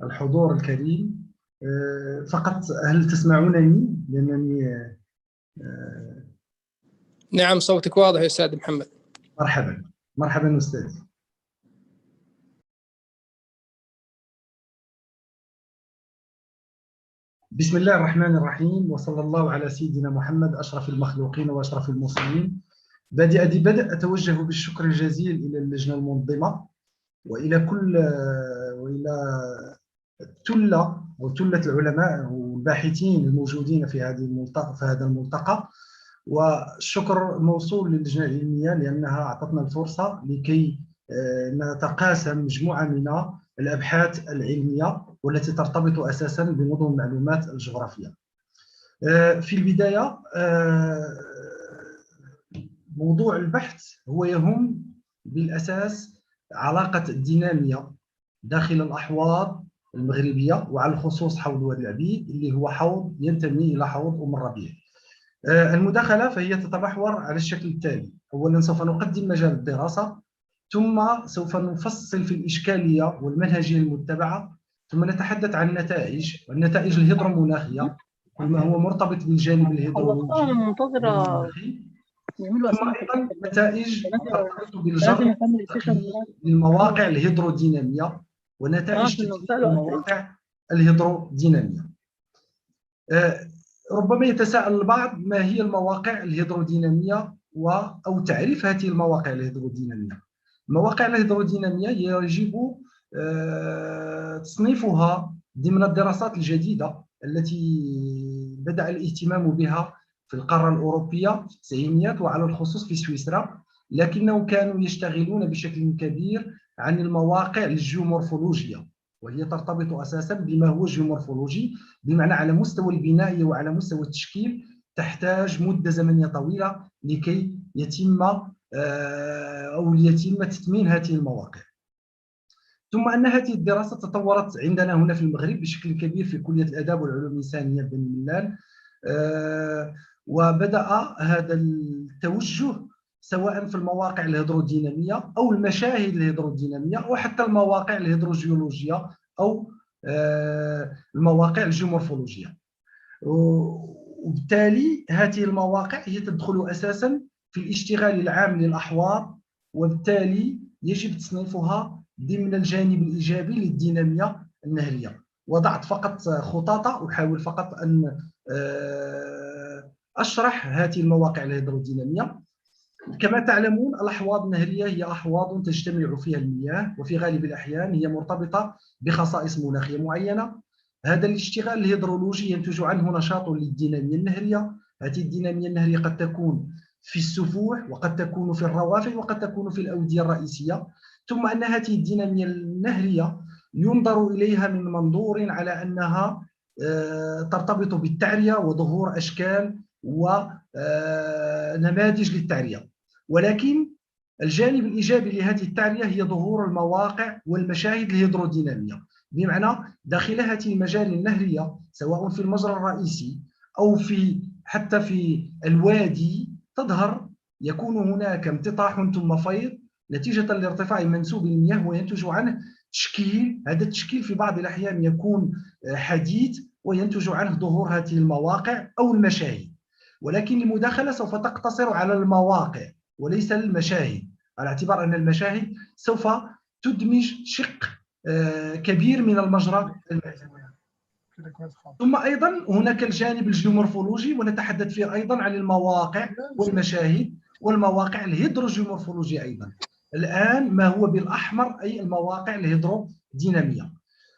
للحضور الكريم. فقط هل تسمعونني؟ لأنني نعم صوتك واضح يا أستاذ محمد. مرحبا مرحبا أستاذي. بسم الله الرحمن الرحيم، وصلى الله على سيدنا محمد أشرف المخلوقين وأشرف المرسلين. بدء أتوجه بالشكر الجزيل إلى اللجنة المنظمة وإلى تلة العلماء والباحثين الموجودين في هذا الملتقى، والشكر موصول للجنة العلمية لأنها أعطتنا الفرصة لكي نتقاسم مجموعة من الأبحاث العلمية والتي ترتبط أساساً بنظم المعلومات الجغرافية. في البداية موضوع البحث هو يهم بالأساس علاقة الدينامية داخل الأحواض المغربية، وعلى الخصوص حوض وادي العبيد اللي هو حوض ينتمي إلى حوض الربيع. المداخلة فهي تتمحور على الشكل التالي: أولا سوف نقدم مجال الدراسة، ثم سوف نفصل في الإشكالية والمنهجية المتبعة، ثم نتحدث عن النتائج الهيدرومناخية، كل ما هو مرتبط بالجانب الهيدرولوجي والمناخي، ثم أيضا نتائج مرتبطة بالجر للمواقع الهيدرودينامية ونتائج المواقع الهيدرودينامية. ربما يتساءل البعض: ما هي المواقع الهيدرودينامية أو تعريف هذه المواقع الهيدرودينامية؟ المواقع الهيدرودينامية يجب تصنيفها ضمن الدراسات الجديدة التي بدأ الاهتمام بها في القارة الأوروبية في التسعينيات، وعلى الخصوص في سويسرا، لكنهم كانوا يشتغلون بشكل كبير عن المواقع الجيومورفولوجية، وهي ترتبط أساساً بما هو جيومورفولوجي، بمعنى على مستوى البناء وعلى مستوى التشكيل تحتاج مدة زمنية طويلة لكي يتم تثمين هذه المواقع. ثم أن هذه الدراسة تطورت عندنا هنا في المغرب بشكل كبير في كلية الآداب والعلوم الإنسانية بن ملال، وبدأ هذا التوجه سواء في المواقع الهيدرودينامية أو المشاهد الهيدرودينامية أو حتى المواقع الهيدروجيولوجية أو المواقع الجيومورفولوجية. وبالتالي هذه المواقع هي تدخل أساساً في الاشتغال العام للأحواض، وبالتالي يجب تصنيفها ضمن الجانب الإيجابي للدينامية النهرية. وضعت فقط خطاطة، أحاول فقط أن أشرح هذه المواقع الهيدرودينامية. كما تعلمون الأحواض النهرية هي أحواض تجتمع فيها المياه، وفي غالب الأحيان هي مرتبطة بخصائص مناخية معينة. هذا الاشتغال الهيدرولوجي ينتج عنه نشاط للدينامية النهرية. هذه الدينامية النهرية قد تكون في السفوح، وقد تكون في الروافد، وقد تكون في الأودية الرئيسية. ثم أن هذه الدينامية النهرية ينظر إليها من منظور على أنها ترتبط بالتعرية وظهور أشكال ونماذج للتعرية، ولكن الجانب الإيجابي لهذه التعرية هي ظهور المواقع والمشاهد الهيدرودينامية، بمعنى داخل هذه المجاري النهرية سواء في المجرى الرئيسي أو حتى في الوادي تظهر، يكون هناك امتطاح ثم فيض نتيجة لارتفاع منسوب المياه، وينتج عنه تشكيل. هذا التشكيل في بعض الأحيان يكون حديث وينتج عنه ظهور هذه المواقع أو المشاهد. ولكن المداخلة سوف تقتصر على المواقع وليس المشاهد، على اعتبار أن المشاهد سوف تدمج شق كبير من المجرى المائي. ثم أيضا هناك الجانب الجيومورفولوجي، ونتحدث فيه أيضا عن المواقع والمشاهد والمواقع الهيدروجيومورفولوجية أيضا. الآن ما هو بالأحمر أي المواقع الهيدرودينامية.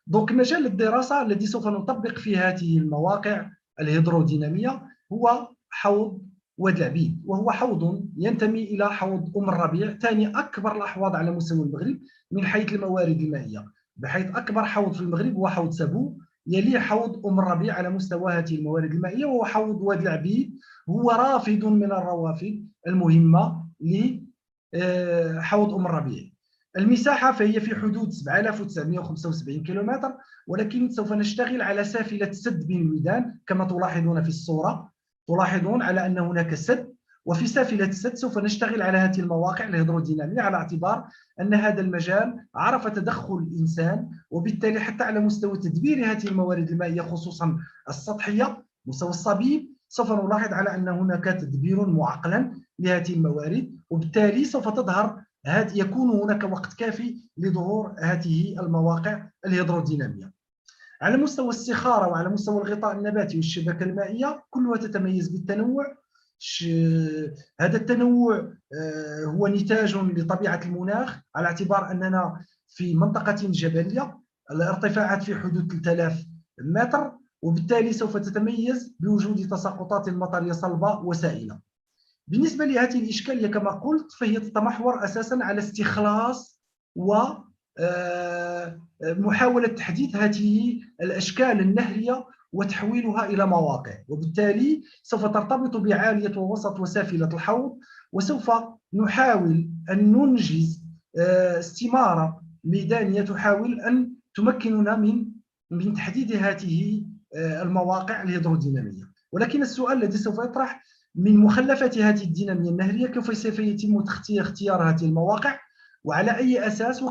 دونك مجال الدراسة الذي سوف نطبق فيه هذه المواقع الهيدرودينامية هو حوض وادي العبيد، وهو حوض ينتمي إلى حوض الربيع، ثاني أكبر الأحواض على مستوى المغرب من حيث الموارد المائية، بحيث أكبر حوض في المغرب هو حوض سابو، يليه حوض الربيع على مستوى هذه الموارد المائية، وهو حوض وادي العبيد هو رافد من الروافد المهمة لحوض الربيع. المساحة فهي في حدود 7975 كيلومتر، ولكن سوف نشتغل على سافلة سد بن الميدان كما تلاحظون في الصورة. تلاحظون على أن هناك سد، وفي سافلة السد سوف نشتغل على هذه المواقع الهيدرودينامية، على اعتبار أن هذا المجال عرف تدخل الإنسان، وبالتالي حتى على مستوى تدبير هذه الموارد المائية خصوصا السطحية مستوى الصبيب سوف نلاحظ على أن هناك تدبير معقلا لهذه الموارد، وبالتالي سوف تظهر يكون هناك وقت كافي لظهور هذه المواقع الهيدرودينامية. على مستوى الصخارة وعلى مستوى الغطاء النباتي والشبكة المائية كلها تتميز بالتنوع. هذا التنوع هو نتاج لطبيعة المناخ، على اعتبار أننا في منطقة جبلية، الارتفاعات في حدود 3000 متر، وبالتالي سوف تتميز بوجود تساقطات مطرية صلبة وسائلة. بالنسبة لهذه الإشكالية كما قلت فهي تتمحور أساسا على استخلاص ومحاولة تحديث هذه الأشكال النهرية وتحويلها إلى مواقع، وبالتالي سوف ترتبط بعالية ووسط وسافلة الحوض، وسوف نحاول أن ننجز استمارة ميدانية تحاول أن تمكننا من من تحديد هذه المواقع الهيدرودينامية. ولكن السؤال الذي سوف يطرح: من مخلفات هذه الدينامية النهرية كيف سوف يتم اختيار هذه المواقع، وعلى أي أساس،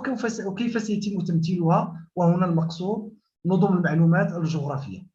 وكيف سيتم تمثيلها؟ وهنا المقصود نظم المعلومات الجغرافية.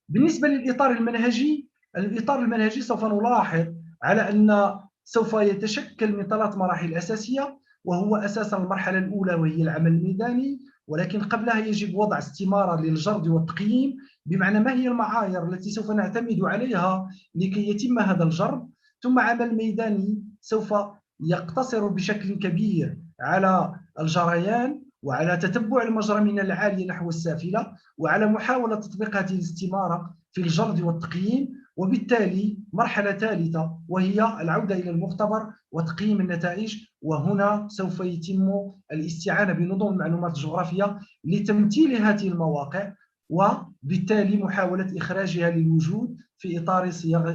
بالنسبة للإطار المنهجي، الإطار المنهجي سوف نلاحظ على أن سوف يتشكل من 3 مراحل أساسية، وهو أساسا المرحلة الأولى وهي العمل الميداني، ولكن قبلها يجب وضع استمارة للجرد والتقييم، بمعنى ما هي المعايير التي سوف نعتمد عليها لكي يتم هذا الجرد. ثم عمل ميداني سوف يقتصر بشكل كبير على الجريان وعلى تتبع المجرى من العالية نحو السافلة، وعلى محاولة تطبيق هذه الاستمارة في الجرد والتقييم. وبالتالي مرحلة ثالثة وهي العودة إلى المختبر وتقييم النتائج، وهنا سوف يتم الاستعانة بنظم المعلومات الجغرافية لتمثيل هذه المواقع، وبالتالي محاولة إخراجها للوجود في إطار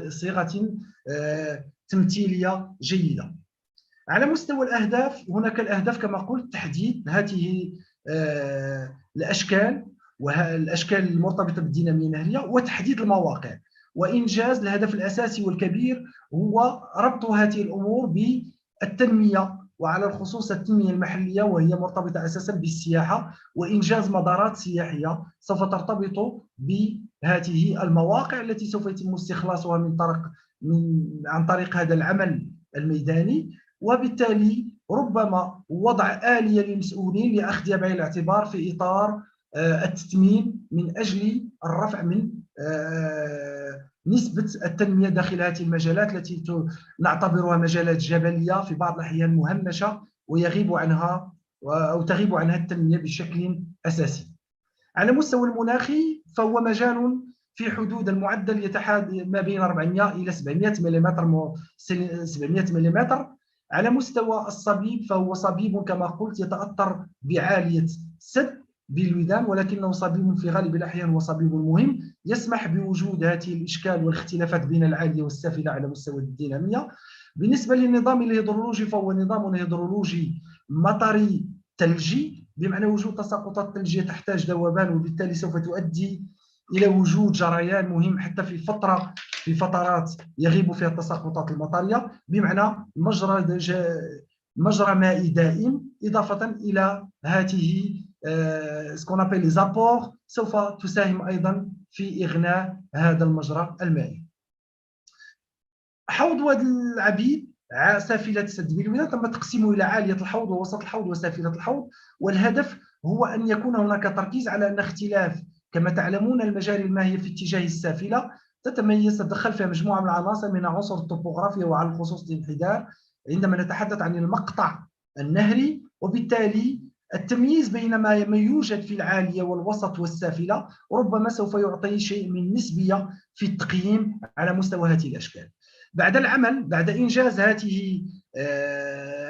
صيغة تمثيلية جيدة. على مستوى الأهداف، هناك الأهداف كما قلت: تحديد هذه الأشكال والأشكال المرتبطة بالدينامية النهرية، وتحديد المواقع، وإنجاز الهدف الأساسي والكبير هو ربط هذه الأمور بالتنمية، وعلى الخصوص التنمية المحلية، وهي مرتبطة أساسا بالسياحة، وإنجاز مدارات سياحية سوف ترتبط بهذه المواقع التي سوف يتم استخلاصها عن طريق هذا العمل الميداني. وبالتالي ربما وضع آلية للمسؤولين لأخذها بعين الاعتبار في إطار التثمين من أجل الرفع من نسبة التنمية داخل هذه المجالات التي نعتبرها مجالات جبلية في بعض الأحيان مهمشة، ويغيب عنها أو تغيب عنها التنمية بشكل أساسي. على مستوى المناخي فهو مجال في حدود المعدل يتحدى ما بين 400 إلى 700 ملم. على مستوى الصبيب فهو صبيب كما قلت يتأثر بعالية سد بالودان، ولكنه صبيب في غالب الأحيان هو صبيب مهم يسمح بوجود هذه الإشكال والاختلافات بين العالية والسافلة على مستوى الدينامية. بالنسبة للنظام الهيدرولوجي فهو نظام هيدرولوجي مطري ثلجي، بمعنى وجود تساقطات ثلجية تحتاج ذوبان، وبالتالي سوف تؤدي إلى وجود جريان مهم حتى في فترات يغيب فيها التساقطات المطرية، بمعنى مجرى مائي دائم، إضافة إلى هذه سكون أبيل لي زابور سوف تساهم أيضا في إغناء هذا المجرى المائي. حوض وادي العبيد سافلة سد بالودان تم تقسيمه إلى عالية الحوض ووسط الحوض وسافلة الحوض، والهدف هو أن يكون هناك تركيز على أن اختلاف، كما تعلمون، المجاري المائية في اتجاه السافلة تتدخل فيها مجموعة من العناصر، منها عنصر الطبوغرافيا وعلى الخصوص الانحدار عندما نتحدث عن المقطع النهري، وبالتالي التمييز بين ما يوجد في العالية والوسط والسافلة ربما سوف يعطي شيء من نسبية في التقييم على مستوى هذه الأشكال. بعد العمل، بعد إنجاز هذه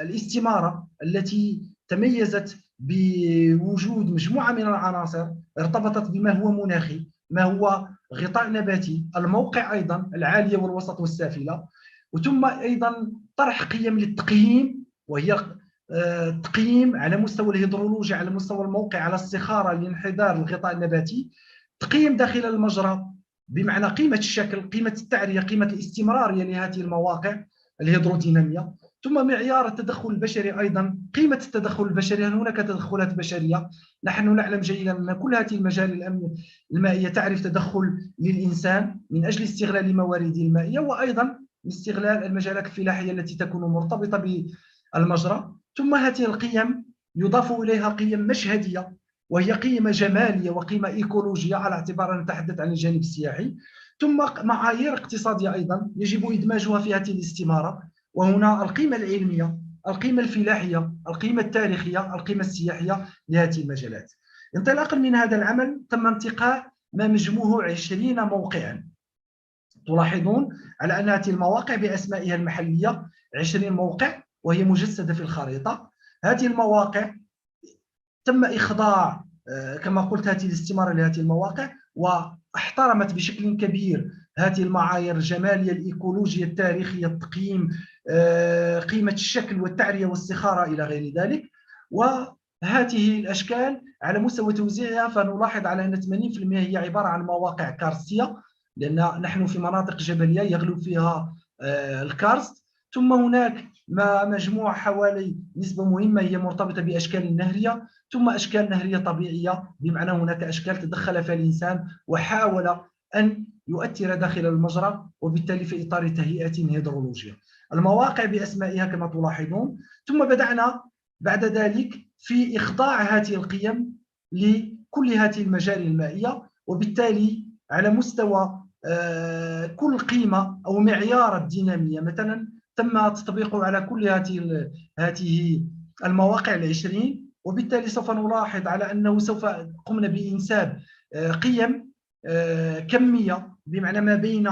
الاستمارة التي تميزت بوجود مجموعة من العناصر ارتبطت بما هو مناخي، ما هو غطاء نباتي، الموقع أيضا العالية والوسط والسافلة، وثم أيضا طرح قيم للتقييم، وهي تقييم على مستوى الهيدرولوجي، على مستوى الموقع، على الصخارة لانحدار الغطاء النباتي، تقييم داخل المجرى بمعنى قيمة الشكل، قيمة التعرية، قيمة الاستمرارية لهذه المواقع الهيدرودينامية، ثم معيار التدخل البشري أيضا، قيمة التدخل البشري، هل هناك تدخلات بشرية؟ نحن نعلم جيدا أن كل هذه المجال المائية تعرف تدخل للإنسان من أجل استغلال موارده المائية، وأيضا استغلال المجالات الفلاحية التي تكون مرتبطة بالمجرى. ثم هذه القيم يضاف إليها قيم مشهدية، وهي قيمة جمالية وقيمة إيكولوجية على اعتبار أن نتحدث عن الجانب السياحي، ثم معايير اقتصادية أيضا يجب إدماجها في هذه الاستمارة، وهنا القيمة العلمية، القيمة الفلاحية، القيمة التاريخية، القيمة السياحية لهذه المجالات. انطلاقا من هذا العمل تم انتقاء ما مجموعه 20 موقعا. تلاحظون على أن هذه المواقع بأسمائها المحلية 20 موقع وهي مجسدة في الخريطة. هذه المواقع تم إخضاع كما قلت هذه الاستمارة لهذه المواقع، واحترمت بشكل كبير هذه المعايير الجمالية، الإيكولوجية، التاريخية، التقييم، قيمة الشكل والتعرية والصخارة إلى غير ذلك. هذه الأشكال على مستوى توزيعها فنلاحظ على أن 80% هي عبارة عن مواقع كارستية، لأن نحن في مناطق جبلية يغلب فيها الكارست. ثم هناك مجموعة حوالي نسبة مهمة هي مرتبطة بأشكال نهرية، ثم أشكال نهرية طبيعية، بمعنى هناك أشكال تدخل فيها الإنسان وحاول أن يؤثر داخل المجرى، وبالتالي في إطار تهيئة هيدرولوجية. المواقع بأسمائها كما تلاحظون. ثم بدأنا بعد ذلك في إخضاع هذه القيم لكل هذه المجاري المائية، وبالتالي على مستوى كل قيمة أو معيار الدينامية مثلا تم تطبيقه على كل هذه المواقع ال20، وبالتالي سوف نلاحظ على أنه سوف قمنا بإنساب قيم كمية، بمعنى ما بين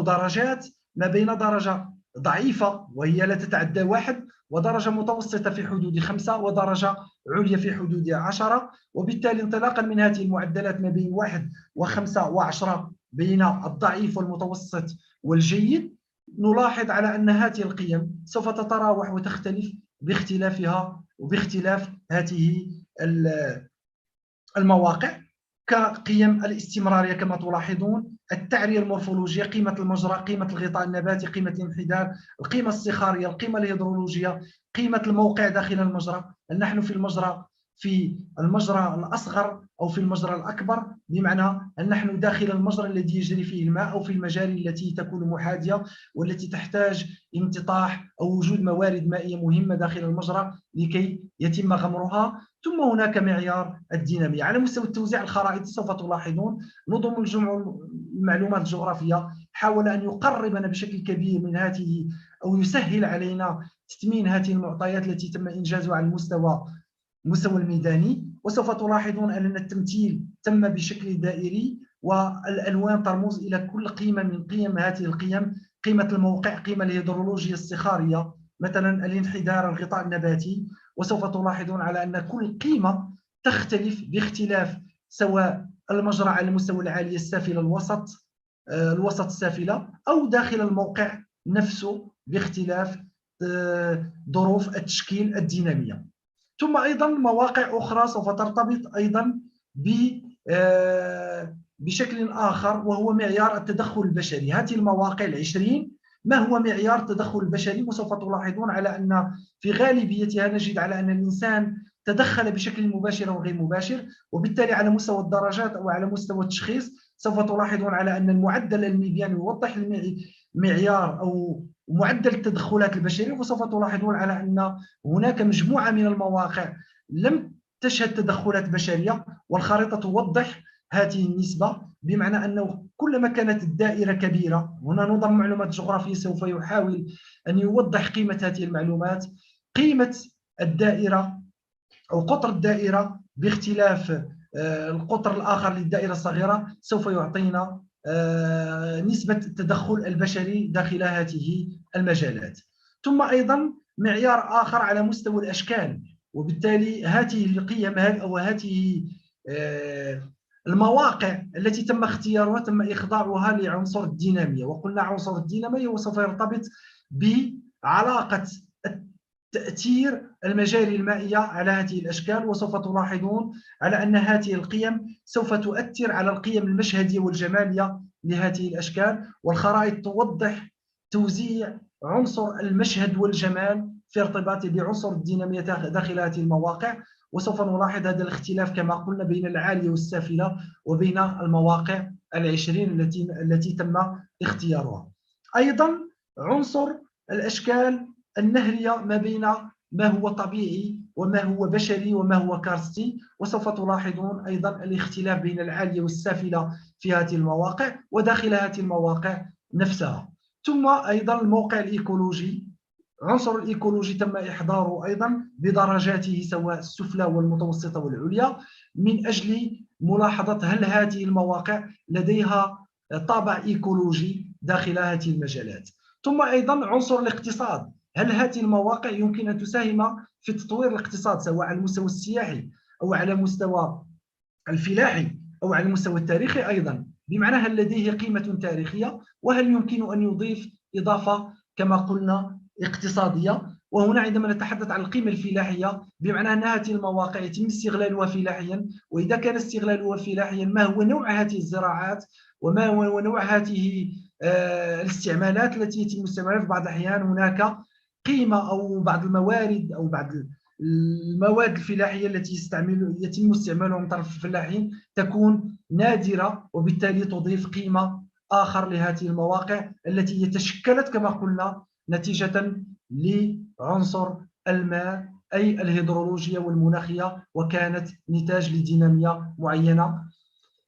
درجات، ما بين درجة ضعيفة وهي لا تتعدى 1، ودرجة متوسطة في حدود 5، ودرجة عليا في حدود 10. وبالتالي انطلاقا من هذه المعدلات ما بين 1 و5 و10 بين الضعيف والمتوسط والجيد، نلاحظ على أن هذه القيم سوف تتراوح وتختلف باختلافها وباختلاف هذه المواقع، كقيم الاستمرارية كما تلاحظون، التعرية المورفولوجية، قيمة المجرى، قيمة الغطاء النباتي، قيمة الانحدار، القيمة الصخارية، القيمة الهيدرولوجية، قيمة الموقع داخل المجرى، هل نحن في المجرى الأصغر أو في المجرى الأكبر، بمعنى أن نحن داخل المجرى الذي يجري فيه الماء أو في المجاري التي تكون محاذية والتي تحتاج امتطاح أو وجود موارد مائية مهمة داخل المجرى لكي يتم غمرها. ثم هناك معيار الدينامية. على مستوى التوزيع الخرائطي سوف تلاحظون نظم المعلومات الجغرافية حاول أن يقربنا بشكل كبير من هذه أو يسهل علينا تثمين هذه المعطيات التي تم إنجازها على المستوى الميداني. وسوف تلاحظون أن التمثيل تم بشكل دائري، والألوان ترمز إلى كل قيمة من قيم هذه القيم، قيمة الموقع، قيمة الهيدرولوجيا الصخارية، مثلا الانحدار، الغطاء النباتي. وسوف تلاحظون على أن كل قيمة تختلف باختلاف سواء المجرى على المستوى العالي السافلة الوسط السافلة، أو داخل الموقع نفسه باختلاف ظروف التشكيل الدينامية. ثم أيضا مواقع أخرى سوف ترتبط أيضا بشكل آخر، وهو معيار التدخل البشري. هذه المواقع ال20 ما هو معيار التدخل البشري؟ وسوف تلاحظون على أن في غالبيتها نجد على أن الإنسان تدخل بشكل مباشر أو غير مباشر، وبالتالي على مستوى الدرجات أو على مستوى التشخيص سوف تلاحظون على أن المعدل الميدياني يوضح المعيار أو معدل التدخلات البشرية. وسوف تلاحظون على أن هناك مجموعة من المواقع لم تشهد تدخلات بشرية، والخريطة توضح هذه النسبة، بمعنى أنه كلما كانت الدائرة كبيرة، هنا نظم المعلومات الجغرافية سوف يحاول أن يوضح قيمة هذه المعلومات، قيمة الدائرة أو قطر الدائرة باختلاف القطر الآخر للدائرة الصغيرة سوف يعطينا نسبة التدخل البشري داخل هذه المجالات. ثم أيضا معيار آخر على مستوى الأشكال، وبالتالي هذه القيم أو هذه المواقع التي تم اختيارها تم إخضاعها لعنصر الدينامية. وقلنا عنصر الدينامية وسوف يرتبط بعلاقة تأثير المجاري المائية على هذه الأشكال. وسوف تلاحظون على أن هذه القيم سوف تؤثر على القيم المشهدية والجمالية لهذه الأشكال، والخرائط توضح توزيع عنصر المشهد والجمال في ارتباطه بعنصر الدينامية داخل هذه المواقع. وسوف نلاحظ هذا الاختلاف كما قلنا بين العالية والسافلة وبين المواقع ال20 التي تم اختيارها. أيضا عنصر الأشكال النهرية ما بين ما هو طبيعي وما هو بشري وما هو كارستي، وسوف تلاحظون أيضا الاختلاف بين العالية والسافلة في هذه المواقع وداخل هذه المواقع نفسها. ثم أيضا الموقع الإيكولوجي، عنصر الإيكولوجي تم إحضاره أيضا بدرجاته سواء السفلى والمتوسطة والعليا، من أجل ملاحظة هل هذه المواقع لديها طابع إيكولوجي داخل هذه المجالات. ثم أيضا عنصر الاقتصاد، هل هذه المواقع يمكن أن تساهم في تطوير الاقتصاد سواء على المستوى السياحي أو على المستوى الفلاحي أو على المستوى التاريخي أيضا، بمعنى هل لديه قيمة تاريخية وهل يمكن أن يضيف إضافة كما قلنا اقتصادية. وهنا عندما نتحدث عن القيمة الفلاحية بمعنى أن هذه المواقع يتم استغلالها فلاحيا، وإذا كان استغلالها فلاحيا ما هو نوع هذه الزراعات وما هو نوع هذه الاستعمالات التي يتم استعمالها. في بعض الأحيان هناك قيمة أو بعض الموارد أو بعض المواد الفلاحية التي يتم استعمالها من طرف الفلاحين تكون نادرة، وبالتالي تضيف قيمة آخر لهذه المواقع التي تشكلت كما قلنا نتيجة لعنصر الماء أي الهيدرولوجيا والمناخية، وكانت نتاج لدينامية معينة.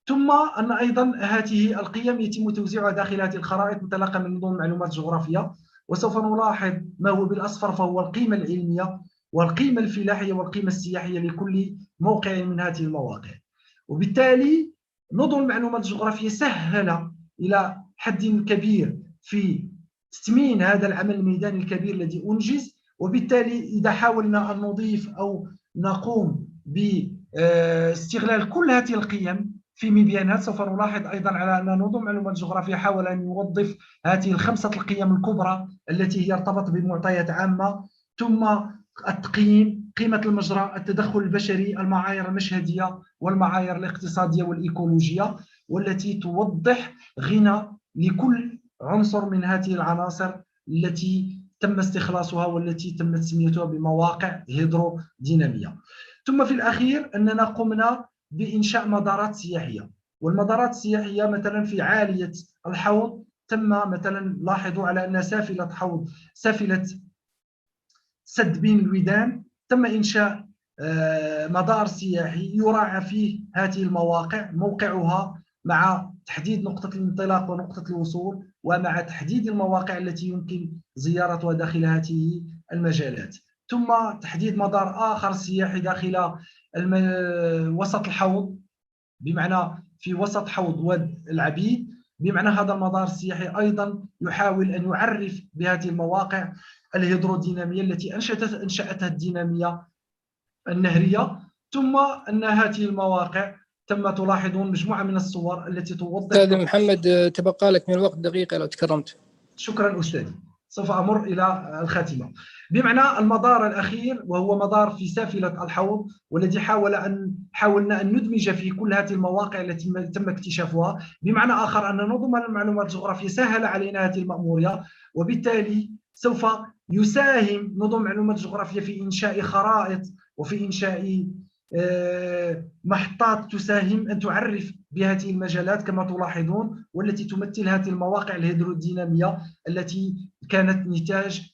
ثم أن أيضا هذه القيم يتم توزيعها داخل هذه الخرائط انطلاقا من نظم المعلومات الجغرافية، وسوف نلاحظ ما هو بالأصفر فهو القيمة العلمية والقيمة الفلاحية والقيمة السياحية لكل موقع من هذه المواقع. وبالتالي نظم المعلومات الجغرافية سهل إلى حد كبير في تثمين هذا العمل الميداني الكبير الذي أنجز. وبالتالي إذا حاولنا أن نضيف أو نقوم باستغلال كل هذه القيم في مبيانات، سوف نلاحظ أيضا على أن نظم المعلومات الجغرافية حاول أن يوظف هذه الخمسة القيم الكبرى التي هي ارتبط بمعطيات عامة، ثم التقييم، قيمة المجرى، التدخل البشري، المعايير المشهدية والمعايير الاقتصادية والإيكولوجية، والتي توضح غنى لكل عنصر من هذه العناصر التي تم استخلاصها والتي تم تسميتها بمواقع هيدرودينامية. ثم في الأخير أننا قمنا بإنشاء مدارات سياحية، والمدارات السياحية مثلا في عالية الحوض تم مثلا لاحظوا على أن سافلة سد بين الودان تم إنشاء مدار سياحي يراعى فيه هذه المواقع، موقعها مع تحديد نقطة الانطلاق ونقطة الوصول، ومع تحديد المواقع التي يمكن زيارتها داخل هذه المجالات، ثم تحديد مدار آخر سياحي داخل وسط الحوض، بمعنى في وسط حوض واد العبيد. بمعنى هذا المدار السياحي أيضا يحاول أن يعرف بهذه المواقع الهيدرودينامية التي أنشأتها الدينامية النهرية. ثم أن هذه المواقع تم تلاحظون مجموعة من الصور التي توضح. أستاذ محمد تبقى لك من الوقت دقيقة لو تكرمت. شكرا أستاذي، سوف أمر إلى الخاتمة. بمعنى المدار الأخير وهو مدار في سافلة الحوض، والذي حاولنا أن ندمج في كل هذه المواقع التي تم اكتشافها. بمعنى آخر أن نظم المعلومات الجغرافية سهل علينا هذه المأمورية، وبالتالي سوف يساهم نظم المعلومات الجغرافية في إنشاء خرائط وفي إنشاء محطات تساهم أن تعرف بهذه المجالات كما تلاحظون، والتي تمثل هذه المواقع الهيدرودينامية التي كانت نتاج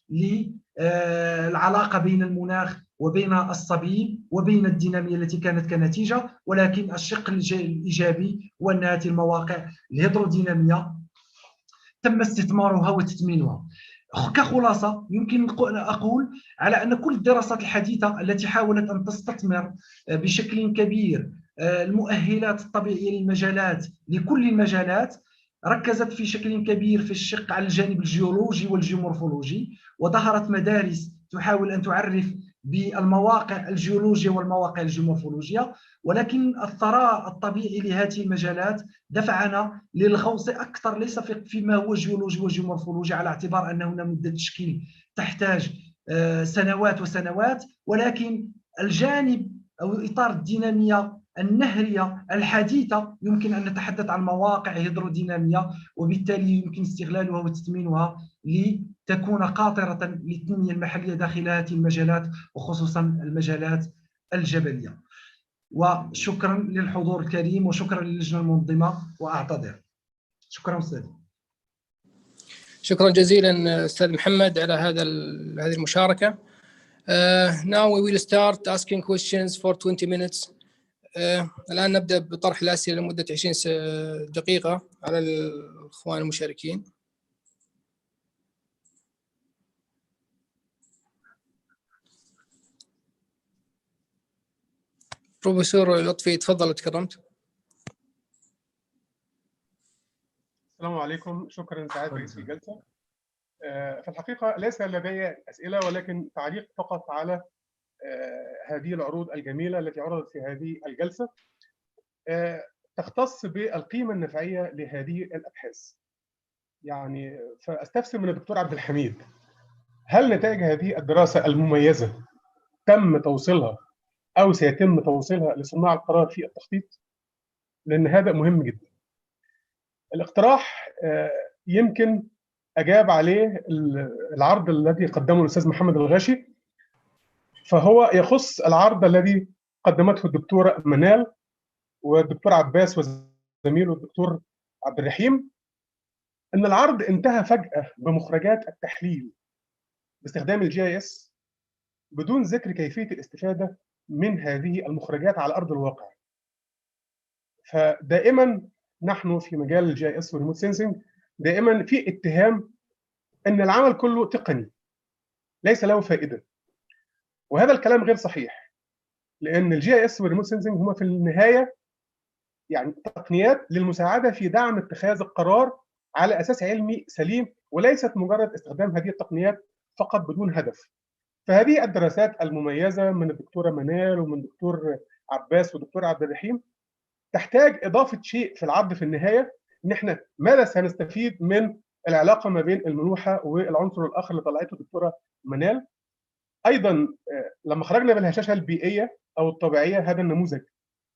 للعلاقة بين المناخ وبين الصبيب وبين الدينامية التي كانت كنتيجة. ولكن الشق الإيجابي هو أن هذه المواقع الهيدرودينامية تم استثمارها وتثمينها. كخلاصة يمكن أن أقول على أن كل الدراسات الحديثة التي حاولت أن تستثمر بشكل كبير المؤهلات الطبيعية للمجالات لكل المجالات ركزت في شكل كبير في الشق على الجانب الجيولوجي والجيومورفولوجي، وظهرت مدارس تحاول أن تعرف بالمواقع الجيولوجية والمواقع الجيومورفولوجية. ولكن الثراء الطبيعي لهذه المجالات دفعنا للغوص أكثر ليس فيما هو جيولوجي وجيومورفولوجي، على اعتبار أن هنا مدة تشكيل تحتاج سنوات وسنوات، ولكن الجانب أو إطار الدينامية النهرية الحديثة يمكن أن نتحدث عن مواقع هيدرودينامية، وبالتالي يمكن استغلالها وتثمينها لتكون قاطرة للتنمية المحلية داخل هذه المجالات وخصوصا المجالات الجبلية. وشكرا للحضور الكريم وشكرا للجنة المنظمة وأعتذر. شكرا أستاذ. شكرا جزيلا أستاذ محمد على هذه المشاركة. Now we will start asking questions for 20 minutes. الآن نبدأ بطرح الأسئلة لمدة 20 دقيقة على الإخوان المشاركين. بروفيسور لطفي تفضل تكرمت. السلام عليكم، شكرا سعادة رئيس الجلسة. في الحقيقة ليس لدي أسئلة ولكن تعليق فقط على هذه العروض الجميلة التي عرضت في هذه الجلسة تختص بالقيمة النفعية لهذه الأبحاث. يعني فأستفسر من الدكتور عبد الحميد، هل نتائج هذه الدراسة المميزة تم توصيلها أو سيتم توصيلها لصناع القرار في التخطيط؟ لأن هذا مهم جدا. الاقتراح يمكن أجاب عليه العرض الذي قدمه الأستاذ محمد الغاشي، فهو يخص العرض الذي قدمته الدكتورة منال والدكتور عباس وزميله الدكتور عبد الرحيم، أن العرض انتهى فجأة بمخرجات التحليل باستخدام GIS بدون ذكر كيفية الاستفادة من هذه المخرجات على أرض الواقع. فدائما نحن في مجال GIS والريموت سينسينج دائما في اتهام أن العمل كله تقني ليس له فائدة، وهذا الكلام غير صحيح، لأن GIS والريموت سينسينج هما في النهاية يعني تقنيات للمساعدة في دعم اتخاذ القرار على أساس علمي سليم، وليست مجرد استخدام هذه التقنيات فقط بدون هدف. فهذه الدراسات المميزة من الدكتورة منال ومن الدكتور عباس والدكتور عبد الرحيم تحتاج إضافة شيء في العرض في النهاية، إن إحنا ماذا سنستفيد من العلاقة ما بين الملوحة والعنصر الآخر اللي طلعته الدكتورة منال. أيضا لما خرجنا بالهشاشة البيئية أو الطبيعية، هذا النموذج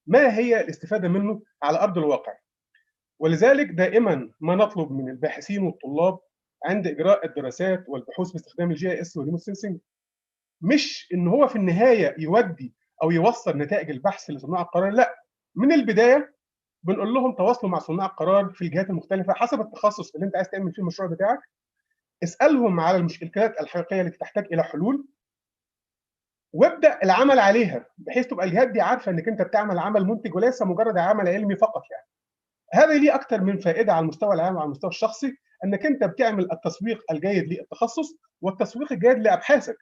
ما هي الاستفادة منه على أرض الواقع؟ ولذلك دائما ما نطلب من الباحثين والطلاب عند إجراء الدراسات والبحوث باستخدام GIS والريموت سينسينج مش إن هو في النهاية يودي أو يوصل نتائج البحث لصناع القرار، لا، من البداية بنقول لهم تواصلوا مع صناع القرار في الجهات المختلفة حسب التخصص اللي أنت عايز تعمل فيه المشروع بتاعك، اسألهم على المشكلات الحقيقية التي تحتاج إلى حلول، وابدأ العمل عليها بحيث تبقى الجهات دي عارفة إنك أنت بتعمل عمل منتج وليس مجرد عمل علمي فقط. يعني هذا ليه أكتر من فائدة على المستوى العام وعلى المستوى الشخصي، أنك أنت بتعمل التسويق الجيد للتخصص والتسويق الجيد لأبحاثك،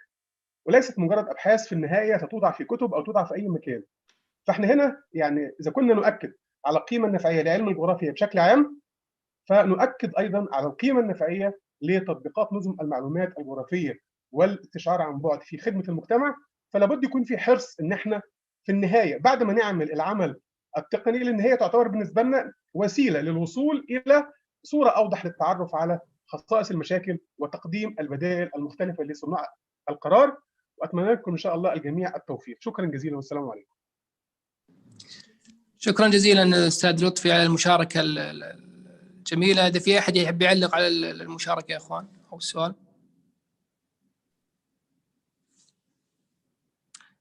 وليست مجرد أبحاث في النهاية ستوضع في كتب أو توضع في أي مكان. فإحنا هنا يعني إذا كنا نؤكد على القيمة النفعية لعلم الجغرافيا بشكل عام، فنؤكد أيضا على القيمة النفعية لتطبيقات نظم المعلومات الجغرافية والاستشعار عن بعد في خدمة المجتمع. فلا بد يكون في حرص إن إحنا في النهاية بعد ما نعمل العمل التقني، لأن هي تعتبر بالنسبة لنا وسيلة للوصول إلى صورة أوضح للتعرف على خصائص المشاكل وتقديم البدائل المختلفة لصناع القرار. وأتمنى لكم إن شاء الله الجميع التوفيق. شكرا جزيلا والسلام عليكم. شكرا جزيلا أستاذ لطفي على المشاركة الجميلة. إذا في أحد يحب يعلق على المشاركة يا إخوان أو السؤال،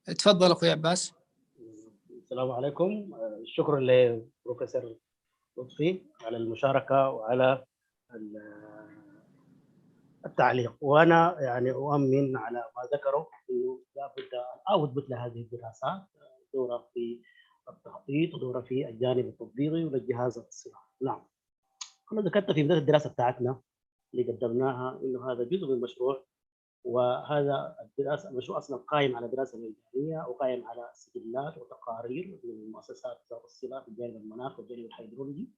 تفضل أخوي عباس. السلام عليكم. شكرا لبروفيسور لطفي على المشاركة وعلى التعليق. وأنا يعني أؤمن على ما ذكره إنه لابد أن أثبت لهذه الدراسات دورة في التخطيط ودورة في الجانب التطبيقي وللجهاز الاتصالي. نعم، أنا ذكرت في بداية الدراسة بتاعتنا اللي قدمناها إنه هذا جزء من المشروع، وهذا الدراسة المشروع أصلا قائم على دراسة ميدانية وقائم على سجلات وتقارير من المؤسسات ذات الصلة في جانب المناخ والجانب الهيدرولوجي،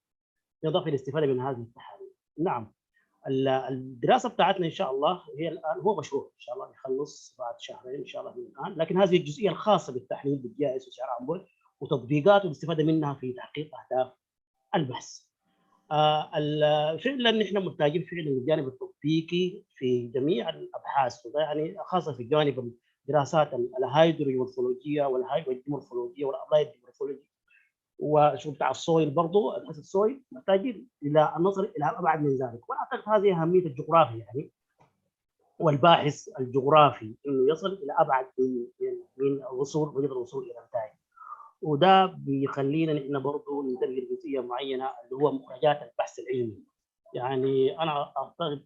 بالإضافة للاستفادة من هذه التحاليل. نعم، الدراسة بتاعتنا إن شاء الله هي الآن هو مشروع إن شاء الله يخلص بعد شهرين إن شاء الله من الآن، لكن هذه الجزئية الخاصة بالتحليل بالجائس وسعر عن بعد وتطبيقات والاستفادة منها في تحقيق أهداف البحث. فعلا نحن محتاجين فعلا الجانب التطبيقي في جميع الابحاث، يعني خاصه في جانب الدراسات الهيدرومورفولوجيه والجيومورفولوجيه والابلايد جيومورفولوجي وشو بتاع السويل برضه ابحاث السويل، محتاجين الى النظر الى ابعد من ذلك. وانا اعتقد هذه اهميه الجغرافيا يعني والباحث الجغرافي انه يصل الى ابعد من الوصول وجد الوصول الى نتائج، وده بيخلينا نحن برضه ننتبه لجزئيه معينه اللي هو مخرجات البحث العلمي. يعني انا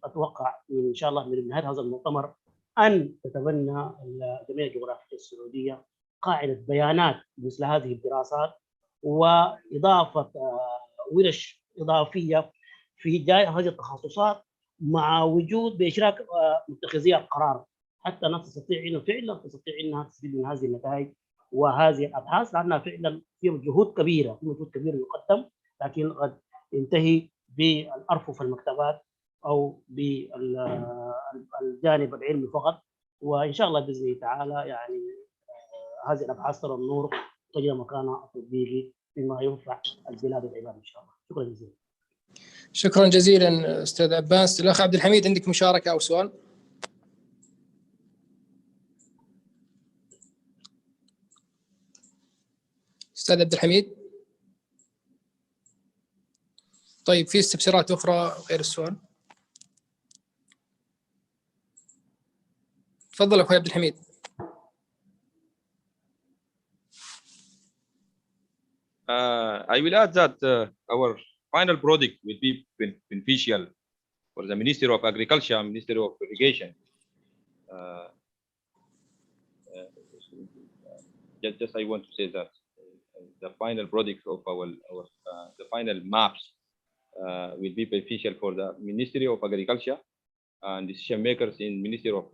اتوقع ان شاء الله من نهايه هذا المؤتمر ان تتبنى الجمعيه الجغرافيه السعوديه قاعده بيانات مثل هذه الدراسات واضافه ورش اضافيه في هذه التخصصات مع وجود باشراك متخذي القرار، حتى الناس تستطيع انه فعلا تستطيع انها تستفيد من هذه النتائج وهذه الابحاث، لانها فعلا في جهود كبيره، في مجهود كبير يقدم، لكن قد ينتهي بالارفف المكتبات او بالجانب العلمي فقط. وان شاء الله باذن الله تعالى يعني هذه الابحاث ترى النور تجد مكانها التطبيقي بما ينفع البلاد والعباد ان شاء الله. شكرا جزيلا. شكرا جزيلا استاذ عباس. الاخ عبد الحميد عندك مشاركه او سؤال؟ أستاذ عبد الحميد. طيب في استفسارات أخرى غير السؤال؟ تفضل أخوي عبد الحميد. I will add that our final product will be beneficial for the Ministry of Agriculture, Ministry of Irrigation. Just I want to say that the final product of our the final maps will be beneficial for the Ministry of Agriculture and decision makers in Ministry of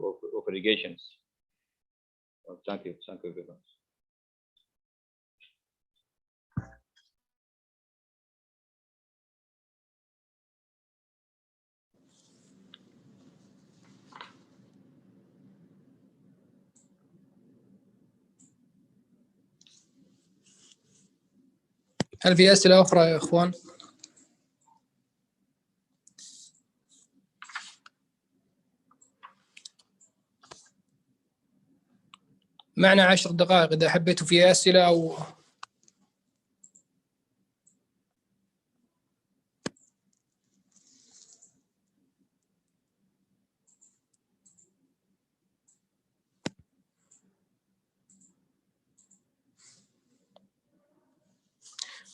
Irrigation. Thank you very much. هل في أسئلة أخرى يا إخوان؟ معنا 10 دقائق إذا حبيتوا في أسئلة أو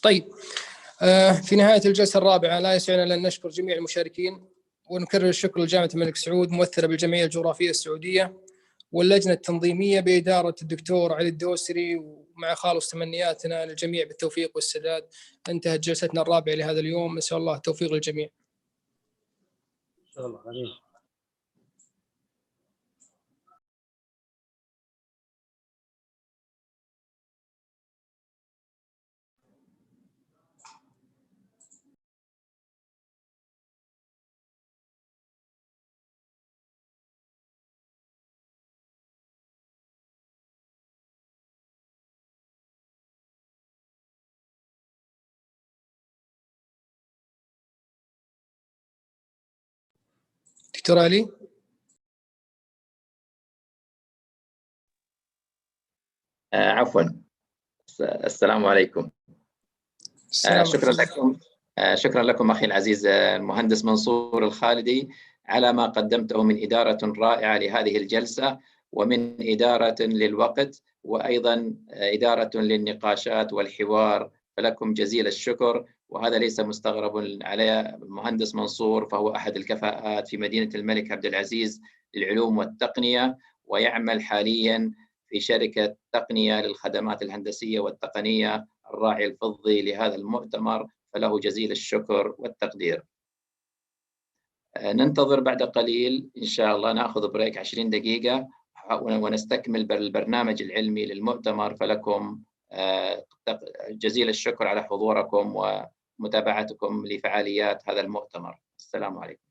طيب. في نهاية الجلسة الرابعة لا يسعنا إلا أن نشكر جميع المشاركين ونكرر الشكر لجامعة الملك سعود ممثلة بالجمعية الجغرافية السعودية واللجنة التنظيمية بإدارة الدكتور علي الدوسري، ومع خالص تمنياتنا للجميع بالتوفيق والسداد. انتهت جلستنا الرابعة لهذا اليوم، نسأل الله التوفيق للجميع. إن شاء الله. آمين. دكتور علي. عفوا، السلام عليكم. شكرا لكم أخي العزيز المهندس منصور الخالدي على ما قدمته من إدارة رائعة لهذه الجلسة ومن إدارة للوقت وأيضا إدارة للنقاشات والحوار، فلكم جزيل الشكر. وهذا ليس مستغرب على المهندس منصور، فهو أحد الكفاءات في مدينة الملك عبد العزيز للعلوم والتقنية، ويعمل حاليا في شركة تقنية للخدمات الهندسية والتقنية الراعي الفضي لهذا المؤتمر، فله جزيل الشكر والتقدير. ننتظر بعد قليل إن شاء الله، نأخذ بريك 20 دقيقة ونستكمل البرنامج العلمي للمؤتمر. فلكم جزيل الشكر على حضوركم ومتابعتكم لفعاليات هذا المؤتمر. السلام عليكم.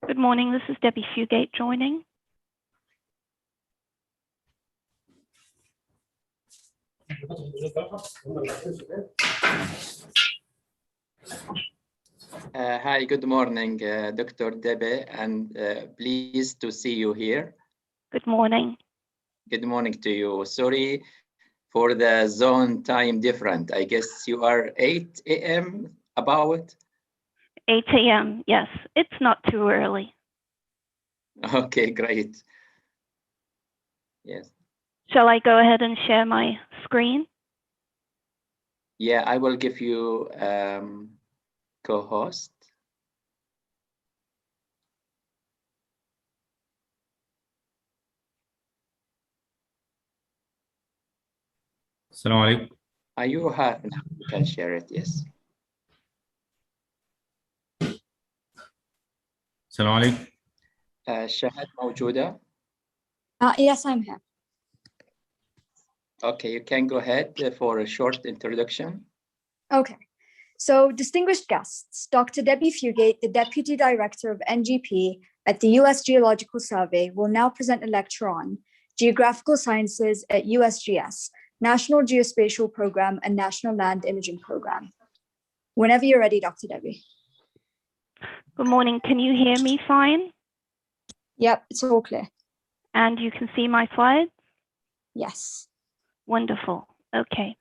Good morning, this is Debbie Fugate joining. Hi, good morning, Dr. Debbie, and pleased to see you here. Good morning. Good morning to you. Sorry for the zone time different. I guess you are 8 a.m. about? 8 a.m. Yes, it's not too early. Okay, great. Yes. Shall I go ahead and share my screen? Yeah, I will give you co-host. السلام عليكم. You have, you can share it, yes. السلام عليكم. شهد موجودة? Yes, I'm here. Okay, you can go ahead for a short introduction. Okay. So, distinguished guests, Dr. Debbie Fugate, the Deputy Director of NGP at the U.S. Geological Survey, will now present a lecture on Geographical Sciences at USGS, National Geospatial Program and National Land Imaging Program. Whenever you're ready, Dr. Debbie. Good morning, can you hear me fine? Yep, it's all clear. And you can see my slides? Yes. Wonderful. Okay.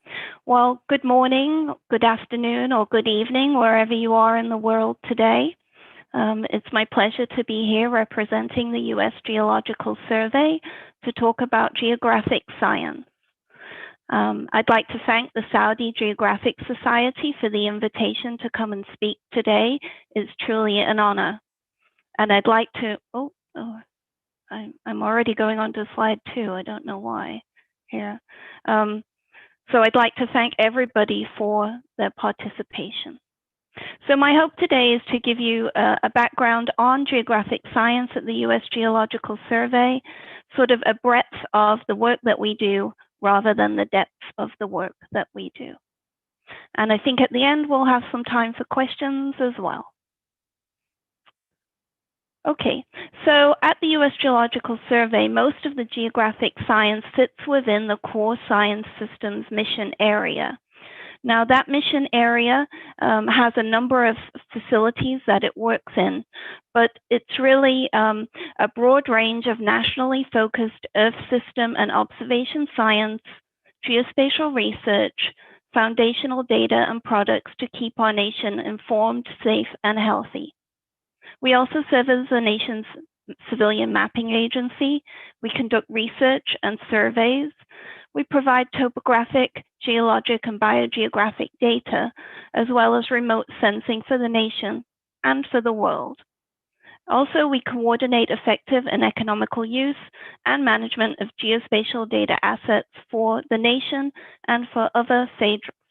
Well, good morning, good afternoon, or good evening, wherever you are in the world today. It's my pleasure to be here representing the US Geological Survey to talk about geographic science. I'd like to thank the Saudi Geographic Society for the invitation to come and speak today. It's truly an honor. And I'd like to, I'm already going on to slide 2. I don't know why here. So I'd like to thank everybody for their participation. So my hope today is to give you a background on geographic science at the US Geological Survey, sort of a breadth of the work that we do rather than the depth of the work that we do. And I think at the end we'll have some time for questions as well. Okay, so at the US Geological Survey, most of the geographic science sits within the core science systems mission area. Now that mission area has a number of facilities that it works in, but it's really a broad range of nationally focused Earth system and observation science, geospatial research, foundational data and products to keep our nation informed, safe, and healthy. We also serve as the nation's civilian mapping agency. We conduct research and surveys. We provide topographic, geologic, and biogeographic data, as well as remote sensing for the nation and for the world. Also, we coordinate effective and economical use and management of geospatial data assets for the nation and for other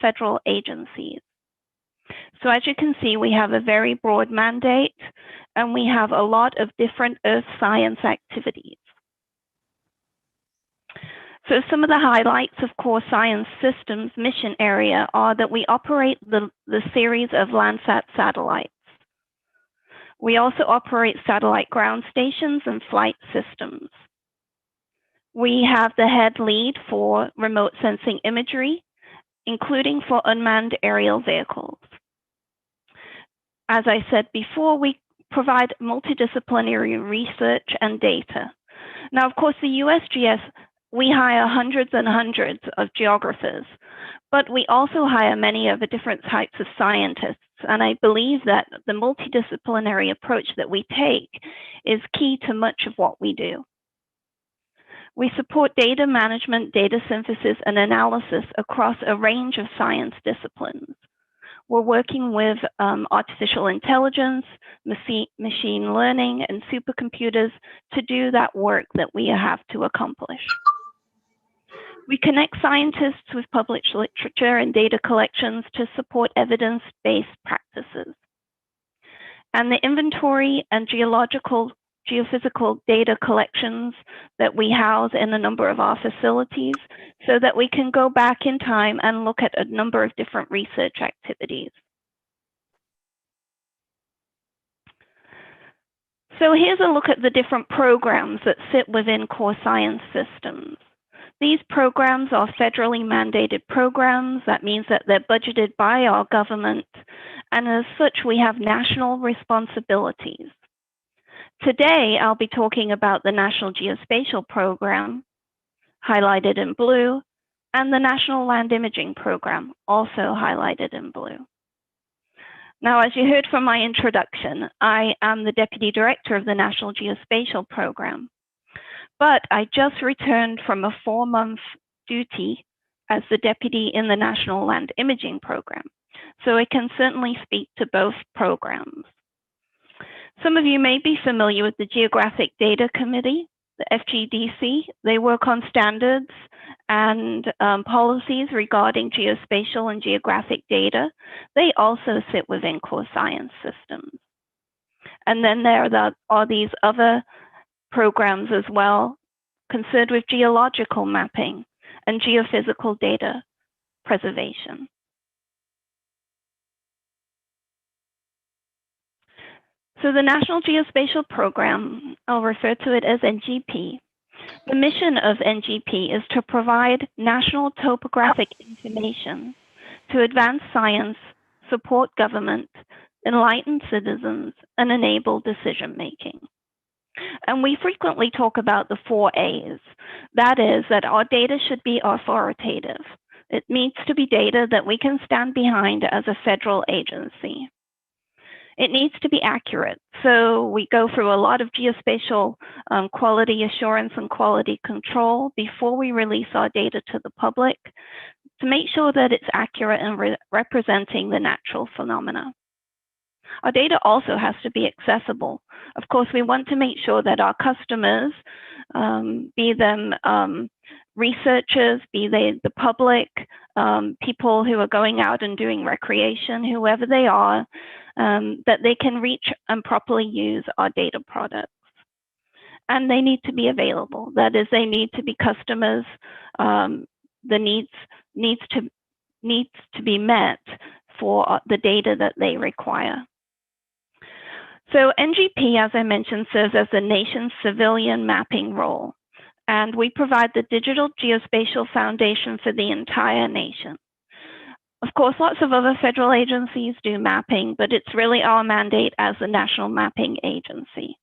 federal agencies. So as you can see, we have a very broad mandate, and we have a lot of different Earth science activities. So some of the highlights of Core Science Systems mission area are that we operate the series of Landsat satellites. We also operate satellite ground stations and flight systems. We have the head lead for remote sensing imagery, including for unmanned aerial vehicles. As I said before, we provide multidisciplinary research and data. Now, of course, the USGS, we hire hundreds and hundreds of geographers, but we also hire many of the different types of scientists. And I believe that the multidisciplinary approach that we take is key to much of what we do. We support data management, data synthesis, and analysis across a range of science disciplines. We're working with artificial intelligence, machine learning, and supercomputers to do that work that we have to accomplish. We connect scientists with published literature and data collections to support evidence-based practices. And the inventory and geophysical data collections that we house in a number of our facilities so that we can go back in time and look at a number of different research activities. So here's a look at the different programs that sit within Core Science Systems. These programs are federally mandated programs. That means that they're budgeted by our government, and as such, we have national responsibilities. Today, I'll be talking about the National Geospatial Program, highlighted in blue, and the National Land Imaging Program, also highlighted in blue. Now, as you heard from my introduction, I am the Deputy Director of the National Geospatial Program, but I just returned from a 4-month duty as the Deputy in the National Land Imaging Program, so I can certainly speak to both programs. Some of you may be familiar with the Geographic Data Committee, the FGDC. They work on standards and policies regarding geospatial and geographic data. They also sit within Core Science Systems. And then there are these other programs as well, concerned with geological mapping and geophysical data preservation. So the National Geospatial Program, I'll refer to it as NGP. The mission of NGP is to provide national topographic information to advance science, support government, enlighten citizens, and enable decision-making. And we frequently talk about the 4 A's. That is that our data should be authoritative. It needs to be data that we can stand behind as a federal agency. It needs to be accurate. So we go through a lot of geospatial quality assurance and quality control before we release our data to the public to make sure that it's accurate and representing the natural phenomena. Our data also has to be accessible. Of course, we want to make sure that our customers, be them researchers, be they the public, people who are going out and doing recreation, whoever they are, that they can reach and properly use our data products. And they need to be available. That is, they need to be customers. The needs to be met for the data that they require. So NGP, as I mentioned, serves as the nation's civilian mapping role, and we provide the digital geospatial foundation for the entire nation. Of course, lots of other federal agencies do mapping, but it's really our mandate as the National Mapping Agency.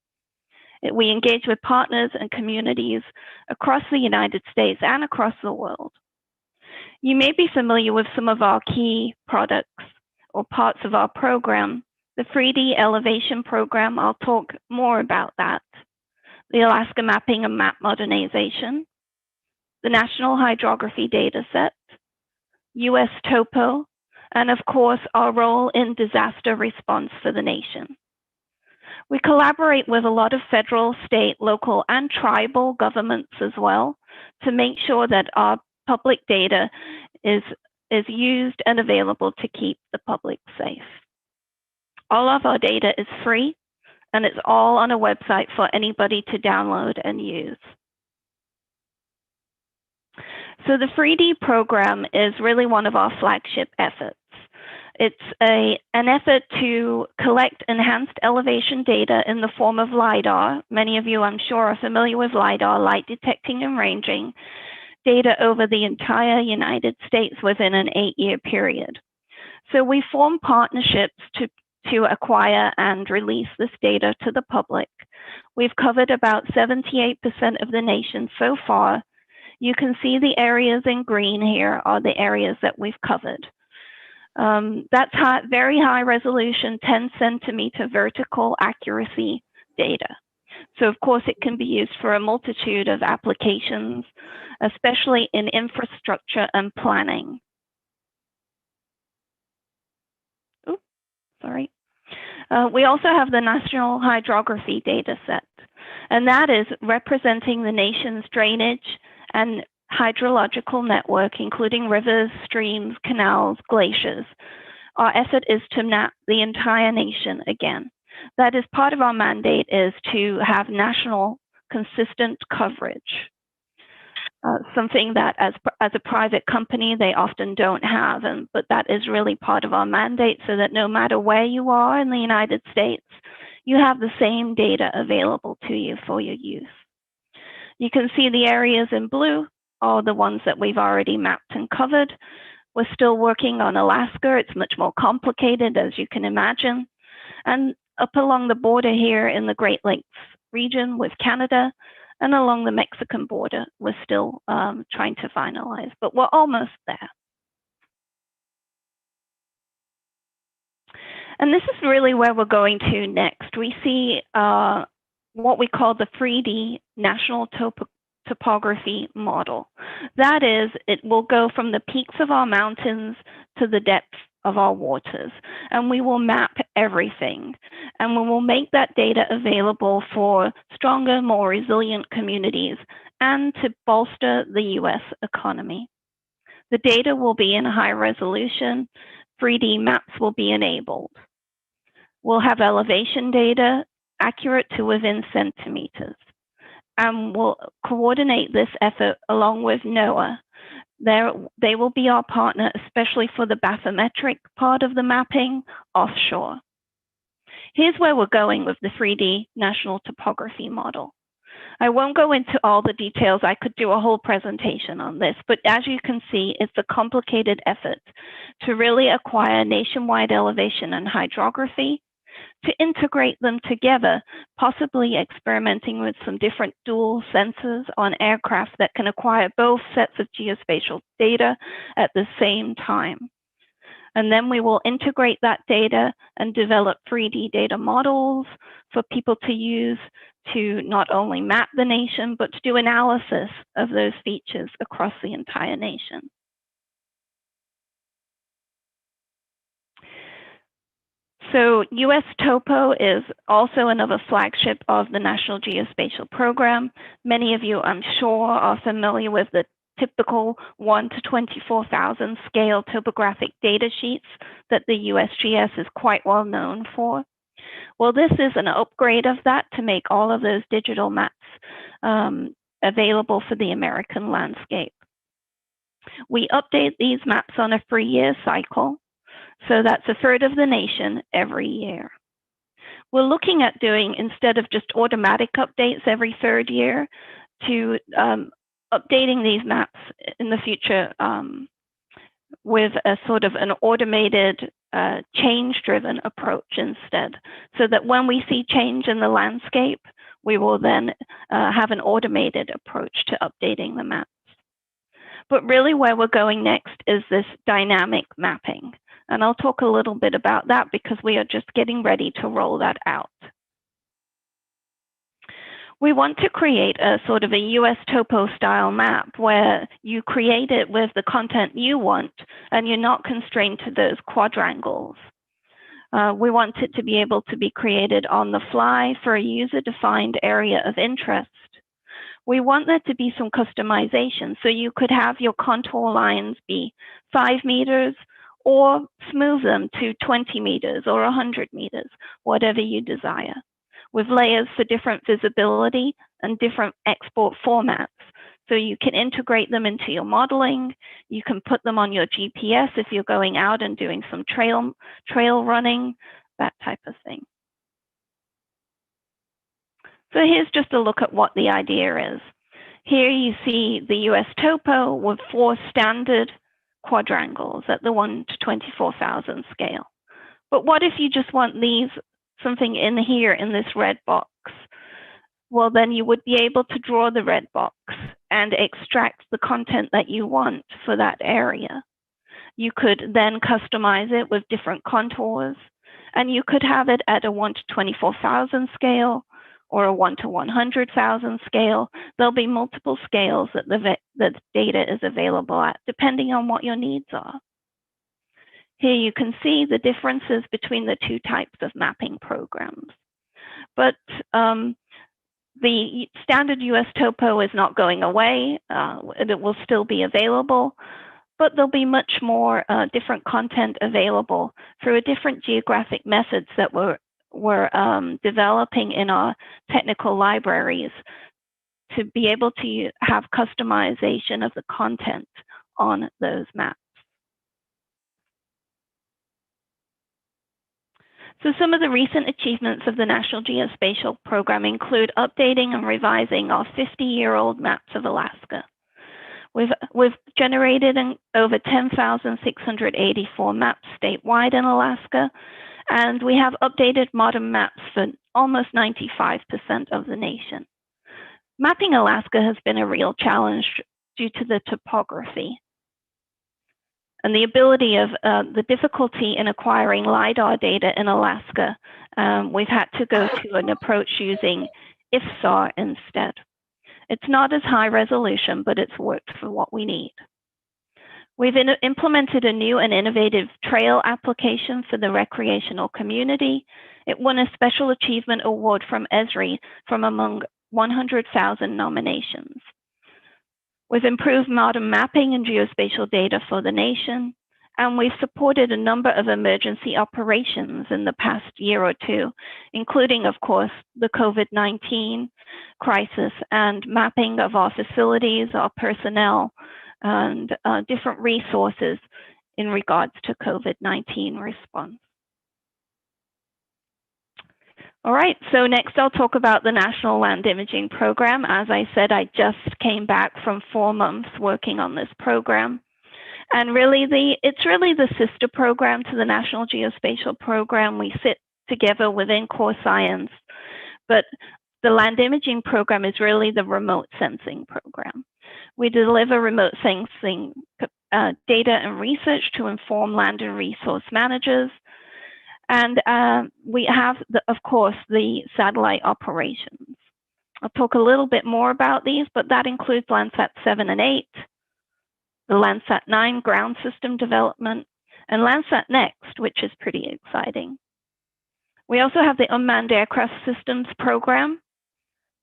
We engage with partners and communities across the United States and across the world. You may be familiar with some of our key products or parts of our program. The 3D elevation program, I'll talk more about that. The Alaska Mapping and Map Modernization, the National Hydrography Dataset, US Topo, and of course, our role in disaster response for the nation. We collaborate with a lot of federal, state, local, and tribal governments as well to make sure that our public data is used and available to keep the public safe. All of our data is free, and it's all on a website for anybody to download and use. So the 3D program is really one of our flagship efforts. It's an effort to collect enhanced elevation data in the form of LiDAR. Many of you, I'm sure, are familiar with LiDAR, light detecting and ranging, data over the entire United States within an 8-year period. So we form partnerships to acquire and release this data to the public. We've covered about 78% of the nation so far. You can see the areas in green here are the areas that we've covered. That's very high resolution, 10 centimeter vertical accuracy data. So of course it can be used for a multitude of applications, especially in infrastructure and planning. Oops, sorry. We also have the National Hydrography Dataset, and that is representing the nation's drainage and hydrological network, including rivers, streams, canals, glaciers. Our effort is to map the entire nation again. That is part of our mandate, is to have national consistent coverage. Something that as a private company, they often don't have, but that is really part of our mandate, so that no matter where you are in the United States, you have the same data available to you for your use. You can see the areas in blue are the ones that we've already mapped and covered. We're still working on Alaska. It's much more complicated, as you can imagine. And up along the border here in the Great Lakes region with Canada, and along the Mexican border, we're still trying to finalize, but we're almost there. And this is really where we're going to next. We see what we call the 3D National Topography Model. That is, it will go from the peaks of our mountains to the depths of our waters, and we will map everything, and we will make that data available for stronger, more resilient communities and to bolster the US economy. The data will be in high resolution. 3D maps will be enabled. We'll have elevation data accurate to within centimeters, and we'll coordinate this effort along with NOAA. They will be our partner, especially for the bathymetric part of the mapping offshore. Here's where we're going with the 3D National Topography Model. I won't go into all the details. I could do a whole presentation on this, but as you can see, it's a complicated effort to really acquire nationwide elevation and hydrography, to integrate them together, possibly experimenting with some different dual sensors on aircraft that can acquire both sets of geospatial data at the same time. And then we will integrate that data and develop 3D data models for people to use to not only map the nation, but to do analysis of those features across the entire nation. So US Topo is also another flagship of the National Geospatial Program. Many of you, I'm sure, are familiar with the typical 1 to 24,000 scale topographic data sheets that the USGS is quite well known for. Well, this is an upgrade of that to make all of those digital maps available for the American landscape. We update these maps on a 3-year cycle. So that's a third of the nation every year. We're looking at doing, instead of just automatic updates every 3rd year, to updating these maps in the future with a sort of an automated change-driven approach instead, so that when we see change in the landscape, we will then have an automated approach to updating the maps. But really where we're going next is this dynamic mapping. And I'll talk a little bit about that because we are just getting ready to roll that out. We want to create a sort of a US Topo style map where you create it with the content you want and you're not constrained to those quadrangles. We want it to be able to be created on the fly for a user-defined area of interest. We want there to be some customization, so you could have your contour lines be 5 meters or smooth them to 20 meters or 100 meters, whatever you desire, with layers for different visibility and different export formats. So you can integrate them into your modeling. You can put them on your GPS if you're going out and doing some trail running, that type of thing. So here's just a look at what the idea is. Here you see the US Topo with 4 standard quadrangles at the 1 to 24,000 scale. But what if you just want something in here in this red box? Well, then you would be able to draw the red box and extract the content that you want for that area. You could then customize it with different contours, and you could have it at a 1 to 24,000 scale or a 1 to 100,000 scale. There'll be multiple scales that the data is available at, depending on what your needs are. Here you can see the differences between the 2 types of mapping programs. But the standard US Topo is not going away. It will still be available, but there'll be much more different content available through different geographic methods that we're developing in our technical libraries to be able to have customization of the content on those maps. So some of the recent achievements of the National Geospatial Program include updating and revising our 50-year-old maps of Alaska. We've generated over 10,684 maps statewide in Alaska, and we have updated modern maps for almost 95% of the nation. Mapping Alaska has been a real challenge due to the topography and the ability of the difficulty in acquiring LiDAR data in Alaska. We've had to go to an approach using IFSAR instead. It's not as high resolution, but it's worked for what we need. We've implemented a new and innovative trail application for the recreational community. It won a Special Achievement Award from Esri from among 100,000 nominations. We've improved modern mapping and geospatial data for the nation, and we've supported a number of emergency operations in the past year or 2, including, of course, the COVID-19 crisis and mapping of our facilities, our personnel, and different resources in regards to COVID-19 response. All right, so next I'll talk about the National Land Imaging Program. As I said, I just came back from 4 months working on this program. And really, it's really the sister program to the National Geospatial Program. We sit together within core science, but the land imaging program is really the remote sensing program. We deliver remote sensing data and research to inform land and resource managers. And we have, of course, the satellite operations. I'll talk a little bit more about these, but that includes Landsat 7 and 8, the Landsat 9 ground system development, and Landsat Next, which is pretty exciting. We also have the Unmanned Aircraft Systems program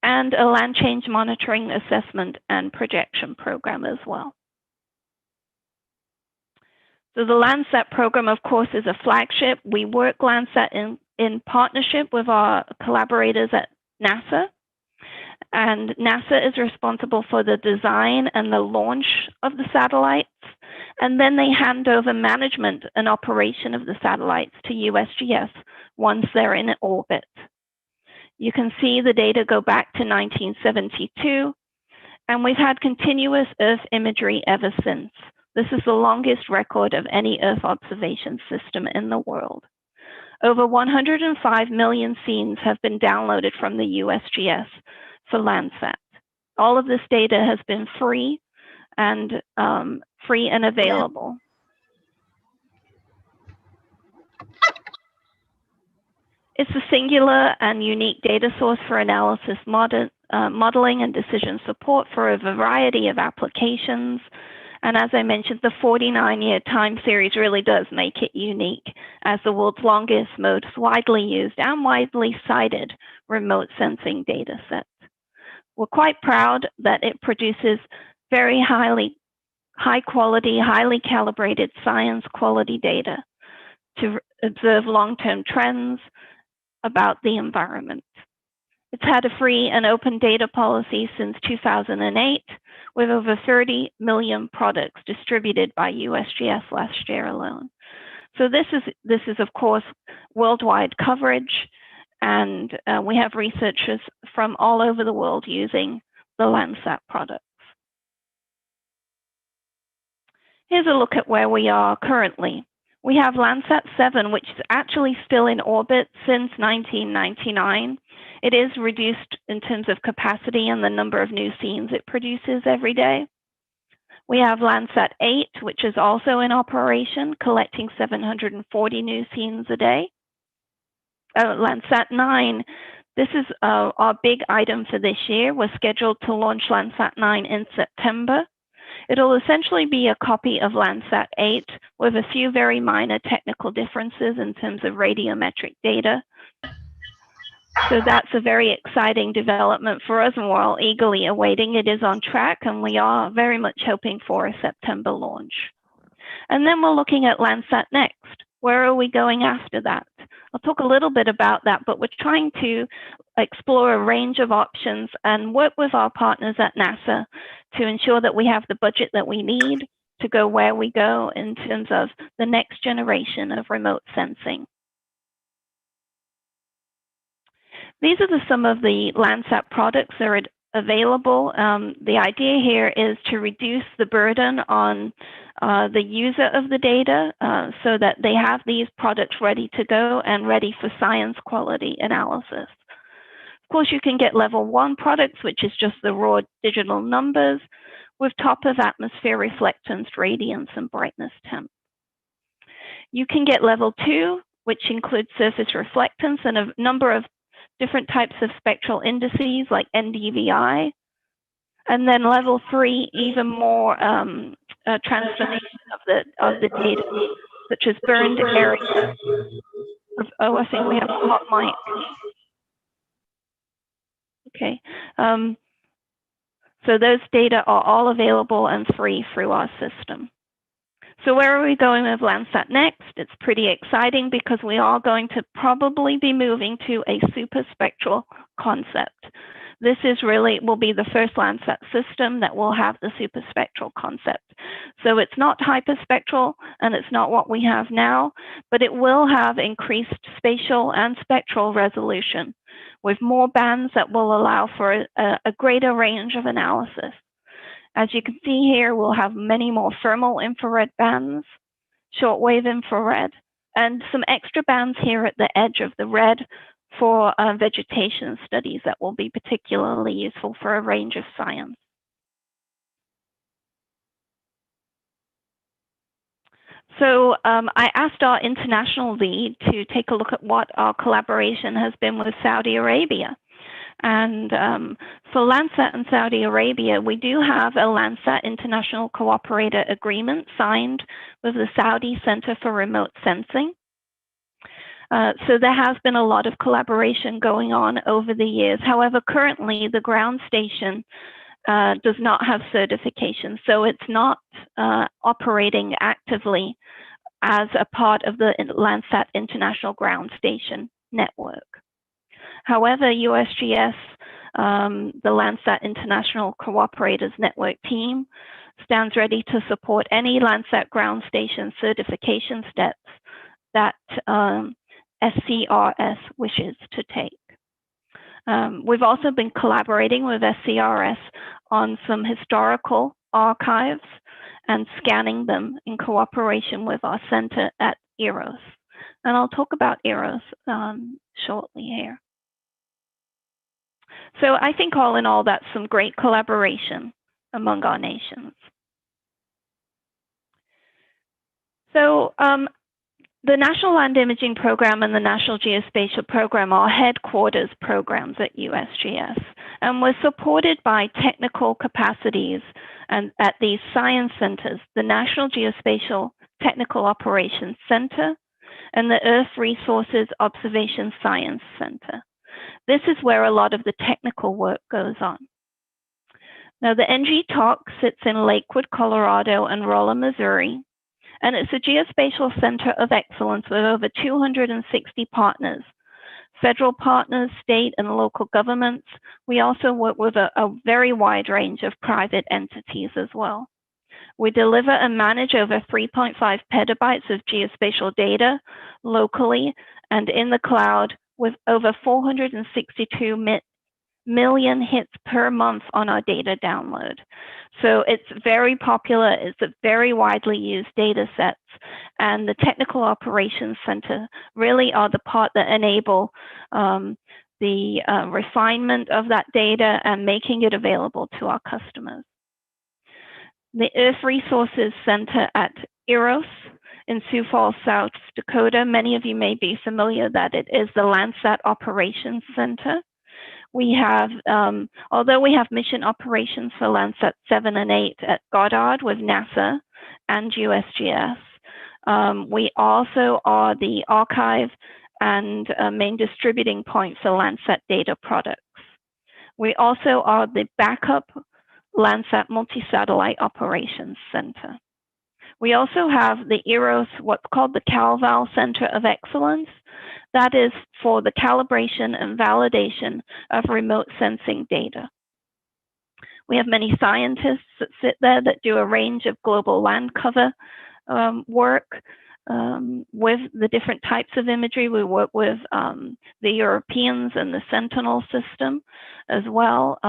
and a land change monitoring assessment and projection program as well. So the Landsat program, of course, is a flagship. We work Landsat in partnership with our collaborators at NASA. And NASA is responsible for the design and the launch of the satellites. And then they hand over management and operation of the satellites to USGS once they're in orbit. You can see the data go back to 1972, and we've had continuous Earth imagery ever since. This is the longest record of any Earth observation system in the world. Over 105 million scenes have been downloaded from the USGS for Landsat. All of this data has been free and available. It's a singular and unique data source for analysis, modeling, and decision support for a variety of applications. And as I mentioned, the 49-year time series really does make it unique as the world's longest, most widely used and widely cited remote sensing data set. We're quite proud that it produces very high quality, highly calibrated science quality data to observe long-term trends about the environment. It's had a free and open data policy since 2008, with over 30 million products distributed by USGS last year alone. So this is of course worldwide coverage, and we have researchers from all over the world using the Landsat products. Here's a look at where we are currently. We have Landsat 7, which is actually still in orbit since 1999. It is reduced in terms of capacity and the number of new scenes it produces every day. We have Landsat 8, which is also in operation, collecting 740 new scenes a day. Landsat 9, this is our big item for this year. We're scheduled to launch Landsat 9 in September. It'll essentially be a copy of Landsat 8 with a few very minor technical differences in terms of radiometric data. So that's a very exciting development for us, and we're all eagerly awaiting. It is on track, and we are very much hoping for a September launch. And then we're looking at Landsat Next. Where are we going after that? I'll talk a little bit about that, but we're trying to explore a range of options and work with our partners at NASA to ensure that we have the budget that we need to go where we go in terms of the next generation of remote sensing. These are some of the Landsat products that are available. The idea here is to reduce the burden on the user of the data so that they have these products ready to go and ready for science quality analysis. Of course, you can get level 1 products, which is just the raw digital numbers with top of atmosphere reflectance, radiance, and brightness temp. You can get level 2, which includes surface reflectance and a number of different types of spectral indices like NDVI. And then level 3, even more transformation of the data, such as burned area. Oh, I think we have a hot mic. Okay. So those data are all available and free through our system. So where are we going with Landsat Next? It's pretty exciting because we are going to probably be moving to a super spectral concept. This will be the first Landsat system that will have the super spectral concept. So it's not hyperspectral and it's not what we have now, but it will have increased spatial and spectral resolution with more bands that will allow for a greater range of analysis. As you can see here, we'll have many more thermal infrared bands, shortwave infrared, And some extra bands here at the edge of the red for vegetation studies that will be particularly useful for a range of science. So I asked our international lead to take a look at what our collaboration has been with Saudi Arabia. And for Landsat and Saudi Arabia, we do have a Landsat International Cooperator Agreement signed with the Saudi Center for Remote Sensing. So there has been a lot of collaboration going on over the years. However, currently the ground station does not have certification, so it's not operating actively as a part of the Landsat International Ground Station network. However, USGS, the Landsat International Cooperators Network team, stands ready to support any Landsat ground station certification steps that SCRS wishes to take. We've also been collaborating with SCRS on some historical archives and scanning them in cooperation with our center at EROS. And I'll talk about EROS shortly here. So I think all in all, that's some great collaboration among our nations. So the National Land Imaging Program and the National Geospatial Program are headquarters programs at USGS, and we're supported by technical capacities and at these science centers, the National Geospatial Technical Operations Center and the Earth Resources Observation Science Center. This is where a lot of the technical work goes on. Now, the NGTOC sits in Lakewood, Colorado and Rolla, Missouri, and it's a geospatial center of excellence with over 260 partners, federal partners, state and local governments. We also work with a very wide range of private entities as well. We deliver and manage over 3.5 petabytes of geospatial data locally and in the cloud, with over 462 million hits per month on our data download. So it's very popular, it's a very widely used data sets, and the Technical Operations Center really are the part that enable the refinement of that data and making it available to our customers. The Earth Resources Center at EROS in Sioux Falls, South Dakota, many of you may be familiar that it is the Landsat Operations Center. We have, although we have mission operations for Landsat 7 and 8 at Goddard with NASA and USGS, we also are the archive and main distributing point for Landsat data products. We also are the backup Landsat Multi-Satellite Operations Center. We also have the EROS, what's called the CalVal Center of Excellence. That is for the calibration and validation of remote sensing data. We have many scientists that sit there that do a range of global land cover work with the different types of imagery. We work with the Europeans and the Sentinel system as well,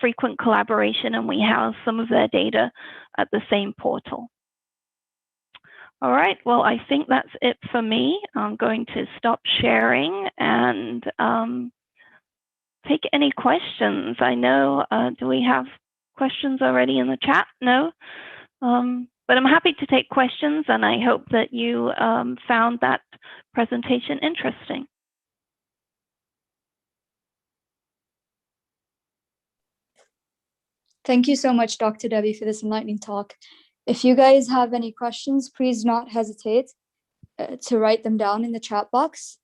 frequent collaboration, and we house some of their data at the same portal. All right, well, I think that's it for me. I'm going to stop sharing and take any questions. I know, do we have questions already in the chat? No, but I'm happy to take questions, and I hope that you found that presentation interesting. Thank you so much, Dr. Debbie, for this enlightening talk. If you guys have any questions, please do not hesitate to write them down in the chat box.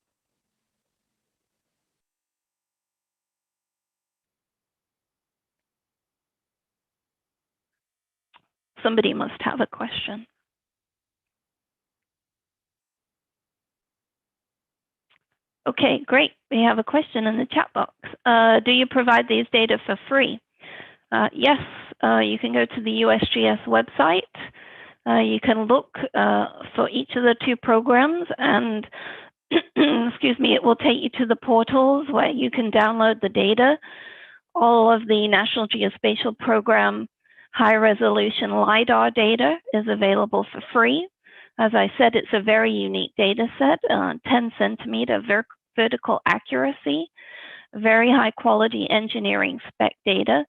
Somebody must have a question. Okay, great. We have a question in the chat box. Do you provide these data for free? Yes, you can go to the USGS website. You can look for each of the two programs, and excuse me, it will take you to the portals where you can download the data. All of the National Geospatial Program high resolution LiDAR data is available for free. As I said, it's a very unique data set, 10 centimeter vertical accuracy, very high quality engineering spec data,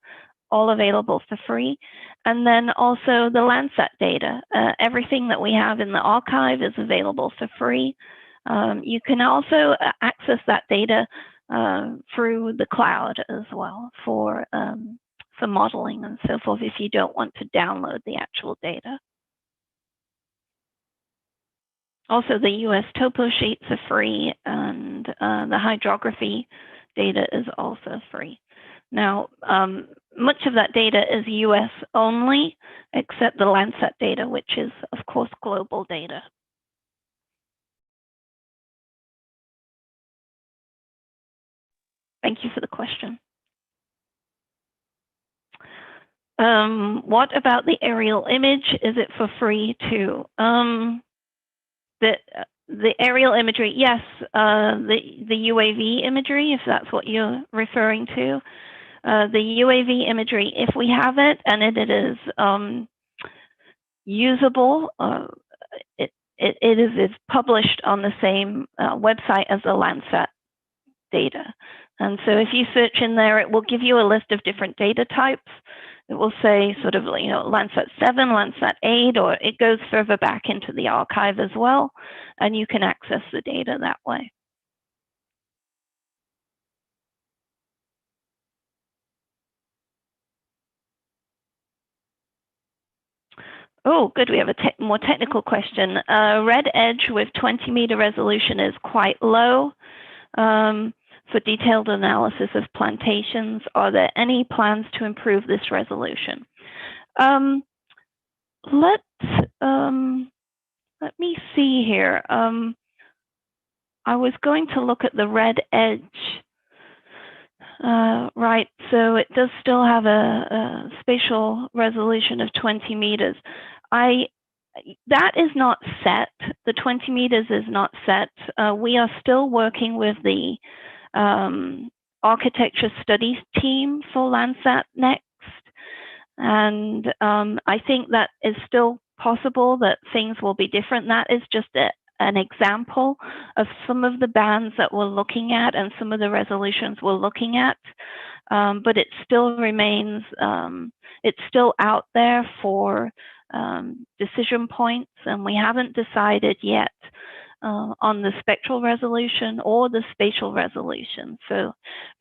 all available for free. And then also the Landsat data. Everything that we have in the archive is available for free. You can also access that data through the cloud as well for modeling and so forth if you don't want to download the actual data. Also, the US topo sheets are free, and the hydrography data is also free. Now, much of that data is US only, except the Landsat data, which is, of course, global data. Thank you for the question. What about the aerial image? Is it for free too? The aerial imagery, yes, the UAV imagery, if that's what you're referring to. The UAV imagery, if we have it and it is usable, it is published on the same website as the Landsat data. And so if you search in there, it will give you a list of different data types. It will say sort of, you know, Landsat 7, Landsat 8, or it goes further back into the archive as well, and you can access the data that way. Oh, good, we have a more technical question. Red edge with 20-meter resolution is quite low. For detailed analysis of plantations, are there any plans to improve this resolution? Let me see here. I was going to look at the red edge. Right, so it does still have a spatial resolution of 20 meters. That is not set. The 20 meters is not set. We are still working with the architecture studies team for Landsat next. And I think that is still possible that things will be different. That is just an example of some of the bands that we're looking at and some of the resolutions we're looking at. But it still remains, it's still out there for decision points, and we haven't decided yet on the spectral resolution or the spatial resolution. So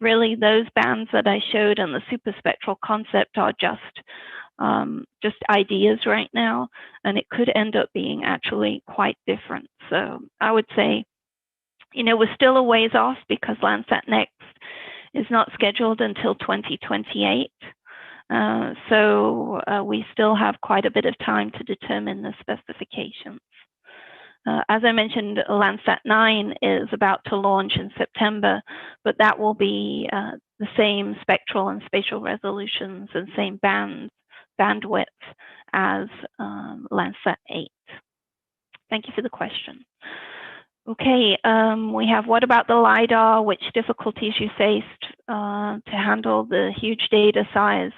really those bands that I showed and the superspectral concept are just ideas right now, and it could end up being actually quite different. So I would say, you know, we're still a ways off because Landsat Next is not scheduled until 2028. So we still have quite a bit of time to determine the specifications. As I mentioned, Landsat 9 is about to launch in September, but that will be the same spectral and spatial resolutions and same bandwidth as Landsat 8. Thank you for the question. Okay, we have, what about the LiDAR? Which difficulties you faced to handle the huge data size?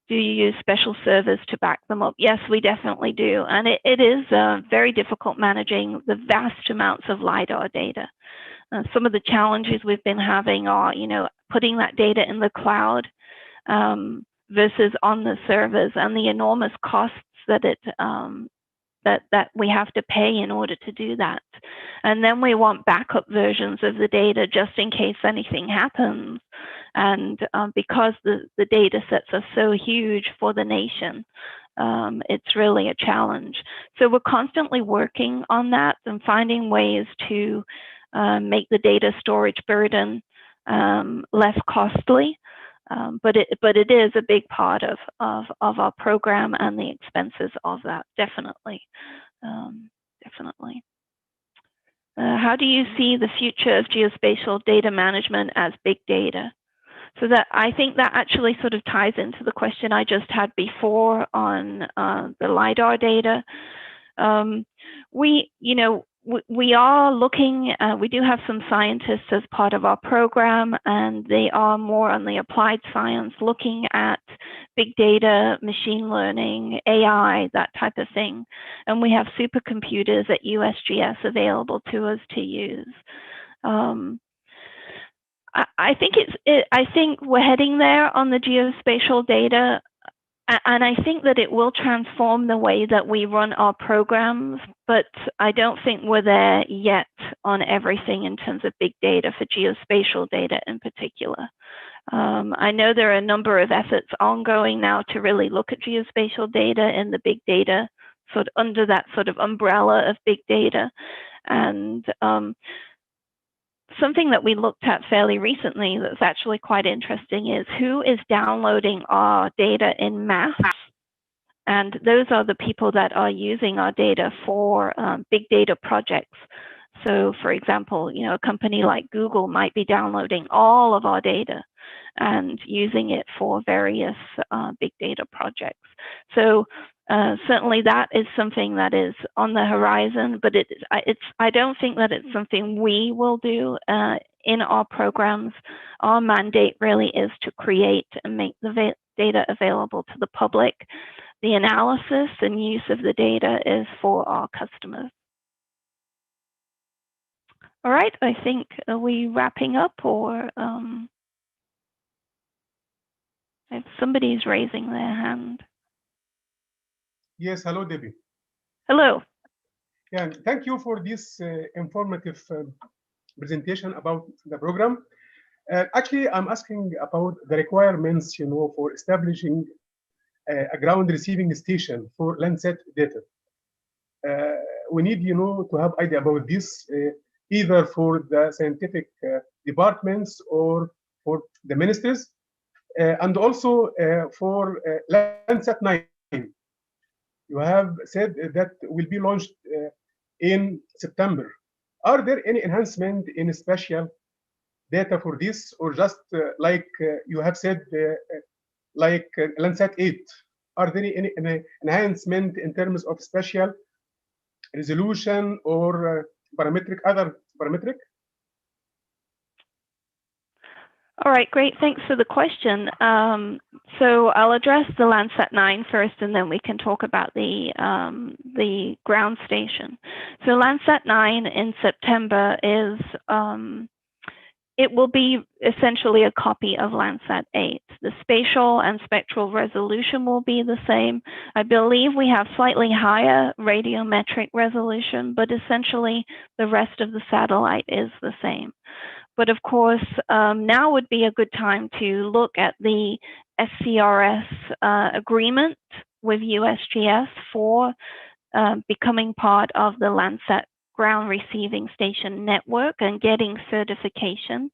Do you use special servers to back them up? Yes, we definitely do. And it is very difficult managing the vast amounts of LiDAR data. Some of the challenges we've been having are, you know, putting that data in the cloud versus on the servers, and the enormous costs that that we have to pay in order to do that. And then we want backup versions of the data just in case anything happens. And because the data sets are so huge for the nation, it's really a challenge. So we're constantly working on that and finding ways to make the data storage burden less costly. But it is a big part of our program and the expenses of that, definitely, definitely. How do you see the future of geospatial data management as big data? So that, I think that actually sort of ties into the question I just had before on the LiDAR data. we are looking, we do have some scientists as part of our program, and they are more on the applied science, looking at big data, machine learning, AI, that type of thing. And we have supercomputers at USGS available to us to use. I think I think we're heading there on the geospatial data. And I think that it will transform the way that we run our programs, but I don't think we're there yet on everything in terms of big data for geospatial data in particular. I know there are a number of efforts ongoing now to really look at geospatial data in the big data, sort of under that sort of umbrella of big data. And something that we looked at fairly recently that's actually quite interesting is who is downloading our data in mass. And those are the people that are using our data for big data projects. So for example, you know, a company like Google might be downloading all of our data and using it for various big data projects. So certainly that is something that is on the horizon, but I don't think that it's something we will do in our programs. Our mandate really is to create and make the data available to the public. The analysis and use of the data is for our customers. All right, I think, are we wrapping up, or if somebody's raising their hand? Yes, hello, Debbie. Hello. Yeah, thank you for this informative presentation about the program. Actually, I'm asking about the requirements, you know, for establishing a ground receiving station for Landsat data. We need, you know, to have idea about this, either for the scientific departments or for the ministers, and also for Landsat 9. You have said that will be launched in September. Are there any enhancement in spatial data for this, or just like you have said, like Landsat 8? Are there any enhancement in terms of spatial resolution or parametric, other parametric? All right, great. Thanks for the question. So I'll address the Landsat 9 first, and then we can talk about the ground station. So Landsat 9 in September is, it will be essentially a copy of Landsat 8. The spatial and spectral resolution will be the same. I believe we have slightly higher radiometric resolution, but essentially the rest of the satellite is the same. But of course, now would be a good time to look at the SCRS agreement with USGS for becoming part of the Landsat ground receiving station network and getting certification.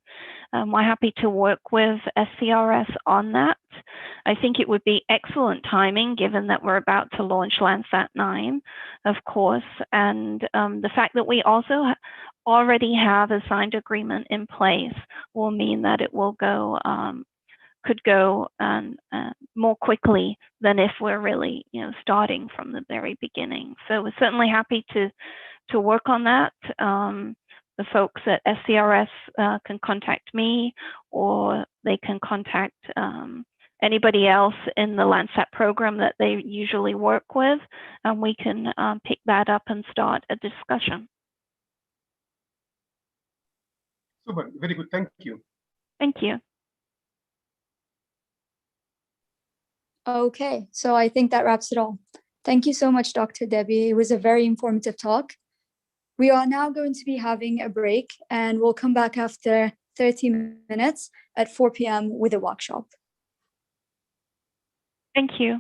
We're happy to work with SCRS on that. I think it would be excellent timing given that we're about to launch Landsat 9, of course, and the fact that we also already have a signed agreement in place will mean that it will go, could go more quickly than if we're really, you know, starting from the very beginning. So we're certainly happy to work on that. The folks at SCRS can contact me, or they can contact anybody else in the Landsat program that they usually work with, and we can pick that up and start a discussion. Super, very good, thank you. Thank you. Okay, so I think that wraps it all. Thank you so much, Dr. Debbie. It was a very informative talk. We are now going to be having a break, and we'll come back after 30 minutes at 4 p.m. with a workshop. Thank you.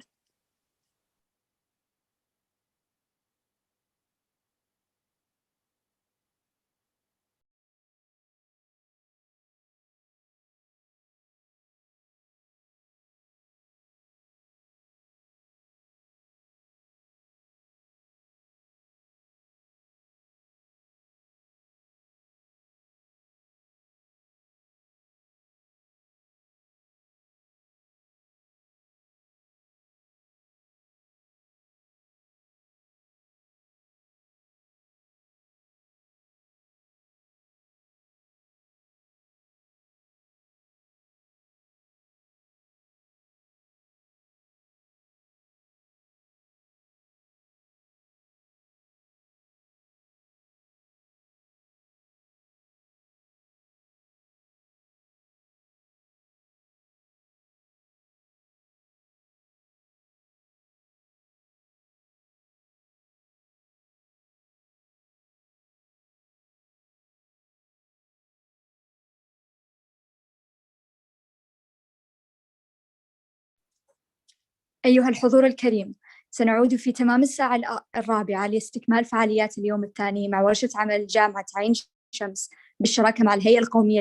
أيها الحضور الكريم، سنعود في تمام الساعة 4 لاستكمال فعاليات اليوم الثاني مع ورشة عمل جامعة عين شمس بالشراكة مع الهيئة القومية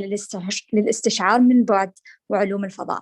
للاستشعار من بعد وعلوم الفضاء.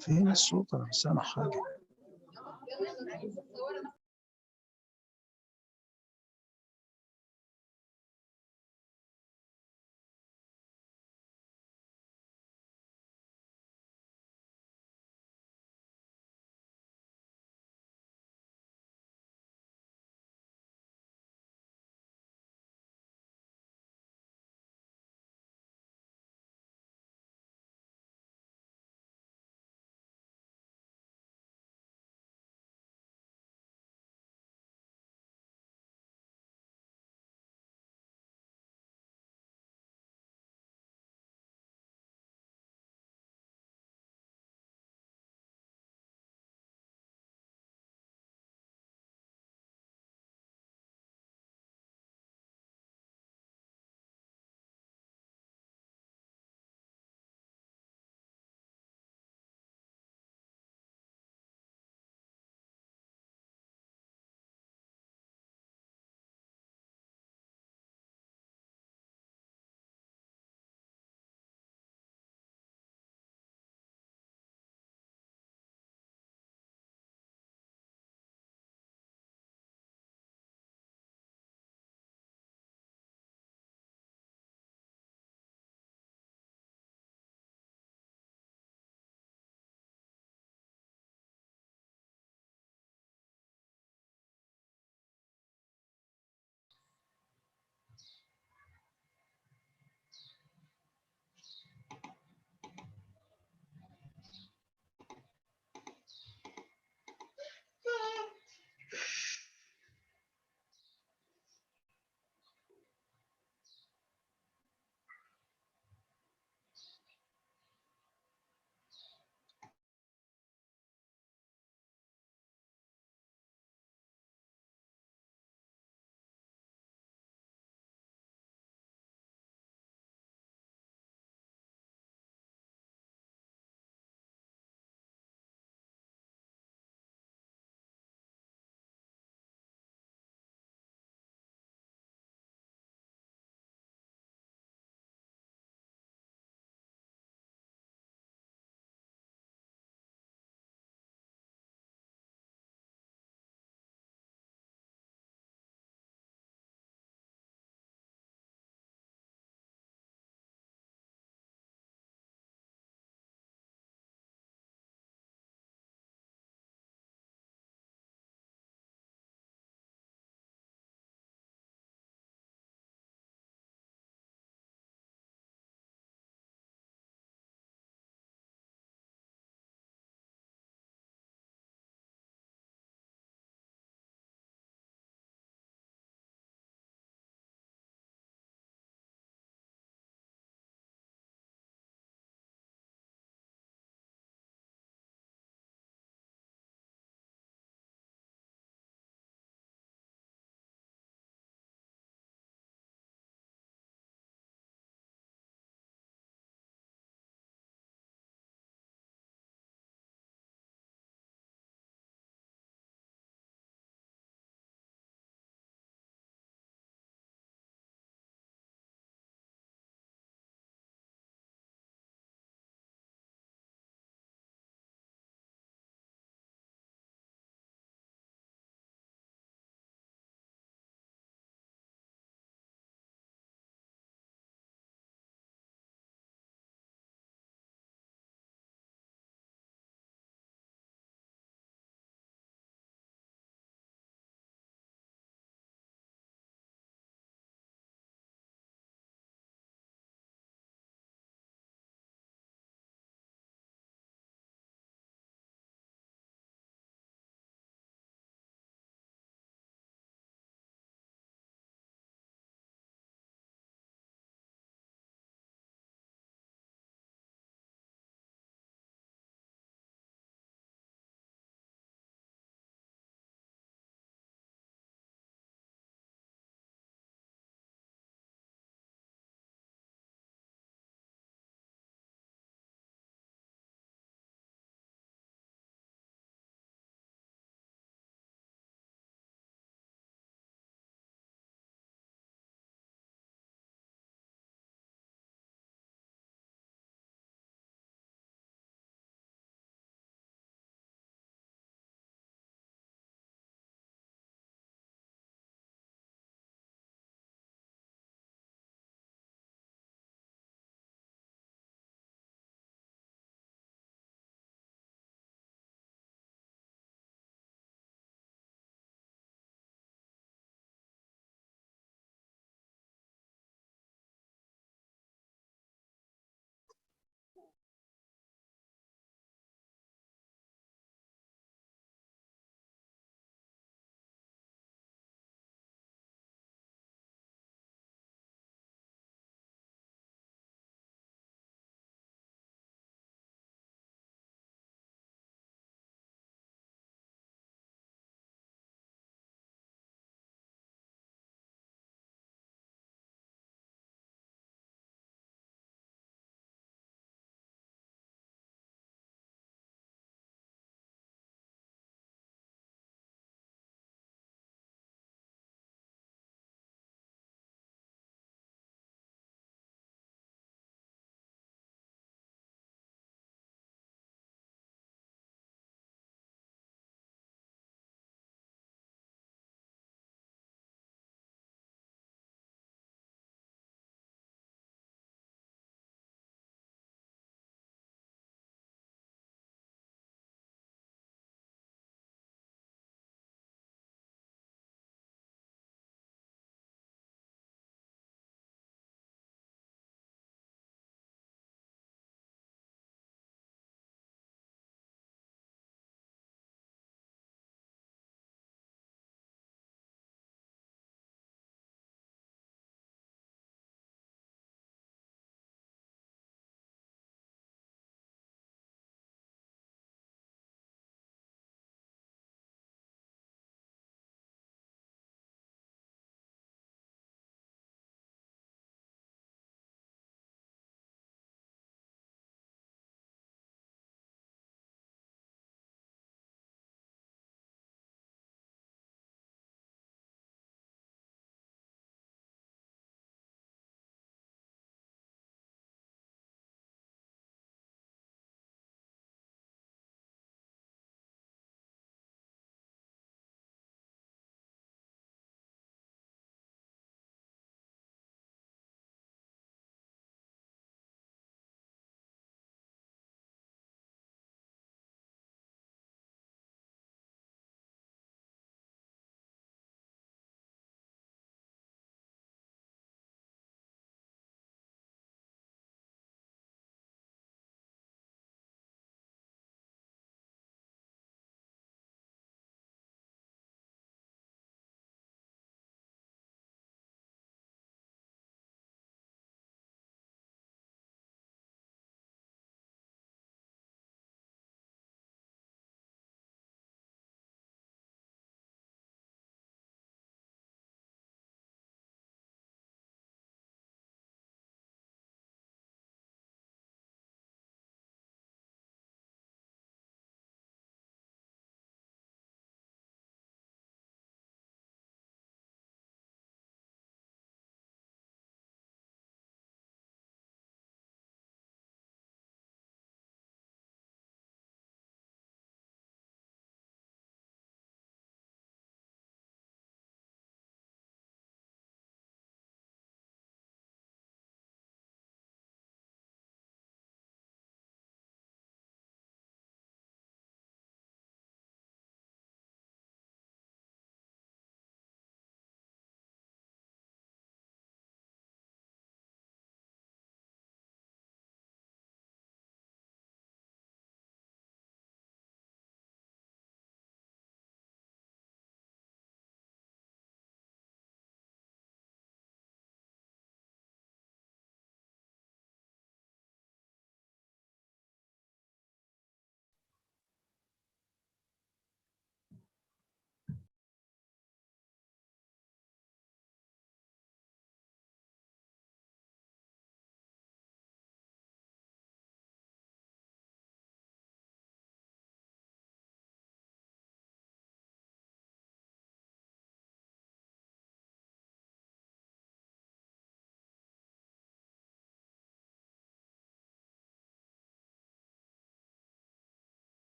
فين الصوت؟ انا مش سامع حاجه.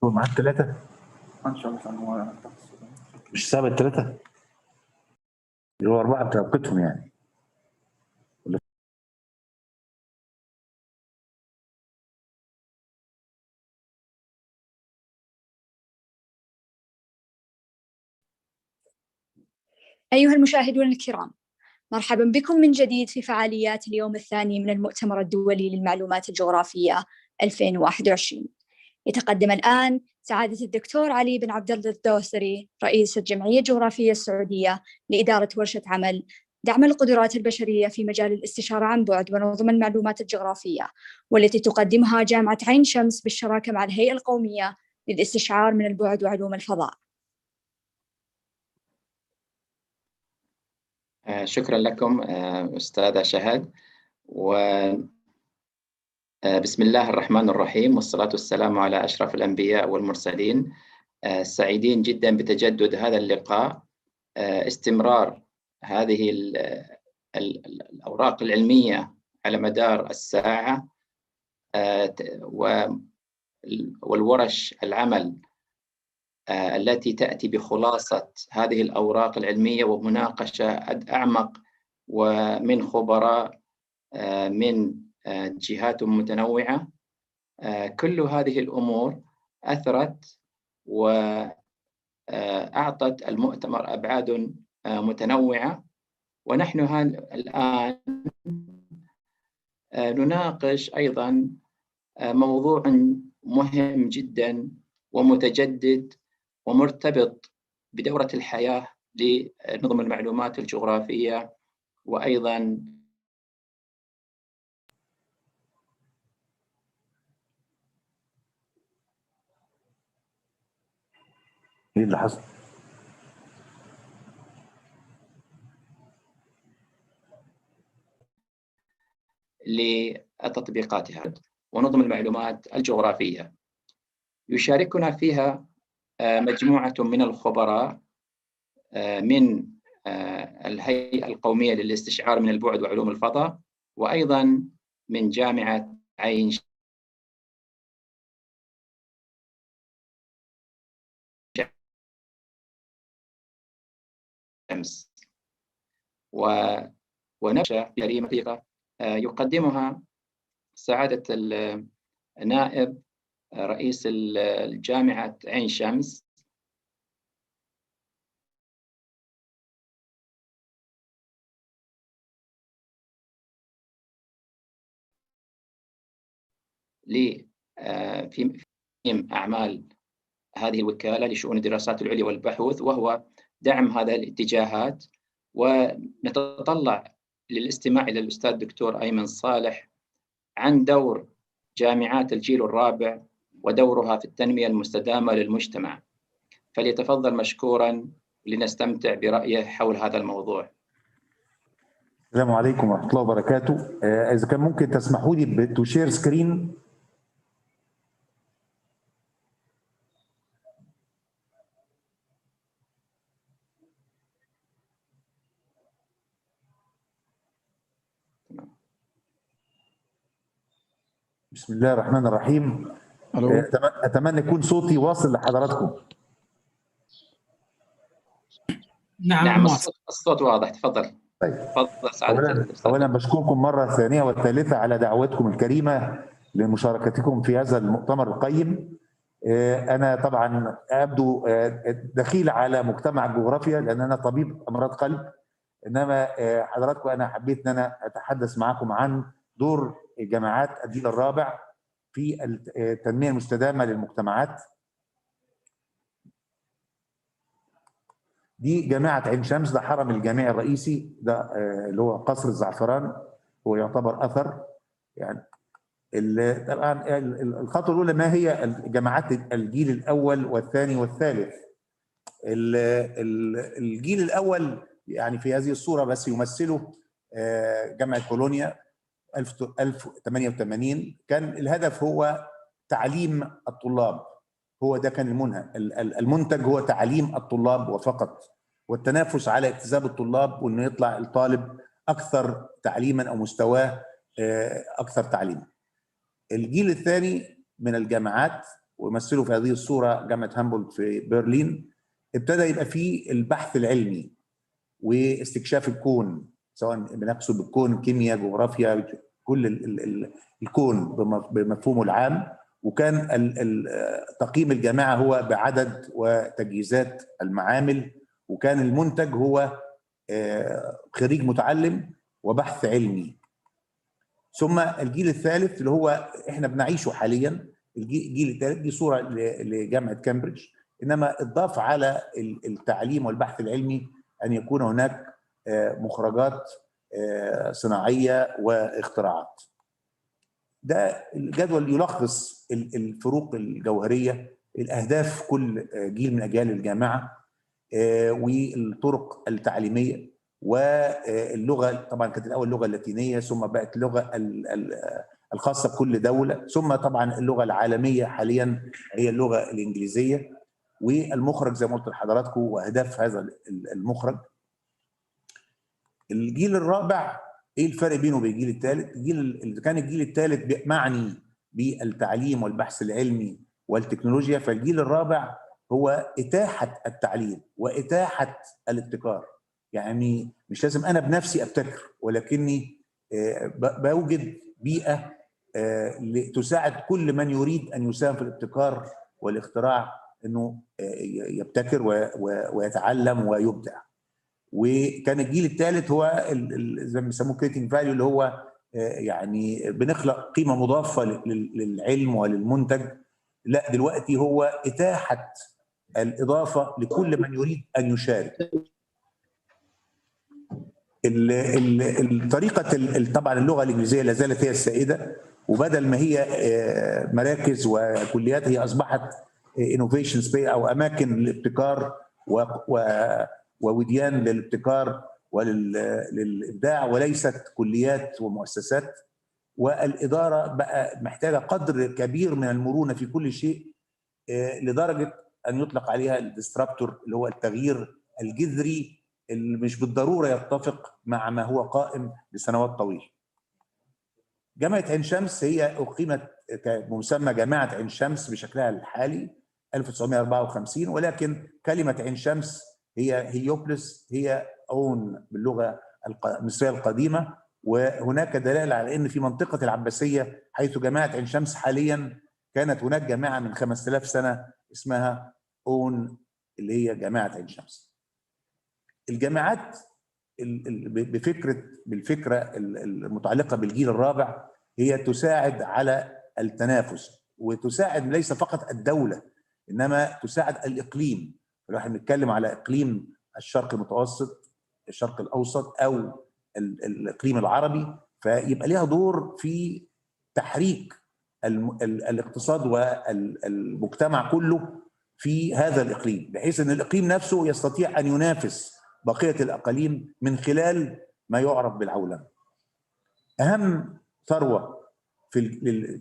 هو معاك 3 ان شاء الله مش سابق 3 اللي هو 4 بتوقيتهم يعني. أيها المشاهدون الكرام، مرحبا بكم من جديد في فعاليات اليوم الثاني من المؤتمر الدولي للمعلومات الجغرافية 2021. يتقدم الآن سعادة الدكتور علي بن عبد الله الدوسري رئيس الجمعية الجغرافية السعودية لإدارة ورشة عمل دعم القدرات البشرية في مجال الاستشارة عن بعد ونظم المعلومات الجغرافية، والتي تقدمها جامعة عين شمس بالشراكة مع الهيئة القومية للاستشعار من البعد وعلوم الفضاء. شكرا لكم أستاذة شهد. بسم الله الرحمن الرحيم، والصلاة والسلام على أشرف الأنبياء والمرسلين. سعيدين جدا بتجدد هذا اللقاء، استمرار هذه الأوراق العلمية على مدار الساعة، والورش العمل التي تأتي بخلاصة هذه الأوراق العلمية ومناقشة أعمق ومن خبراء من جهات متنوعة. كل هذه الأمور أثرت وأعطت المؤتمر أبعاد متنوعة، ونحن الآن نناقش أيضا موضوع مهم جدا ومتجدد ومرتبط بدورة الحياة لنظم المعلومات الجغرافية، وأيضا ايه اللي حصل؟ لتطبيقاتها ونظم المعلومات الجغرافية. يشاركنا فيها مجموعة من الخبراء من الهيئة القومية للاستشعار من البعد وعلوم الفضاء، وأيضا من جامعة عين شمس، ونبشة كريمة يقدمها سعادة النائب رئيس الجامعة عين شمس في أعمال هذه الوكالة لشؤون الدراسات العليا والبحوث، وهو دعم هذه الاتجاهات. ونتطلع للاستماع إلى الأستاذ الدكتور أيمن صالح عن دور جامعات الجيل الرابع ودورها في التنمية المستدامة للمجتمع، فليتفضل مشكورا لنستمتع برأيه حول هذا الموضوع. السلام عليكم ورحمة الله وبركاته. إذا كان ممكن تسمحوا لي بتشير سكرين. بسم الله الرحمن الرحيم. أتمنى يكون صوتي واصل لحضراتكم. نعم الصوت واضح، تفضل. طيب. تفضل سعادة. أولا بشكركم مرة ثانية والثالثة على دعوتكم الكريمة لمشاركتكم في هذا المؤتمر القيم. أنا طبعا أبدو دخيل على مجتمع الجغرافيا لأن أنا طبيب أمراض قلب، إنما حضراتكم أنا حبيت أن أنا أتحدث معكم عن دور جامعات الجيل الرابع في التنمية المستدامة للمجتمعات. دي جامعة عين شمس، ده حرم الجامعي الرئيسي، ده اللي هو قصر الزعفران، هو يعتبر أثر يعني. طبعا الخطوة الأولى ما هي جامعات الجيل الأول والثاني والثالث. الجيل الأول يعني في هذه الصورة بس يمثله جامعة بولونيا 1088. كان الهدف هو تعليم الطلاب، هو ده كان المنتج هو تعليم الطلاب وفقط، والتنافس على اكتساب الطلاب وانه يطلع الطالب اكثر تعليما او مستواه اكثر تعليما. الجيل الثاني من الجامعات ومثلوا في هذه الصوره جامعه هامبولت في برلين، ابتدى يبقى فيه البحث العلمي واستكشاف الكون، سواء بنقصد بالكون كيمياء، جغرافيا، كل الكون بمفهومه العام. وكان تقييم الجامعه هو بعدد وتجهيزات المعامل، وكان المنتج هو خريج متعلم وبحث علمي. ثم الجيل الثالث اللي هو احنا بنعيشه حاليا، الجيل الثالث دي صوره لجامعه كامبريدج، انما اضاف على التعليم والبحث العلمي ان يكون هناك مخرجات صناعيه واختراعات. ده الجدول يلخص الفروق الجوهريه، الاهداف كل جيل من اجيال الجامعه، والطرق التعليميه، واللغه. طبعا كانت الاول اللغه اللاتينيه، ثم بقت اللغه الخاصه بكل دوله، ثم طبعا اللغه العالميه حاليا هي اللغه الانجليزيه. والمخرج زي ما قلت لحضراتكم واهداف هذا المخرج. الجيل الرابع ايه الفرق بينه وبين الجيل الثالث؟ كان الجيل الثالث معني بالتعليم والبحث العلمي والتكنولوجيا، فالجيل الرابع هو اتاحه التعليم واتاحه الابتكار. يعني مش لازم انا بنفسي ابتكر، ولكني بوجد بيئه تساعد كل من يريد ان يساهم في الابتكار والاختراع انه يبتكر ويتعلم ويبدع. وكان الجيل الثالث هو زي ما بيسموه كريتنج فاليو، اللي هو يعني بنخلق قيمه مضافه للعلم وللمنتج. لا، دلوقتي هو اتاحه الاضافه لكل من يريد ان يشارك. الطريقه طبعا اللغه الانجليزيه لا زالت هي السائده، وبدل ما هي مراكز وكليات هي اصبحت انوفيشن سبيس او اماكن للابتكار ووديان للابتكار وللابداع، وليست كليات ومؤسسات. والاداره بقى محتاجه قدر كبير من المرونه في كل شيء، لدرجه ان يطلق عليها الديسترابتور، اللي هو التغيير الجذري اللي مش بالضروره يتفق مع ما هو قائم لسنوات طويله. جامعه عين شمس هي اقيمت كمسمى جامعه عين شمس بشكلها الحالي 1954، ولكن كلمه عين شمس هي هيوبلس، هي اون باللغه المصريه القديمه. وهناك دلاله على ان في منطقه العباسيه حيث جامعه عين شمس حاليا كانت هناك جامعه من 5000 سنه اسمها اون اللي هي جامعه عين شمس. الجامعات بالفكره المتعلقه بالجيل الرابع هي تساعد على التنافس، وتساعد ليس فقط الدوله انما تساعد الاقليم. لو احنا بنتكلم على اقليم الشرق المتوسط، الشرق الاوسط، او الاقليم العربي، فيبقى ليها دور في تحريك الاقتصاد والمجتمع كله في هذا الاقليم، بحيث ان الاقليم نفسه يستطيع ان ينافس بقيه الاقاليم من خلال ما يعرف بالعولمه. اهم ثروه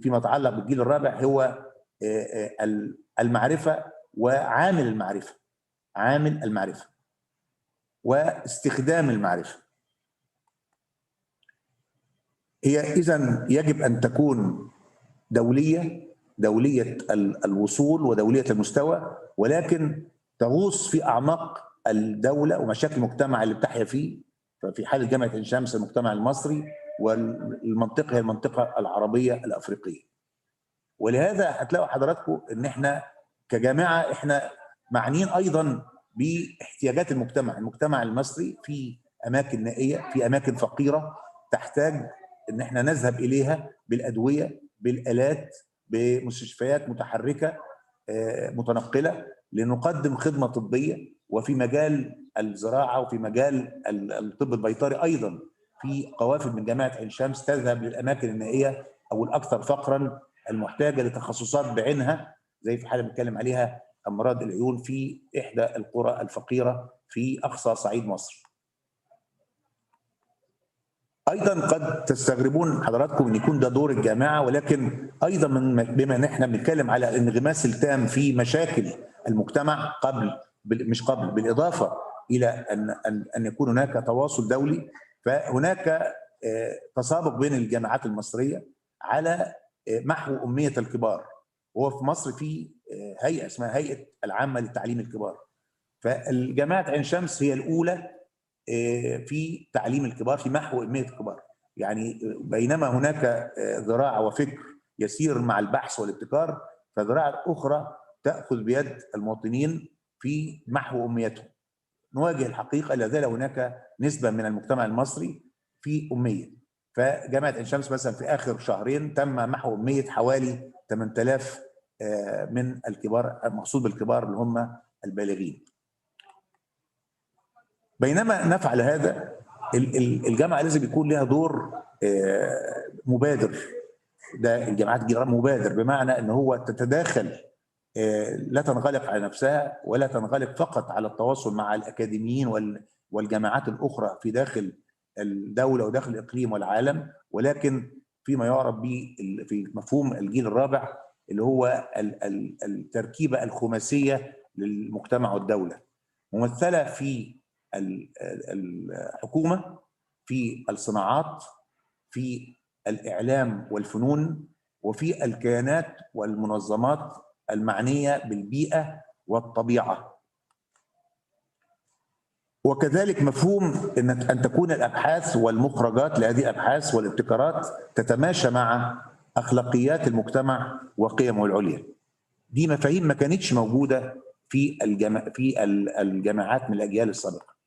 فيما يتعلق بالجيل الرابع هو المعرفه وعامل المعرفه، عامل المعرفه واستخدام المعرفه. هي اذا يجب ان تكون دوليه الوصول ودوليه المستوى، ولكن تغوص في اعماق الدوله ومشاكل المجتمع اللي بتحيا فيه. ففي حاله جامعه عين شمس المجتمع المصري، والمنطقه هي المنطقه العربيه الافريقيه. ولهذا هتلاقوا حضراتكم ان احنا كجامعه احنا معنيين ايضا باحتياجات المجتمع المصري في اماكن نائيه، في اماكن فقيره تحتاج ان احنا نذهب اليها بالادويه، بالالات، بمستشفيات متحركه متنقله لنقدم خدمه طبيه. وفي مجال الزراعه وفي مجال الطب البيطري ايضا في قوافل من جامعه عين شمس تذهب للاماكن النائيه او الاكثر فقرا المحتاجه لتخصصات بعينها، زي في حاله بنتكلم عليها امراض العيون في احدى القرى الفقيره في اقصى صعيد مصر. ايضا قد تستغربون حضراتكم ان يكون ده دور الجامعه، ولكن ايضا بما ان احنا بنتكلم على الانغماس التام في مشاكل المجتمع بالاضافه الى ان يكون هناك تواصل دولي، فهناك تسابق بين الجامعات المصريه على محو اميه الكبار. وهو في مصر في هيئه اسمها هيئه العامه للتعليم الكبار. فالجامعه عين شمس هي الاولى في تعليم الكبار، في محو أهمية الكبار. يعني بينما هناك ذراع وفكر يسير مع البحث والابتكار، فذراع أخرى تأخذ بيد المواطنين في محو أميتهم. نواجه الحقيقة لا زال هناك نسبة من المجتمع المصري في أمية. فجامعة عين شمس مثلا في آخر شهرين تم محو أمية حوالي 8000 من الكبار، المقصود بالكبار اللي هم البالغين. بينما نفعل هذا، الجامعه لازم يكون لها دور مبادر. ده الجامعات الجديده مبادر، بمعنى ان هو تتداخل، لا تنغلق على نفسها ولا تنغلق فقط على التواصل مع الاكاديميين والجامعات الاخرى في داخل الدوله وداخل الاقليم والعالم، ولكن فيما يعرف به في مفهوم الجيل الرابع اللي هو التركيبه الخماسيه للمجتمع والدوله، ممثله في الحكومة، في الصناعات، في الإعلام والفنون، وفي الكيانات والمنظمات المعنية بالبيئة والطبيعة. وكذلك مفهوم أن تكون الأبحاث والمخرجات لهذه الأبحاث والابتكارات تتماشى مع أخلاقيات المجتمع وقيمه العليا. دي مفاهيم ما كانتش موجودة في الجامعات من الأجيال السابقة.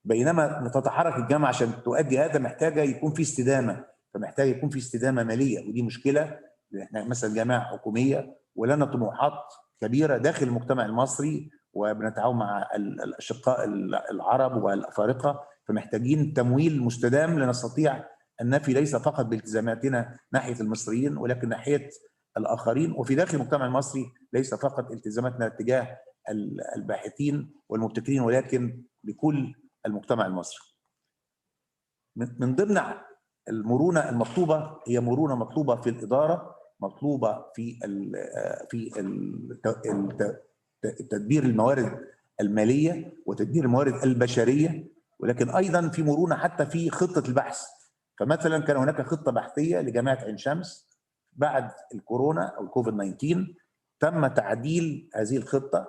بينما تتحرك الجامعه عشان تؤدي هذا محتاجه يكون في استدامه، فمحتاج يكون في استدامه ماليه، ودي مشكله. احنا مثلا جامعه حكوميه ولنا طموحات كبيره داخل المجتمع المصري، وبنتعاون مع الاشقاء العرب والافارقه، فمحتاجين تمويل مستدام لنستطيع ان نفي ليس فقط بالتزاماتنا ناحيه المصريين ولكن ناحيه الاخرين، وفي داخل المجتمع المصري ليس فقط التزاماتنا تجاه الباحثين والمبتكرين ولكن لكل المجتمع المصري. من ضمن المرونه المطلوبه هي مرونه مطلوبه في الاداره، مطلوبه في تدبير الموارد الماليه وتدبير الموارد البشريه، ولكن ايضا في مرونه حتى في خطه البحث. فمثلا كان هناك خطه بحثيه لجامعه عين شمس بعد الكورونا او الكوفيد 19، تم تعديل هذه الخطه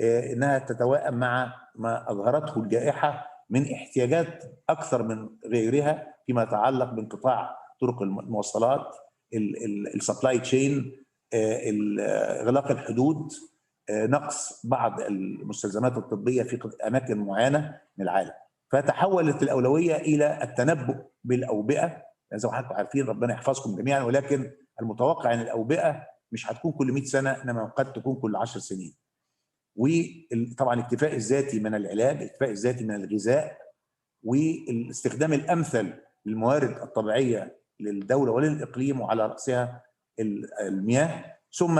انها تتوائم مع ما اظهرته الجائحه من احتياجات اكثر من غيرها فيما يتعلق بانقطاع طرق المواصلات، السبلاي تشين، اغلاق الحدود، نقص بعض المستلزمات الطبيه في اماكن معينه من العالم. فتحولت الاولويه الى التنبؤ بالاوبئه، زي ما حضراتكم عارفين ربنا يحفظكم جميعا، ولكن المتوقع ان الاوبئه مش هتكون كل 100 سنه انما قد تكون كل 10 سنين. وطبعا الاكتفاء الذاتي من العلاج، الاكتفاء الذاتي من الغذاء، والاستخدام الامثل للموارد الطبيعيه للدوله وللاقليم وعلى راسها المياه، ثم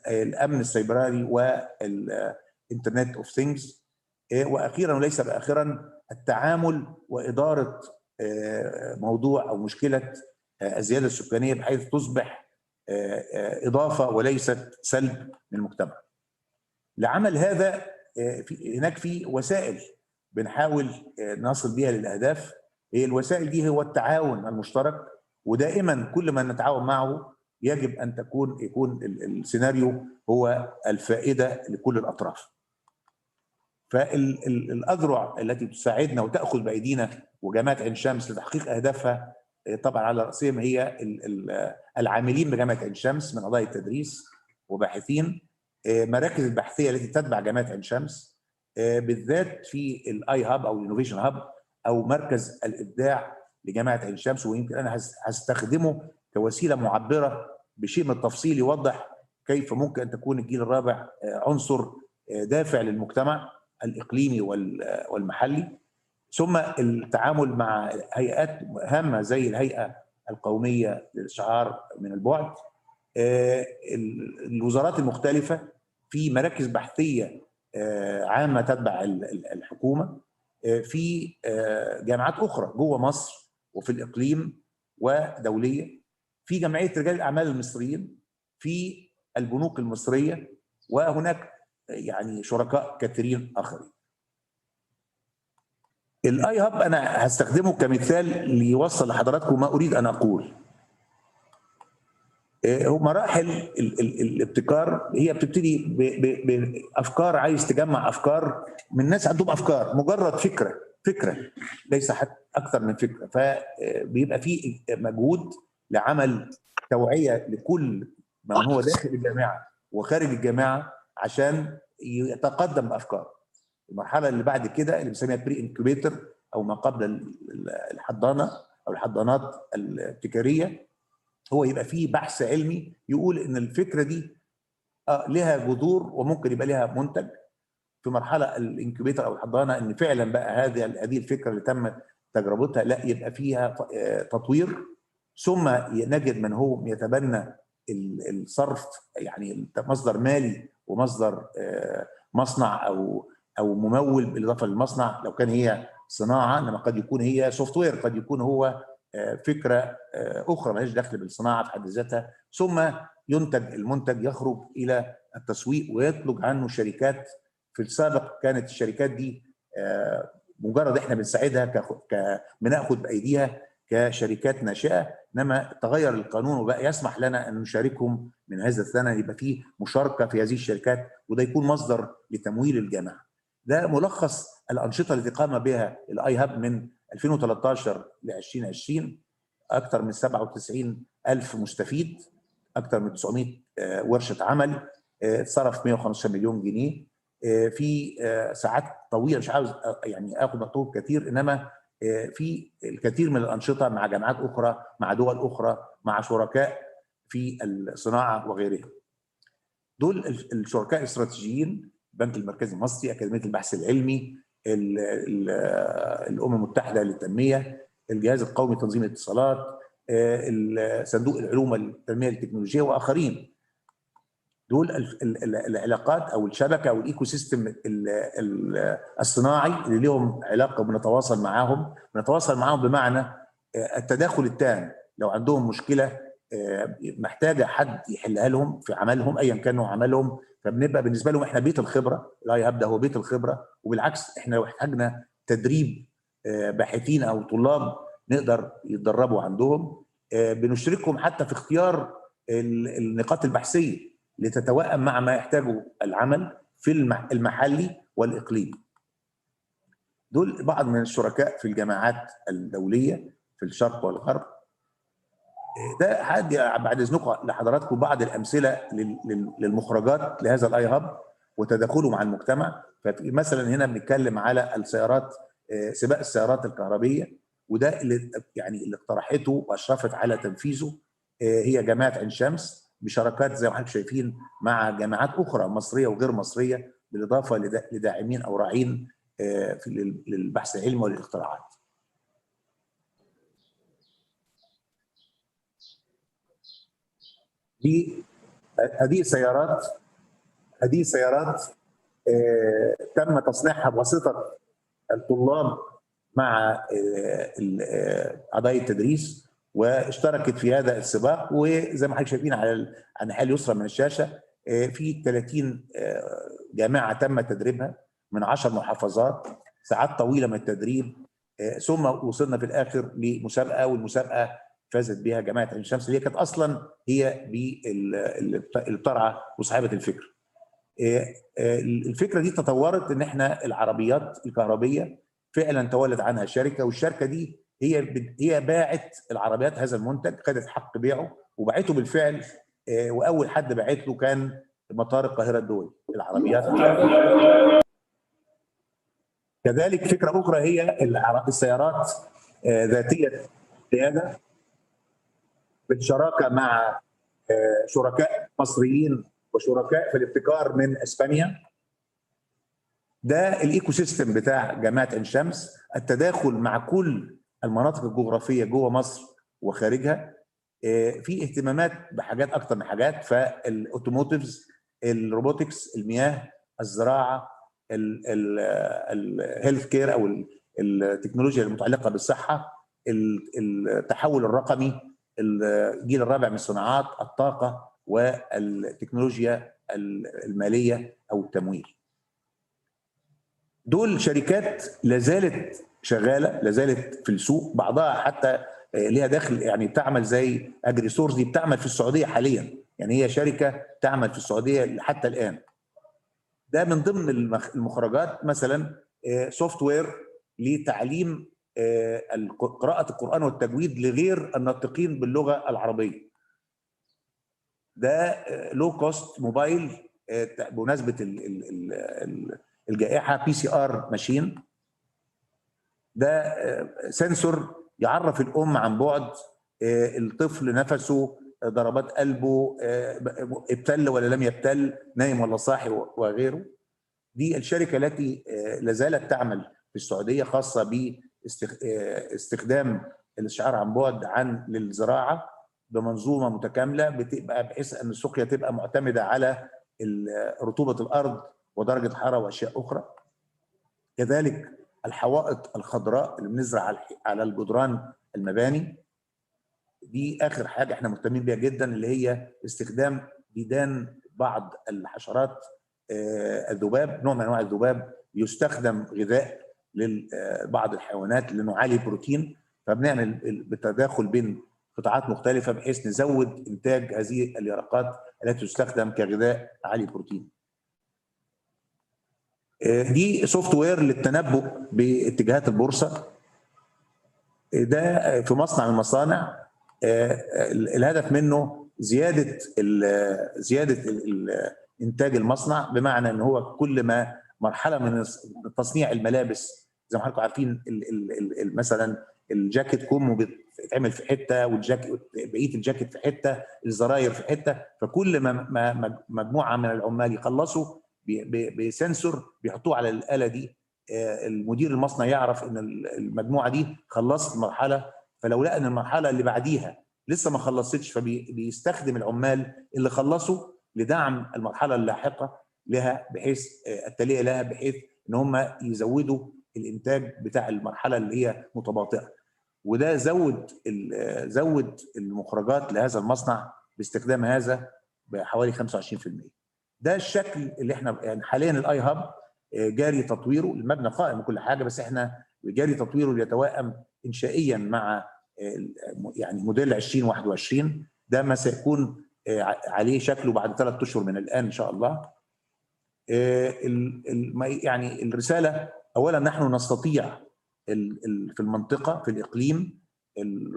الامن السيبراني والانترنت اوف ثينجز، واخيرا وليس باخرا التعامل واداره موضوع او مشكله الزياده السكانيه بحيث تصبح اضافه وليست سلب للمجتمع. لعمل هذا هناك في وسائل بنحاول نصل بها للاهداف. هي الوسائل دي هو التعاون المشترك، ودائما كل ما نتعاون معه يجب ان يكون السيناريو هو الفائده لكل الاطراف. فالاذرع التي تساعدنا وتاخذ بايدينا وجامعه عين شمس لتحقيق اهدافها طبعا على راسهم هي العاملين بجامعه عين شمس من قضايا التدريس وباحثين، مراكز البحثيه التي تتبع جامعه عين شمس، بالذات في الاي هاب او الانوفيشن هاب او مركز الابداع لجامعه عين شمس، ويمكن انا هستخدمه كوسيله معبره بشيء من التفصيل يوضح كيف ممكن ان تكون الجيل الرابع عنصر دافع للمجتمع الاقليمي والمحلي. ثم التعامل مع هيئات هامه زي الهيئه القوميه للاشعار من البعد، الوزارات المختلفه، في مراكز بحثيه عامه تتبع الحكومه، في جامعات اخرى جوه مصر وفي الاقليم ودوليه، في جمعيه رجال الاعمال المصريين، في البنوك المصريه، وهناك يعني شركاء كثيرين اخرين. الاي هاب انا هستخدمه كمثال ليوصل لحضراتكم ما اريد ان اقول. مراحل الابتكار هي بتبتدي بافكار، عايز تجمع افكار من ناس عندهم افكار، مجرد فكره ليس حتى اكثر من فكره، فبيبقى في مجهود لعمل توعيه لكل من هو داخل الجامعه وخارج الجامعه عشان يتقدم بافكار. المرحله اللي بعد كده اللي بنسميها بري انكوبيتر او ما قبل الحضانه او الحضانات الابتكاريه، هو يبقى فيه بحث علمي يقول ان الفكره دي لها جذور وممكن يبقى لها منتج. في مرحله الانكوبيتر او الحضانه ان فعلا بقى هذه الفكره اللي تم تجربتها لا يبقى فيها تطوير، ثم نجد من هو يتبنى الصرف، يعني مصدر مالي ومصدر مصنع او ممول بالاضافه للمصنع لو كان هي صناعه، انما قد يكون هي سوفت وير، قد يكون هو فكره اخرى مالهاش دخل بالصناعه في حد ذاتها، ثم ينتج المنتج يخرج الى التسويق ويطلق عنه شركات. في السابق كانت الشركات دي مجرد احنا بنساعدها بناخذ بايديها كشركات ناشئه، انما تغير القانون وبقى يسمح لنا ان نشاركهم من هذا الثاني، يبقى فيه مشاركه في هذه الشركات وده يكون مصدر لتمويل الجامعه. ده ملخص الانشطه التي قام بها الاي هاب من 2013 ل 2020. اكثر من 97,000 مستفيد، اكثر من 900 ورشه عمل، اتصرف 115 مليون جنيه في ساعات طويله. مش عاوز يعني اخذ مطلوب كثير، انما في الكثير من الانشطه مع جامعات اخرى، مع دول اخرى، مع شركاء في الصناعه وغيرها. دول الشركاء الاستراتيجيين: البنك المركزي المصري، اكاديميه البحث العلمي، الامم المتحده للتنميه، الجهاز القومي لتنظيم الاتصالات، صندوق العلوم والتنميه التكنولوجيه واخرين. دول العلاقات او الشبكه او الايكو سيستم الصناعي اللي لهم علاقه بنتواصل معاهم بمعنى التداخل التام. لو عندهم مشكله محتاجه حد يحلها لهم في عملهم ايا كان نوع عملهم، فبنبقى بالنسبه لهم احنا بيت الخبره. الاي هاب ده هو بيت الخبره، وبالعكس احنا لو احتاجنا تدريب باحثين او طلاب نقدر يتدربوا عندهم، بنشركهم حتى في اختيار النقاط البحثيه لتتوائم مع ما يحتاجه العمل في المحلي والاقليمي. دول بعض من الشركاء في الجامعات الدوليه في الشرق والغرب. ده هدي بعد اذنكم لحضراتكم بعض الامثله للمخرجات لهذا الاي هاب وتداخله مع المجتمع. فمثلا هنا بنتكلم على السيارات، سباق السيارات الكهربيه، وده اللي اللي اقترحته واشرفت على تنفيذه هي جامعه عين شمس بشراكات زي ما حضرتك شايفين مع جامعات اخرى مصريه وغير مصريه، بالاضافه لداعمين او راعين للبحث العلمي والاختراعات. هذه سيارات تم تصنيعها بواسطه الطلاب مع اعضاء التدريس، واشتركت في هذا السباق. وزي ما حضرتك شايفين على الناحيه اليسرى من الشاشه في 30 جامعه تم تدريبها من 10 محافظات، ساعات طويله من التدريب، ثم وصلنا في الاخر لمسابقه، والمسابقه فازت بها جامعه عين شمس اللي هي كانت اصلا هي الطرعه وصاحبه الفكر. الفكره دي تطورت ان احنا العربيات الكهربيه فعلا تولد عنها شركه، والشركه دي هي باعت العربيات، هذا المنتج خدت حق بيعه وباعته بالفعل، واول حد باعت له كان مطار القاهره الدولي العربيات. كذلك فكره اخرى هي السيارات ذاتيه القياده بالشراكه مع شركاء مصريين وشركاء في الابتكار من اسبانيا. ده الايكو سيستم بتاع جامعه عين شمس، التداخل مع كل المناطق الجغرافيه جوه مصر وخارجها، في اهتمامات بحاجات اكتر من حاجات، فالاوتوموتيفز، الروبوتكس، المياه، الزراعه، الهيلث كير او التكنولوجيا المتعلقه بالصحه، التحول الرقمي، الجيل الرابع من الصناعات، الطاقه، والتكنولوجيا الماليه او التمويل. دول شركات لازالت شغاله، لازالت في السوق، بعضها حتى ليها دخل، يعني بتعمل زي اجريسورس، دي بتعمل في السعوديه حاليا، يعني هي شركه تعمل في السعوديه حتى الان. ده من ضمن المخرجات مثلا سوفت وير لتعليم قراءه القران والتجويد لغير الناطقين باللغه العربيه. ده لو كوست موبايل بمناسبه الجائحه، PCR ماشين. ده سنسور يعرف الام عن بعد الطفل نفسه، ضربات قلبه، ابتل ولا لم يبتل، نايم ولا صاحي وغيره. دي الشركه التي لا زالت تعمل في السعوديه، خاصه باستخدام الاشعار عن بعد للزراعه بمنظومه متكامله، بتبقى بحيث ان السقيا تبقى معتمده على رطوبه الارض ودرجه الحراره واشياء اخرى. كذلك الحوائط الخضراء اللي بنزرع على الجدران المباني، دي اخر حاجه احنا مهتمين بيها جدا، اللي هي استخدام ديدان بعض الحشرات، الذباب، نوع من انواع الذباب يستخدم غذاء لبعض الحيوانات لانه عالي بروتين، فبنعمل بالتداخل بين قطاعات مختلفه بحيث نزود انتاج هذه اليرقات التي تستخدم كغذاء عالي بروتين. دي سوفت وير للتنبؤ باتجاهات البورصه. ده في مصنع من المصانع، الهدف منه زياده انتاج المصنع، بمعنى ان هو كل ما مرحله من تصنيع الملابس، زي ما حضراتكم عارفين مثلا الجاكيت كم بيتعمل في حته، والجاكيت بقيه الجاكيت في حته، الزراير في حته، فكل ما مجموعه من العمال يخلصوا بسنسور بيحطوه على الاله دي، المدير المصنع يعرف ان المجموعه دي خلصت مرحله، فلو لقى ان المرحله اللي بعديها لسه ما خلصتش فبيستخدم العمال اللي خلصوا لدعم المرحله اللاحقه لها، بحيث التاليه لها، بحيث ان هم يزودوا الانتاج بتاع المرحله اللي هي متباطئه. وده زود المخرجات لهذا المصنع باستخدام هذا بحوالي 25%. ده الشكل اللي احنا يعني حاليا الاي هاب جاري تطويره، المبنى قائم وكل حاجه، بس احنا جاري تطويره ليتوائم انشائيا مع يعني موديل 2021. ده ما سيكون عليه شكله بعد 3 اشهر من الان ان شاء الله. يعني الرساله اولا، نحن نستطيع في المنطقه، في الاقليم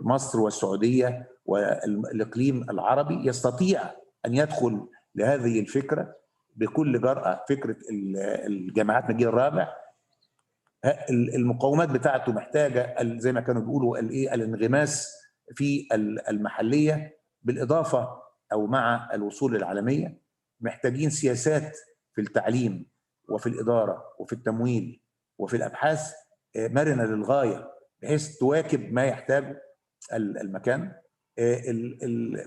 مصر والسعوديه والاقليم العربي، يستطيع ان يدخل لهذه الفكره بكل جرأة، فكره الجامعات من الجيل الرابع. المقومات بتاعته محتاجه زي ما كانوا بيقولوا الانغماس في المحليه، بالاضافه او مع الوصول للعالميه. محتاجين سياسات في التعليم وفي الاداره وفي التمويل وفي الابحاث مرنه للغايه، بحيث تواكب ما يحتاجه المكان.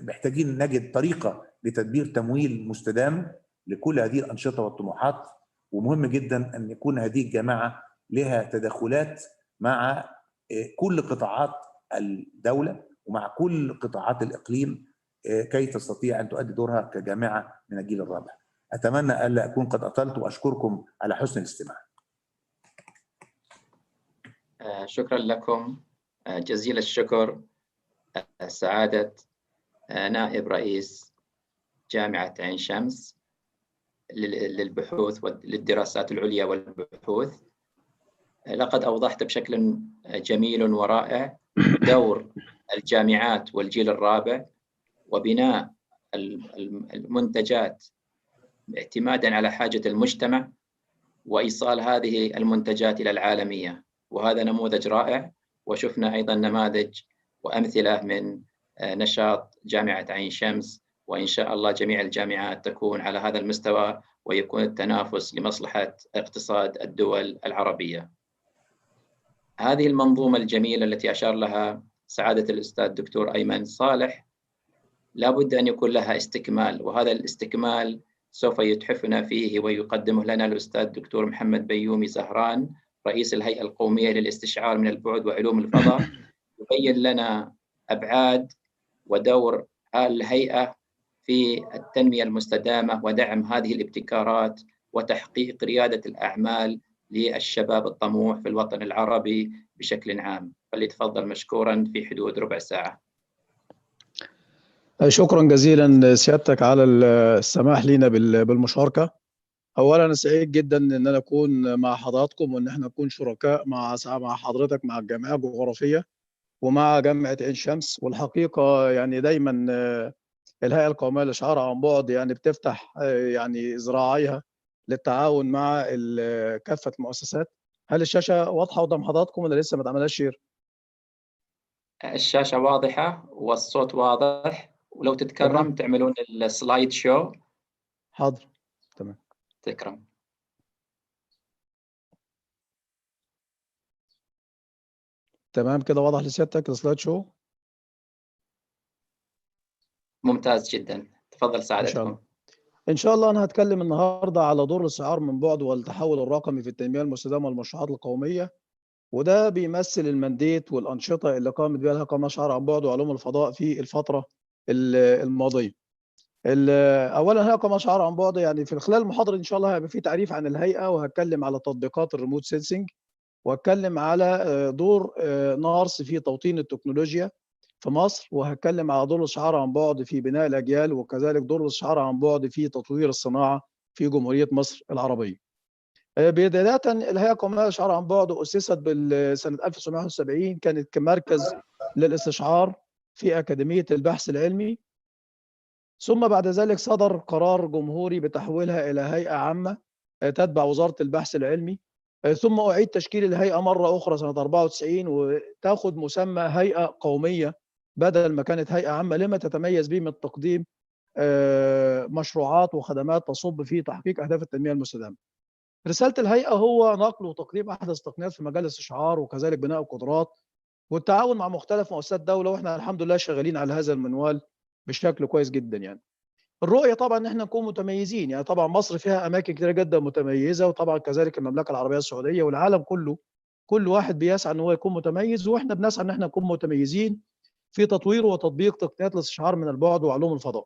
محتاجين نجد طريقه لتدبير تمويل مستدام لكل هذه الانشطه والطموحات. ومهم جدا ان يكون هذه الجامعه لها تدخلات مع كل قطاعات الدوله ومع كل قطاعات الاقليم كي تستطيع ان تؤدي دورها كجامعه من الجيل الرابع. اتمنى الا اكون قد اطلت، واشكركم على حسن الاستماع. شكرا لكم جزيل الشكر سعادة نائب رئيس جامعة عين شمس للبحوث وللدراسات العليا والبحوث. لقد أوضحت بشكل جميل ورائع دور الجامعات والجيل الرابع وبناء المنتجات اعتمادا على حاجة المجتمع وإيصال هذه المنتجات إلى العالمية، وهذا نموذج رائع. وشفنا أيضا نماذج وأمثلة من نشاط جامعة عين شمس، وإن شاء الله جميع الجامعات تكون على هذا المستوى ويكون التنافس لمصلحة اقتصاد الدول العربية. هذه المنظومة الجميلة التي أشار لها سعادة الأستاذ الدكتور أيمن صالح لابد أن يكون لها استكمال، وهذا الاستكمال سوف يتحفنا فيه ويقدمه لنا الأستاذ الدكتور محمد بيومي زهران رئيس الهيئة القومية للاستشعار من البعد وعلوم الفضاء، يبين لنا أبعاد ودور الهيئة في التنمية المستدامة ودعم هذه الابتكارات وتحقيق ريادة الأعمال للشباب الطموح في الوطن العربي بشكل عام. فليتفضل مشكورا في حدود ربع ساعة. شكرا جزيلا سيادتك على السماح لنا بالمشاركة. أولا أنا سعيد جدا إن أنا أكون مع حضراتكم وإن احنا نكون شركاء مع حضرتك مع الجمعية الجغرافية ومع جامعة عين شمس. والحقيقة يعني دايما الهيئة القومية للإشعار عن بعد يعني بتفتح يعني ذراعيها للتعاون مع كافة المؤسسات. هل الشاشة واضحة قدام حضراتكم ولا لسه ما اتعملهاش شير؟ الشاشة واضحة والصوت واضح، ولو تتكرم تعملون السلايد شو. حاضر، تمام. تكرم. تمام كده واضح لسيادتك السلايد شو؟ ممتاز جدا، تفضل سعادتكم. إن شاء الله أنا هتكلم النهاردة على دور الاستشعار من بعد والتحول الرقمي في التنمية المستدامة والمشروعات القومية، وده بيمثل المنديت والأنشطة اللي قامت بها الهيئة القومية للإشعار عن بعد وعلوم الفضاء في الفترة الماضية. أولا الهيئة القومية للإشعار عن بعد يعني في خلال المحاضرة إن شاء الله هيبقى في تعريف عن الهيئة، وهتكلم على تطبيقات الريموت سينسينج، وهتكلم على دور نارس في توطين التكنولوجيا في مصر، وهتكلم على دور الاستشعار عن بعد في بناء الأجيال، وكذلك دور الاستشعار عن بعد في تطوير الصناعة في جمهورية مصر العربية. بداية الهيئة القومية للإشعار عن بعد أسست سنة 1971، كانت كمركز للاستشعار في أكاديمية البحث العلمي، ثم بعد ذلك صدر قرار جمهوري بتحويلها إلى هيئة عامة تتبع وزارة البحث العلمي، ثم أعيد تشكيل الهيئة مرة أخرى سنة 94 وتاخد مسمى هيئة قومية بدل ما كانت هيئة عامة، لما تتميز به من تقديم مشروعات وخدمات تصب في تحقيق أهداف التنمية المستدامة. رسالة الهيئة هو نقل وتقديم أحدث التقنيات في مجال الاستشعار، وكذلك بناء القدرات والتعاون مع مختلف مؤسسات الدولة، واحنا الحمد لله شغالين على هذا المنوال بشكل كويس جدا. يعني الرؤية طبعا ان احنا نكون متميزين، يعني طبعا مصر فيها اماكن كثيرة جدا متميزة، وطبعا كذلك المملكة العربية السعودية والعالم كله، كل واحد بيسعى ان هو يكون متميز، واحنا بنسعى ان احنا نكون متميزين في تطوير وتطبيق تقنيات الاستشعار من البعد وعلوم الفضاء،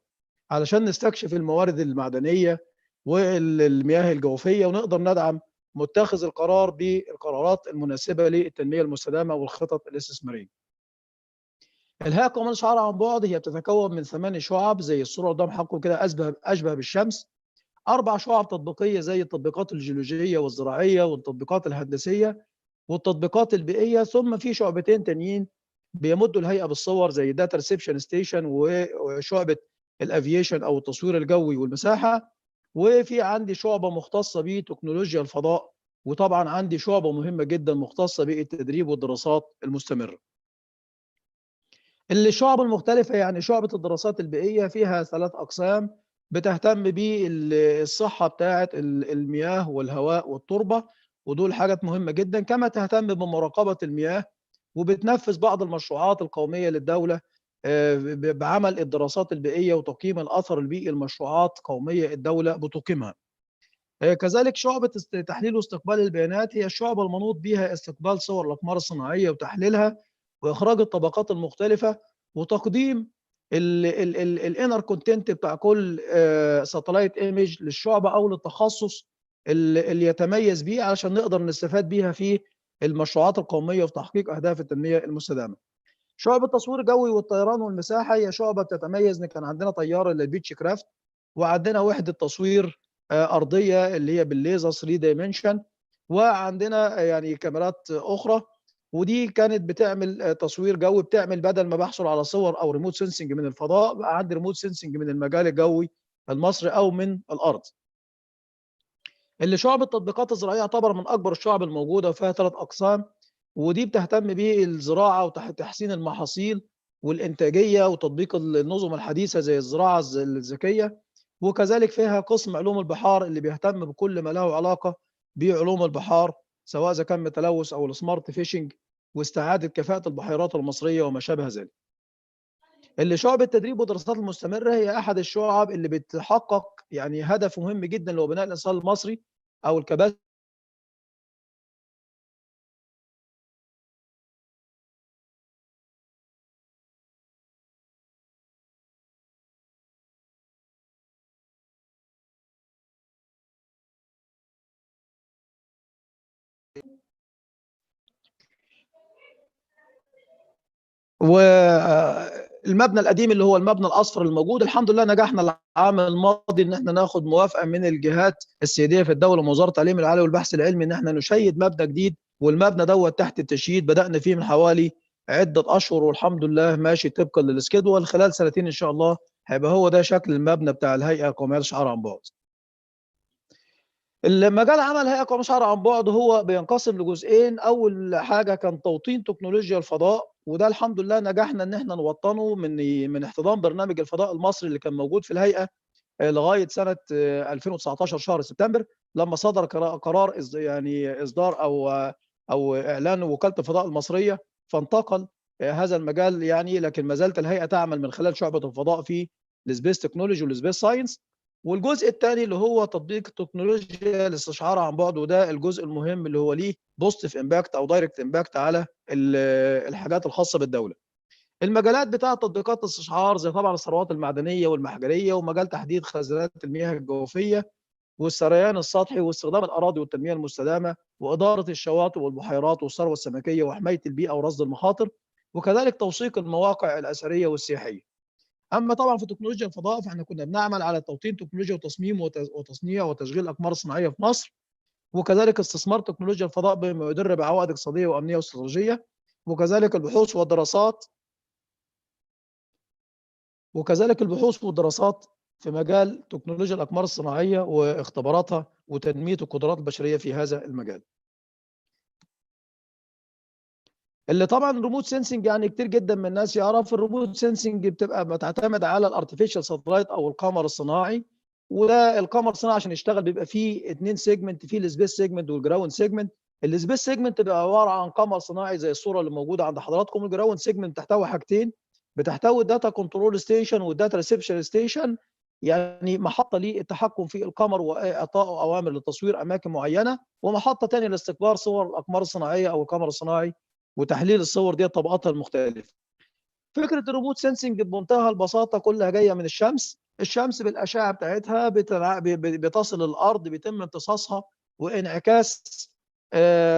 علشان نستكشف الموارد المعدنية والمياه الجوفية، ونقدر ندعم متخذ القرار بالقرارات المناسبة للتنمية المستدامة والخطط الاستثمارية. الهيئة القومية للإشعار عن بعد هي بتتكون من 8 شعب زي الصورة قدام حضراتكم كده، أشبه بالشمس، 4 شعب تطبيقية زي التطبيقات الجيولوجية والزراعية والتطبيقات الهندسية والتطبيقات البيئية، ثم في شعبتين تانيين بيمدوا الهيئة بالصور زي داتا ريسبشن ستيشن وشعبة الافييشن أو التصوير الجوي والمساحة، وفي عندي شعبة مختصة بتكنولوجيا الفضاء، وطبعا عندي شعبة مهمة جدا مختصة بالتدريب والدراسات المستمرة. الشعب المختلفة يعني شعبة الدراسات البيئية فيها 3 أقسام بتهتم بالصحة بتاعة المياه والهواء والتربة، ودول حاجات مهمة جدا، كما تهتم بمراقبة المياه، وبتنفذ بعض المشروعات القومية للدولة بعمل الدراسات البيئية وتقييم الأثر البيئي لمشروعات قومية الدولة بتقيمها. كذلك شعبة تحليل واستقبال البيانات هي الشعبة المنوط بها استقبال صور الأقمار الصناعية وتحليلها وإخراج الطبقات المختلفة وتقديم الانر كونتنت بتاع كل ساتلايت ايمج للشعبة أو للتخصص اللي يتميز بيه علشان نقدر نستفاد بيها في المشروعات القومية وفي تحقيق أهداف التنمية المستدامة. شعبة التصوير الجوي والطيران والمساحة هي شعبة بتتميز إن كان عندنا طيارة للبيتش كرافت، وعندنا وحدة تصوير أرضية اللي هي بالليزر 3 دايمنشن، وعندنا يعني كاميرات أخرى، ودي كانت بتعمل تصوير جوي، بتعمل بدل ما بحصل على صور أو ريموت سنسنج من الفضاء بقى عندي ريموت سنسنج من المجال الجوي المصري أو من الأرض. اللي شعب التطبيقات الزراعية يعتبر من أكبر الشعب الموجودة وفيها 3 أقسام، ودي بتهتم بالزراعة وتحسين المحاصيل والإنتاجية وتطبيق النظم الحديثة زي الزراعة الذكية، وكذلك فيها قسم علوم البحار اللي بيهتم بكل ما له علاقة بعلوم البحار، سواء إذا كان التلوث أو السمارت فيشنج واستعادة كفاءة البحيرات المصرية وما شابه ذلك. اللي شعب التدريب والدراسات المستمرة هي أحد الشعب اللي بتحقق يعني هدف مهم جدا اللي هو بناء الإنسان المصري أو الكباسة والمبنى القديم اللي هو المبنى الاصفر الموجود، الحمد لله نجحنا العام الماضي ان احنا ناخد موافقه من الجهات السياديه في الدوله ووزاره التعليم العالي والبحث العلمي ان احنا نشيد مبنى جديد، والمبنى دوت تحت التشييد بدانا فيه من حوالي عده اشهر، والحمد لله ماشي طبقا للسكيدول. خلال سنتين ان شاء الله هيبقى هو ده شكل المبنى بتاع الهيئه القوميه للاشعار عن بعد. المجال عمل الهيئه القوميه للاشعار عن بعد هو بينقسم لجزئين. اول حاجه كان توطين تكنولوجيا الفضاء، وده الحمد لله نجحنا ان احنا نوطنه من احتضان برنامج الفضاء المصري اللي كان موجود في الهيئه لغايه سنه 2019 شهر سبتمبر، لما صدر قرار يعني اصدار او اعلان وكاله الفضاء المصريه، فانتقل هذا المجال يعني. لكن ما زالت الهيئه تعمل من خلال شعبه الفضاء في السبيس تكنولوجي والسبيس ساينس. والجزء الثاني اللي هو تطبيق التكنولوجيا للاستشعار عن بعد، وده الجزء المهم اللي هو ليه بوزيتيف امباكت او دايركت امباكت على الحاجات الخاصه بالدوله. المجالات بتاعه تطبيقات الاستشعار زي طبعا الثروات المعدنيه والمحجريه، ومجال تحديد خزانات المياه الجوفيه والسريان السطحي، واستخدام الاراضي والتنميه المستدامه، واداره الشواطئ والبحيرات والثروه السمكيه، وحمايه البيئه ورصد المخاطر، وكذلك توثيق المواقع الاثريه والسياحيه. اما طبعا في تكنولوجيا الفضاء فاحنا كنا بنعمل على توطين تكنولوجيا وتصميم وتصنيع وتشغيل اقمار صناعيه في مصر، وكذلك استثمار تكنولوجيا الفضاء بما يدر بعوائد اقتصاديه وامنيه واستراتيجيه، وكذلك البحوث والدراسات في مجال تكنولوجيا الاقمار الصناعيه واختباراتها وتنميه القدرات البشريه في هذا المجال. اللي طبعا الريموت سينسنج يعني كتير جدا من الناس يعرف الريموت سينسنج بتبقى بتعتمد على الارتفيشال ساتلايت او القمر الصناعي. وده القمر الصناعي عشان يشتغل بيبقى فيه 2 سيجمنت، فيه السبيس سيجمنت والجراوند سيجمنت. السبيس سيجمنت بيبقى عباره عن قمر صناعي زي الصوره اللي موجوده عند حضراتكم. الجراوند سيجمنت بتحتوي حاجتين، بتحتوي الداتا كنترول ستيشن والداتا ريسبشن ستيشن، يعني محطه للتحكم في القمر واعطاء اوامر لتصوير اماكن معينه، ومحطه ثانيه لاستقبال صور الاقمار الصناعيه او القمر الصناعي وتحليل الصور دي طبقاتها المختلفه. فكره الريموت سينسنج بمنتهى البساطه كلها جايه من الشمس بالاشعه بتاعتها بتصل الارض، بيتم امتصاصها وانعكاس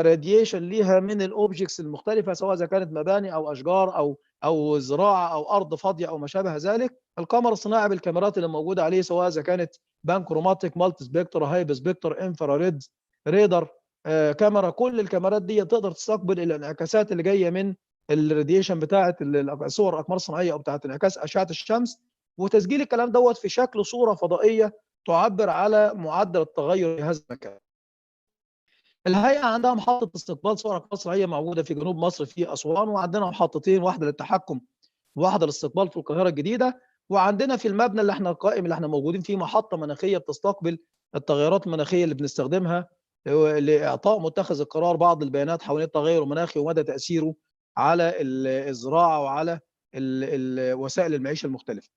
راديشن ليها من الاوبجكتس المختلفه، سواء اذا كانت مباني او اشجار او زراعه او ارض فاضيه او ما شابه ذلك. القمر الصناعي بالكاميرات اللي موجوده عليه، سواء اذا كانت بانكروماتيك، مالتي سبيكتر، هايب سبيكتر، انفراريد، ريدر، كاميرا، كل الكاميرات دي تقدر تستقبل الانعكاسات اللي جايه من الراديشن بتاعه صور الاقمار الصناعيه او بتاعه انعكاس اشعه الشمس، وتسجيل الكلام دوت في شكل صوره فضائيه تعبر على معدل التغير في هذا المكان. الهيئه عندها محطه استقبال صور اقمار صناعيه موجوده في جنوب مصر في اسوان، وعندنا محطتين، واحده للتحكم وواحده للاستقبال في القاهره الجديده. وعندنا في المبنى اللي احنا القائم اللي احنا موجودين فيه محطه مناخيه بتستقبل التغيرات المناخيه اللي بنستخدمها لاعطاء متخذ القرار بعض البيانات حول التغير المناخي ومدى تاثيره على الزراعه وعلى وسائل المعيشه المختلفه.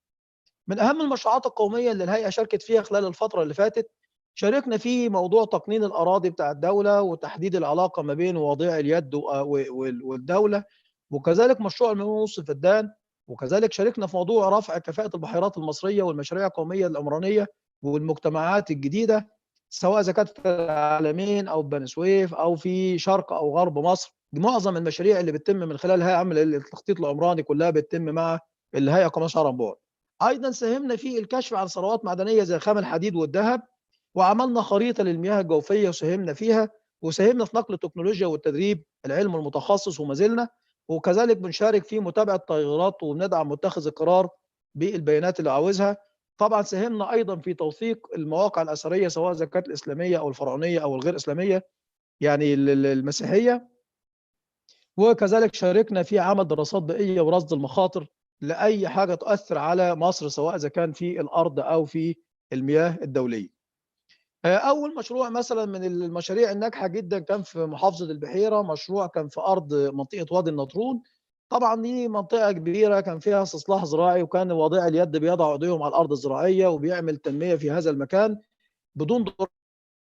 من اهم المشروعات القوميه اللي الهيئه شاركت فيها خلال الفتره اللي فاتت، شاركنا في موضوع تقنين الاراضي بتاع الدوله وتحديد العلاقه ما بين وضيع اليد والدوله، وكذلك مشروع المياه نص فدان، وكذلك شاركنا في موضوع رفع كفاءه البحيرات المصريه والمشاريع القوميه العمرانيه والمجتمعات الجديده، سواء اذا كانت في العلمين او بني سويف او في شرق او غرب مصر. معظم المشاريع اللي بتتم من خلال الهيئه عمل التخطيط العمراني كلها بتتم مع الهيئه القوميه للاشعار عن بعد. ايضا ساهمنا في الكشف عن ثروات معدنيه زي خام الحديد والذهب، وعملنا خريطه للمياه الجوفيه وساهمنا فيها، وساهمنا في نقل التكنولوجيا والتدريب العلم المتخصص وما زلنا، وكذلك بنشارك في متابعه التغيرات وبندعم متخذ القرار بالبيانات اللي عاوزها. طبعا ساهمنا ايضا في توثيق المواقع الاثريه، سواء اذا كانت الاسلاميه او الفرعونيه او الغير اسلاميه يعني المسيحيه، وكذلك شاركنا في عمل دراسات بيئيه ورصد المخاطر لاي حاجه تؤثر على مصر، سواء اذا كان في الارض او في المياه الدوليه. اول مشروع مثلا من المشاريع الناجحه جدا كان في محافظه البحيره، مشروع كان في ارض منطقه وادي النطرون. طبعا دي منطقه كبيره كان فيها استصلاح زراعي، وكان وضيع اليد بيضع ايديهم على الارض الزراعيه وبيعمل تنميه في هذا المكان بدون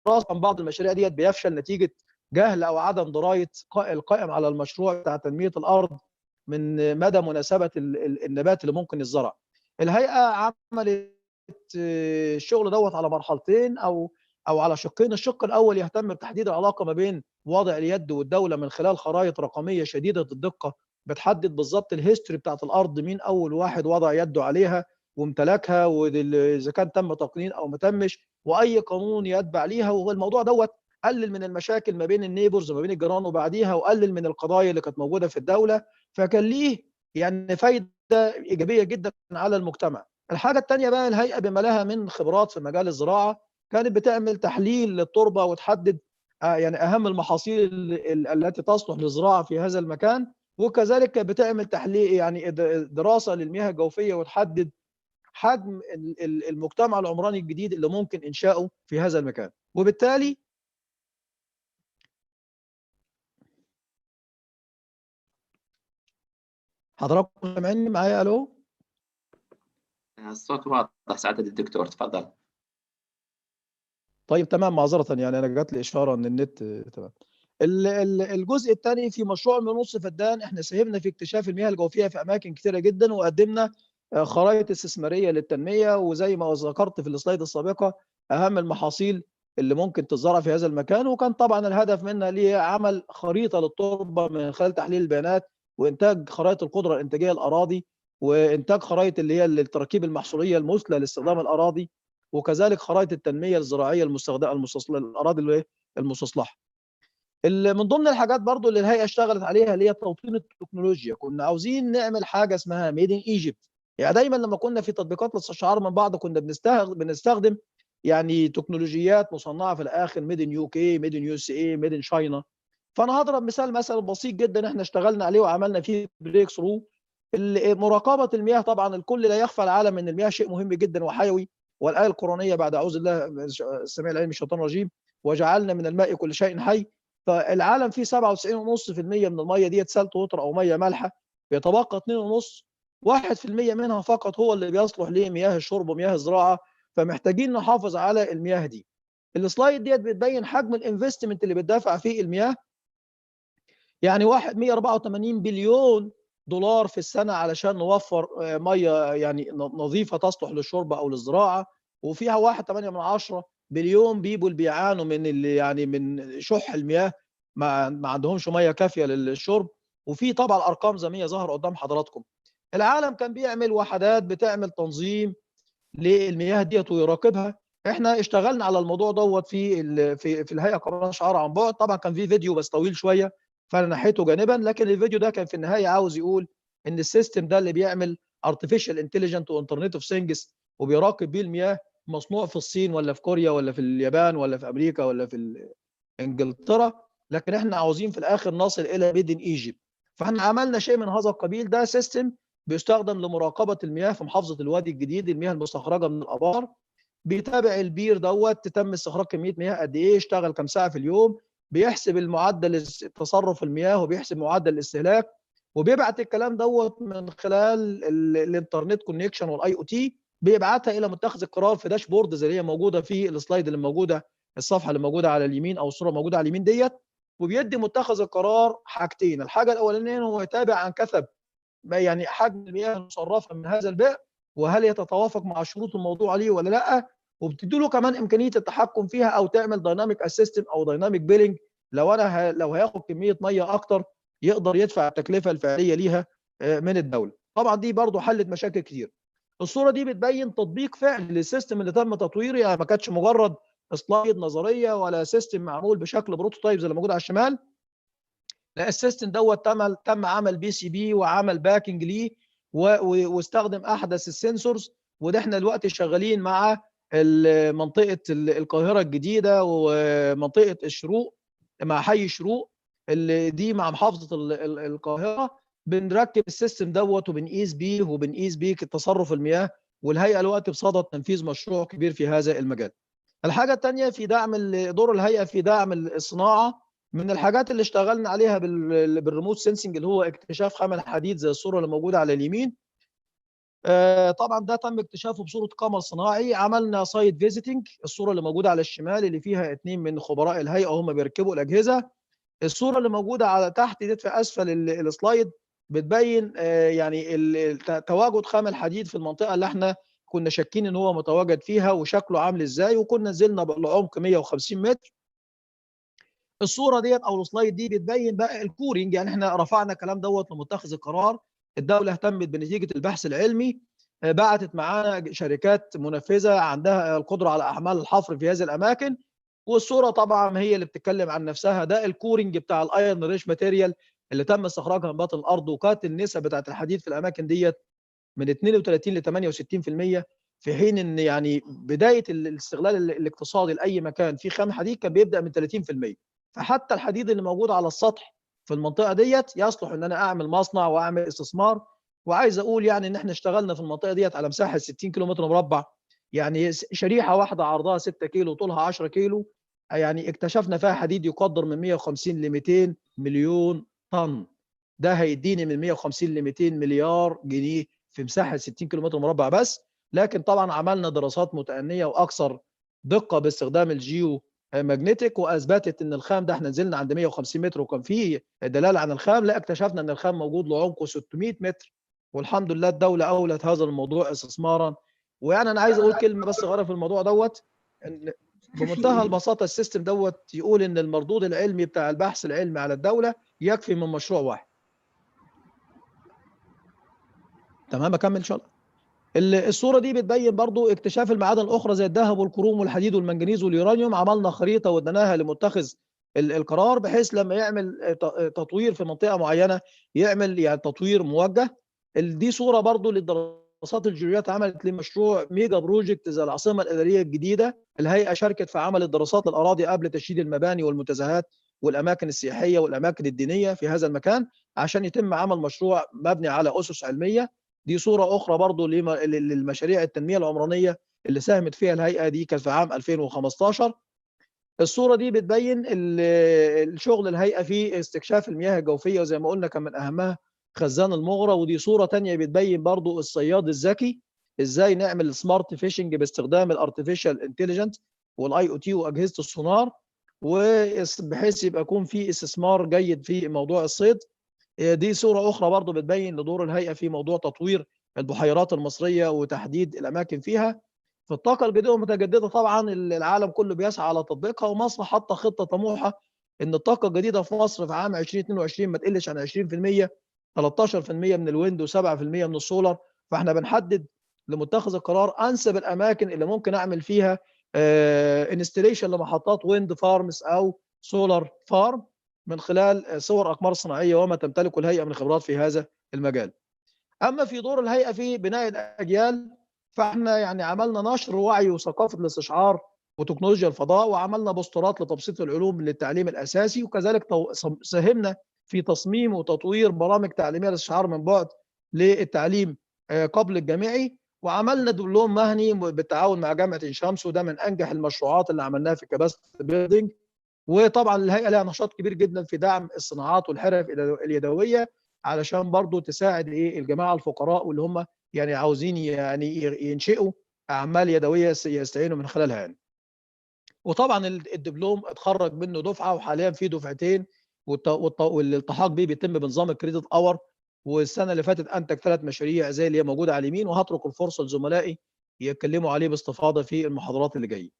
دراسه. بعض المشاريع ديت بيفشل نتيجه جهل او عدم درايه القائم على المشروع بتاع تنميه الارض من مدى مناسبه النبات اللي ممكن يزرع. الهيئه عملت الشغل دوت على مرحلتين او على شقين. الشق الاول يهتم بتحديد العلاقه ما بين وضع اليد والدوله من خلال خرائط رقميه شديده الدقه بتحدد بالظبط الهيستوري بتاعت الارض، مين اول واحد وضع يده عليها وامتلكها، واذا كان تم تقنين او ما تمش، واي قانون يتبع ليها. والموضوع دوت قلل من المشاكل ما بين النيبرز وما بين الجيران وبعديها، وقلل من القضايا اللي كانت موجوده في الدوله، فكان ليه يعني فايده ايجابيه جدا على المجتمع. الحاجه الثانيه بقى، الهيئه بما لها من خبرات في مجال الزراعه كانت بتعمل تحليل للتربه وتحدد يعني اهم المحاصيل التي تصلح للزراعه في هذا المكان، وكذلك بتعمل تحليل يعني دراسه للمياه الجوفيه وتحدد حجم المجتمع العمراني الجديد اللي ممكن انشاؤه في هذا المكان. وبالتالي حضراتكم سامعيني معايا؟ الو، الصوت واضح سعادة الدكتور، تفضل. طيب تمام، معذرة يعني أنا جات لي إشارة إن النت تمام. الجزء الثاني في مشروع من نص فدان، إحنا ساهمنا في اكتشاف المياه الجوفية في أماكن كثيرة جدا، وقدمنا خرائط استثمارية للتنمية، وزي ما ذكرت في السلايد السابقة أهم المحاصيل اللي ممكن تزرع في هذا المكان. وكان طبعا الهدف منها لعمل خريطة للتربة من خلال تحليل البيانات وإنتاج خرائط القدرة الإنتاجية للأراضي، وإنتاج خرائط اللي هي التراكيب المحصولية المثلى لاستخدام الأراضي، وكذلك خرائط التنميه الزراعيه المستخدمه الاراضي المستصلحه. من ضمن الحاجات برضو اللي الهيئه اشتغلت عليها اللي هي توطين التكنولوجيا. كنا عاوزين نعمل حاجه اسمها ميد ان ايجيبت. يعني دايما لما كنا في تطبيقات الاستشعار من بعض كنا بنستخدم يعني تكنولوجيات مصنعه في الاخر ميد ان يو كي، ميد ان يو اس اي، ميد ان شاينا. فانا هضرب مثال بسيط جدا احنا اشتغلنا عليه وعملنا فيه بريك ثرو. مراقبه المياه، طبعا الكل لا يخفى العالم ان المياه شيء مهم جدا وحيوي، والآية القرآنية بعد أعوذ بالله السميع العليم من الشيطان الرجيم وجعلنا من الماء كل شيء حي. فالعالم فيه 97.5% من المية ديت سالت ووتر أو مية مالحة، بيتبقى 2.5 1% منها فقط هو اللي بيصلح لمياه الشرب ومياه الزراعة. فمحتاجين نحافظ على المياه دي. السلايد ديت بتبين حجم الانفستمنت اللي بتدفع فيه المياه، يعني 184 بليون دولار في السنة علشان نوفر مية يعني نظيفة تصلح للشرب أو للزراعة. وفيها 1.8 بليون بيبول بيعانوا من اللي يعني من شح المياه، ما عندهمش مية كافية للشرب. وفي طبعا أرقام زمنية ظهر قدام حضراتكم. العالم كان بيعمل وحدات بتعمل تنظيم للمياه ديت ويراقبها. احنا اشتغلنا على الموضوع دوت في الهيئه قررنا شعار عن بعد. طبعا كان في فيديو بس طويل شويه فانا نحيته جانبا، لكن الفيديو ده كان في النهايه عاوز يقول ان السيستم ده اللي بيعمل ارتفيشال انتليجنت وانترنت اوف ثينجز وبيراقب بيه المياه مصنوع في الصين ولا في كوريا ولا في اليابان ولا في امريكا ولا في انجلترا، لكن احنا عاوزين في الاخر نصل الى ميد ان ايجيبت. فاحنا عملنا شيء من هذا القبيل. ده سيستم بيستخدم لمراقبه المياه في محافظه الوادي الجديد، المياه المستخرجه من الابار. بيتابع البير دوت تم استخراج كميه مياه قد ايه، اشتغل كم ساعه في اليوم، بيحسب المعدل تصرف المياه وبيحسب معدل الاستهلاك، وبيبعت الكلام دوت من خلال الانترنت كونكشن والاي او تي، بيبعتها الى متخذ القرار في داشبورد زي اللي هي موجوده في السلايد اللي موجوده، الصفحه اللي موجوده على اليمين او الصوره موجوده على اليمين ديت. وبيدي متخذ القرار حاجتين، الحاجه الاولانيه هو يتابع عن كثب يعني حجم المياه المصرفه من هذا البئر وهل يتوافق مع شروط الموضوع عليه ولا لا، وبتدي له كمان امكانيه التحكم فيها او تعمل دايناميك اسيستنت او دايناميك بيلنج. لو هياخد كميه ميه اكتر يقدر يدفع التكلفه الفعليه ليها من الدوله. طبعا دي برضو حلت مشاكل كتير. الصوره دي بتبين تطبيق فعلي للسيستم اللي تم تطويره، يعني ما كانتش مجرد سلايد نظريه ولا سيستم معمول بشكل بروتوتايب زي اللي موجود على الشمال. لا، السيستم دوت تم عمل بي سي بي وعمل باكنج ليه واستخدم احدث السنسورز. وده احنا دلوقتي شغالين مع منطقه القاهره الجديده ومنطقه الشروق مع حي الشروق اللي دي مع محافظه القاهره. بنركب السيستم دوت وبنقيس بيه تصرف المياه، والهيئه دلوقتي بصدد تنفيذ مشروع كبير في هذا المجال. الحاجه الثانيه في دعم دور الهيئه في دعم الصناعه. من الحاجات اللي اشتغلنا عليها بالريموت سينسنج اللي هو اكتشاف خامل حديد زي الصوره اللي موجوده على اليمين. طبعا ده تم اكتشافه بصوره قمر صناعي. عملنا سايت فيزيتنج، الصوره اللي موجوده على الشمال اللي فيها 2 من خبراء الهيئه هم بيركبوا الاجهزه. الصوره اللي موجوده على تحت دي في اسفل السلايد بتبين يعني تواجد خامل حديد في المنطقه اللي احنا كنا شاكين ان هو متواجد فيها وشكله عامل ازاي، وكنا نزلنا لعمق 150 متر. الصوره ديت او السلايد دي بتبين بقى الكورينج، يعني احنا رفعنا الكلام دوت لمتخذ القرار. الدوله اهتمت بنتيجه البحث العلمي، بعتت معانا شركات منفذه عندها القدره على اعمال الحفر في هذه الاماكن، والصوره طبعا هي اللي بتتكلم عن نفسها. ده الكورينج بتاع الايرن ريش ماتيريال اللي تم استخراجها من باطن الارض، وكانت النسب بتاعت الحديد في الاماكن ديت من 32 ل 68%، في حين ان يعني بدايه الاستغلال الاقتصادي لاي مكان فيه خام حديد كان بيبدا من 30%. فحتى الحديد اللي موجود على السطح في المنطقه ديت يصلح ان انا اعمل مصنع واعمل استثمار. وعايز اقول يعني ان احنا اشتغلنا في المنطقه ديت على مساحه 60 كيلو متر مربع، يعني شريحه واحده عرضها 6 كيلو وطولها 10 كيلو، يعني اكتشفنا فيها حديد يقدر من 150 ل 200 مليون طن. ده هيديني من 150 ل 200 مليار جنيه في مساحه 60 كيلو متر مربع بس. لكن طبعا عملنا دراسات متأنية واكثر دقه باستخدام الجيو ماجنتيك، واثبتت ان الخام ده احنا نزلنا عند 150 متر وكان فيه دلاله عن الخام، لا اكتشفنا ان الخام موجود لعمقه 600 متر. والحمد لله الدوله اولت هذا الموضوع استثمارا. ويعني انا عايز اقول كلمه بس صغيره في الموضوع دوت، ان بمنتهى البساطه السيستم دوت يقول ان المردود العلمي بتاع البحث العلمي على الدوله يكفي من مشروع واحد. تمام، اكمل ان شاء الله. الصوره دي بتبين برضو اكتشاف المعادن الاخرى زي الذهب والكروم والحديد والمنجنيز واليورانيوم. عملنا خريطه واديناها لمتخذ القرار بحيث لما يعمل تطوير في منطقه معينه يعمل يعني تطوير موجه. دي صوره برضو للدراسات الجيولوجيه عملت لمشروع ميجا بروجكت زي العاصمه الاداريه الجديده. الهيئه شاركت في عمل الدراسات الاراضي قبل تشييد المباني والمنتزهات والاماكن السياحيه والاماكن الدينيه في هذا المكان عشان يتم عمل مشروع مبني على اسس علميه. دي صورة أخرى برضو للمشاريع التنمية العمرانية اللي ساهمت فيها الهيئة دي، كانت في عام 2015. الصورة دي بتبين الشغل الهيئة في استكشاف المياه الجوفية، وزي ما قلنا كان من أهمها خزان المغرة. ودي صورة تانية بتبين برضو الصياد الذكي، إزاي نعمل سمارت فيشنج باستخدام الارتفيشال انتليجنت والاي او تي واجهزة السونار، وبحيث يبقى يكون في استثمار جيد في موضوع الصيد. دي صورة أخرى برضو بتبين لدور الهيئة في موضوع تطوير البحيرات المصرية وتحديد الأماكن فيها. في الطاقة الجديدة والمتجددة طبعا العالم كله بيسعى على تطبيقها، ومصر حاطة خطة طموحة إن الطاقة الجديدة في مصر في عام 2022 ما تقلش عن 20%، 13% من الويند و7% من السولار. فاحنا بنحدد لمتخذ القرار أنسب الأماكن اللي ممكن أعمل فيها انستليشن لمحطات ويند فارمز أو سولار فارم من خلال صور أقمار صناعية وما تمتلكه الهيئة من خبرات في هذا المجال. أما في دور الهيئة في بناء الأجيال، فإحنا يعني عملنا نشر وعي وثقافة الاستشعار وتكنولوجيا الفضاء، وعملنا بوسترات لتبسيط العلوم للتعليم الأساسي، وكذلك ساهمنا في تصميم وتطوير برامج تعليمية للاستشعار من بعد للتعليم قبل الجامعي. وعملنا دبلوم مهني بالتعاون مع جامعة عين شمس، وده من أنجح المشروعات اللي عملناها في كباستي بيلدينج. وطبعا الهيئه لها نشاط كبير جدا في دعم الصناعات والحرف اليدويه علشان برضو تساعد الجماعه الفقراء واللي هم يعني عاوزين يعني ينشئوا اعمال يدويه يستعينوا من خلالها يعني. وطبعا الدبلوم اتخرج منه دفعه، وحاليا في دفعتين، والالتحاق به بيتم بنظام الكريدت اور. والسنه اللي فاتت انتج 3 مشاريع زي اللي هي موجوده على اليمين، وهترك الفرصه لزملائي يتكلموا عليه باستفاضه في المحاضرات اللي جايه.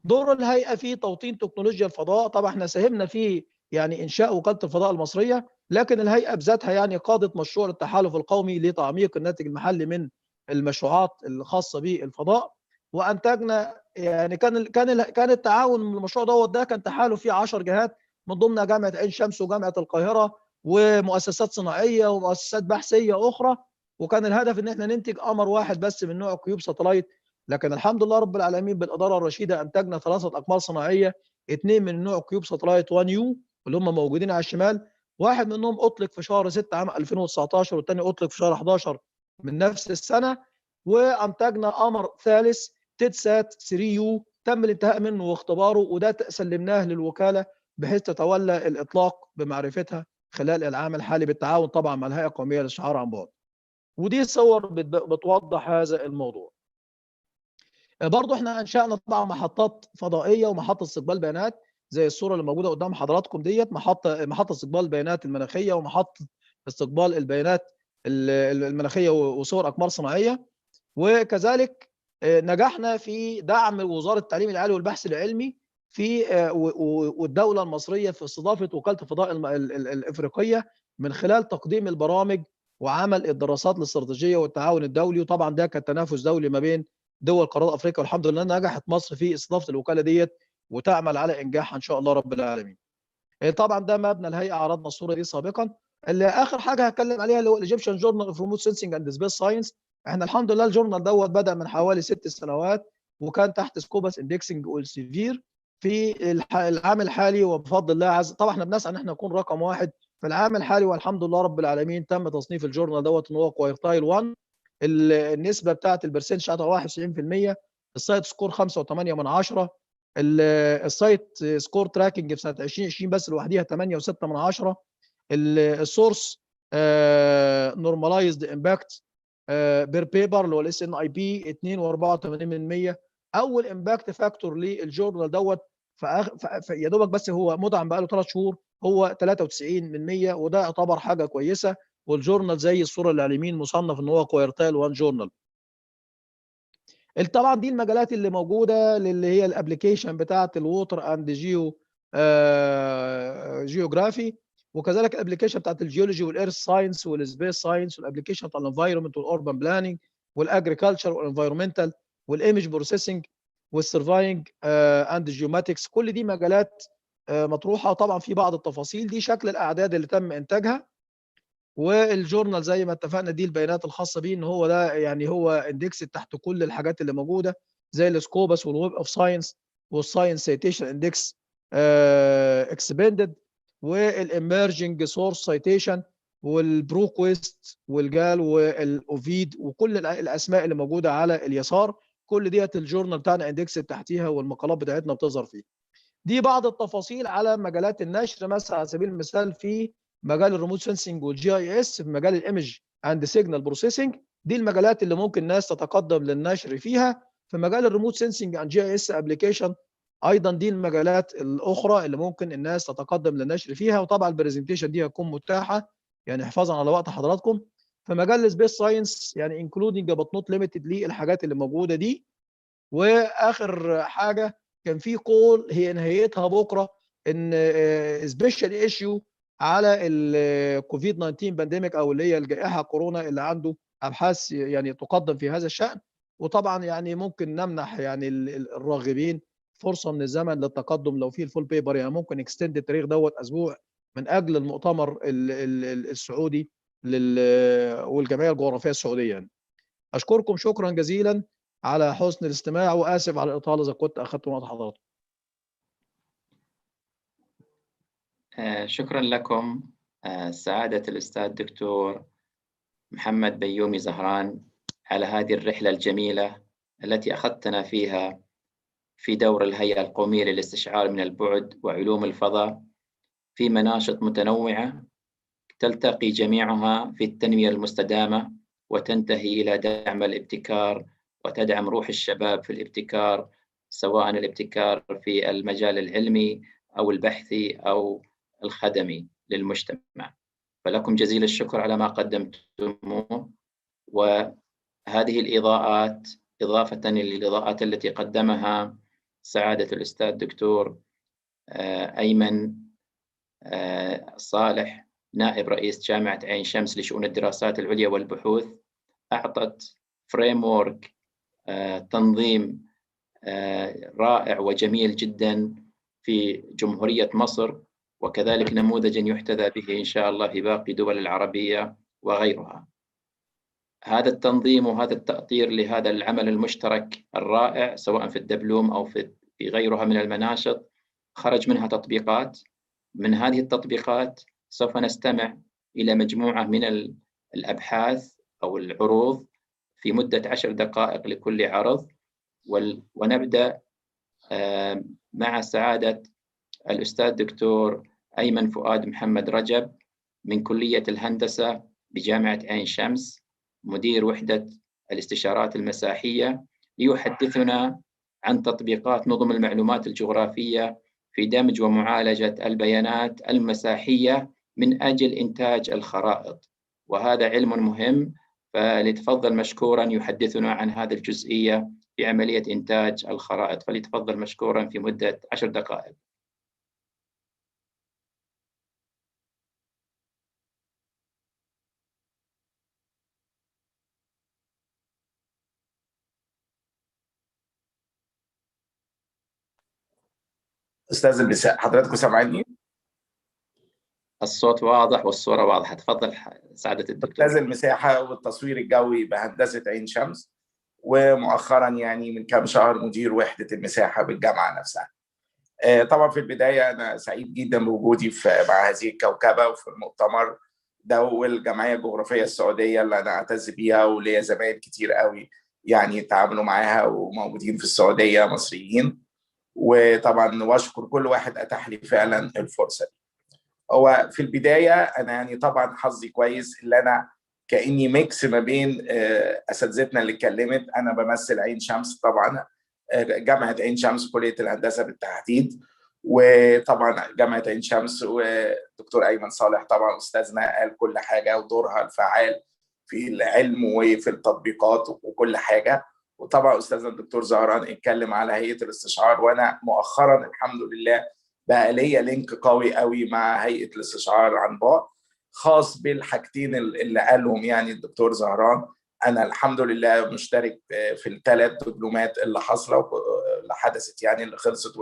دور الهيئه في توطين تكنولوجيا الفضاء، طبعا احنا ساهمنا في يعني انشاء وكاله الفضاء المصريه، لكن الهيئه بذاتها يعني قادت مشروع التحالف القومي لتعميق الناتج المحلي من المشروعات الخاصه بالفضاء. وانتجنا يعني كان التعاون من المشروع ده كان تحالف فيه 10 جهات من ضمنها جامعه عين شمس وجامعه القاهره ومؤسسات صناعيه ومؤسسات بحثيه اخرى. وكان الهدف ان احنا ننتج قمر واحد بس من نوع كيوب ساتلايت، لكن الحمد لله رب العالمين بالاداره الرشيده انتجنا 3 اقمار صناعيه، 2 من نوع كيوب ساتلايت 1 يو اللي هم موجودين على الشمال. واحد منهم اطلق في شهر 6 عام 2019، والثاني اطلق في شهر 11 من نفس السنه. وانتجنا قمر ثالث تيتسات 3 يو تم الانتهاء منه واختباره، وده سلمناه للوكاله بحيث تتولى الاطلاق بمعرفتها خلال العام الحالي بالتعاون طبعا مع الهيئه القوميه للاستشعار عن بعد. ودي صور بتوضح هذا الموضوع. برضو احنا انشأنا طبعا محطات فضائيه ومحطه استقبال بيانات زي الصوره اللي موجوده قدام حضراتكم ديت، محطه استقبال البيانات المناخيه ومحطه استقبال البيانات المناخيه وصور اقمار صناعيه. وكذلك نجحنا في دعم وزاره التعليم العالي والبحث العلمي في والدولة المصرية في استضافة وكالة الفضاء الإفريقية من خلال تقديم البرامج وعمل الدراسات الاستراتيجية والتعاون الدولي. وطبعا ده كان تنافس دولي ما بين دول قارات أفريقيا، والحمد لله نجحت مصر في استضافة الوكالة ديت وتعمل على إنجاحها إن شاء الله رب العالمين. طبعا ده مبنى الهيئة، عرضنا الصورة دي سابقا. اللي آخر حاجة هتكلم عليها اللي هو الإيجيبشن جورنال اوف ريموت سينسينج اند سبيس ساينس. احنا الحمد لله الجورنال دوت بدأ من حوالي 6 سنوات، وكان تحت سكوبس اندكسنج والسيفير. في العام الحالي وبفضل الله طبعا احنا بنسعى ان احنا نكون رقم 1 في العام الحالي، والحمد لله رب العالمين تم تصنيف الجورنال دوت ان هو كوارتايل 1. النسبه بتاعت البرسنت بتاعتها 91%، السايت سكور 5.8، السايت سكور تراكنج في سنه 2020 بس لوحديها 8.6، السورس نورماليزد امباكت بير بيبر اللي هو الاس ان اي بي 2.84%. اول امباكت فاكتور للجورنال دوت يا دوبك بس هو مدعم بقى له 3 شهور هو 93%، وده يعتبر حاجه كويسه. والجورنال زي الصوره اللي على اليمين مصنف ان هو كوارتايل 1 جورنال. طبعا دي المجالات اللي موجوده اللي هي الابلكيشن بتاعه الووتر اند جيوغرافي، وكذلك الابلكيشن بتاعت الجيولوجي والإيرث ساينس والسبيس ساينس، والابلكيشن بتاع الانفايرمنت والاربن بلاننج والاجريكلتشر والانفايرمنتال والايمج بروسيسنج والسرفاينج اند جيوماتكس. كل دي مجالات مطروحه. طبعا في بعض التفاصيل دي شكل الاعداد اللي تم انتاجها. والجورنال زي ما اتفقنا دي البيانات الخاصه بيه ان هو ده يعني هو اندكس تحت كل الحاجات اللي موجوده زي السكوبس والويب اوف ساينس والساينس سيتيشن اندكس اكسبندد والاميرجنج سورس سايتيشن والبروكويست والجال والاوفيد وكل الاسماء اللي موجوده على اليسار. كل ديت الجورنال بتاعنا اندكس تحتيها والمقالات بتاعتنا بتظهر فيه. دي بعض التفاصيل على مجالات النشر، مثلا على سبيل المثال في مجال الريموت سنسنج والجي اي اس، في مجال الايمج اند سيجنال بروسيسنج. دي المجالات اللي ممكن الناس تتقدم للنشر فيها. في مجال الريموت سنسنج اند جي اي اس ابلكيشن ايضا دي المجالات الاخرى اللي ممكن الناس تتقدم للنشر فيها. وطبعا البرزنتيشن دي هتكون متاحه يعني حفاظا على وقت حضراتكم. في مجال السبيس ساينس يعني انكلودنج بت نوت ليميتد للحاجات اللي موجوده دي. واخر حاجه كان في قول هي نهايتها بكره ان سبيشال ايشيو على الكوفيد 19 بانديميك او اللي هي الجائحه كورونا اللي عنده ابحاث يعني تقدم في هذا الشان. وطبعا يعني ممكن نمنح يعني الراغبين فرصه من الزمن للتقدم لو في الفول بيبر، يعني ممكن اكستند التاريخ دوت اسبوع من اجل المؤتمر السعودي والجمعيه الجغرافيه السعوديه. يعني اشكركم شكرا جزيلا على حسن الاستماع، واسف على الاطاله اذا كنت اخذت وقت حضراتكم. شكرا لكم سعادة الأستاذ الدكتور محمد بيومي زهران على هذه الرحلة الجميلة التي أخذتنا فيها في دور الهيئة القومية للاستشعار من البعد وعلوم الفضاء في مناشط متنوعة تلتقي جميعها في التنمية المستدامة وتنتهي إلى دعم الابتكار وتدعم روح الشباب في الابتكار، سواء الابتكار في المجال العلمي أو البحثي أو الخدمي للمجتمع. فلكم جزيل الشكر على ما قدمتموه. وهذه الإضاءات إضافة للإضاءات التي قدمها سعادة الأستاذ الدكتور أيمن صالح نائب رئيس جامعة عين شمس لشؤون الدراسات العليا والبحوث، أعطت فريمورك تنظيم رائع وجميل جدا في جمهورية مصر، وكذلك نموذجا يحتذى به إن شاء الله في باقي دول العربية وغيرها. هذا التنظيم وهذا التأطير لهذا العمل المشترك الرائع سواء في الدبلوم أو في غيرها من المناشط خرج منها تطبيقات. من هذه التطبيقات سوف نستمع إلى مجموعة من الأبحاث أو العروض في مدة 10 دقائق لكل عرض، ونبدأ مع سعادة الأستاذ دكتور أيمن فؤاد محمد رجب من كلية الهندسة بجامعة عين شمس، مدير وحدة الاستشارات المساحية، ليحدثنا عن تطبيقات نظم المعلومات الجغرافية في دمج ومعالجة البيانات المساحية من أجل إنتاج الخرائط، وهذا علم مهم. فليتفضل مشكورا يحدثنا عن هذه الجزئية في عملية إنتاج الخرائط، فليتفضل مشكورا في مدة 10 دقائق. استاذ المساء، حضراتكم سامعيني؟ الصوت واضح والصورة واضحة، تفضل سعادة الدكتور. استاذ المساحة والتصوير الجوي بهندسة عين شمس، ومؤخرا يعني من كام شهر مدير وحدة المساحة بالجامعة نفسها. طبعا في البداية أنا سعيد جدا بوجودي مع هذه الكوكبة وفي المؤتمر ده، والجمعية الجغرافية السعودية اللي أنا أعتز بيها، وليا زمايل كتير قوي يعني تعاملوا معاها وموجودين في السعودية مصريين، وطبعا واشكر كل واحد أتاح لي فعلا الفرصة دي. هو في البداية أنا يعني طبعا حظي كويس اللي أنا كأني ميكس ما بين أساتذتنا اللي اتكلمت. أنا بمثل عين شمس طبعا، جامعة عين شمس كلية الهندسة بالتحديد، وطبعا جامعة عين شمس، ودكتور أيمن صالح طبعا أستاذنا قال كل حاجة ودورها الفعال في العلم وفي التطبيقات وكل حاجة. وطبعا أستاذنا الدكتور زهران اتكلم على هيئة الاستشعار، وأنا مؤخرا الحمد لله بقى ليا لينك قوي قوي مع هيئة الاستشعار عن بعد، خاص بالحاجتين اللي قالهم يعني الدكتور زهران. أنا الحمد لله مشترك في ال3 دبلومات اللي حصلت اللي حدثت، يعني اللي خلصت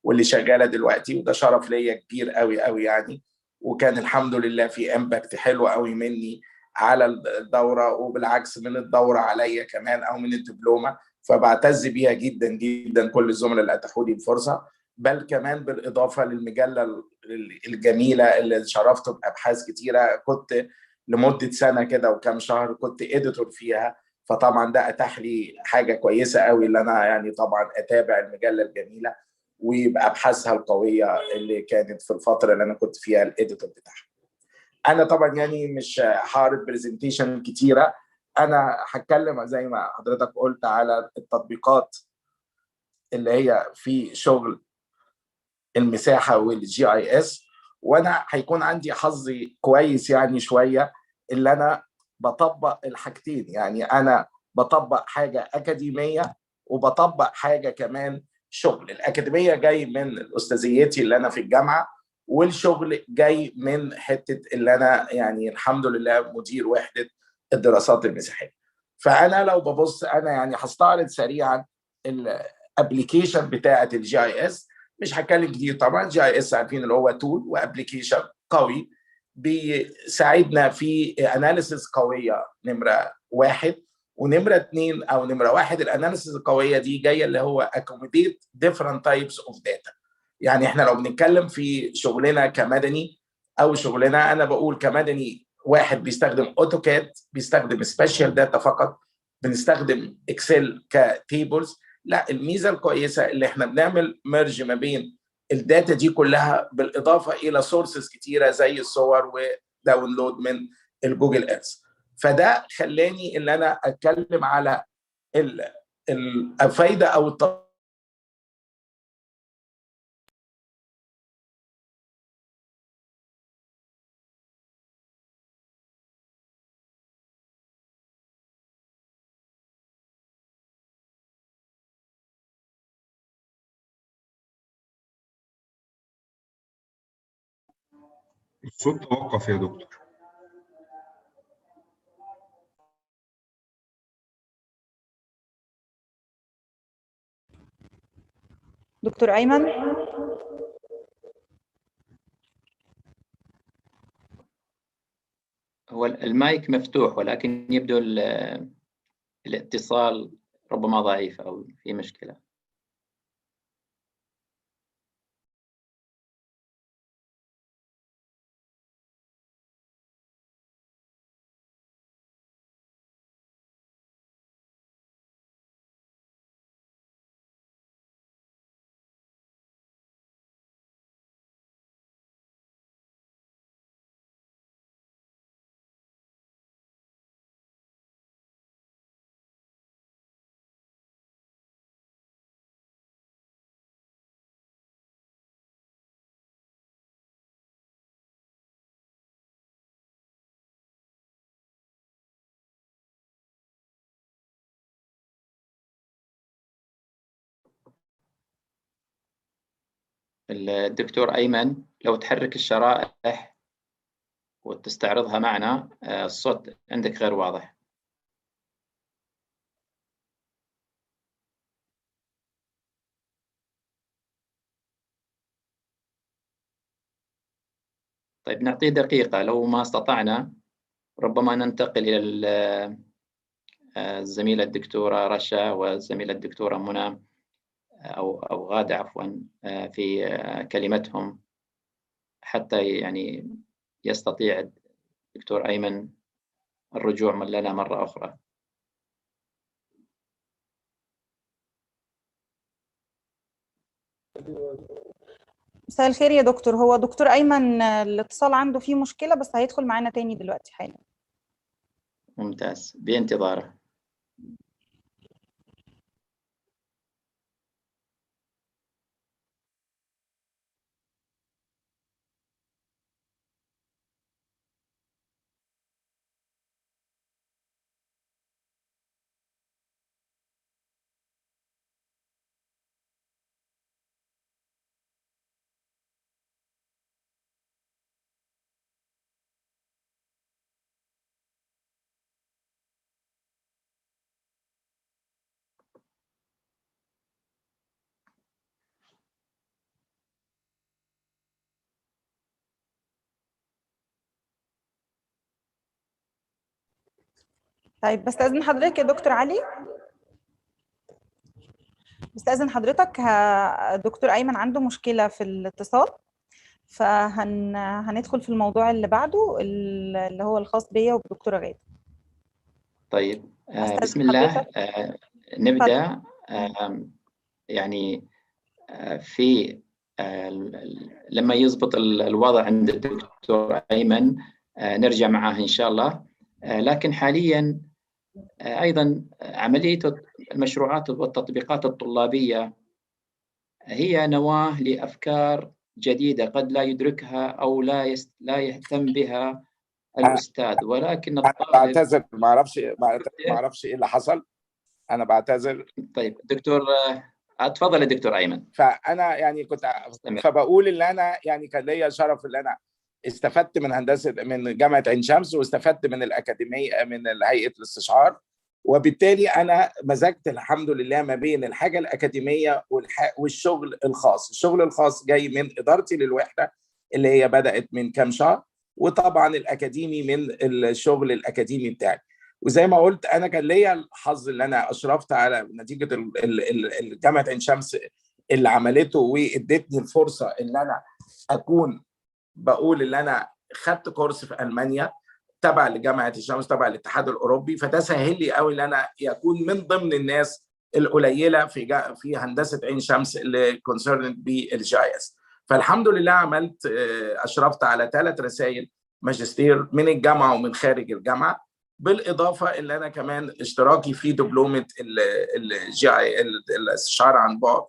واللي شغالة دلوقتي، وده شرف ليا كبير قوي قوي يعني. وكان الحمد لله في امباكت حلو قوي مني على الدورة، وبالعكس من الدورة عليا كمان أو من الدبلومة، فبعتز بيها جدا جدا كل الزملاء اللي أتاحوا لي الفرصة، بل كمان بالإضافة للمجلة الجميلة اللي شرفت بأبحاث كتيرة. كنت لمدة سنة كده وكام شهر كنت إديتور فيها، فطبعا ده أتاح لي حاجة كويسة قوي اللي أنا يعني طبعا أتابع المجلة الجميلة وبأبحاثها القوية اللي كانت في الفترة اللي أنا كنت فيها الإديتور بتاعها. أنا طبعا يعني مش هعرض برزنتيشن كتيرة، أنا هتكلم زي ما حضرتك قلت على التطبيقات اللي هي في شغل المساحة والGIS، وانا هيكون عندي حظي كويس يعني شوية اللي انا بطبق الحاجتين. يعني انا بطبق حاجة أكاديمية وبطبق حاجة كمان شغل. الأكاديمية جاي من أستاذيتي اللي أنا في الجامعة، والشغل جاي من حتة اللي أنا يعني الحمد لله مدير وحدة الدراسات المساحية. فأنا لو ببص أنا يعني هستعرض سريعا الابليكيشن بتاعة الGIS، مش هتكلم كتير. طبعا GIS عارفين اللي هو تول وابليكيشن قوي بيساعدنا في اناليسيس قويه نمره 1، ونمره 2 او نمره 1 الاناليسيس القويه دي جايه اللي هو accommodate different types of data. يعني احنا لو بنتكلم في شغلنا كمدني او شغلنا، انا بقول كمدني واحد بيستخدم اوتوكاد، بيستخدم سبيشال داتا فقط، بنستخدم اكسل كتيبلز. لا، الميزه الكويسه اللي احنا بنعمل ميرج ما بين الداتا دي كلها بالاضافه الى سورسز كتيره زي الصور وداونلود من الجوجل ايرث. فده خلاني ان انا اتكلم على الفايده او الصوت توقف يا دكتور. دكتور أيمن. هو المايك مفتوح ولكن يبدو الاتصال ربما ضعيف أو في مشكلة. الدكتور أيمن لو تحرك الشرائح وتستعرضها معنا، الصوت عندك غير واضح. طيب نعطيه دقيقة، لو ما استطعنا ربما ننتقل إلى الزميلة الدكتورة رشا والزميلة الدكتورة منى أو غادة عفوا في كلمتهم، حتى يعني يستطيع الدكتور أيمن الرجوع لنا مرة أخرى. مساء الخير يا دكتور. هو دكتور أيمن الاتصال عنده فيه مشكلة، بس هيدخل معانا تاني دلوقتي حالا. ممتاز، بانتظاره. طيب بستأذن حضرتك يا دكتور علي، بستأذن حضرتك، دكتور أيمن عنده مشكلة في الاتصال، هندخل في الموضوع اللي بعده اللي هو الخاص بيا وبدكتورة غادة. طيب بسم الله. نبدأ. يعني في لما يضبط الوضع عند الدكتور أيمن نرجع معه إن شاء الله. لكن حاليا أيضا عملية المشروعات والتطبيقات الطلابية هي نواة لأفكار جديدة قد لا يدركها أو لا يهتم بها الأستاذ، ولكن الطالب بعتذر، ما اعرفش ايه اللي حصل، انا بعتذر. طيب دكتور اتفضل يا دكتور أيمن. فانا يعني فبقول ان انا يعني كان ليا شرف ان انا استفدت من هندسه من جامعه عين شمس، واستفدت من الاكاديميه من هيئه الاستشعار، وبالتالي انا مزجت الحمد لله ما بين الحاجه الاكاديميه والشغل الخاص. الشغل الخاص جاي من ادارتي للوحده اللي هي بدات من كام شهر، وطبعا الاكاديمي من الشغل الاكاديمي بتاعي. وزي ما قلت انا كان ليا الحظ ان انا اشرفت على نتيجه جامعه عين شمس اللي عملته، وادتني الفرصه ان انا اكون بقول ان انا خدت كورس في المانيا تبع لجامعه الشمس تبع الاتحاد الاوروبي، فده سهل لي قوي ان انا اكون من ضمن الناس القليله في هندسه عين شمس اللي كونسيرند بالجي اس. فالحمد لله عملت اشرفت على 3 رسائل ماجستير من الجامعه ومن خارج الجامعه، بالاضافه ان انا كمان اشتراكي في دبلومه الجي اي الاستشعار عن بعد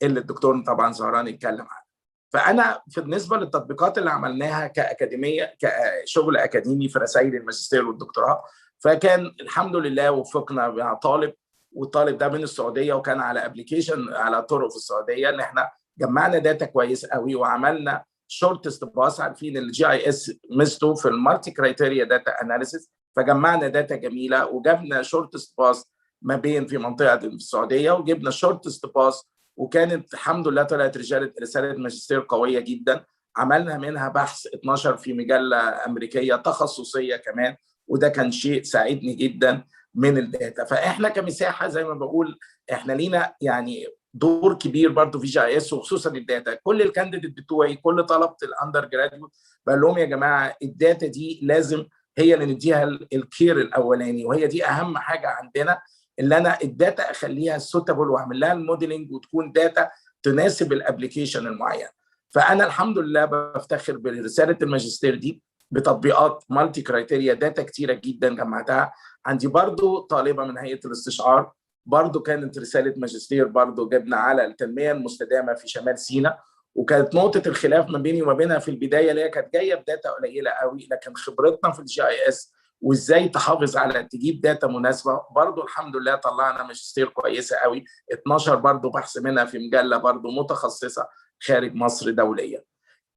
اللي الدكتور طبعا زهران اتكلم عنها. فانا بالنسبه للتطبيقات اللي عملناها كاكاديميه كشغل اكاديمي في رسائل الماجستير والدكتوراه، فكان الحمد لله وفقنا مع طالب، والطالب ده من السعوديه وكان على ابلكيشن على طرق في السعوديه، ان احنا جمعنا داتا كويس قوي وعملنا شورتست باس. عارفين الجي اي اس ميزته في المالتي كرايتيريا داتا اناليسيس، فجمعنا داتا جميله وجبنا شورتست باس ما بين في منطقه السعوديه، وجبنا شورتست باس وكانت الحمد لله طلعت رساله ماجستير قويه جدا. عملنا منها بحث 12 في مجله امريكيه تخصصيه كمان، وده كان شيء ساعدني جدا من الداتا. فاحنا كمساحه زي ما بقول احنا لينا يعني دور كبير برضو في جي اي اس، وخصوصا الداتا. كل الكانديديت بتوعي كل طلبه الاندر جراديوت بقول لهم يا جماعه الداتا دي لازم هي اللي نديها الكير الاولاني، وهي دي اهم حاجه عندنا، اللي انا الداتا اخليها سوتابل واعمل لها الموديلنج وتكون داتا تناسب الابلكيشن المعين. فانا الحمد لله بفتخر برساله الماجستير دي بتطبيقات مالتي كرايتيريا داتا كتيره جدا جمعتها. عندي برضو طالبه من هيئه الاستشعار برضو كانت رساله ماجستير برضو جبنا على التنميه المستدامه في شمال سيناء، وكانت نقطه الخلاف ما بيني وما بينها في البدايه اللي هي كانت جايه بداتا قليله قوي، لكن خبرتنا في الجي اي اس وازاي تحافظ على تجيب داتا مناسبه برضو الحمد لله طلعنا ماجستير كويسه قوي. 12 برضو بحث منها في مجله برضو متخصصه خارج مصر دوليا.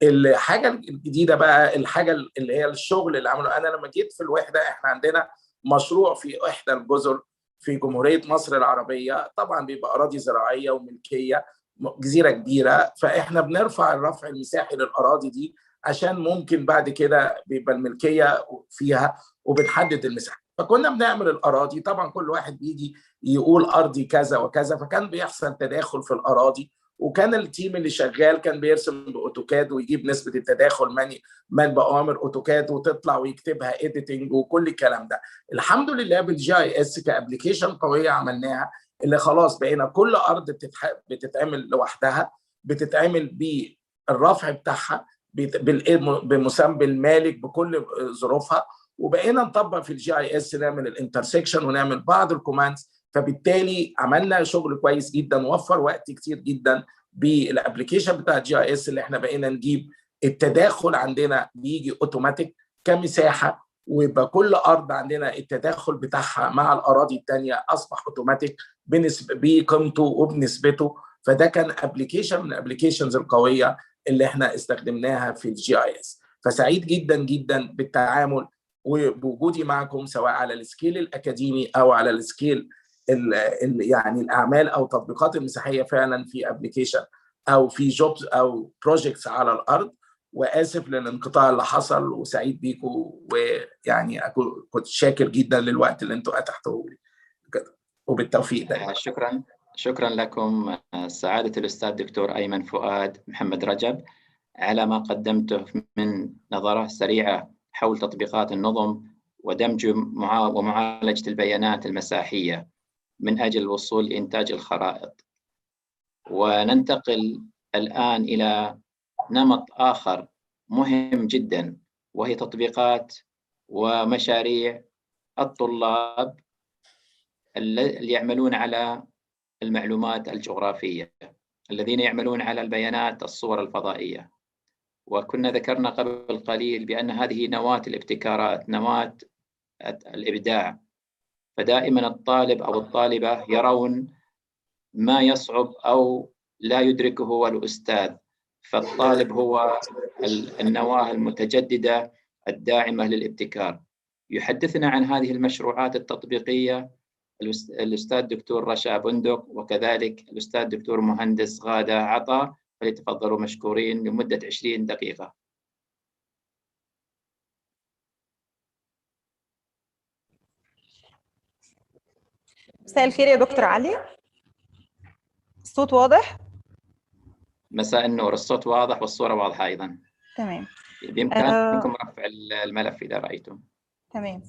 الحاجه الجديده بقى، الحاجه اللي هي الشغل اللي عمله، انا لما جيت في الوحده احنا عندنا مشروع في احدى الجزر في جمهوريه مصر العربيه، طبعا بيبقى اراضي زراعيه وملكيه، جزيره كبيره، فاحنا بنرفع الرفع المساحي للاراضي دي عشان ممكن بعد كده بيبقى الملكيه فيها وبنحدد المساحه. فكنا بنعمل الاراضي، طبعا كل واحد بيجي يقول ارضي كذا وكذا، فكان بيحصل تداخل في الاراضي، وكان التيم اللي شغال كان بيرسم باوتوكاد ويجيب نسبه التداخل من باوامر اوتوكاد وتطلع ويكتبها اديتنج وكل الكلام ده. الحمد لله بالجي اي اس كابلكيشن قويه عملناها، اللي خلاص بقينا كل ارض بتتعمل لوحدها، بتتعمل بالرفع بتاعها بمسمى بالمالك بكل ظروفها، وبقينا نطبق في الجي اي اس نعمل الانترسكشن ونعمل بعض الكوماندز. فبالتالي عملنا شغل كويس جدا، وفر وقت كتير جدا بالابلكيشن بتاع الجي اي اس، اللي احنا بقينا نجيب التداخل عندنا بيجي اوتوماتيك كمساحه، ويبقى كل ارض عندنا التداخل بتاعها مع الاراضي الثانيه اصبح اوتوماتيك بقيمته وبنسبته. فده كان ابلكيشن من الابلكيشنز القويه اللي احنا استخدمناها في الجي اي اس. فسعيد جدا جدا بالتعامل وبوجودي معكم، سواء على السكيل الاكاديمي او على السكيل يعني الاعمال او تطبيقات المساحيه فعلا في ابلكيشن او في جوبز او بروجكتس على الارض. واسف للانقطاع اللي حصل، وسعيد بيكم، ويعني كنت شاكر جدا للوقت اللي انتم اتحتوه لي، وبالتوفيق دايما. شكرا لكم سعاده الاستاذ دكتور ايمن فؤاد محمد رجب على ما قدمته من نظره سريعه حول تطبيقات النظم ودمج ومعالجه البيانات المساحيه من أجل الوصول لإنتاج الخرائط. وننتقل الآن إلى نمط آخر مهم جدا، وهي تطبيقات ومشاريع الطلاب اللي يعملون على المعلومات الجغرافية، الذين يعملون على البيانات الصور الفضائية. وكنا ذكرنا قبل قليل بأن هذه نواة الابتكارات، نواة الإبداع. فدائما الطالب أو الطالبة يرون ما يصعب أو لا يدركه هو الأستاذ، فالطالب هو النواة المتجددة الداعمة للابتكار. يحدثنا عن هذه المشروعات التطبيقية الأستاذ دكتور رشا بندق، وكذلك الأستاذ دكتور مهندس غادة عطا، فليتفضلوا مشكورين لمدة 20 دقيقة. مساء الخير يا دكتور علي، الصوت واضح؟ مساء النور، الصوت واضح والصورة واضحة أيضا. تمام. بإمكانكم رفع الملف إذا رأيتم. تمام.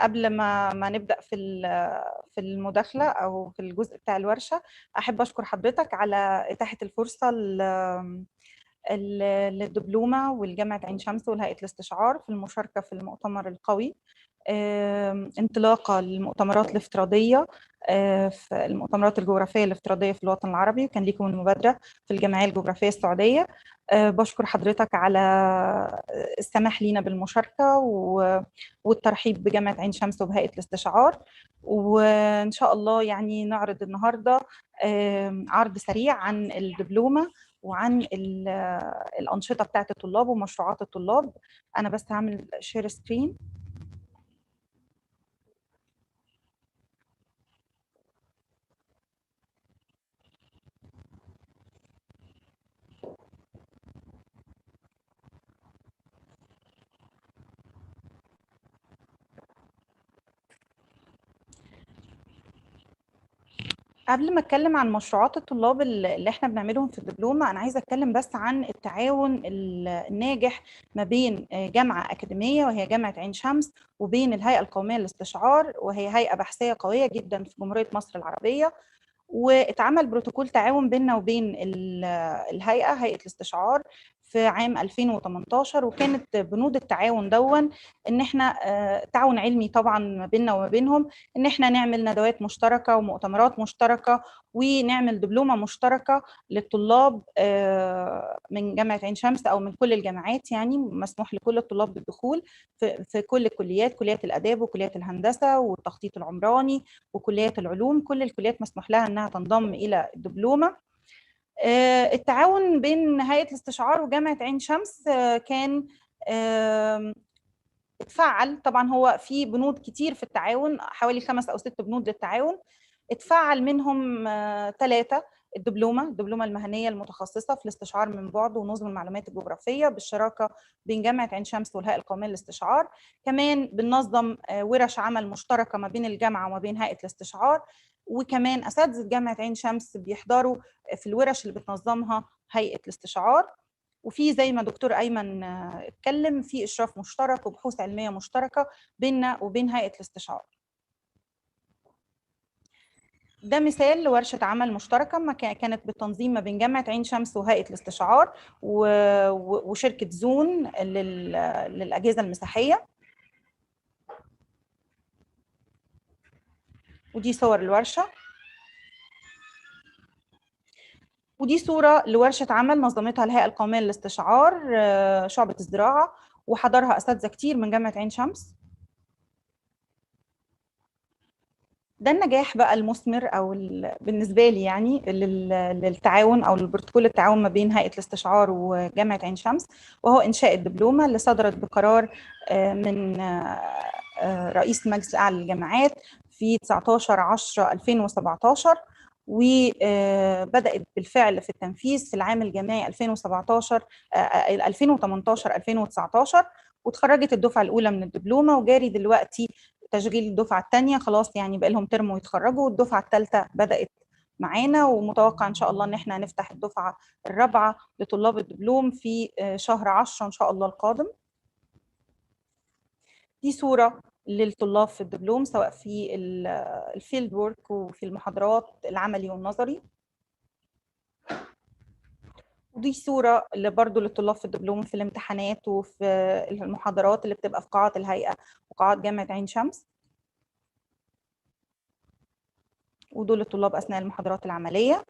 قبل ما نبدأ في المداخلة أو في الجزء بتاع الورشة، أحب أشكر حضرتك على إتاحة الفرصة للدبلومة والجامعة عين شمس والهيئة الاستشعار في المشاركة في المؤتمر القوي، انطلاقة للمؤتمرات الافتراضية في المؤتمرات الجغرافية الافتراضية في الوطن العربي، وكان لكم المبادرة في الجمعية الجغرافية السعودية. بشكر حضرتك على السماح لينا بالمشاركة والترحيب بجامعة عين شمس وبهيئة الاستشعار. وإن شاء الله يعني نعرض النهاردة عرض سريع عن الدبلومة وعن الأنشطة بتاعت الطلاب ومشروعات الطلاب. أنا بس هعمل شير سكرين. قبل ما اتكلم عن مشروعات الطلاب اللي احنا بنعملهم في الدبلومه، انا عايزه اتكلم بس عن التعاون الناجح ما بين جامعه اكاديميه وهي جامعه عين شمس وبين الهيئه القوميه للاستشعار، وهي هيئه بحثيه قويه جدا في جمهوريه مصر العربيه. واتعمل بروتوكول تعاون بيننا وبين الهيئه، هيئه الاستشعار، في عام 2018. وكانت بنود التعاون دون ان احنا تعاون علمي طبعا ما بيننا وما بينهم، ان احنا نعمل ندوات مشتركه ومؤتمرات مشتركه ونعمل دبلومه مشتركه للطلاب من جامعه عين شمس او من كل الجامعات. يعني مسموح لكل الطلاب بالدخول في كل الكليات، كليات الاداب وكليات الهندسه والتخطيط العمراني وكليات العلوم، كل الكليات مسموح لها انها تنضم الى الدبلومه. التعاون بين هيئة الاستشعار وجامعة عين شمس كان اتفعل. طبعا هو في بنود كتير في التعاون، حوالي 5 أو 6 بنود للتعاون، اتفعل منهم 3: الدبلومة المهنية المتخصصة في الاستشعار من بعد ونظم المعلومات الجغرافية بالشراكة بين جامعة عين شمس والهيئة القومية للاستشعار. كمان بننظم ورش عمل مشتركة ما بين الجامعة وما بين هيئة الاستشعار، وكمان أساتذة جامعة عين شمس بيحضروا في الورش اللي بتنظمها هيئة الاستشعار. وفي زي ما دكتور أيمن اتكلم، في إشراف مشترك وبحوث علمية مشتركة بيننا وبين هيئة الاستشعار. ده مثال لورشة عمل مشتركة كانت بالتنظيم ما بين جامعة عين شمس وهيئة الاستشعار وشركة زون للأجهزة المساحية. ودي صور الورشة، ودي صورة لورشة عمل نظمتها الهيئة القومية للاستشعار شعبة الزراعة، وحضرها أساتذة كتير من جامعة عين شمس. ده النجاح بقى المثمر او بالنسبه لي يعني للتعاون او البروتوكول التعاون ما بين هيئه الاستشعار وجامعه عين شمس، وهو انشاء الدبلومه اللي صدرت بقرار من رئيس المجلس الاعلى للجامعات في 19/10/2017، وبدات بالفعل في التنفيذ في العام الجامعي 2018/2019، وتخرجت الدفعه الاولى من الدبلومه، وجاري دلوقتي تشغيل الدفعه الثانيه. خلاص يعني بقى لهم ترم ويتخرجوا، والدفعه الثالثه بدات معانا، ومتوقع ان شاء الله ان احنا نفتح الدفعه الرابعه لطلاب الدبلوم في شهر 10 ان شاء الله القادم. دي صوره للطلاب في الدبلوم سواء في الفيلد وورك وفي المحاضرات العملي والنظري. ودي صورة اللي برضو للطلاب في الدبلوم في الامتحانات وفي المحاضرات اللي بتبقى في قاعات الهيئة وقاعات جامعة عين شمس. ودول الطلاب أثناء المحاضرات العملية.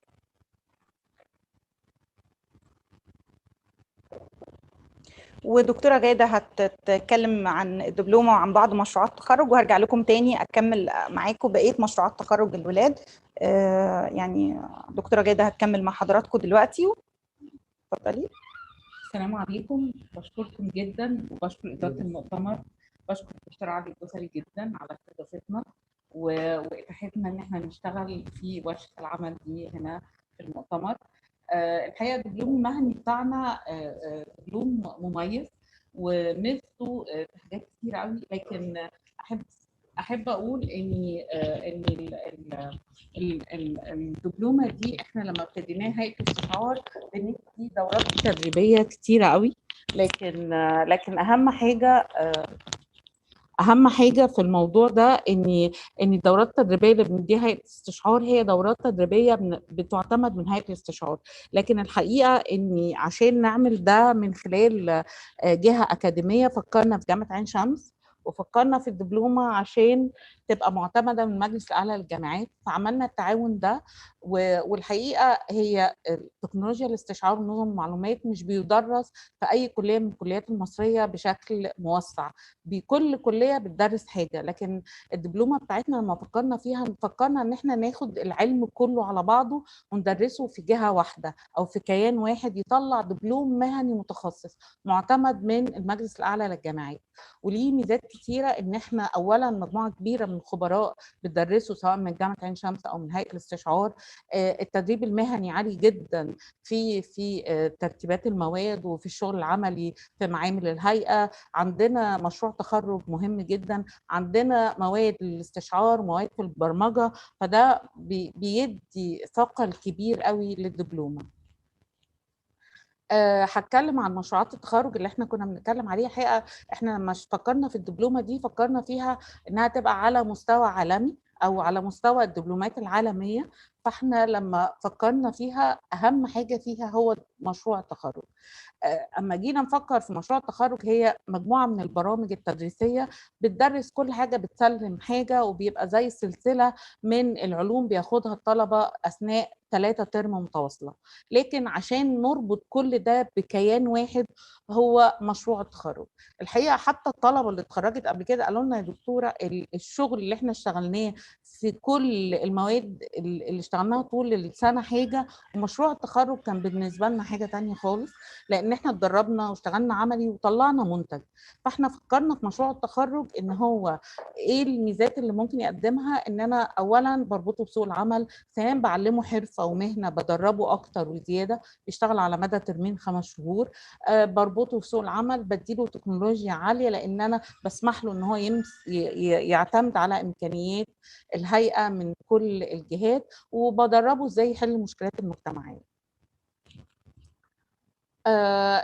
ودكتورة غادة هتتكلم عن الدبلومة وعن بعض مشروعات التخرج، وهرجع لكم تاني أكمل معاكم بقية مشروعات تخرج الولاد. يعني دكتورة غادة هتكمل مع حضراتكم دلوقتي. اتفضلي. السلام عليكم، بشكركم جدا وبشكر إدارة المؤتمر، بشكر الدكتور علي الجسري جدا على استضافتنا وإتاحتنا إن احنا نشتغل في ورشة العمل دي هنا في المؤتمر. الحقيقة الدبلوم المهني بتاعنا دبلوم مميز وميزته في حاجات كتير قوي، لكن احب اقول ان الدبلومه دي احنا لما ابتديناها هيئه الاستشعار بندي دورات تدريبيه كتيره قوي، لكن اهم حاجه في الموضوع ده ان الدورات التدريبيه اللي بنديها هيئه الاستشعار هي دورات تدريبيه بتعتمد من هيئه الاستشعار، لكن الحقيقه ان عشان نعمل ده من خلال جهه اكاديميه فكرنا في جامعه عين شمس وفكرنا في الدبلومه عشان تبقى معتمده من المجلس الاعلى للجامعات، فعملنا التعاون ده. والحقيقه هي تكنولوجيا الاستشعار ونظم المعلومات مش بيدرس في اي كليه من الكليات المصريه بشكل موسع، بكل كليه بتدرس حاجه، لكن الدبلومه بتاعتنا لما فكرنا ان احنا ناخد العلم كله على بعضه وندرسه في جهه واحده او في كيان واحد يطلع دبلوم مهني متخصص معتمد من المجلس الاعلى للجامعات. وليه ميزات كتيره، ان احنا اولا مجموعه كبيره من الخبراء بتدرسوا سواء من جامعه عين شمس او من هيئه الاستشعار. التدريب المهني عالي جدا في ترتيبات المواد وفي الشغل العملي في معامل الهيئه. عندنا مشروع تخرج مهم جدا، عندنا مواد للاستشعار ومواد في البرمجه، فده بيدي ثقل كبير قوي للدبلومه. هتكلم عن مشروعات التخرج اللي احنا كنا بنتكلم عليها. حقيقه احنا لما فكرنا في الدبلومه دي فكرنا فيها انها تبقى على مستوى عالمي او على مستوى الدبلومات العالميه، فاحنا لما فكرنا فيها اهم حاجه فيها هو مشروع التخرج. اما جينا نفكر في مشروع التخرج هي مجموعه من البرامج التدريسيه بتدرس كل حاجه، بتسلم حاجه، وبيبقى زي سلسله من العلوم بياخدها الطلبه اثناء 3 ترم متواصله، لكن عشان نربط كل ده بكيان واحد هو مشروع التخرج. الحقيقه حتى الطلبه اللي اتخرجت قبل كده قالوا لنا يا دكتوره الشغل اللي احنا اشتغلناه في كل المواد اللي اشتغلناها طول السنه حاجه، ومشروع التخرج كان بالنسبه لنا حاجه تانية خالص، لان احنا اتدربنا واشتغلنا عملي وطلعنا منتج. فاحنا فكرنا في مشروع التخرج ان هو ايه الميزات اللي ممكن يقدمها، ان انا اولا بربطه بسوق العمل، ثانيا بعلمه حرفه ومهنه، بدربه اكتر وزياده، بيشتغل على مدى ترمين 5 شهور، بربطه بسوق العمل، بديله تكنولوجيا عاليه، لان انا بسمح له ان هو يعتمد على امكانيات الهيئه من كل الجهات، وبدربه ازاي يحل المشكلات المجتمعيه.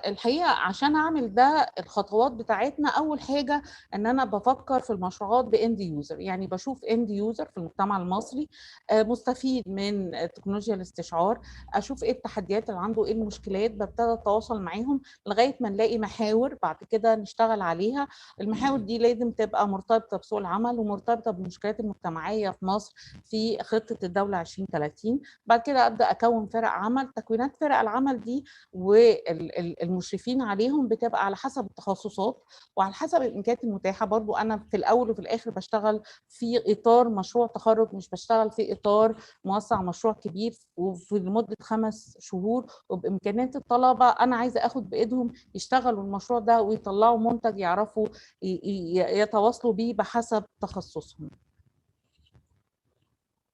الحقيقه عشان اعمل ده الخطوات بتاعتنا، اول حاجه ان انا بفكر في المشروعات باند يوزر، يعني بشوف اند يوزر في المجتمع المصري مستفيد من تكنولوجيا الاستشعار، اشوف ايه التحديات اللي عنده، ايه المشكلات، ببتدي اتواصل معاهم لغايه ما نلاقي محاور بعد كده نشتغل عليها. المحاور دي لازم تبقى مرتبطه بسوق العمل ومرتبطه بالمشكلات المجتمعيه في مصر في خطه الدوله 2030. بعد كده ابدا اكون فرق عمل. تكوينات فرق العمل دي والمشرفين عليهم بتبقى على حسب التخصصات وعلى حسب الامكانيات المتاحه. برضو انا في الاول وفي الاخر بشتغل في اطار مشروع تخرج، مش بشتغل في اطار موسع مشروع كبير وفي لمده 5 شهور وبامكانيات الطلبه انا عايزه اخد بايدهم يشتغلوا المشروع ده ويطلعوا منتج يعرفوا يتواصلوا بيه بحسب تخصصهم.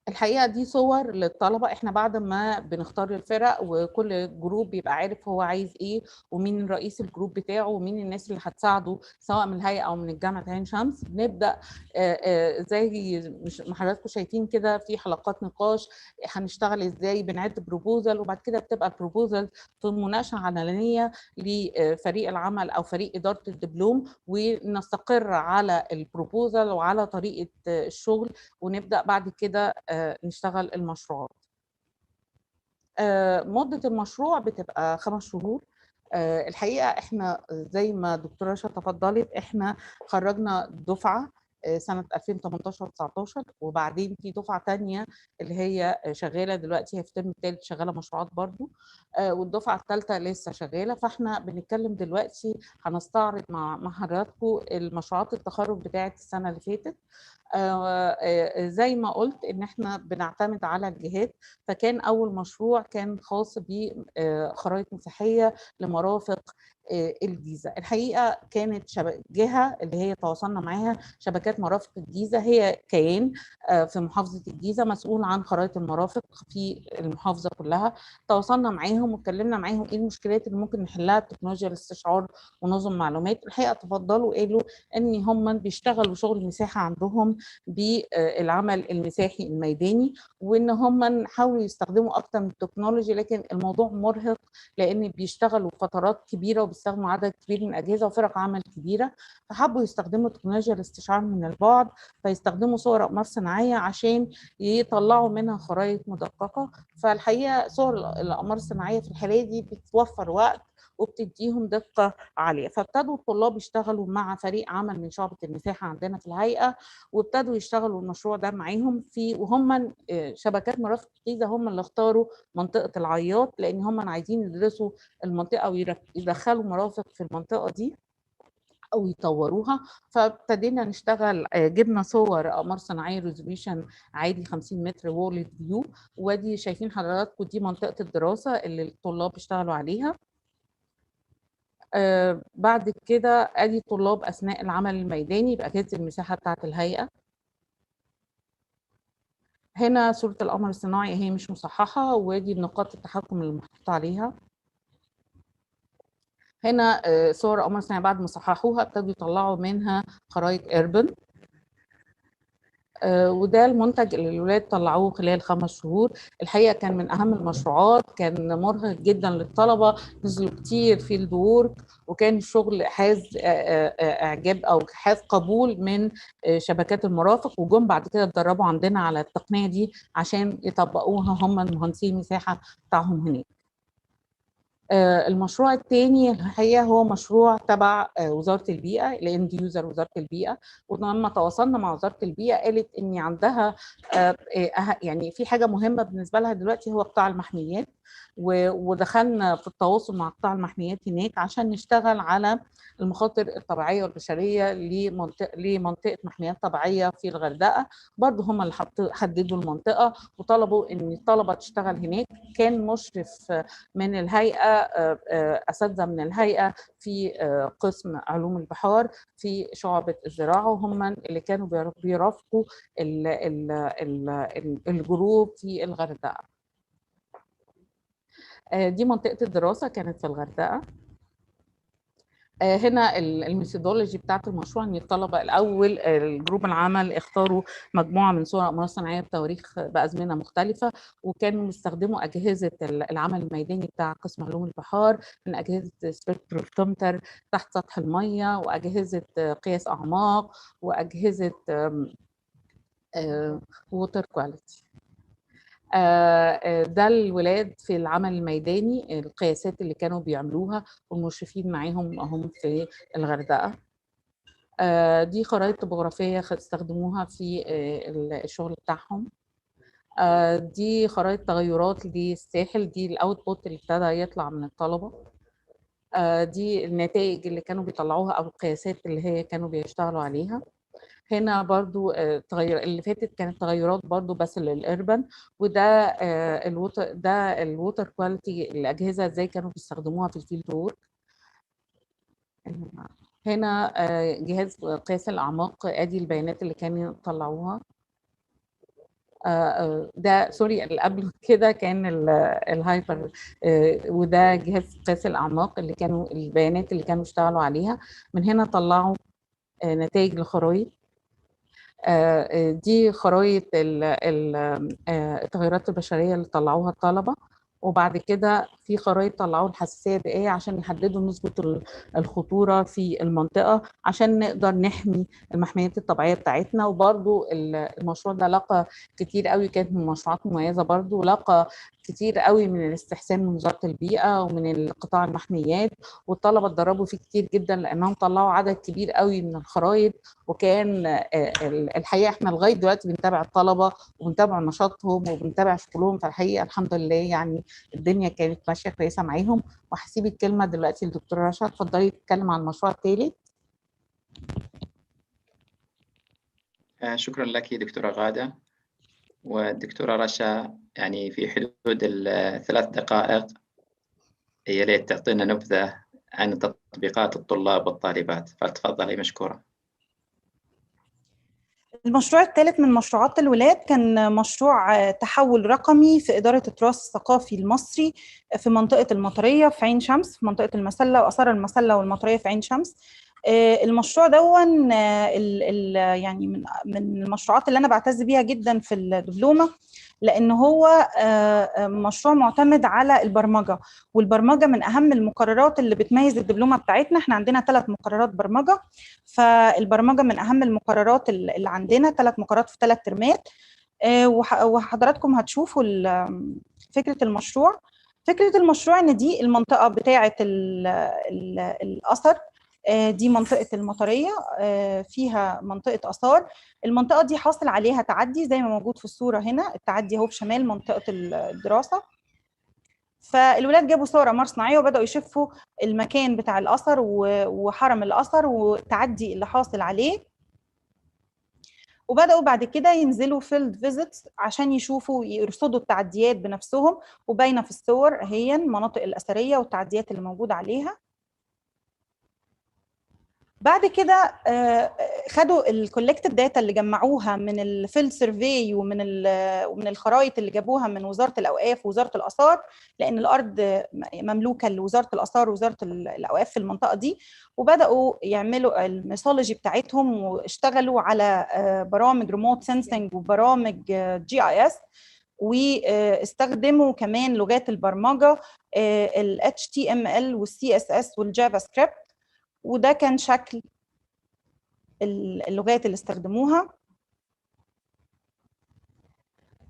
الحقيقه دي صور للطلبه، احنا بعد ما بنختار الفرق وكل جروب بيبقى عارف هو عايز ايه ومين رئيس الجروب بتاعه ومين الناس اللي هتساعده سواء من الهيئه او من الجامعه عين شمس. بنبدا زي ما حضراتكم شايفين كده في حلقات نقاش، هنشتغل ازاي، بنعد بروبوزل، وبعد كده بتبقى البروبوزل في مناقشه علنيه لفريق العمل او فريق اداره الدبلوم، ونستقر على البروبوزل وعلى طريقه الشغل، ونبدا بعد كده نشتغل المشروعات. مدة المشروع بتبقى 5 شهور. الحقيقة احنا زي ما دكتورة رشا تفضلت، احنا خرجنا دفعة سنة 2018-19 وبعدين في دفعة تانية اللي هي شغالة دلوقتي، هي في الترم الثالث شغالة مشروعات برضو، والدفعة الثالثة لسه شغالة. فاحنا بنتكلم دلوقتي هنستعرض مع حضراتكم المشروعات التخرج بتاعت السنة اللي فاتت. زي ما قلت ان احنا بنعتمد على الجهات، فكان اول مشروع كان خاص بخرائط مساحيه لمرافق الجيزه. الحقيقه كانت جهه اللي هي تواصلنا معاها شبكات مرافق الجيزه، هي كيان في محافظه الجيزه مسؤول عن خرائط المرافق في المحافظه كلها. تواصلنا معاهم واتكلمنا معاهم ايه المشكلات اللي ممكن نحلها بتكنولوجيا الاستشعار ونظم معلومات. الحقيقه تفضلوا قالوا ان هم بيشتغلوا شغل مساحه عندهم بالعمل المساحي الميداني، وان هم نحاولوا يستخدموا اكتر من التكنولوجي، لكن الموضوع مرهق لان بيشتغلوا فترات كبيره وبيستخدموا عدد كبير من الاجهزه وفرق عمل كبيره، فحبوا يستخدموا تكنولوجيا الاستشعار من البعد، فيستخدموا صور اقمار صناعيه عشان يطلعوا منها خرائط مدققه. فالحقيقه صور الاقمار الصناعيه في الحاله دي بتوفر وقت وبتديهم دقة عالية. فابتدوا الطلاب يشتغلوا مع فريق عمل من شعبة المساحة عندنا في الهيئة، وابتدوا يشتغلوا المشروع ده معاهم وهم شبكات مرافق الجيزة هم اللي اختاروا منطقة العياط، لأن هم عايزين يدرسوا المنطقة ويدخلوا مرافق في المنطقة دي او يطوروها. فابتدينا نشتغل، جبنا صور اقمار صناعيه ريزوليوشن عادي 50 متر وورلد فيو، ودي شايفين حضراتكم دي منطقه الدراسه اللي الطلاب اشتغلوا عليها. بعد كده ادي طلاب اثناء العمل الميداني باجهزه المساحه بتاعه الهيئه. هنا صوره القمر الصناعي هي مش مصححه، ودي نقاط التحكم اللي محطوط عليها. هنا صور قمر صناعي بعد ما صححوها ابتدوا يطلعوا منها خرائط اربن، وده المنتج اللي الولاد طلعوه خلال 5 شهور. الحقيقه كان من اهم المشروعات، كان مرهق جدا للطلبه، نزلوا كتير في الدور، وكان الشغل حاز اعجاب او حاز قبول من شبكات المرافق، وجم بعد كده اتدربوا عندنا على التقنيه دي عشان يطبقوها هم المهندسين المساحه بتاعهم هناك. المشروع الثاني الحقيقه هو مشروع تبع وزاره البيئه، الاند يوزر وزاره البيئه. ولما تواصلنا مع وزاره البيئه قالت ان عندها يعني في حاجه مهمه بالنسبه لها دلوقتي هو قطاع المحميات، ودخلنا في التواصل مع قطاع المحميات هناك عشان نشتغل على المخاطر الطبيعيه والبشريه لمنطقه محميات طبيعيه في الغردقه. برضه هم اللي حددوا المنطقه وطلبوا ان الطلبه تشتغل هناك. كان مشرف من الهيئه، اساتذه من الهيئه في قسم علوم البحار في شعبة الزراعة، وهم اللي كانوا بيرافقوا الجروب في الغردقة. دي منطقة الدراسة كانت في الغردقة. هنا الميثودولوجي بتاعت المشروع ان الطلبه الاول الجروب العمل اختاروا مجموعه من صور اقمار صناعيه بتواريخ بازمنه مختلفه، وكانوا بيستخدموا اجهزه العمل الميداني بتاع قسم علوم البحار من اجهزه سبكتروفوتومتر تحت سطح الميه، واجهزه قياس اعماق، واجهزه ووتر كواليتي. ده الولاد في العمل الميداني، القياسات اللي كانوا بيعملوها والمشرفين معاهم هم في الغردقة. دي خرائط طبوغرافية استخدموها في الشغل بتاعهم. دي خرائط تغيرات للساحل، دي الاوتبوت اللي ابتدى يطلع من الطلبة. دي النتائج اللي كانوا بيطلعوها او القياسات اللي هي كانوا بيشتغلوا عليها. هنا برضو اللي فاتت كانت تغيرات برضو بس للإربن، وده الووتر كواليتي، الأجهزة ازاي كانوا بيستخدموها في الفيلد وورك. هنا جهاز قياس الأعماق، ادي البيانات اللي كانوا يطلعوها. ده سوري اللي قبل كده كان الهايبر، وده جهاز قياس الأعماق اللي كانوا البيانات اللي كانوا اشتغلوا عليها. من هنا طلعوا نتائج لخرائط. دي خرائط التغيرات البشرية اللي طلعوها الطلبة، وبعد كده في خرائط طلعوا الحساسية البيئية عشان يحددوا نسبة الخطورة في المنطقة عشان نقدر نحمي المحميات الطبيعية بتاعتنا. وبرضو المشروع ده لقى كتير قوي، كانت من مشروعات مميزة برضو، لقى كتير قوي من الاستحسان من وزارة البيئة ومن قطاع المحميات، والطلبة اتدربوا فيه كتير جدا لأنهم طلعوا عدد كبير قوي من الخرائط. وكان الحقيقة احنا لغاية دلوقتي بنتابع الطلبة وبنتابع نشاطهم وبنتابع شغلهم، فالحقيقة الحمد لله يعني الدنيا كانت ماشية كويسة معاهم. وهسيب الكلمة دلوقتي للدكتورة رشا، اتفضلي تتكلم عن المشروع الثالث. شكرا لك دكتورة غادة. والدكتورة رشا يعني في حدود ال3 دقائق يا ريت تعطينا نبذة عن تطبيقات الطلاب والطالبات، فلتفضلي مشكورة. المشروع الثالث من مشروعات الولاد كان مشروع تحول رقمي في إدارة التراث الثقافي المصري في منطقة المطرية في عين شمس، في منطقة المسلة وآثار المسلة والمطرية في عين شمس. المشروع دون يعني من المشروعات اللي أنا بعتز بيها جدا في الدبلومة، لأن هو مشروع معتمد على البرمجة، والبرمجة من أهم المقررات اللي بتميز الدبلومة بتاعتنا. احنا عندنا 3 مقررات برمجة، فالبرمجة من أهم المقررات اللي عندنا، 3 مقررات في 3 ترمات. وحضراتكم هتشوفوا فكرة المشروع. فكرة المشروع إن دي المنطقة بتاعة الأثر، دي منطقة المطرية، فيها منطقة آثار. المنطقة دي حاصل عليها تعدي زي ما موجود في الصورة هنا، التعدي اهو بشمال منطقة الدراسة. فالولاد جابوا صور أقمار صناعية وبدأوا يشوفوا المكان بتاع الأثر وحرم الأثر والتعدي اللي حاصل عليه، وبدأوا بعد كده ينزلوا فيلد فيزيتس عشان يشوفوا يرصدوا التعديات بنفسهم، وباينة في الصور هي المناطق الأثرية والتعديات اللي موجودة عليها. بعد كده خدوا الكولكتيف داتا اللي جمعوها من الفيلد سيرفي ومن الخرائط اللي جابوها من وزارة الأوقاف ووزارة الآثار، لأن الأرض مملوكة لوزارة الآثار ووزارة الأوقاف في المنطقة دي، وبدأوا يعملوا الميثولوجي بتاعتهم واشتغلوا على برامج ريموت سنسنج وبرامج GIS، واستخدموا كمان لغات البرمجة ال HTML وال CSS والجافا سكريبت، وده كان شكل اللغات اللي استخدموها.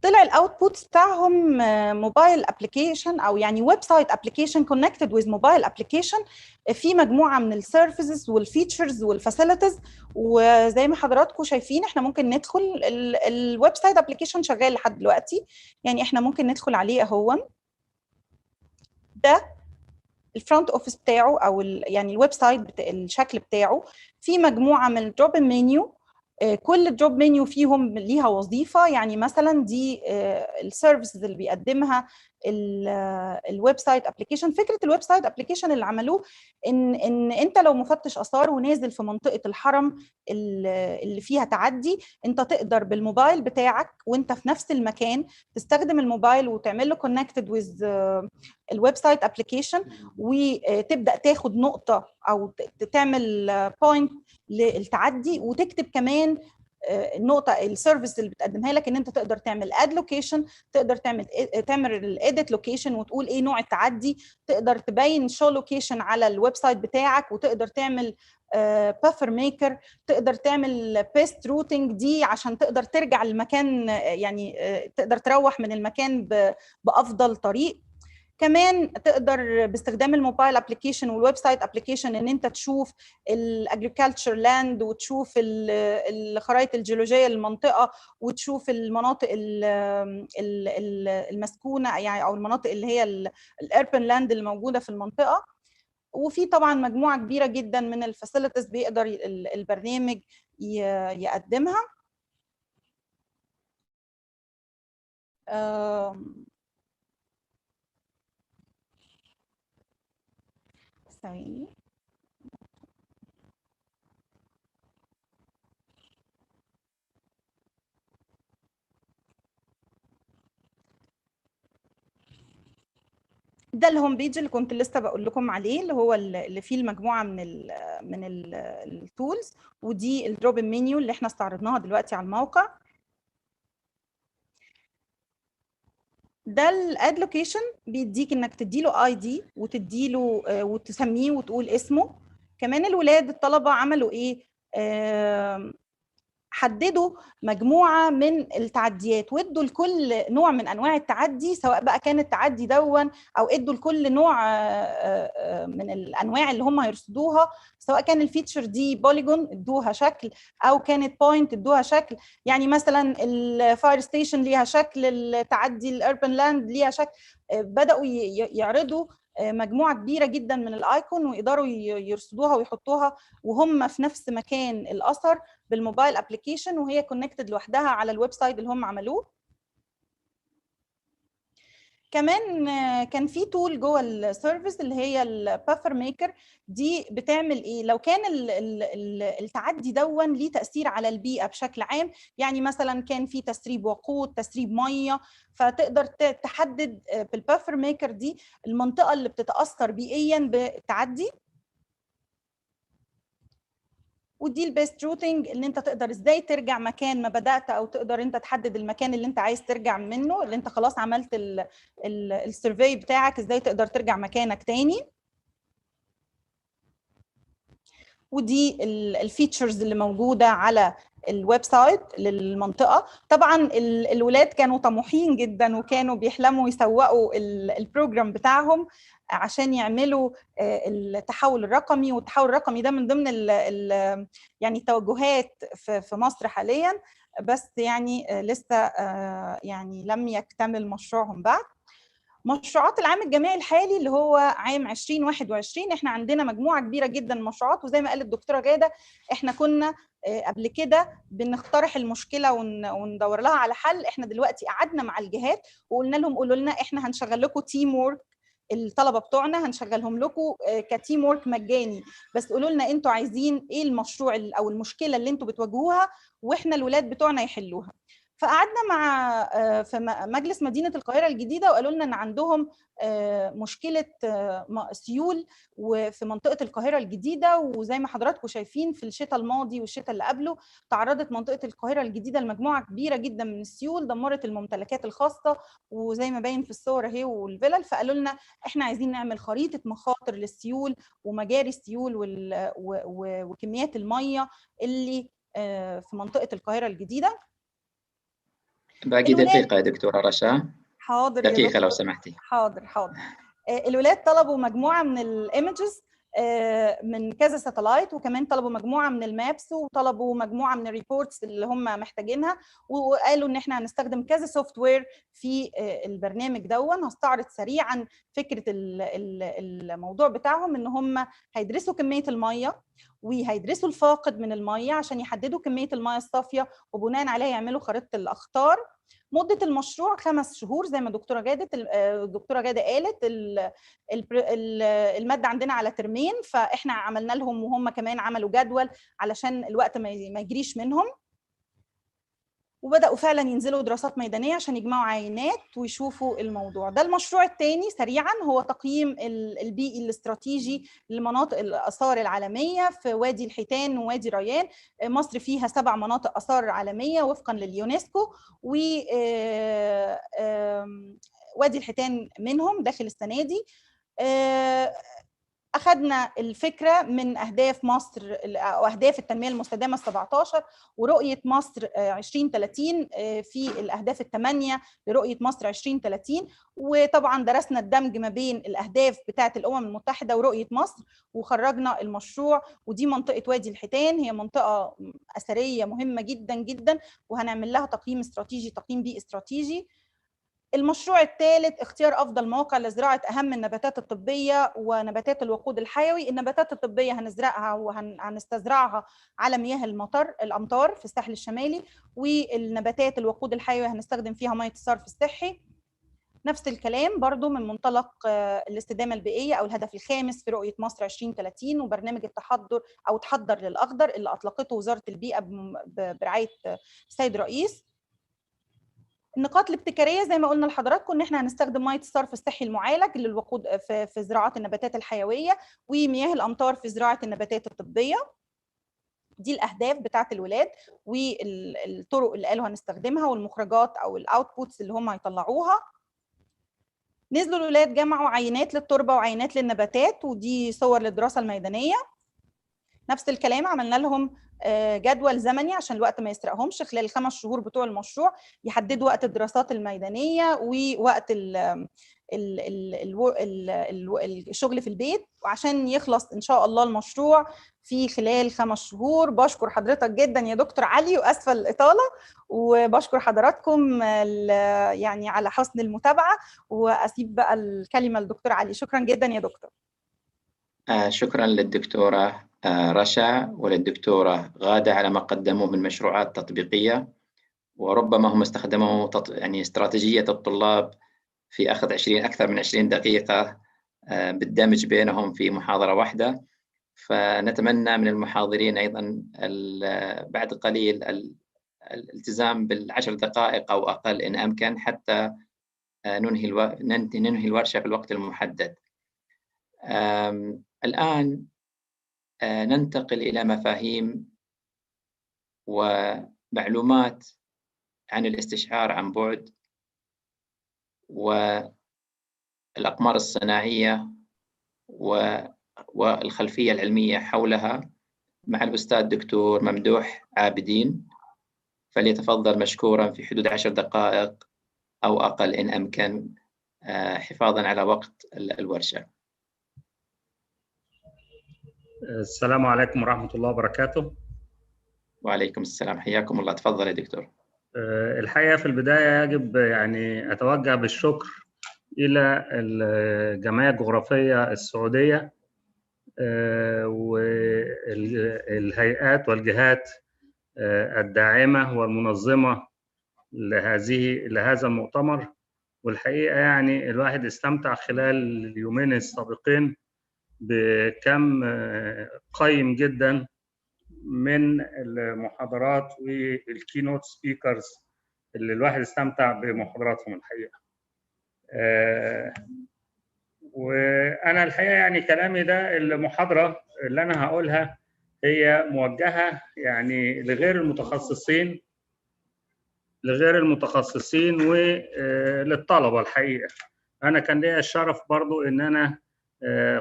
طلع الاوتبوت بتاعهم موبايل ابلكيشن، او يعني ويب سايت ابلكيشن كونكتد ويز موبايل ابلكيشن، في مجموعه من السيرفيسز والفيتشرز والفاسيلتيز. وزي ما حضراتكم شايفين احنا ممكن ندخل الويب سايت ابلكيشن شغال لحد دلوقتي، يعني احنا ممكن ندخل عليه اهو. ده الفرونت اوفيس بتاعه او يعني الويب سايت الشكل بتاعه، في مجموعه من الدروب منيو، كل دروب منيو فيهم ليها وظيفه. يعني مثلا دي السيرفيسز اللي بيقدمها الويب سايت ابلكيشن. فكره الويب سايت ابلكيشن اللي عملوه ان انت لو مفتش اثار ونازل في منطقه الحرم اللي فيها تعدي، انت تقدر بالموبايل بتاعك وانت في نفس المكان تستخدم الموبايل وتعمل له كونكتد ويز الويب سايت ابلكيشن، وتبدا تاخد نقطه او تعمل بوينت للتعدي، وتكتب كمان النقطه السيرفيس اللي بتقدمها لك ان انت تقدر تعمل اد لوكيشن، تقدر تعمل الاديت لوكيشن وتقول ايه نوع التعدي، تقدر تبين شو لوكيشن على الويب سايت بتاعك، وتقدر تعمل بافر ميكر، تقدر تعمل بيست روتنج دي عشان تقدر ترجع المكان، يعني تقدر تروح من المكان بافضل طريق. كمان تقدر باستخدام الموبايل ابلكيشن والويب سايت ابلكيشن ان انت تشوف الاجريكلتشر لاند، وتشوف الخرائط الجيولوجيه للمنطقه، وتشوف المناطق المسكونه يعني او المناطق اللي هي الاربن لاند اللي موجوده في المنطقه. وفي طبعا مجموعه كبيره جدا من الفاسيلتيز بيقدر البرنامج يقدمها. ثواني. ده الهوم بيج اللي كنت لسه بقول لكم عليه، اللي هو اللي فيه المجموعه من التولز، ودي الدروب منيو اللي احنا استعرضناها دلوقتي على الموقع. ده الاد لوكيشن بيديك انك تديله اي دي وتديله وتسميه وتقول اسمه. كمان الولاد الطلبه عملوا ايه؟ حددوا مجموعه من التعديات، وادوا لكل نوع من انواع التعدي، سواء بقى كان التعدي دون او ادوا لكل نوع من الانواع اللي هم هيرصدوها، سواء كان الفيتشر دي بوليجون ادوها شكل او كانت بوينت ادوها شكل. يعني مثلا الفاير ستيشن ليها شكل، التعدي الاربن لاند ليها شكل. بداوا يعرضوا مجموعه كبيره جدا من الايكون ويقدروا يرصدوها ويحطوها وهم في نفس مكان الاثر بالموبايل ابلكيشن، وهي كونكتد لوحدها على الويب سايت اللي هم عملوه. كمان كان في تول جوه السيرفيس اللي هي البافر ميكر. دي بتعمل ايه؟ لو كان التعدي دون ليه تاثير على البيئه بشكل عام، يعني مثلا كان في تسريب وقود، تسريب ميه، فتقدر تحدد بالبافر ميكر دي المنطقه اللي بتتاثر بيئيا بالتعدي. ودي البيست روتنج اللي انت تقدر ازاي ترجع مكان ما بدات، او تقدر انت تحدد المكان اللي انت عايز ترجع منه، اللي انت خلاص عملت السيرفي بتاعك، ازاي تقدر ترجع مكانك تاني. ودي الفيتشرز اللي موجوده على الويب سايت للمنطقه. طبعا الولاد كانوا طموحين جدا وكانوا بيحلموا يسوقوا البروجرام بتاعهم عشان يعملوا التحول الرقمي، والتحول الرقمي ده من ضمن يعني التوجهات في مصر حاليا، بس يعني لسه يعني لم يكتمل مشروعهم بعد. مشروعات العام الجامعي الحالي اللي هو عام 2021 احنا عندنا مجموعه كبيره جدا من المشروعات، وزي ما قالت الدكتوره غاده احنا كنا قبل كده بنقترح المشكله وندور لها على حل. احنا دلوقتي قعدنا مع الجهات وقلنا لهم قولوا لنا احنا هنشغل لكم تيم وورك، الطلبه بتوعنا هنشغلهم لكم كتيم وورك مجاني، بس قولوا لنا انتوا عايزين ايه المشروع او المشكله اللي انتوا بتواجهوها واحنا الولاد بتوعنا يحلوها. فقعدنا مع في مجلس مدينه القاهره الجديده وقالوا لنا ان عندهم مشكله سيول وفي منطقه القاهره الجديده، وزي ما حضراتكم شايفين في الشتاء الماضي والشتاء اللي قبله تعرضت منطقه القاهره الجديده لمجموعه كبيره جدا من السيول، دمرت الممتلكات الخاصه وزي ما باين في الصور اهي والفلل. فقالوا لنا احنا عايزين نعمل خريطه مخاطر للسيول ومجاري السيول وكميات الميه اللي في منطقه القاهره الجديده. باقي دقيقة يا دكتورة رشا. حاضر دقيقة لو سمحتي. حاضر. الولاد طلبوا مجموعة من الايمجز من كذا ساتلايت، وكمان طلبوا مجموعه من المابس وطلبوا مجموعه من الريبورتس اللي هم محتاجينها، وقالوا ان احنا هنستخدم كذا سوفت وير في البرنامج دون. هستعرض سريعا فكره الموضوع بتاعهم، ان هم هيدرسوا كميه الميه وهيدرسوا الفاقد من الميه عشان يحددوا كميه الميه الصافيه، وبناء عليها يعملوا خريطه الاخطار. مده المشروع 5 شهور زي ما الدكتوره جاده قالت. الماده عندنا على ترمين، فاحنا عملنا لهم وهم كمان عملوا جدول علشان الوقت ما يجريش منهم، وبداوا فعلا ينزلوا دراسات ميدانيه عشان يجمعوا عينات ويشوفوا الموضوع ده. المشروع الثاني سريعا هو تقييم البيئي الاستراتيجي لمناطق الاثار العالميه في وادي الحيتان ووادي ريان. مصر فيها 7 مناطق اثار عالميه وفقا لليونسكو، و وادي الحيتان منهم داخل السنه دي. أخذنا الفكرة من أهداف مصر أو أهداف التنمية المستدامة 17 ورؤية مصر 2030 في الأهداف ال8 لرؤية مصر 2030، وطبعا درسنا الدمج ما بين الأهداف بتاعة الأمم المتحدة ورؤية مصر وخرجنا المشروع. ودي منطقة وادي الحيتان، هي منطقة أثرية مهمة جدا جدا، وهنعمل لها تقييم استراتيجي، تقييم بيئي استراتيجي. المشروع الثالث اختيار أفضل مواقع لزراعة أهم النباتات الطبية ونباتات الوقود الحيوي. النباتات الطبية هنزرعها وهنستزرعها على مياه الأمطار في الساحل الشمالي، والنباتات الوقود الحيوي هنستخدم فيها مياه الصرف الصحي. نفس الكلام برضو من منطلق الاستدامة البيئية أو الهدف الخامس في رؤية مصر 2030 وبرنامج التحضر أو تحضر للأخضر اللي أطلقته وزارة البيئة برعاية السيد رئيس. النقاط الابتكاريه زي ما قلنا لحضراتكم ان احنا هنستخدم ميه الصرف الصحي المعالج للوقود في زراعه النباتات الحيويه، ومياه الامطار في زراعه النباتات الطبيه. دي الاهداف بتاعه الولاد والطرق اللي قالوا هنستخدمها والمخرجات او الاوتبوتس اللي هم هيطلعوها. نزلوا الولاد جمعوا عينات للتربه وعينات للنباتات، ودي صور للدراسه الميدانيه. نفس الكلام عملنا لهم جدول زمني عشان الوقت ما يسرقهمش خلال ال5 شهور بتوع المشروع، يحددوا وقت الدراسات الميدانيه ووقت الشغل في البيت، وعشان يخلص ان شاء الله المشروع في خلال 5 شهور. بشكر حضرتك جدا يا دكتور علي، واسفه الاطاله، وبشكر حضراتكم يعني على حسن المتابعه، واسيب بقى الكلمه للدكتور علي. شكرا جدا يا دكتور. شكرا للدكتورة رشا وللدكتورة غادة على ما قدموا من مشروعات تطبيقية، وربما هم استخدموا يعني استراتيجية الطلاب في أخذ أكثر من 20 دقيقة بالدمج بينهم في محاضرة واحدة. فنتمنى من المحاضرين أيضا بعد قليل الالتزام بال10 دقائق أو أقل إن أمكن، حتى ننهي الورشة في الوقت المحدد. الآن ننتقل إلى مفاهيم ومعلومات عن الاستشعار عن بعد والأقمار الصناعية والخلفية العلمية حولها مع الأستاذ الدكتور ممدوح عابدين. فليتفضل مشكورا في حدود 10 دقائق أو أقل إن أمكن، حفاظا على وقت الورشة. السلام عليكم ورحمة الله وبركاته. وعليكم السلام، حياكم الله. تفضل يا دكتور. الحقيقة في البداية يجب يعني أتوجه بالشكر إلى الجمعية الجغرافية السعودية والهيئات والجهات الداعمة والمنظمة لهذا المؤتمر. والحقيقة يعني الواحد استمتع خلال اليومين السابقين بكم قيم جدا من المحاضرات والكينوت سبيكرز اللي الواحد استمتع بمحاضراتهم الحقيقة. وأنا الحقيقة يعني كلامي ده المحاضرة اللي أنا هقولها هي موجهة يعني لغير المتخصصين وللطلبة. الحقيقة أنا كان لي الشرف برضو إن أنا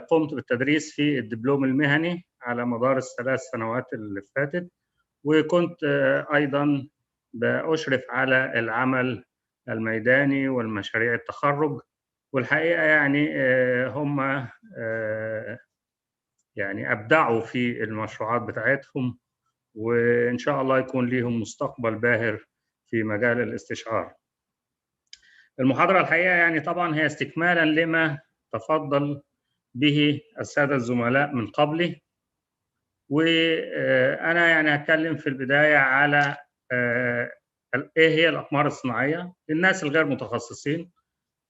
قمت بالتدريس في الدبلوم المهني على مدار ال3 سنوات اللي فاتت، وكنت أيضا بأشرف على العمل الميداني والمشاريع التخرج. والحقيقة يعني هم يعني أبدعوا في المشروعات بتاعتهم، وإن شاء الله يكون ليهم مستقبل باهر في مجال الاستشعار. المحاضرة الحقيقة يعني طبعا هي استكمالا لما تفضل به السادة الزملاء من قبلي، وأنا يعني هتكلم في البداية على إيه هي الأقمار الصناعية للناس الغير متخصصين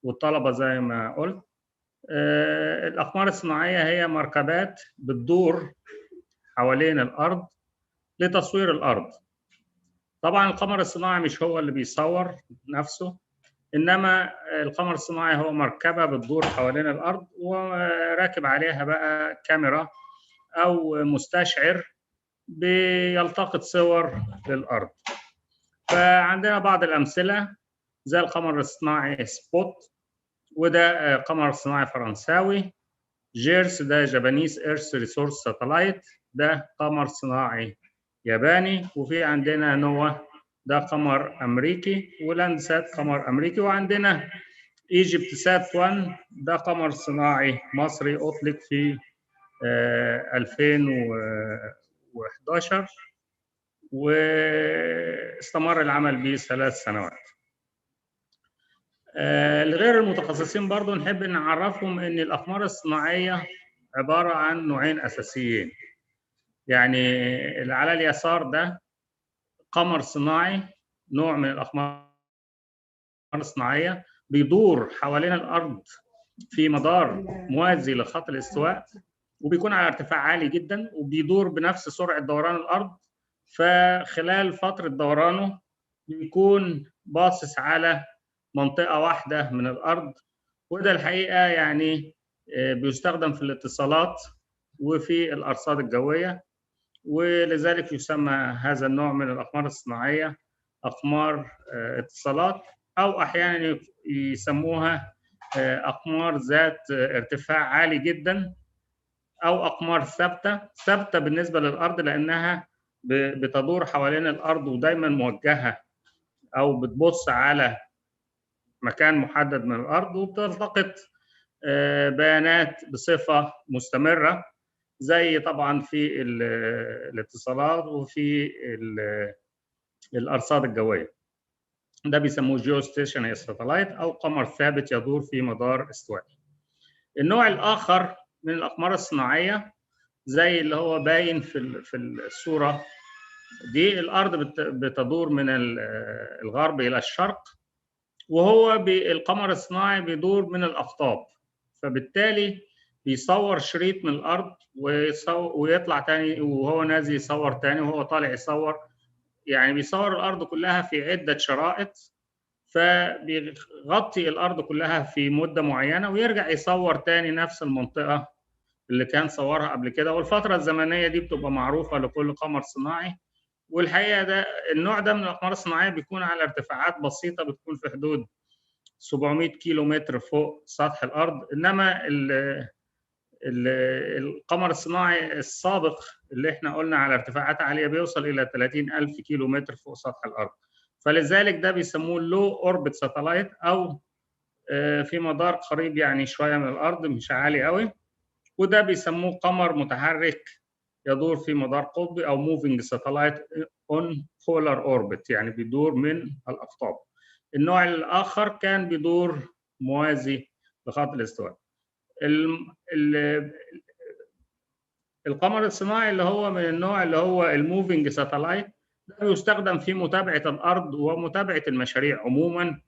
والطلبة زي ما قلت. الأقمار الصناعية هي مركبات بتدور حوالين الأرض لتصوير الأرض. طبعا القمر الصناعي مش هو اللي بيصور نفسه، إنما القمر الصناعي هو مركبة بتدور حوالين الأرض وراكب عليها بقى كاميرا أو مستشعر بيلتقط صور للأرض. فعندنا بعض الأمثلة زي القمر الصناعي سبوت، وده قمر صناعي فرنساوي. جيرس ده جابانيز ايرث ريسورس ساتلايت، ده قمر صناعي ياباني. وفي عندنا نواه ده قمر امريكي، ولاندسات قمر امريكي. وعندنا ايجيبت سات 1 ده قمر صناعي مصري اطلق في 2011 واستمر العمل به 3 سنوات. الغير المتخصصين برضو نحب نعرفهم ان الاقمار الصناعيه عباره عن نوعين اساسيين. يعني اللي على اليسار ده قمر صناعي، نوع من الاقمار الصناعيه بيدور حوالين الارض في مدار موازي لخط الاستواء، وبيكون على ارتفاع عالي جدا، وبيدور بنفس سرعه دوران الارض. فخلال فتره دورانه بيكون باصص على منطقة واحدة من الأرض، وده الحقيقة يعني بيستخدم في الاتصالات وفي الأرصاد الجوية، ولذلك يسمى هذا النوع من الأقمار الصناعية أقمار اتصالات، أو أحيانا يسموها أقمار ذات ارتفاع عالي جدا، أو أقمار ثابتة بالنسبة للأرض، لأنها بتدور حوالين الأرض ودايما موجهة أو بتبص على مكان محدد من الأرض، وبتلتقط بيانات بصفة مستمرة، زي طبعا في الاتصالات وفي الأرصاد الجوية. ده بيسموه جيو ستيشنري ساتلايت أو قمر ثابت يدور في مدار استوائي. النوع الآخر من الأقمار الصناعية زي اللي هو باين في الصورة دي، الأرض بتدور من الغرب إلى الشرق، وهو القمر الصناعي بيدور من الأقطاب، فبالتالي بيصور شريط من الأرض ويطلع تاني، وهو نازل يصور تاني، وهو طالع يصور. يعني بيصور الأرض كلها في عدة شرائط، فبيغطي الأرض كلها في مدة معينة، ويرجع يصور تاني نفس المنطقة اللي كان صورها قبل كده. والفترة الزمنية دي بتبقى معروفة لكل قمر صناعي. والحقيقة ده النوع ده من الأقمار الصناعية بيكون على ارتفاعات بسيطة، بتكون في حدود 700 كيلو متر فوق سطح الأرض. إنما القمر الصناعي السابق اللي احنا قلنا على ارتفاعات عالية بيوصل إلى 30,000 كيلو متر فوق سطح الأرض. فلذلك ده بيسموه لو أوربت ساتلايت، أو في مدار قريب يعني شوية من الأرض، مش عالي قوي. وده بيسموه قمر متحرك يدور في مدار قطبي، أو موفينج ساتلايت اون بولار اوربت، يعني بيدور من الأقطاب. النوع الآخر كان بيدور موازي لخط الاستواء. القمر الصناعي اللي هو من النوع اللي هو الموفينج ساتلايت ده بيستخدم في متابعة الأرض ومتابعة المشاريع عموما،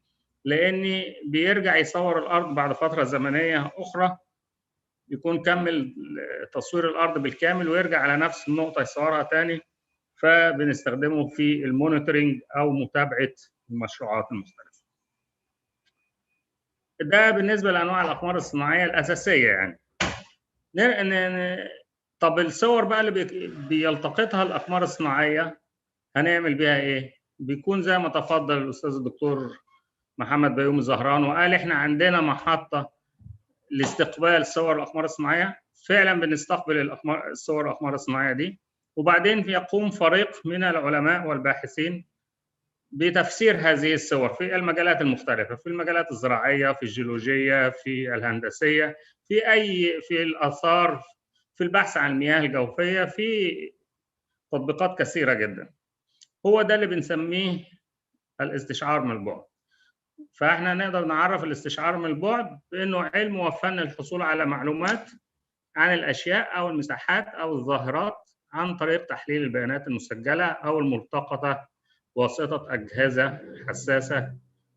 لأن بيرجع يصور الأرض بعد فترة زمنية أخرى، يكون كمل تصوير الأرض بالكامل ويرجع على نفس النقطة يصورها تاني. فبنستخدمه في المونيتورنج أو متابعة المشروعات المختلفة. ده بالنسبة لأنواع الأقمار الصناعية الأساسية. يعني طب الصور بقى اللي بيلتقطها الأقمار الصناعية هنعمل بيها إيه؟ بيكون زي ما تفضل الأستاذ الدكتور محمد بيومي زهران وقال إحنا عندنا محطة لاستقبال صور الأقمار الصناعية. فعلا بنستقبل صور الأقمار الصناعية دي، وبعدين يقوم فريق من العلماء والباحثين بتفسير هذه الصور في المجالات المختلفة، في المجالات الزراعية، في الجيولوجية، في الهندسية، في الآثار، في البحث عن المياه الجوفية في تطبيقات كثيرة جدا. هو ده اللي بنسميه الاستشعار من البعد. فاحنا نقدر نعرف الاستشعار من البعد بأنه علم وفن الحصول على معلومات عن الأشياء أو المساحات أو الظاهرات عن طريق تحليل البيانات المسجلة أو الملتقطة بواسطة أجهزة حساسة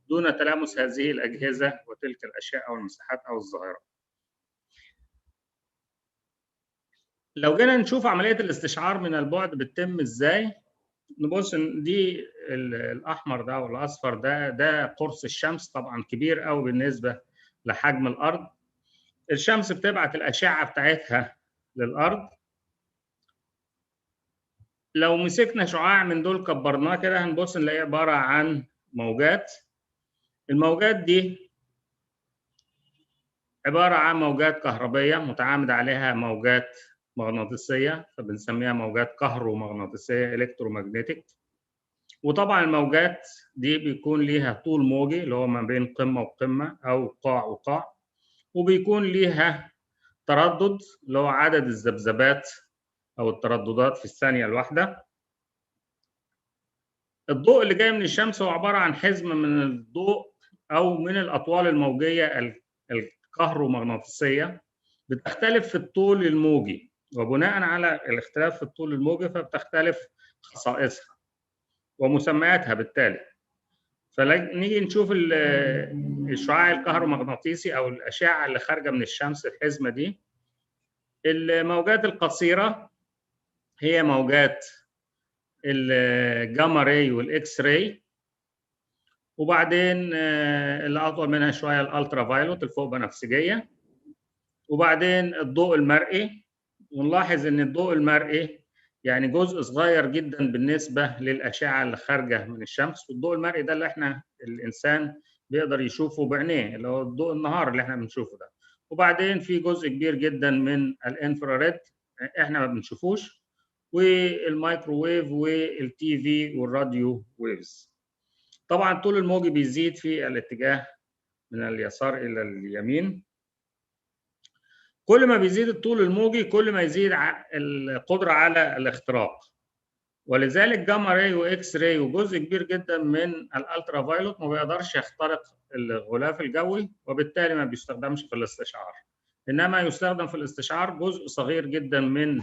دون تلامس هذه الأجهزة وتلك الأشياء أو المساحات أو الظاهرات. لو جينا نشوف عملية الاستشعار من البعد بتتم إزاي، نبص إن دي الأحمر ده والأصفر ده قرص الشمس، طبعا كبير قوي بالنسبة لحجم الأرض. الشمس بتبعت الأشعة بتاعتها للأرض. لو مسكنا شعاع من دول كبرناه كده هنبص نلاقيه عبارة عن موجات. الموجات دي عبارة عن موجات كهربية متعامد عليها موجات مغناطيسية، فبنسميها موجات كهرومغناطيسية الكترومagnetic. وطبعا الموجات دي بيكون ليها طول موجي اللي هو ما بين قمة وقمة أو قاع وقاع، وبيكون ليها تردد اللي هو عدد الذبذبات أو الترددات في الثانية الواحدة. الضوء اللي جاي من الشمس هو عبارة عن حزم من الضوء أو من الأطوال الموجية الكهرومغناطيسية، بتختلف في الطول الموجي، وبناء على الاختلاف في الطول الموجي فبتختلف خصائصها ومسمياتها بالتالي. فنيجي نشوف الشعاع الكهرومغناطيسي أو الأشعة اللي خارجة من الشمس الحزمة دي. الموجات القصيرة هي موجات الجاما راي والإكس راي، وبعدين اللي أطول منها شوية الألترا فايلوت الفوق بنفسجية، وبعدين الضوء المرئي. ونلاحظ إن الضوء المرئي يعني جزء صغير جدا بالنسبة للأشعة اللي خارجة من الشمس، والضوء المرئي ده اللي احنا الإنسان بيقدر يشوفه بعينيه اللي هو ضوء النهار اللي احنا بنشوفه ده. وبعدين في جزء كبير جدا من الانفراريد احنا ما بنشوفوش، والمايكروويف والتي في والراديو ويفز. طبعا الطول الموجي بيزيد في الاتجاه من اليسار إلى اليمين. كل ما بيزيد الطول الموجي كل ما يزيد القدرة على الاختراق، ولذلك جاما راي واكس راي وجزء كبير جدا من الالترا فايلوت ما بيقدرش يخترق الغلاف الجوي، وبالتالي ما بيستخدمش في الاستشعار. انما يستخدم في الاستشعار جزء صغير جدا من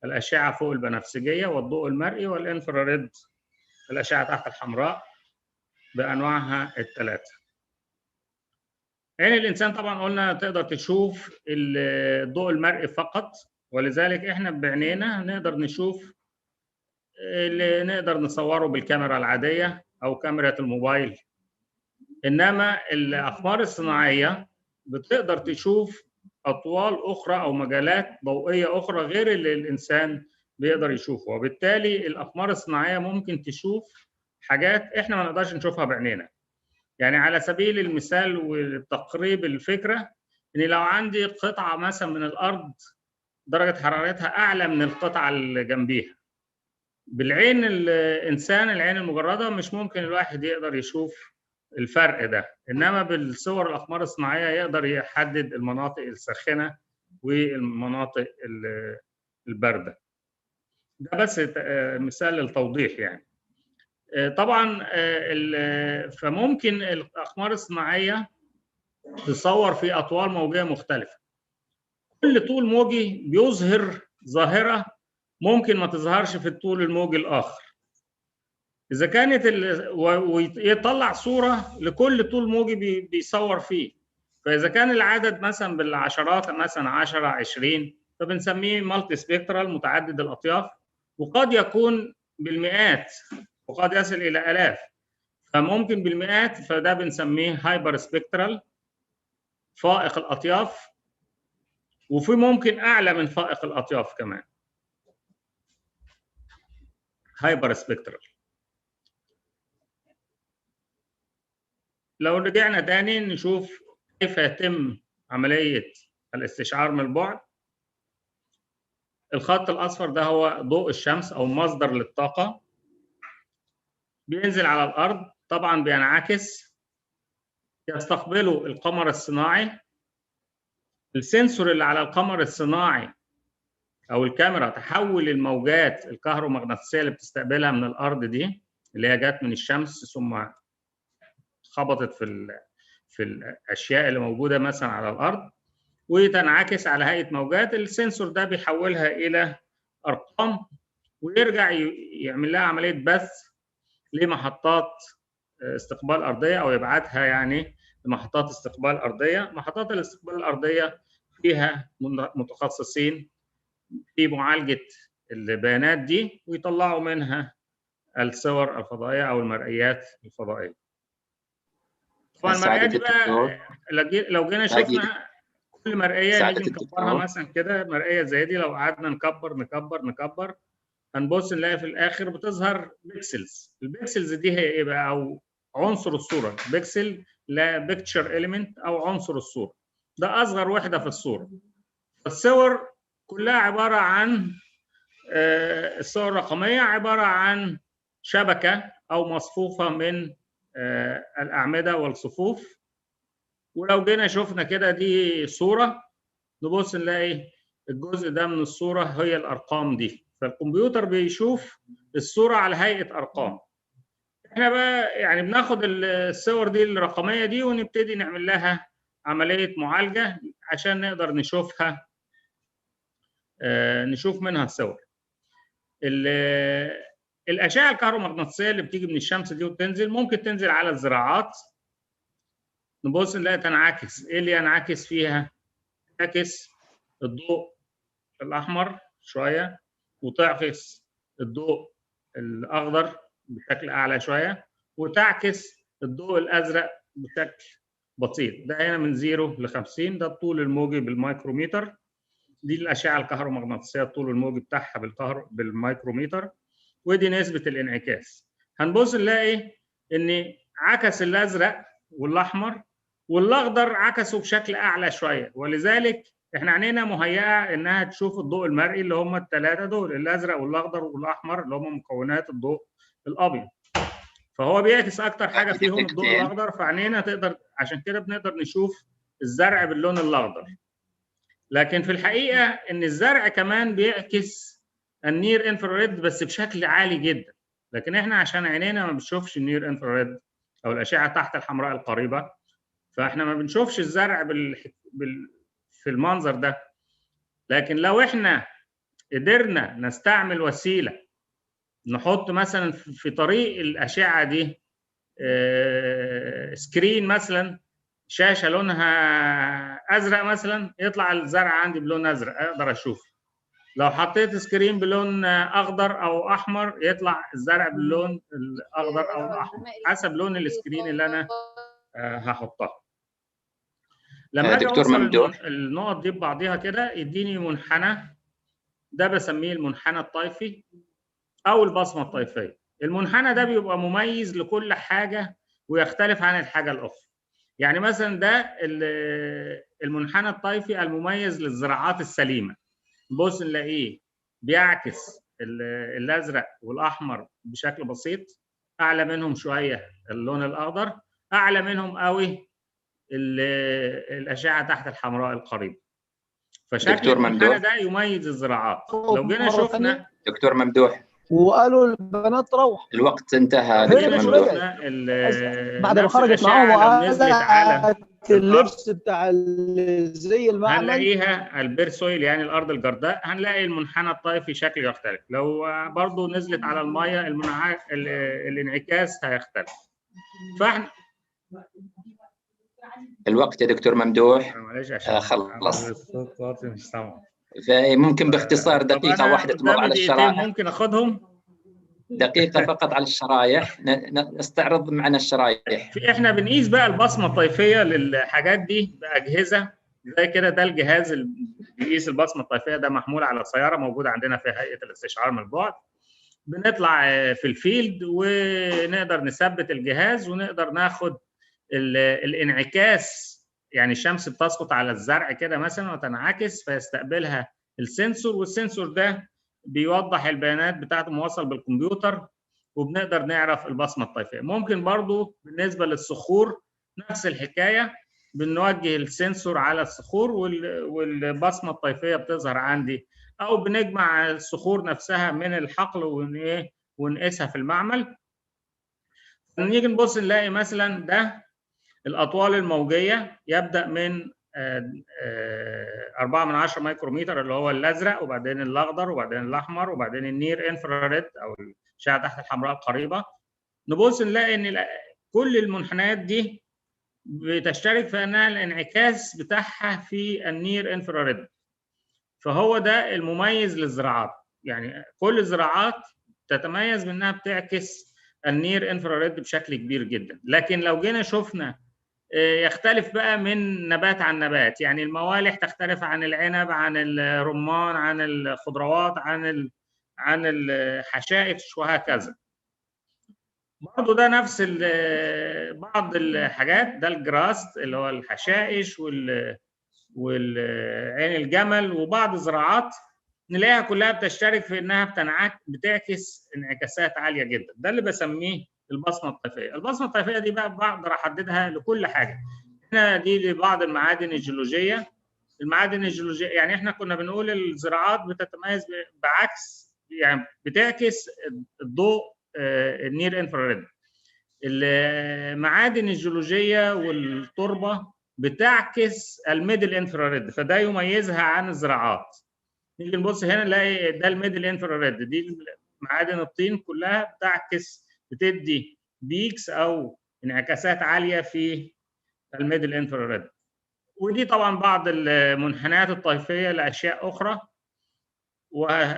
الاشعه فوق البنفسجيه والضوء المرئي والانفراريد، الاشعه تحت الحمراء بانواعها الثلاثه. عين الانسان طبعا قلنا تقدر تشوف الضوء المرئي فقط، ولذلك احنا بعينينا نقدر نشوف اللي نقدر نصوره بالكاميرا العاديه او كاميرا الموبايل. انما الاقمار الصناعيه بتقدر تشوف اطوال اخرى او مجالات ضوئيه اخرى غير اللي الانسان بيقدر يشوفه، وبالتالي الاقمار الصناعيه ممكن تشوف حاجات احنا ما نقدرش نشوفها بعينينا. يعني على سبيل المثال وتقريب الفكره، ان لو عندي قطعه مثلا من الارض درجه حرارتها اعلى من القطعه اللي جنبيها، بالعين الانسان العين المجرده مش ممكن الواحد يقدر يشوف الفرق ده، انما بالصور الاقمار الصناعيه يقدر يحدد المناطق الساخنه والمناطق البارده. ده بس مثال للتوضيح يعني. طبعا فممكن الاقمار الصناعيه تصور في اطوال موجيه مختلفه. كل طول موجي بيظهر ظاهره ممكن ما تظهرش في الطول الموجي الآخر. إذا كانت ويطلع صورة لكل طول موجي بيصور فيه. فإذا كان العدد مثلا بالعشرات مثلا 10 20 فبنسميه مالتي سبيكترال متعدد الأطياف، وقد يكون بالمئات وقد يصل إلى آلاف، فممكن بالمئات فده بنسميه هايبر سبيكترال فائق الأطياف، وفي ممكن أعلى من فائق الأطياف كمان هايبر سبيكترال. لو رجعنا تاني نشوف كيف يتم عملية الاستشعار من البعد. الخط الأصفر ده هو ضوء الشمس أو مصدر للطاقة، بينزل على الأرض طبعا بينعكس يستقبله القمر الصناعي. السنسور اللي على القمر الصناعي او الكاميرا تحول الموجات الكهرومغناطيسيه اللي بتستقبلها من الارض دي اللي هي جت من الشمس ثم خبطت في الاشياء اللي موجوده مثلا على الارض وتنعكس على هيئه موجات. السنسور ده بيحولها الى ارقام ويرجع يعمل لها عمليه بث لمحطات استقبال ارضيه او يبعتها يعني لمحطات استقبال ارضيه. محطات الاستقبال الارضيه فيها متخصصين في معالجه البيانات دي ويطلعوا منها الصور الفضائيه او المرئيات الفضائيه. طبعا المرئيات دي بقى لو جينا شفنا كل مرئيه نيجي نكبرها مثلا كده، مرئيه زي دي لو قعدنا نكبر هنبص نلاقي في الاخر بتظهر بيكسلز. البيكسلز دي هي ايه بقى؟ او عنصر الصوره. بيكسل لا بيكتشر اليمنت او عنصر الصوره، ده اصغر وحده في الصوره. الصور كلها عباره عن الصور الرقميه عباره عن شبكه او مصفوفه من الاعمده والصفوف. ولو جينا شفنا كده دي صوره نبص نلاقي الجزء ده من الصوره هي الارقام دي، فالكمبيوتر بيشوف الصوره على هيئه ارقام. احنا بقى يعني بناخد الصور دي الرقميه دي ونبتدي نعمل لها عمليه معالجه عشان نقدر نشوفها، نشوف منها الصور. الاشعه الكهرومغناطيسيه اللي بتيجي من الشمس دي وتنزل ممكن تنزل على الزراعات، نبص نلاقي تنعكس. ايه اللي ينعكس فيها؟ تعكس الضوء الاحمر شويه وتعكس الضوء الاخضر بشكل اعلى شويه وتعكس الضوء الازرق بشكل بسيط. ده هنا من 0 ل 50، ده الطول الموجي بالمايكروميتر. دي الاشعه الكهرومغناطيسيه الطول الموجي بتاعها بالمايكروميتر، ودي نسبه الانعكاس. هنبص نلاقي ان عكس الازرق والاحمر والاخضر عكسوا بشكل اعلى شويه، ولذلك احنا عينينا مهيئه انها تشوف الضوء المرئي اللي هم الثلاثه دول، الازرق والاخضر والاحمر اللي هم مكونات الضوء الابيض. فهو بيعكس اكتر حاجه فيهم الضوء الاخضر، فعينينا تقدر عشان كده بنقدر نشوف الزرع باللون الاخضر. لكن في الحقيقه ان الزرع كمان بيعكس النير انفراريد بس بشكل عالي جدا، لكن احنا عشان عينينا ما بتشوفش النير انفراريد او الاشعه تحت الحمراء القريبه، فاحنا ما بنشوفش الزرع في المنظر ده. لكن لو احنا قدرنا نستعمل وسيله نحط مثلا في طريق الاشعه دي سكرين مثلا، شاشه لونها ازرق مثلا، يطلع الزرع عندي بلون ازرق اقدر اشوف. لو حطيت سكرين بلون اخضر او احمر يطلع الزرع باللون الاخضر او الاحمر حسب لون السكرين اللي انا هحطها. لما اجي اوصل النقط دي ببعضيها كده يديني منحنى، ده بسميه المنحنى الطيفي او البصمه الطيفيه. المنحنى ده بيبقى مميز لكل حاجه ويختلف عن الحاجه الاخرى. يعني مثلا ده المنحنى الطيفي المميز للزراعات السليمه، بص نلاقيه بيعكس الازرق والاحمر بشكل بسيط، اعلى منهم شويه اللون الاخضر، اعلى منهم قوي الاشعه تحت الحمراء القريبه. فشكل المنحنى ده يميز الزراعات. لو جينا شفنا دكتور ممدوح وقالوا البنات تروح، الوقت انتهى. دكتور ممدوح بعد ما خرجت معاهم وقالت اللبس بتاع زي المعمل هنلاقيها البيرسويل يعني الارض الجرداء، هنلاقي المنحنى الطيفي شكله يختلف. لو برضو نزلت على الميه الانعكاس هيختلف. فاحنا الوقت يا دكتور ممدوح خلص، فممكن باختصار دقيقة واحدة تمر على الشرائح. ممكن اخذهم دقيقة فقط على الشرائح، نستعرض معنا الشرائح. احنا بنقيس بقى البصمة الطيفية للحاجات دي بأجهزة زي كده. ده الجهاز اللي بيقيس البصمة الطيفية، ده محمول على سيارة موجودة عندنا في هيئة الاستشعار من البعد. بنطلع في الفيلد ونقدر نثبت الجهاز ونقدر ناخد الانعكاس. يعني الشمس بتسقط على الزرع كده مثلا وتنعكس فيستقبلها السنسور، والسنسور ده بيوضح البيانات بتاعته موصل بالكمبيوتر وبنقدر نعرف البصمه الطيفيه. ممكن برضو بالنسبه للصخور نفس الحكايه، بنوجه السنسور على الصخور والبصمه الطيفيه بتظهر عندي او بنجمع الصخور نفسها من الحقل ونقيسها في المعمل. نيجي نبص نلاقي مثلا ده الاطوال الموجيه، يبدا من 4/10 مايكرومتر اللي هو الازرق، وبعدين الاخضر، وبعدين الاحمر، وبعدين النير انفراريد او الاشعه تحت الحمراء القريبه. نبص نلاقي ان كل المنحنيات دي بتشترك في انها الانعكاس بتاعها في النير انفراريد. فهو ده المميز للزراعات، يعني كل الزراعات تتميز بانها بتعكس النير انفراريد بشكل كبير جدا. لكن لو جينا شفنا يختلف بقى من نبات عن نبات، يعني الموالح تختلف عن العنب، عن الرمان، عن الخضروات، عن الحشائش وهكذا. برضه ده نفس بعض الحاجات، ده الجراس اللي هو الحشائش والعين الجمل، وبعض الزراعات نلاقيها كلها بتشترك في انها بتعكس انعكاسات عاليه جدا. ده اللي بسميه البصمه الطيفيه. البصمه الطيفيه دي بقى بقدر احددها لكل حاجه. هنا دي لبعض المعادن الجيولوجيه. المعادن الجيولوجيه يعني احنا كنا بنقول الزراعات بتتميز بعكس، يعني بتعكس الضوء النير انفراريد. المعادن الجيولوجيه والتربه بتعكس الميدل انفراريد، فده يميزها عن الزراعات. نيجي نبص هنا نلاقي ده الميدل انفراريد، دي معادن الطين كلها بتعكس، بتدي بيكس او انعكاسات عاليه في الميدل انفراريد. ودي طبعا بعض المنحنيات الطيفيه لاشياء اخرى،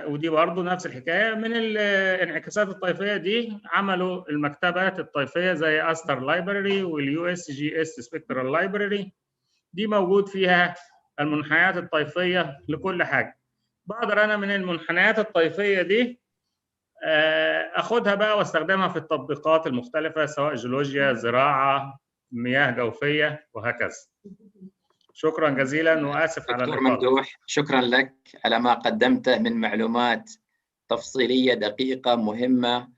ودي برضه نفس الحكايه. من الانعكاسات الطيفيه دي عملوا المكتبات الطيفيه زي استر لايبراري واليو اس جي اس سبكترال لايبراري، دي موجود فيها المنحنيات الطيفيه لكل حاجه. بقدر انا من المنحنيات الطيفيه دي اخدها بقى واستخدمها في التطبيقات المختلفه، سواء جيولوجيا، زراعه، مياه جوفيه وهكذا. شكرا جزيلا واسف على دكتور الاطاله. ممدوح، شكرا لك على ما قدمته من معلومات تفصيليه دقيقه مهمه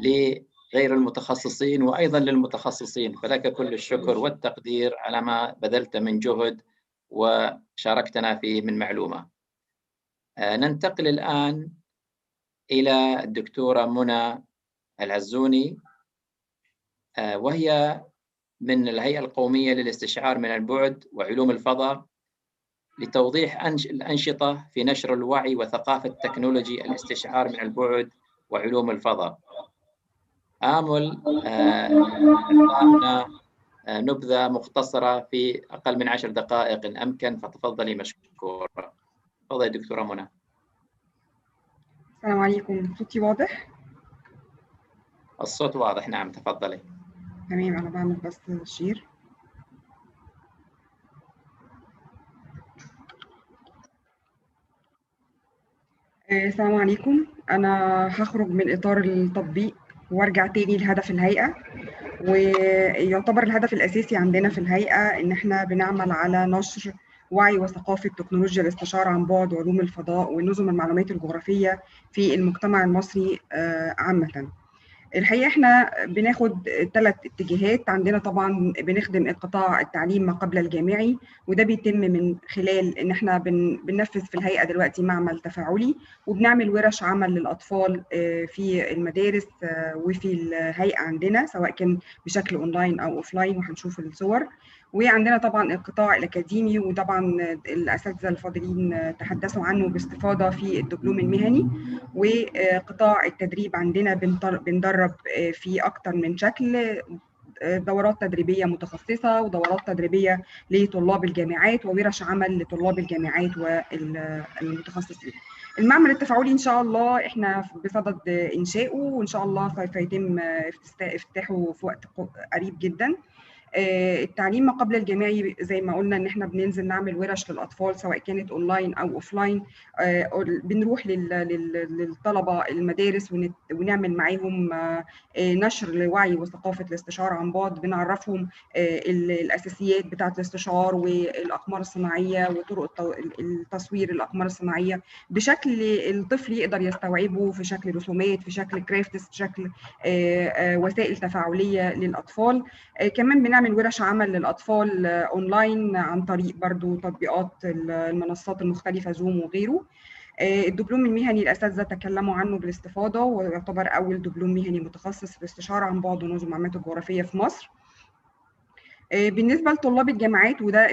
لغير المتخصصين وايضا للمتخصصين، فلك كل الشكر والتقدير على ما بذلت من جهد وشاركتنا فيه من معلومه. ننتقل الان الى الدكتوره منى العزوني، وهي من الهيئة القومية للاستشعار من البعد وعلوم الفضاء، لتوضيح الأنشطة في نشر الوعي وثقافة تكنولوجي الاستشعار من البعد وعلوم الفضاء. آمل إعطائنا نبذة مختصرة في أقل من 10 دقائق إن أمكن، فتفضلي مشكورة. تفضلي دكتورة منى. السلام عليكم، صوتي واضح؟ الصوت واضح، نعم تفضلي. تمام، أنا بعمل بس شير. السلام عليكم. أنا هخرج من إطار التطبيق وارجع تاني لهدف الهيئة، ويعتبر الهدف الأساسي عندنا في الهيئة إن إحنا بنعمل على نشر وعي وثقافة تكنولوجيا الاستشعار عن بعد وعلوم الفضاء ونظم المعلومات الجغرافية في المجتمع المصري عامة. الحقيقة احنا بناخد 3 اتجاهات عندنا. طبعا بنخدم القطاع التعليم ما قبل الجامعي، وده بيتم من خلال ان احنا بننفذ في الهيئة دلوقتي معمل تفاعلي، وبنعمل ورش عمل للأطفال في المدارس وفي الهيئة عندنا، سواء كان بشكل اونلاين او اوفلاين، وهنشوف الصور. وعندنا طبعا القطاع الأكاديمي، وطبعا الأساتذة الفاضلين تحدثوا عنه باستفاضة في الدبلوم المهني. وقطاع التدريب عندنا بندرب في أكتر من شكل، دورات تدريبية متخصصة ودورات تدريبية لطلاب الجامعات وورش عمل لطلاب الجامعات والمتخصصين. المعمل التفاعلي إن شاء الله إحنا بصدد إنشائه، وإن شاء الله سوف يتم افتتاحه في وقت قريب جدا. التعليم ما قبل الجامعي زي ما قلنا ان احنا بننزل نعمل ورش للاطفال سواء كانت اونلاين او اوفلاين. بنروح للطلبه المدارس ونعمل معاهم نشر لوعي وثقافه الاستشعار عن بعد، بنعرفهم الاساسيات بتاعه الاستشعار والاقمار الصناعيه وطرق التصوير الاقمار الصناعيه بشكل الطفل يقدر يستوعبه، في شكل رسومات، في شكل كرافتس، في شكل وسائل تفاعليه للاطفال. كمان بنعمل ورش عمل للأطفال أونلاين عن طريق برضو تطبيقات المنصات المختلفة زوم وغيره. الدبلوم المهني الاساتذه تكلموا عنه بالاستفاضه، ويعتبر اول دبلوم مهني متخصص في الاستشاره عن بعد ونظم المعلومات الجغرافيه في مصر. بالنسبه لطلاب الجامعات وده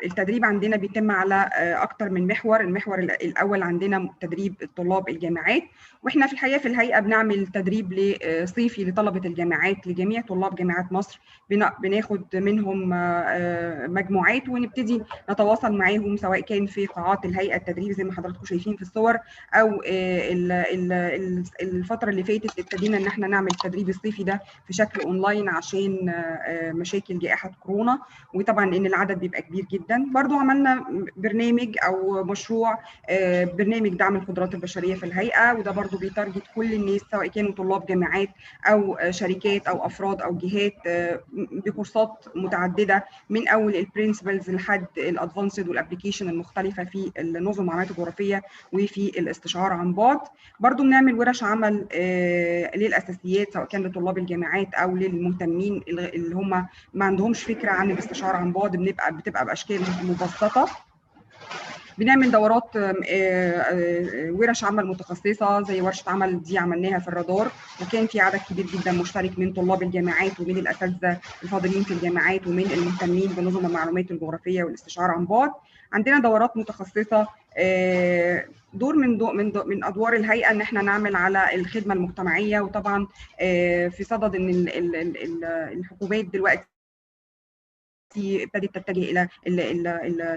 التدريب عندنا بيتم على اكتر من محور. المحور الاول عندنا تدريب طلاب الجامعات، واحنا في الحقيقه في الهيئه بنعمل تدريب صيفي لطلبه الجامعات، لجميع طلاب جامعات مصر. بناخد منهم مجموعات ونبتدي نتواصل معاهم، سواء كان في قاعات الهيئه التدريب زي ما حضراتكم شايفين في الصور، او الفتره اللي فاتت ابتدينا ان احنا نعمل التدريب الصيفي ده في شكل اونلاين عشان مشاكل جائحه كورونا، وطبعا ان العدد بيبقى كبير جدا. برضو عملنا برنامج او مشروع برنامج دعم القدرات البشريه في الهيئه، وده برضو بيتارجت كل الناس سواء كانوا طلاب جامعات او شركات او افراد او جهات، بكورسات متعدده من اول البرنسبلز لحد الادفانسد والابلكيشن المختلفه في النظم المعلومات الجغرافيه وفي الاستشعار عن بعد. برضو بنعمل ورش عمل للاساسيات سواء كان لطلاب الجامعات او للمهتمين اللي هم ما عندهمش فكره عن الاستشعار عن بعد، بتبقى باشكال مبسطه. بنعمل دورات ورش عمل متخصصه زي ورشه عمل دي عملناها في الرادار، وكان في عدد كبير جدا مشترك من طلاب الجامعات ومن الاساتذه الفاضلين في الجامعات ومن المهتمين بنظم المعلومات الجغرافيه والاستشعار عن بعد. عندنا دورات متخصصه. دور من ادوار الهيئه ان احنا نعمل على الخدمه المجتمعيه، وطبعا في صدد ان الحكومات دلوقتي ابتدت تتجه الى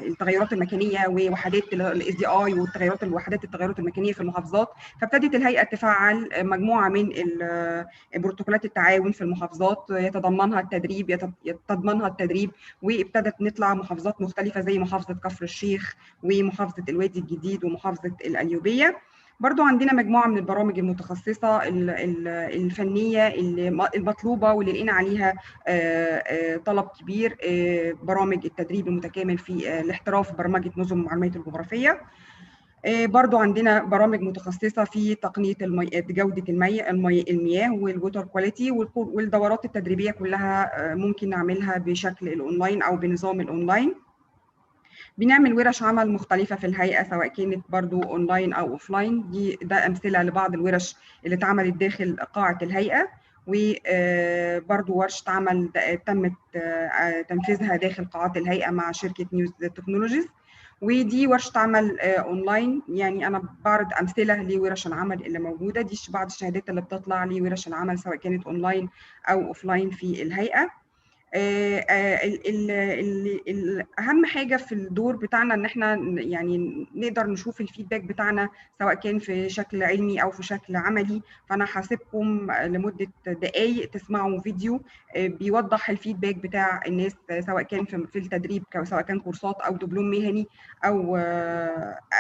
التغيرات المكانيه ووحدات الاس دي اي والتغيرات الوحدات المكانيه في المحافظات، فابتدت الهيئه تفعل مجموعه من بروتوكولات التعاون في المحافظات يتضمنها التدريب، وابتدت نطلع محافظات مختلفه زي محافظه كفر الشيخ ومحافظه الوادي الجديد ومحافظه القليوبيه. برضو عندنا مجموعة من البرامج المتخصصة الفنية المطلوبة واللي لقينا عليها طلب كبير، برامج التدريب المتكامل في الاحتراف برمجة نظم المعلومات الجغرافية. برضو عندنا برامج متخصصة في تقنية جودة المياه والووتر كواليتي، والدورات التدريبية كلها ممكن نعملها بشكل الأونلاين أو بنظام الأونلاين. بنعمل ورش عمل مختلفة في الهيئة سواء كانت برضو أونلاين أو أوفلاين. ده أمثلة لبعض الورش اللي اتعملت داخل قاعة الهيئة، وبرضو ورشة عمل تمت تنفيذها داخل قاعات الهيئة مع شركة نيوز تكنولوجيز، ودي ورشة عمل أونلاين. يعني أنا بعرض أمثلة لورش العمل اللي موجودة دي، بعض الشهادات اللي بتطلع لورش العمل سواء كانت أونلاين أو أوفلاين في الهيئة. اهم حاجه في الدور بتاعنا ان احنا يعني نقدر نشوف الفيدباك بتاعنا سواء كان في شكل علمي او في شكل عملي. فانا هسيبكم لمده دقائق تسمعوا فيديو بيوضح الفيدباك بتاع الناس سواء كان في التدريب سواء كان كورسات او دبلوم مهني او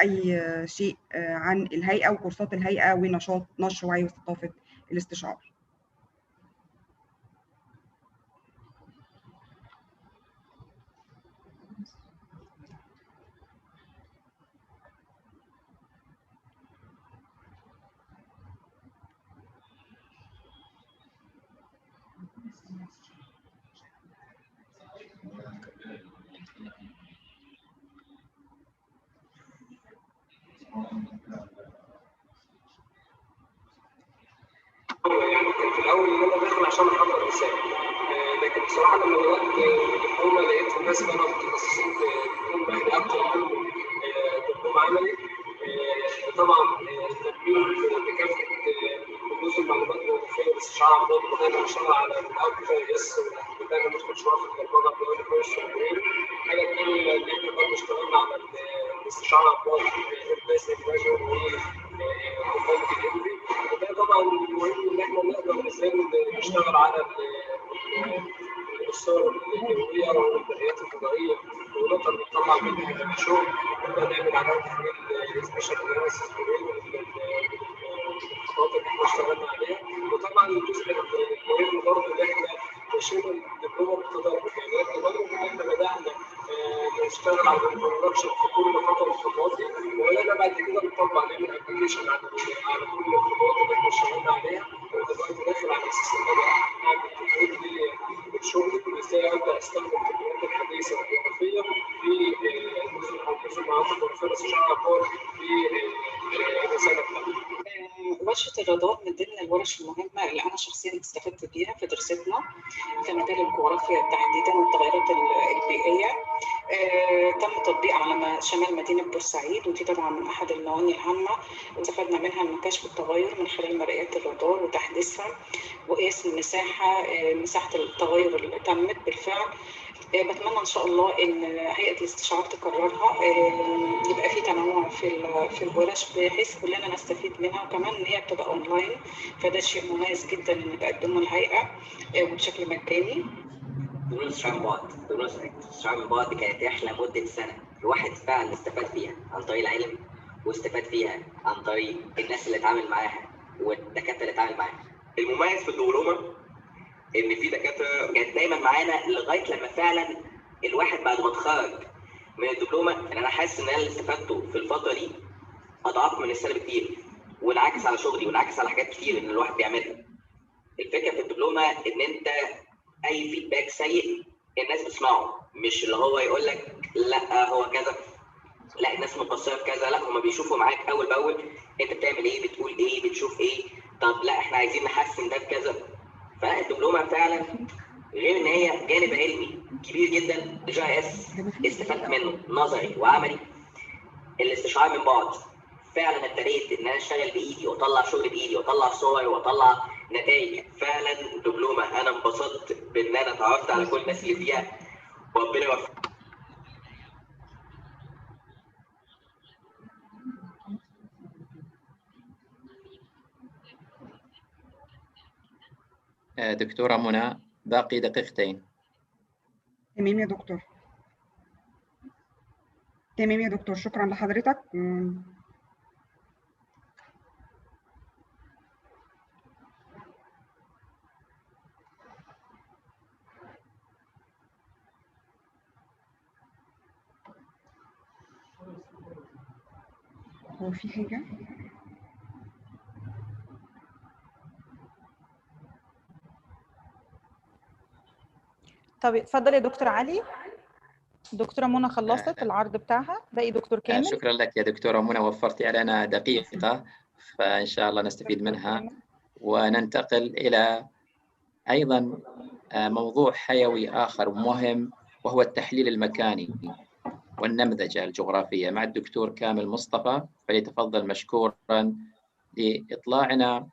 اي شيء عن الهيئه وكورسات الهيئه ونشاط نشر وعي وثقافه الاستشعار. يعني كان في الاول ان انا داخل عشان احضر رساله، لكن بصراحه لما بدات الدبلومه لقيت الناس بقى متخصصين في دبلوم مهني اكتر من دبلوم عملي. طبعا التدريب بكافه نظم المعلومات الجغرافيه والاستشعار عن بعد، بدانا نشتغل على الاوت جي اس، بدانا ندخل شويه في البرمجه بلغه كويس وابريل. الحاجه الثانيه ان احنا برضه اشتغلنا على الاستشعار عن بعد بيزك فيجن ومقاومه الانبي. وده طبعا مهم ان احنا نقدر ازاي نشتغل على الصور الجويه والمرئيات الفضائيه ونقدر نطلع منها شغل، نقدر نعمل عليها تحليل سبيشال اناليسيس الخطوات اللي احنا اشتغلنا عليها. وطبعا الجزء المهم برضه ان احنا ماشيين الدبلومه بالتدرج، يعني التدرج ان احنا بدانا نشتغل على البرودكشن في كل خطوه من الخطوات دي، وبدانا بعد كده نطبق نعمل ابلكيشن على كل الخطوات اللي احنا اشتغلنا عليها. ودلوقتي داخل على اساس ان انا اعمل تطوير للشغل وازاي ابدا استخدم التقنيات الحديثه الجغرافيه في نظم المعلومات الجغرافيه والاستشعار عن بعد في الرادار من ضمن الورش المهمة اللي أنا شخصيا استفدت بيها في دراستنا في مجال الجغرافيا تحديدا والتغيرات البيئية. تم تطبيق على شمال مدينة بورسعيد، ودي طبعا من أحد الموانئ الهامة استفدنا منها من كشف التغير من خلال مرآات الرادار وتحديثها وقياس مساحة التغير اللي تمت بالفعل. بتمنى ان شاء الله ان هيئه الاستشعار تكررها، يبقى في تنوع في الورش بحيث كلنا نستفيد منها، وكمان ان هي بتبقى اونلاين، فده شيء مميز جدا ان تقدمه الهيئه وبشكل مجاني. دروس الاستشعار من بعد، دروس الاستشعار من بعد كانت رحله مده سنه، الواحد فعلا استفاد فيها عن طريق العلم، واستفاد فيها عن طريق الناس اللي اتعامل معاها والدكاتره اللي اتعامل معاها. المميز في الدبلومه ان في دكاتره كانت دايما معانا لغايه لما فعلا الواحد بعد ما اتخرج من الدبلومه، يعني انا حاسس ان انا اللي استفدته في الفتره دي اضعاف من السنه بكتير، والعكس على شغلي والعكس على حاجات كتير ان الواحد بيعملها. الفكره في الدبلومه ان انت اي فيدباك سيء الناس بتسمعه، مش اللي هو يقول لك لا هو كذا، لا الناس مقصره في كذا، لا هم بيشوفوا معاك اول باول انت بتعمل ايه، بتقول ايه، بتشوف ايه، طب لا احنا عايزين نحسن ده بكذا. فالدبلومه فعلا غير ان هي جانب علمي كبير جدا، GIS استفدت منه نظري وعملي. الاستشعار من بعد فعلا ابتديت ان انا اشتغل بايدي واطلع شغل بايدي واطلع صور واطلع نتائج. فعلا دبلومه انا انبسطت بان انا اتعرفت على كل الناس اللي فيها، وربنا يوفقك. دكتورة منى باقي دقيقتين. تمام يا دكتور. تمام يا دكتور، شكرا لحضرتك. هو في حاجة؟ طب اتفضل يا دكتور علي. دكتورة منى خلصت العرض بتاعها، باقي دكتور كامل. شكرا لك يا دكتورة منى، وفرتي علينا دقيقة، فإن شاء الله نستفيد منها. وننتقل إلى أيضا موضوع حيوي آخر مهم، وهو التحليل المكاني والنمذجة الجغرافية مع الدكتور كامل مصطفى. فليتفضل مشكورا لإطلاعنا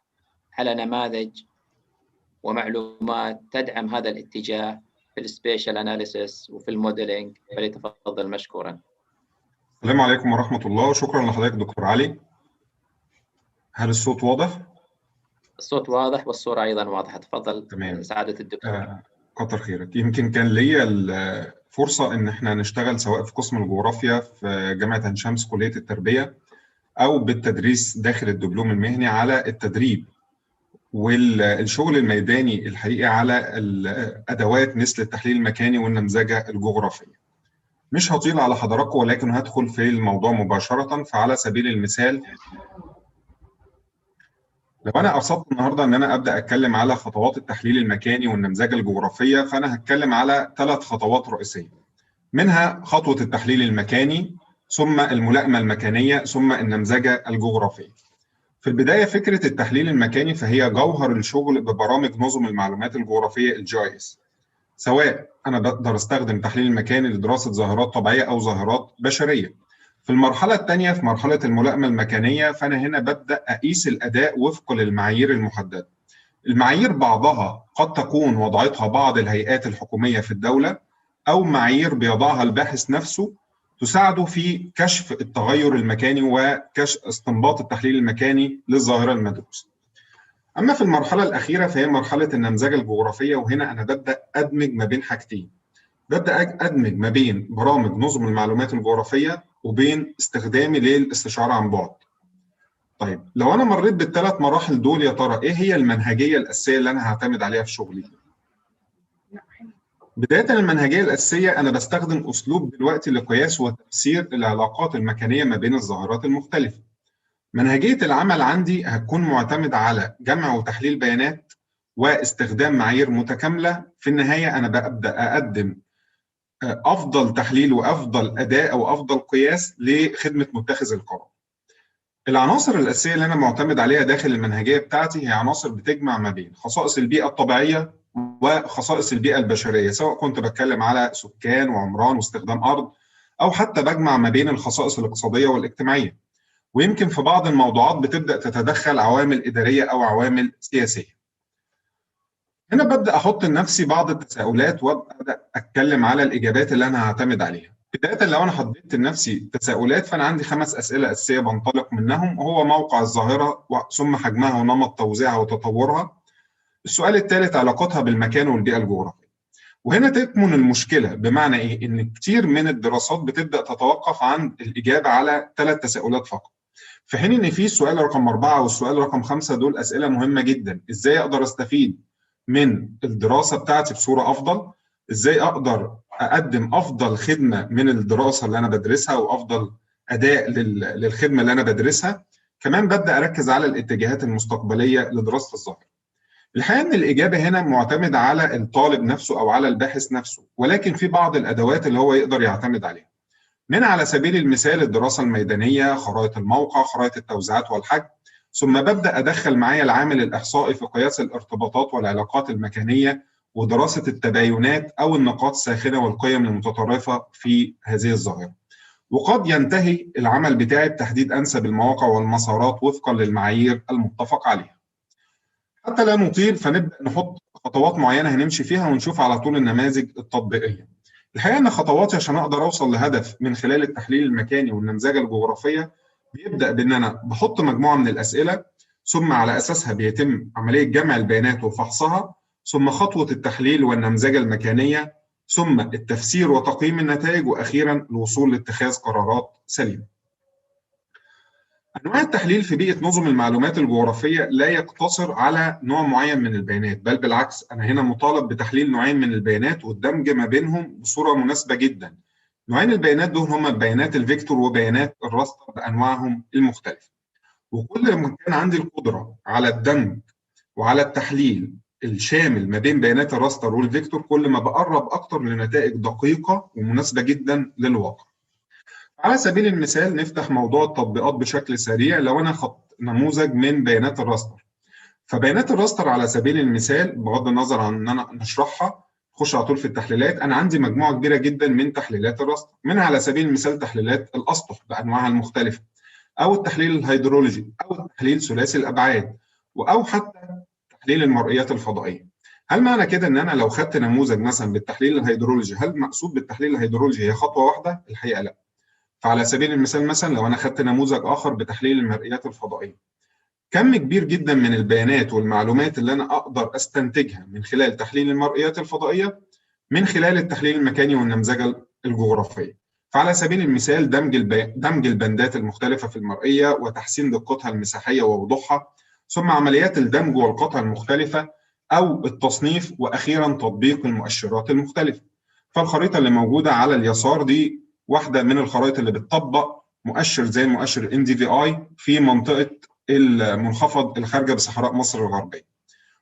على نماذج ومعلومات تدعم هذا الاتجاه في السبيشال أناليسيس وفي الموديلينج. فليتفضل مشكورا. السلام عليكم ورحمة الله، وشكرا لحضرتك دكتور علي. هل الصوت واضح؟ الصوت واضح والصورة أيضا واضحة. تفضل. تمام. سعادة الدكتور. كتر خيرك. يمكن كان ليا الفرصة إن احنا نشتغل سواء في قسم الجغرافيا في جامعة عين شمس كلية التربية، أو بالتدريس داخل الدبلوم المهني على التدريب والشغل الميداني الحقيقة على الأدوات مثل التحليل المكاني والنمذجة الجغرافية. مش هطيل على حضراتكم، ولكن هدخل في الموضوع مباشرة. فعلى سبيل المثال، لو أنا قصدت النهاردة إن أنا أبدأ أتكلم على خطوات التحليل المكاني والنمذجة الجغرافية، فأنا هتكلم على 3 خطوات رئيسية، منها خطوة التحليل المكاني، ثم الملائمة المكانية، ثم النمذجة الجغرافية. في البداية، فكرة التحليل المكاني فهي جوهر الشغل ببرامج نظم المعلومات الجغرافية GIS، سواء أنا بقدر أستخدم التحليل المكاني لدراسة ظاهرات طبيعية أو ظاهرات بشرية. في المرحلة الثانية، في مرحلة الملائمة المكانية، فأنا هنا ببدأ أقيس الأداء وفق للمعايير المحددة. المعايير بعضها قد تكون وضعتها بعض الهيئات الحكومية في الدولة، أو معايير بيضعها الباحث نفسه تساعده في كشف التغير المكاني وكشف استنباط التحليل المكاني للظاهرة المدروسة. أما في المرحلة الأخيرة فهي مرحلة النمذجة الجغرافية، وهنا أنا ببدأ أدمج ما بين حاجتين. ببدأ أدمج ما بين برامج نظم المعلومات الجغرافية وبين استخدامي للاستشعار عن بعد. طيب، لو أنا مريت بالثلاث مراحل دول، يا ترى إيه هي المنهجية الأساسية اللي أنا هعتمد عليها في شغلي؟ بداية المنهجية الأساسية، أنا بستخدم أسلوب دلوقتي لقياس وتفسير العلاقات المكانية ما بين الظاهرات المختلفة. منهجية العمل عندي هتكون معتمدة على جمع وتحليل بيانات واستخدام معايير متكاملة. في النهاية أنا ببدأ أقدم أفضل تحليل وأفضل أداء أو أفضل قياس لخدمة متخذ القرار. العناصر الأساسية اللي أنا معتمد عليها داخل المنهجية بتاعتي هي عناصر بتجمع ما بين خصائص البيئة الطبيعية وخصائص البيئة البشرية، سواء كنت بتكلم على سكان وعمران واستخدام أرض، أو حتى بجمع ما بين الخصائص الاقتصادية والاجتماعية. ويمكن في بعض الموضوعات بتبدأ تتدخل عوامل إدارية أو عوامل سياسية. هنا ببدأ أحط لنفسي بعض التساؤلات وأبدأ أتكلم على الإجابات اللي أنا هعتمد عليها. بداية لو أنا حطيت لنفسي تساؤلات فأنا عندي 5 أسئلة أساسية بنطلق منهم، وهو موقع الظاهرة ثم حجمها ونمط توزيعها وتطورها. السؤال الثالث علاقتها بالمكان والبيئة الجغرافية. وهنا تكمن المشكلة، بمعنى إيه؟ إن كتير من الدراسات بتبدأ تتوقف عن الإجابة على 3 تساؤلات فقط، في حين إن في السؤال رقم 4 والسؤال رقم 5 دول أسئلة مهمة جدا. إزاي أقدر أستفيد من الدراسة بتاعتي بصورة أفضل؟ إزاي أقدر أقدم أفضل خدمة من الدراسة اللي أنا بدرسها وأفضل أداء للخدمة اللي أنا بدرسها؟ كمان ببدأ أركز على الاتجاهات المستقبلية لدراسة الظاهرة. الحقيقة إن الإجابة هنا معتمدة على الطالب نفسه أو على الباحث نفسه، ولكن في بعض الأدوات اللي هو يقدر يعتمد عليها. من على سبيل المثال الدراسة الميدانية، خرائط الموقع، خرائط التوزيعات والحجم، ثم ببدأ أدخل معايا العامل الإحصائي في قياس الارتباطات والعلاقات المكانية ودراسة التباينات أو النقاط الساخنة والقيم المتطرفة في هذه الظاهرة. وقد ينتهي العمل بتاعي بتحديد أنسب المواقع والمسارات وفقا للمعايير المتفق عليها. حتى لا نطيل فنبدأ نحط خطوات معينة هنمشي فيها ونشوف على طول النماذج التطبيقية. الحقيقة أن خطواتي عشان أقدر أوصل لهدف من خلال التحليل المكاني والنمذجة الجغرافية بيبدأ بأن أنا بحط مجموعة من الأسئلة، ثم على أساسها بيتم عملية جمع البيانات وفحصها، ثم خطوة التحليل والنمذجة المكانية، ثم التفسير وتقييم النتائج، وأخيرا الوصول لاتخاذ قرارات سليمة. أنواع التحليل في بيئة نظم المعلومات الجغرافية لا يقتصر على نوع معين من البيانات، بل بالعكس أنا هنا مطالب بتحليل نوعين من البيانات والدمج ما بينهم بصورة مناسبة جدا. نوعين البيانات دول هما بيانات الفيكتور وبيانات الراستر بأنواعهم المختلفة. وكل ما كان عندي القدرة على الدمج وعلى التحليل الشامل ما بين بيانات الراستر والفيكتور، كل ما بقرب أكتر لنتائج دقيقة ومناسبة جدا للواقع. على سبيل المثال نفتح موضوع التطبيقات بشكل سريع. لو أنا خدت نموذج من بيانات الراستر، فبيانات الراستر على سبيل المثال بغض النظر عن أن أنا نشرحها خش على طول في التحليلات، أنا عندي مجموعة كبيرة جدا من تحليلات الراستر، منها على سبيل المثال تحليلات الأسطح بأنواعها المختلفة، أو التحليل الهيدرولوجي، أو التحليل ثلاثي الأبعاد، أو حتى تحليل المرئيات الفضائية. هل معنى كده أن أنا لو خدت نموذج مثلا بالتحليل الهيدرولوجي، هل مقصود بالتحليل الهيدرولوجي هي خطوة واحدة؟ الحقيقة لا. فعلى سبيل المثال مثلا لو أنا خدت نموذج آخر بتحليل المرئيات الفضائية، كم كبير جدا من البيانات والمعلومات اللي أنا أقدر أستنتجها من خلال تحليل المرئيات الفضائية من خلال التحليل المكاني والنمذجة الجغرافية. فعلى سبيل المثال دمج البندات المختلفة في المرئية وتحسين دقتها المساحية ووضوحها، ثم عمليات الدمج والقطع المختلفة أو التصنيف، وأخيرا تطبيق المؤشرات المختلفة. فالخريطة اللي موجودة على اليسار دي واحدة من الخرائط اللي بتطبق مؤشر زي مؤشر NDVI في منطقة المنخفض الخارجة بصحراء مصر الغربية.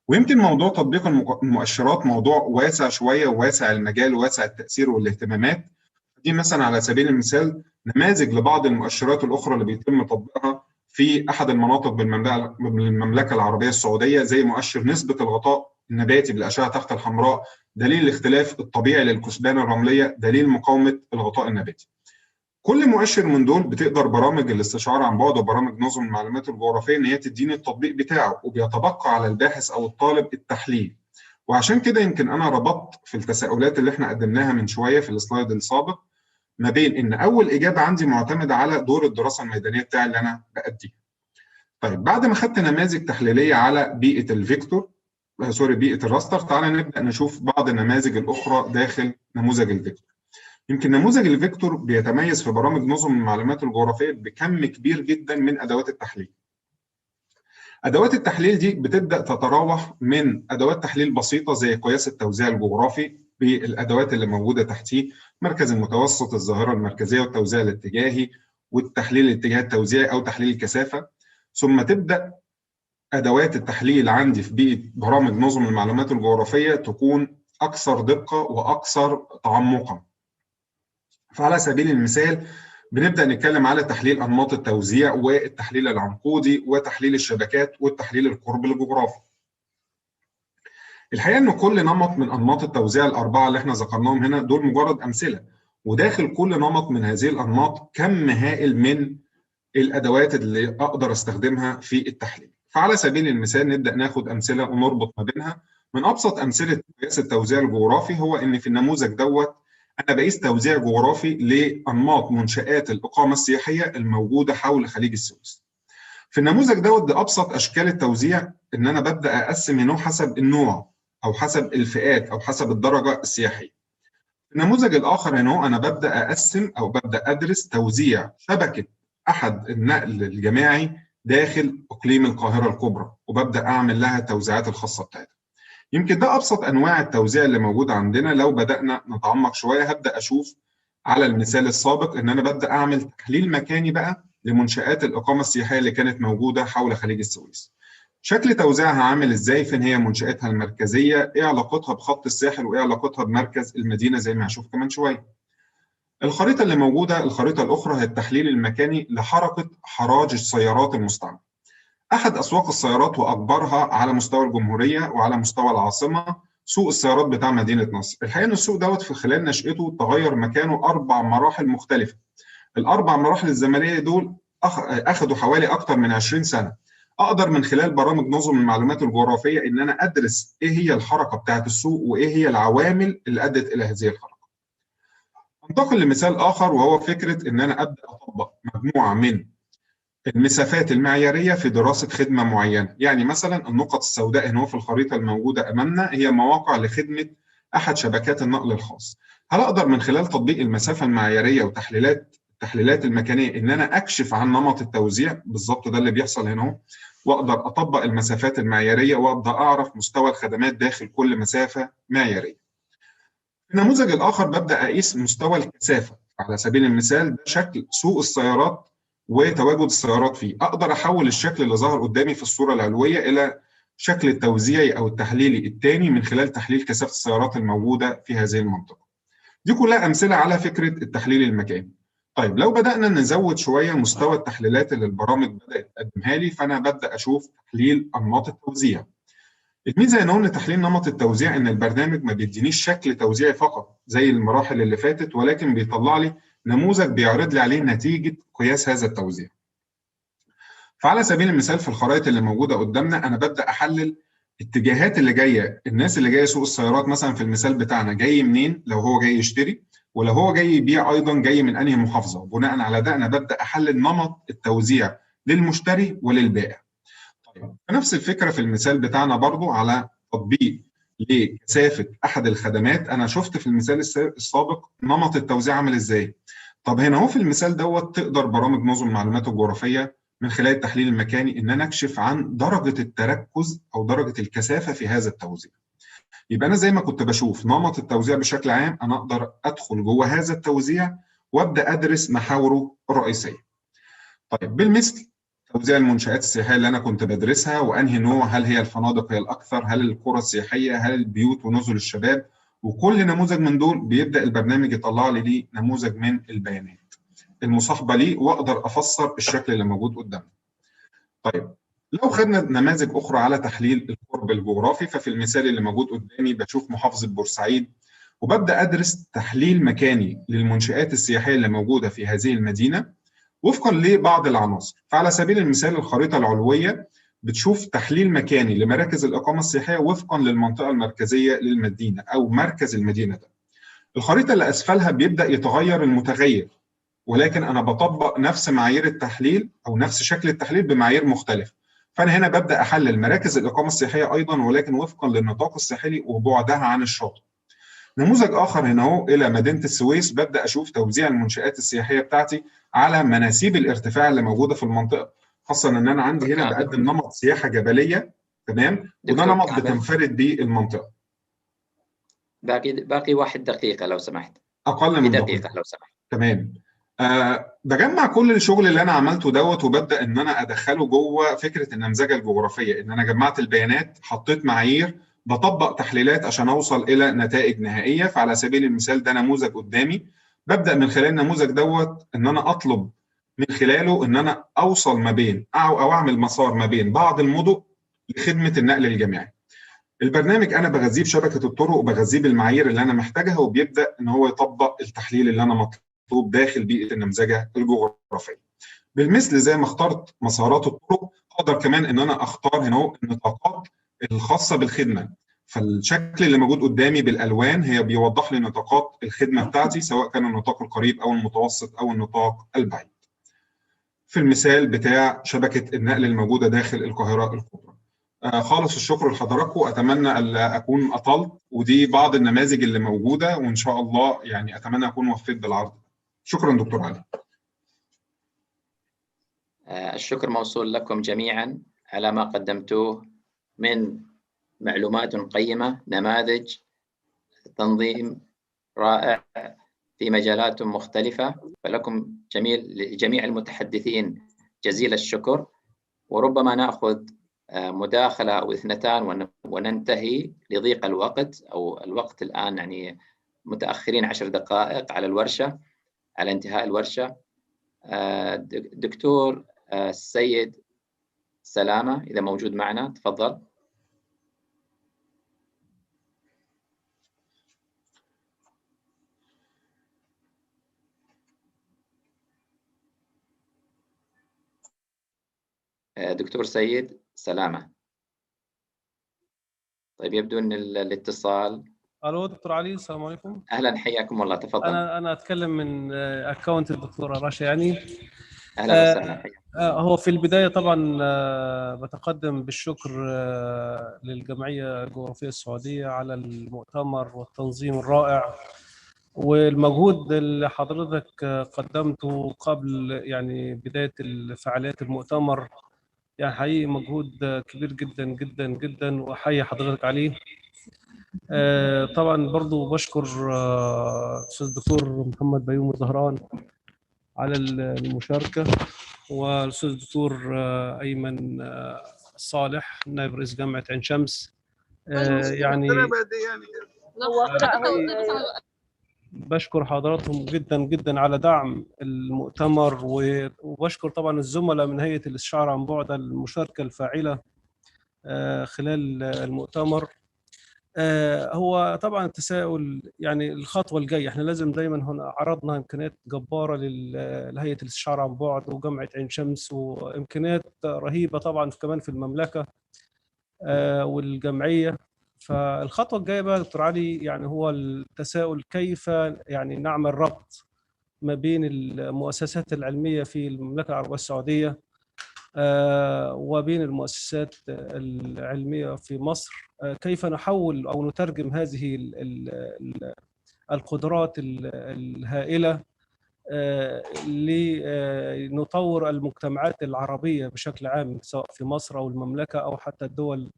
ويمكن موضوع تطبيق المؤشرات موضوع واسع شوية، وواسع المجال وواسع التأثير والاهتمامات. دي مثلا على سبيل المثال نماذج لبعض المؤشرات الأخرى اللي بيتم تطبيقها في أحد المناطق بالمملكة العربية السعودية، زي مؤشر نسبة الغطاء النباتي بالأشعة تحت الحمراء، دليل الاختلاف الطبيعي للكثبان الرملية، دليل مقاومة الغطاء النباتي. كل مؤشر من دول بتقدر برامج الاستشعار عن بعد وبرامج نظم المعلومات الجغرافية ان هي تديني التطبيق بتاعه، وبيتبقى على الباحث او الطالب التحليل. وعشان كده يمكن انا ربطت في التساؤلات اللي احنا قدمناها من شوية في السلايد السابق ما بين ان اول اجابة عندي معتمدة على دور الدراسة الميدانية بتاعي اللي انا بأديه. طيب بعد ما خدت نماذج تحليلية على بيئة الفيكتور بيئة الراستر، تعالى نبدأ نشوف بعض النماذج الأخرى داخل نموذج الفيكتور. يمكن نموذج الفيكتور بيتميز في برامج نظم المعلومات الجغرافية بكم كبير جدا من أدوات التحليل. أدوات التحليل دي بتبدأ تتراوح من أدوات تحليل بسيطة زي قياس التوزيع الجغرافي بالأدوات اللي موجودة تحتيه، مركز المتوسط، الظاهرة المركزية والتوزيع الاتجاهي، والتحليل الاتجاه التوزيعي أو تحليل الكثافة. ثم تبدأ أدوات التحليل عندي في بيئة برامج نظم المعلومات الجغرافية تكون أكثر دقة وأكثر تعمقا. فعلى سبيل المثال بنبدأ نتكلم على تحليل أنماط التوزيع والتحليل العنقودي وتحليل الشبكات والتحليل القرب الجغرافي. الحقيقة إن كل نمط من أنماط التوزيع الأربعة اللي احنا ذكرناهم هنا دول مجرد أمثلة، وداخل كل نمط من هذه الأنماط كم هائل من الأدوات اللي أقدر أستخدمها في التحليل. فعلى سبيل المثال نبدأ ناخد أمثلة ونربط ما بينها. من أبسط أمثلة قياس التوزيع الجغرافي هو إن في النموذج دوت أنا بقيس توزيع جغرافي لأنماط منشآت الإقامة السياحية الموجودة حول خليج السويس. في النموذج دوت بأبسط أشكال التوزيع إن أنا ببدأ أقسم هنا حسب النوع أو حسب الفئات أو حسب الدرجة السياحية. في النموذج الآخر هنا أنا ببدأ أقسم أو ببدأ أدرس توزيع شبكة أحد النقل الجماعي داخل إقليم القاهرة الكبرى، وببدأ أعمل لها التوزيعات الخاصة بتاعتها. يمكن ده أبسط أنواع التوزيع اللي موجودة عندنا. لو بدأنا نتعمق شوية هبدأ أشوف على المثال السابق إن أنا ببدأ أعمل تحليل مكاني بقى لمنشآت الإقامة السياحية اللي كانت موجودة حول خليج السويس. شكل توزيعها عامل إزاي؟ فين هي منشآتها المركزية؟ إيه علاقتها بخط الساحل؟ وإيه علاقتها بمركز المدينة زي ما هشوف كمان شوية. الخريطة اللي موجودة، الخريطة الأخرى، هي التحليل المكاني لحركة حراج السيارات المستعملة. أحد أسواق السيارات وأكبرها على مستوى الجمهورية وعلى مستوى العاصمة سوق السيارات بتاع مدينة نصر. الحقيقة إن السوق دوت في خلال نشأته تغير مكانه 4 مراحل مختلفة. ال4 مراحل الزمنية دول أخذوا حوالي أكثر من 20 سنة. أقدر من خلال برامج نظم المعلومات الجغرافية إن أنا أدرس إيه هي الحركة بتاعة السوق وإيه هي العوامل اللي أدت إلى هذه الحركة. انتقل لمثال آخر وهو فكرة إن أنا أبدأ أطبق مجموعة من المسافات المعيارية في دراسة خدمة معينة. يعني مثلا النقط السوداء هنا في الخريطة الموجودة أمامنا هي مواقع لخدمة أحد شبكات النقل الخاص. هل أقدر من خلال تطبيق المسافة المعيارية التحليلات المكانية إن أنا أكشف عن نمط التوزيع؟ بالظبط ده اللي بيحصل هنا، وأقدر أطبق المسافات المعيارية وأبدأ أعرف مستوى الخدمات داخل كل مسافة معيارية. في النموذج الآخر ببدأ أقيس مستوى الكثافة. على سبيل المثال ده شكل سوق السيارات وتواجد السيارات فيه. أقدر أحول الشكل اللي ظهر قدامي في الصورة العلوية إلى شكل التوزيعي أو التحليلي الثاني من خلال تحليل كثافة السيارات الموجودة في هذه المنطقة. دي كلها أمثلة على فكرة التحليل المكاني. طيب لو بدأنا نزود شوية مستوى التحليلات اللي البرامج بدأت تقدمها لي، فأنا ببدأ أشوف تحليل أنماط التوزيع. الميزة إن تحليل نمط التوزيع إن البرنامج ما بيدينيش شكل توزيعي فقط زي المراحل اللي فاتت، ولكن بيطلع لي نموذج بيعرض لي عليه نتيجة قياس هذا التوزيع. فعلى سبيل المثال في الخرائط اللي موجودة قدامنا أنا ببدأ أحلل اتجاهات اللي جاية، الناس اللي جاية سوق السيارات مثلا في المثال بتاعنا جاي منين لو هو جاي يشتري، ولو هو جاي يبيع أيضا جاي من أنهي محافظة. وبناء على ده أنا ببدأ أحلل نمط التوزيع للمشتري وللبائع. طيب نفس الفكرة في المثال بتاعنا برضو على تطبيق لكثافة أحد الخدمات. أنا شفت في المثال السابق نمط التوزيع عامل إزاي. طب هنا هو في المثال دوت تقدر برامج نظم المعلومات الجغرافية من خلال التحليل المكاني إن أنا أكشف عن درجة التركز أو درجة الكثافة في هذا التوزيع. يبقى أنا زي ما كنت بشوف نمط التوزيع بشكل عام، أنا أقدر أدخل جوه هذا التوزيع وأبدأ أدرس محاوره الرئيسية. طيب بالمثل توزيع المنشآت السياحية اللي أنا كنت بدرسها وأنهي نوع، هل هي الفنادق هي الأكثر، هل القرى السياحية، هل البيوت ونزل الشباب، وكل نموذج من دول بيبدأ البرنامج يطلع لي نموذج من البيانات المصاحبة ليه وأقدر أفسر الشكل اللي موجود قدامنا. طيب لو خدنا نماذج أخرى على تحليل القرب الجغرافي، ففي المثال اللي موجود قدامي بشوف محافظة بورسعيد وببدأ أدرس تحليل مكاني للمنشآت السياحية اللي موجودة في هذه المدينة وفقا لبعض العناصر. فعلى سبيل المثال الخريطة العلوية بتشوف تحليل مكاني لمراكز الإقامة السياحية وفقا للمنطقة المركزية للمدينة أو مركز المدينة ده. الخريطة اللي أسفلها بيبدأ يتغير المتغير، ولكن أنا بطبق نفس معايير التحليل أو نفس شكل التحليل بمعايير مختلفة. فأنا هنا ببدأ أحلل مراكز الإقامة السياحية أيضا ولكن وفقا للنطاق الساحلي وبعدها عن الشاطئ. نموذج آخر هنا هو إلى مدينة السويس، ببدأ أشوف توزيع المنشآت السياحية بتاعتي على مناسيب الارتفاع اللي موجودة في المنطقة، خاصة إن أنا عندي هنا بقدم نمط سياحة جبلية، تمام، وده نمط بتنفرد به المنطقة. باقي 1 دقيقة لو سمحت. أقل من دقيقة لو سمحت. تمام. بجمع كل الشغل اللي أنا عملته دوت وببدأ إن أنا أدخله جوه فكرة النمذجة الجغرافية، إن أنا جمعت البيانات، حطيت معايير، بطبق تحليلات عشان أوصل إلى نتائج نهائية. فعلى سبيل المثال ده نموذج قدامي ببدأ من خلال النموذج دوت إن أنا أطلب من خلاله إن أنا أوصل ما بين أو أعمل مسار ما بين بعض المدن لخدمة النقل الجامعي. البرنامج أنا بغذيه بشبكة الطرق وبغذيه بالمعايير اللي أنا محتاجها، وبيبدأ إن هو يطبق التحليل اللي أنا مطلوب داخل بيئة النمذجة الجغرافية. بالمثل زي ما اخترت مسارات الطرق، أقدر كمان إن أنا أختار هنا النطاقات الخاصة بالخدمة. فالشكل اللي موجود قدامي بالألوان هي بيوضح لي نطاقات الخدمة بتاعتي، سواء كان النطاق القريب أو المتوسط أو النطاق البعيد. في المثال بتاع شبكة النقل الموجودة داخل القاهرة الكبرى. خالص الشكر لحضراتكم، أتمنى ألا أكون أطلت، ودي بعض النماذج اللي موجودة، وإن شاء الله يعني أتمنى أكون وفيت بالعرض. شكرا دكتور علي. الشكر موصول لكم جميعا على ما قدمتوه من معلومات قيمة، نماذج، تنظيم رائع في مجالات مختلفة. فلكم جميع المتحدثين جزيل الشكر. وربما نأخذ مداخلة أو اثنتان وننتهي لضيق الوقت، أو الوقت الآن يعني متأخرين 10 دقائق على الورشة، على انتهاء الورشة. دكتور السيد سلامة إذا موجود معنا تفضل. دكتور سيد سلامة. طيب يبدو أن الاتصال. الو دكتور علي، السلام عليكم. اهلا، حياكم الله، تفضل. انا اتكلم من اكونت الدكتوره رشا يعني. اهلا وسهلا. هو في البدايه طبعا بتقدم بالشكر للجمعيه الجغرافيه السعوديه على المؤتمر والتنظيم الرائع والمجهود اللي حضرتك قدمته قبل يعني بدايه فعاليات المؤتمر. يعني حقيقي مجهود كبير جدا جدا جدا، واحيي حضرتك عليه. طبعا برضو بشكر الاستاذ الدكتور محمد بيومي زهران على المشاركه، والاستاذ الدكتور ايمن صالح نائب رئيس جامعه عين شمس. يعني بشكر حضراتهم جدا جدا على دعم المؤتمر، وبشكر طبعا الزملاء من هيئه الاستشعار عن بعد المشاركه الفاعله خلال المؤتمر. هو طبعا التساؤل يعني الخطوه الجايه، احنا لازم دايما هنا عرضنا امكانيات جباره لهيئه الاستشعار عن بعد وجامعه عين شمس، وامكانيات رهيبه طبعا كمان في المملكه والجمعيه. فالخطوه الجايه بقى دكتور علي يعني هو التساؤل كيف يعني نعمل ربط ما بين المؤسسات العلميه في المملكه العربيه السعوديه وبين المؤسسات العلميه في مصر. كيف نحول أو نترجم هذه القدرات الهائلة لنطور المجتمعات العربية بشكل عام، سواء في مصر أو المملكة أو حتى الدول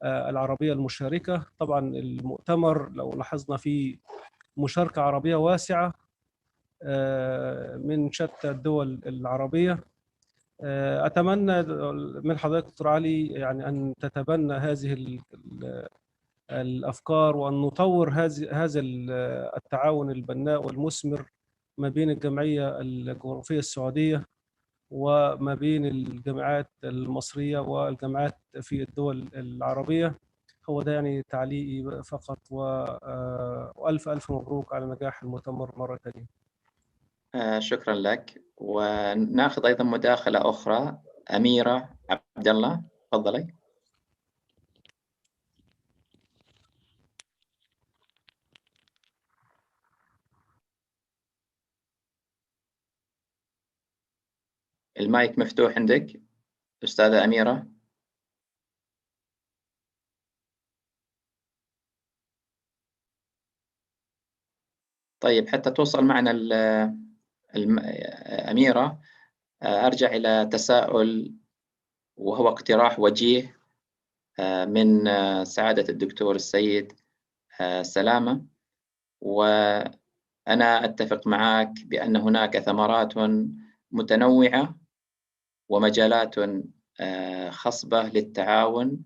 العربية المشاركة. طبعا المؤتمر لو لاحظنا فيه مشاركة عربية واسعة من شتى الدول العربية. أتمنى من حضرتك دكتور علي يعني أن تتبنى هذه الأفكار، وأن نطور هذا التعاون البناء والمثمر ما بين الجمعية الجغرافية السعودية وما بين الجامعات المصرية والجامعات في الدول العربية. هو ده يعني تعليقي فقط، وألف ألف مبروك على نجاح المؤتمر مرة ثانية. شكرا لك. وناخذ أيضا مداخلة أخرى. أميرة عبد الله تفضلي. المايك مفتوح عندك أستاذة أميرة. طيب حتى توصل معنا أميرة، أرجع إلى تساؤل وهو اقتراح وجيه من سعادة الدكتور السيد سلامة. وأنا أتفق معك بأن هناك ثمرات متنوعة ومجالات خصبة للتعاون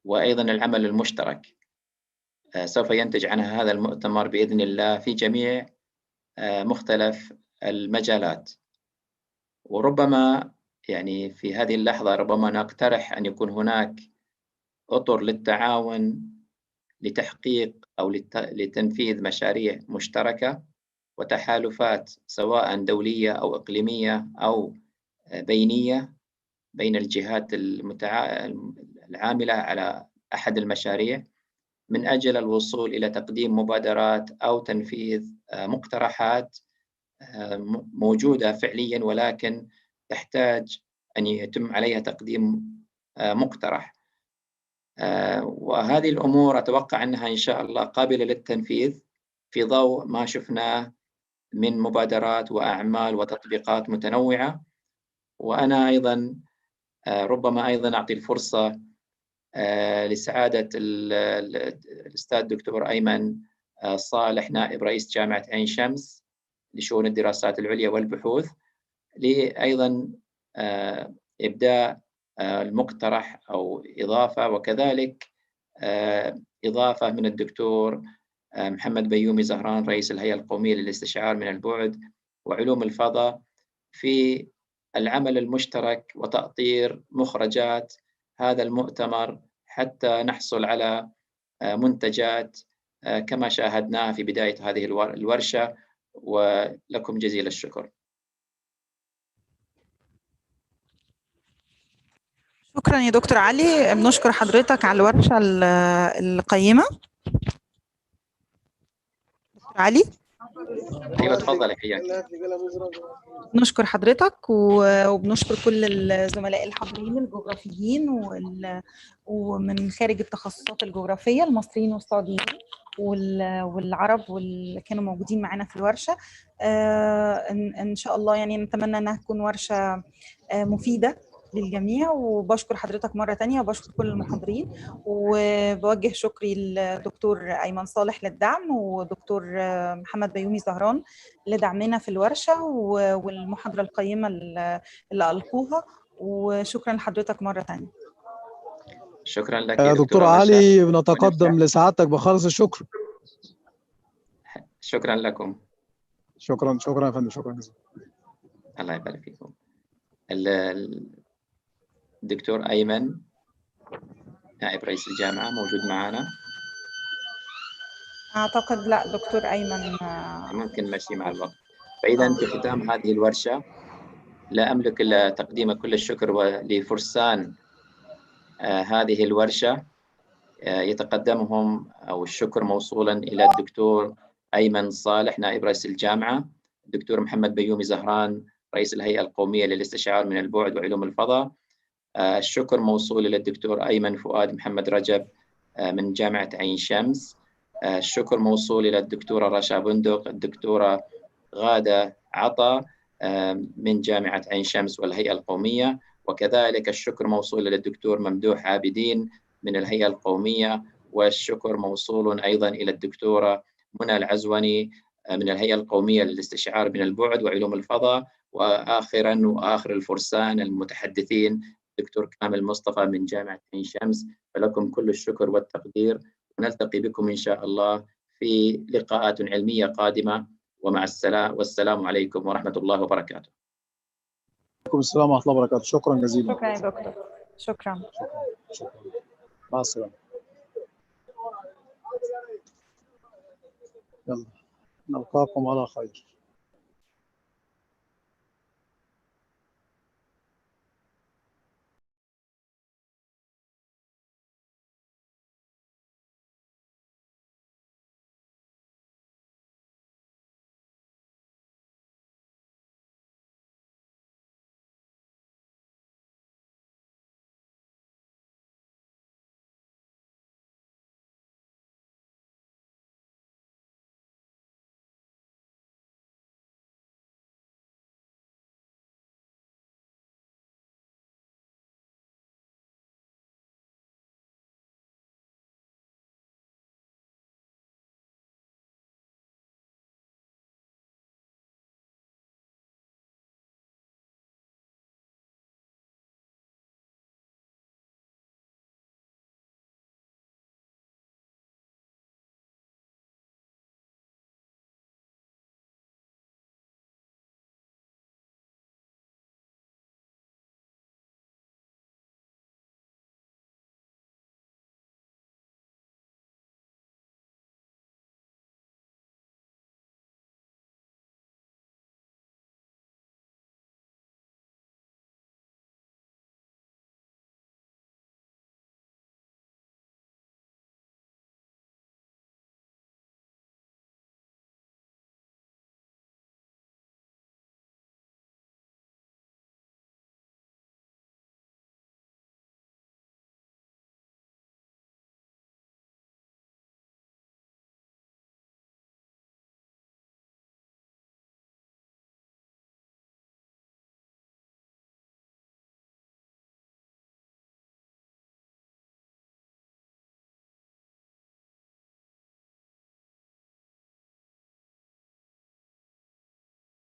وأيضا العمل المشترك سوف ينتج عنها هذا المؤتمر بإذن الله في جميع مختلف المجالات. وربما يعني في هذه اللحظة ربما نقترح أن يكون هناك أطر للتعاون لتحقيق أو لتنفيذ مشاريع مشتركة وتحالفات سواء دولية أو إقليمية أو بينية بين الجهات العاملة على أحد المشاريع من أجل الوصول إلى تقديم مبادرات أو تنفيذ مقترحات موجودة فعليا ولكن تحتاج أن يتم عليها تقديم مقترح. وهذه الأمور أتوقع أنها إن شاء الله قابلة للتنفيذ في ضوء ما شفناه من مبادرات وأعمال وتطبيقات متنوعة. وأنا أيضا ربما أيضا أعطي الفرصة لسعادة الأستاذ الدكتور أيمن صالح نائب رئيس جامعة عين شمس لشؤون الدراسات العليا والبحوث لأيضا إبداء المقترح أو إضافة، وكذلك إضافة من الدكتور محمد بيومي زهران رئيس الهيئة القومية للاستشعار من البعد وعلوم الفضاء في العمل المشترك وتأطير مخرجات هذا المؤتمر حتى نحصل على منتجات كما شاهدناها في بداية هذه الورشة. ولكم جزيل الشكر. شكرا يا دكتور علي، بنشكر حضرتك على الورشة القيمة. دكتور علي. ايوه تفضل حياك. نشكر حضرتك وبنشكر كل الزملاء الحاضرين الجغرافيين ومن خارج التخصصات الجغرافية المصريين والسعوديين والعرب واللي كانوا موجودين معنا في الورشة. إن شاء الله يعني نتمنى أنها تكون ورشة مفيدة للجميع. وبشكر حضرتك مرة تانية وبشكر كل المحاضرين، وبوجه شكري للدكتور أيمن صالح للدعم ودكتور محمد بيومي زهران لدعمنا في الورشة والمحاضرة القيمة اللي ألقوها. وشكرا لحضرتك مرة تانية. شكرا لك يا دكتور علي، بنتقدم لسعادتك بخالص الشكر. شكرا لكم. شكرا يا فندم، شكرا جزيلا. الله يبارك فيكم. الدكتور أيمن نائب رئيس الجامعة موجود معنا؟ أعتقد لا، دكتور أيمن ممكن نمشي مع الوقت. فإذا في ختام هذه الورشة لا أملك إلا تقديم كل الشكر لفرسان هذه الورشة، يتقدمهم أو الشكر موصولا إلى الدكتور أيمن صالح نائب رئيس الجامعة، الدكتور محمد بيومي زهران رئيس الهيئة القومية للاستشعار من البعد وعلوم الفضاء، الشكر موصول إلى الدكتور أيمن فؤاد محمد رجب من جامعة عين شمس، الشكر موصول إلى الدكتورة رشا بندق، الدكتورة غادة عطا من جامعة عين شمس والهيئة القومية، وكذلك الشكر موصول إلى الدكتور ممدوح عابدين من الهيئة القومية، والشكر موصول أيضا إلى الدكتورة منى العزوني من الهيئة القومية للاستشعار من البعد وعلوم الفضاء، وآخرا وآخر الفرسان المتحدثين دكتور كامل مصطفى من جامعة عين شمس. فلكم كل الشكر والتقدير، ونلتقي بكم إن شاء الله في لقاءات علمية قادمة، ومع السلام والسلام عليكم ورحمة الله وبركاته. وعليكم السلام ورحمة الله وبركاته. شكرا جزيلا. شكرا يا دكتور. شكرا. مع السلامة. يلا نلقاكم على خير.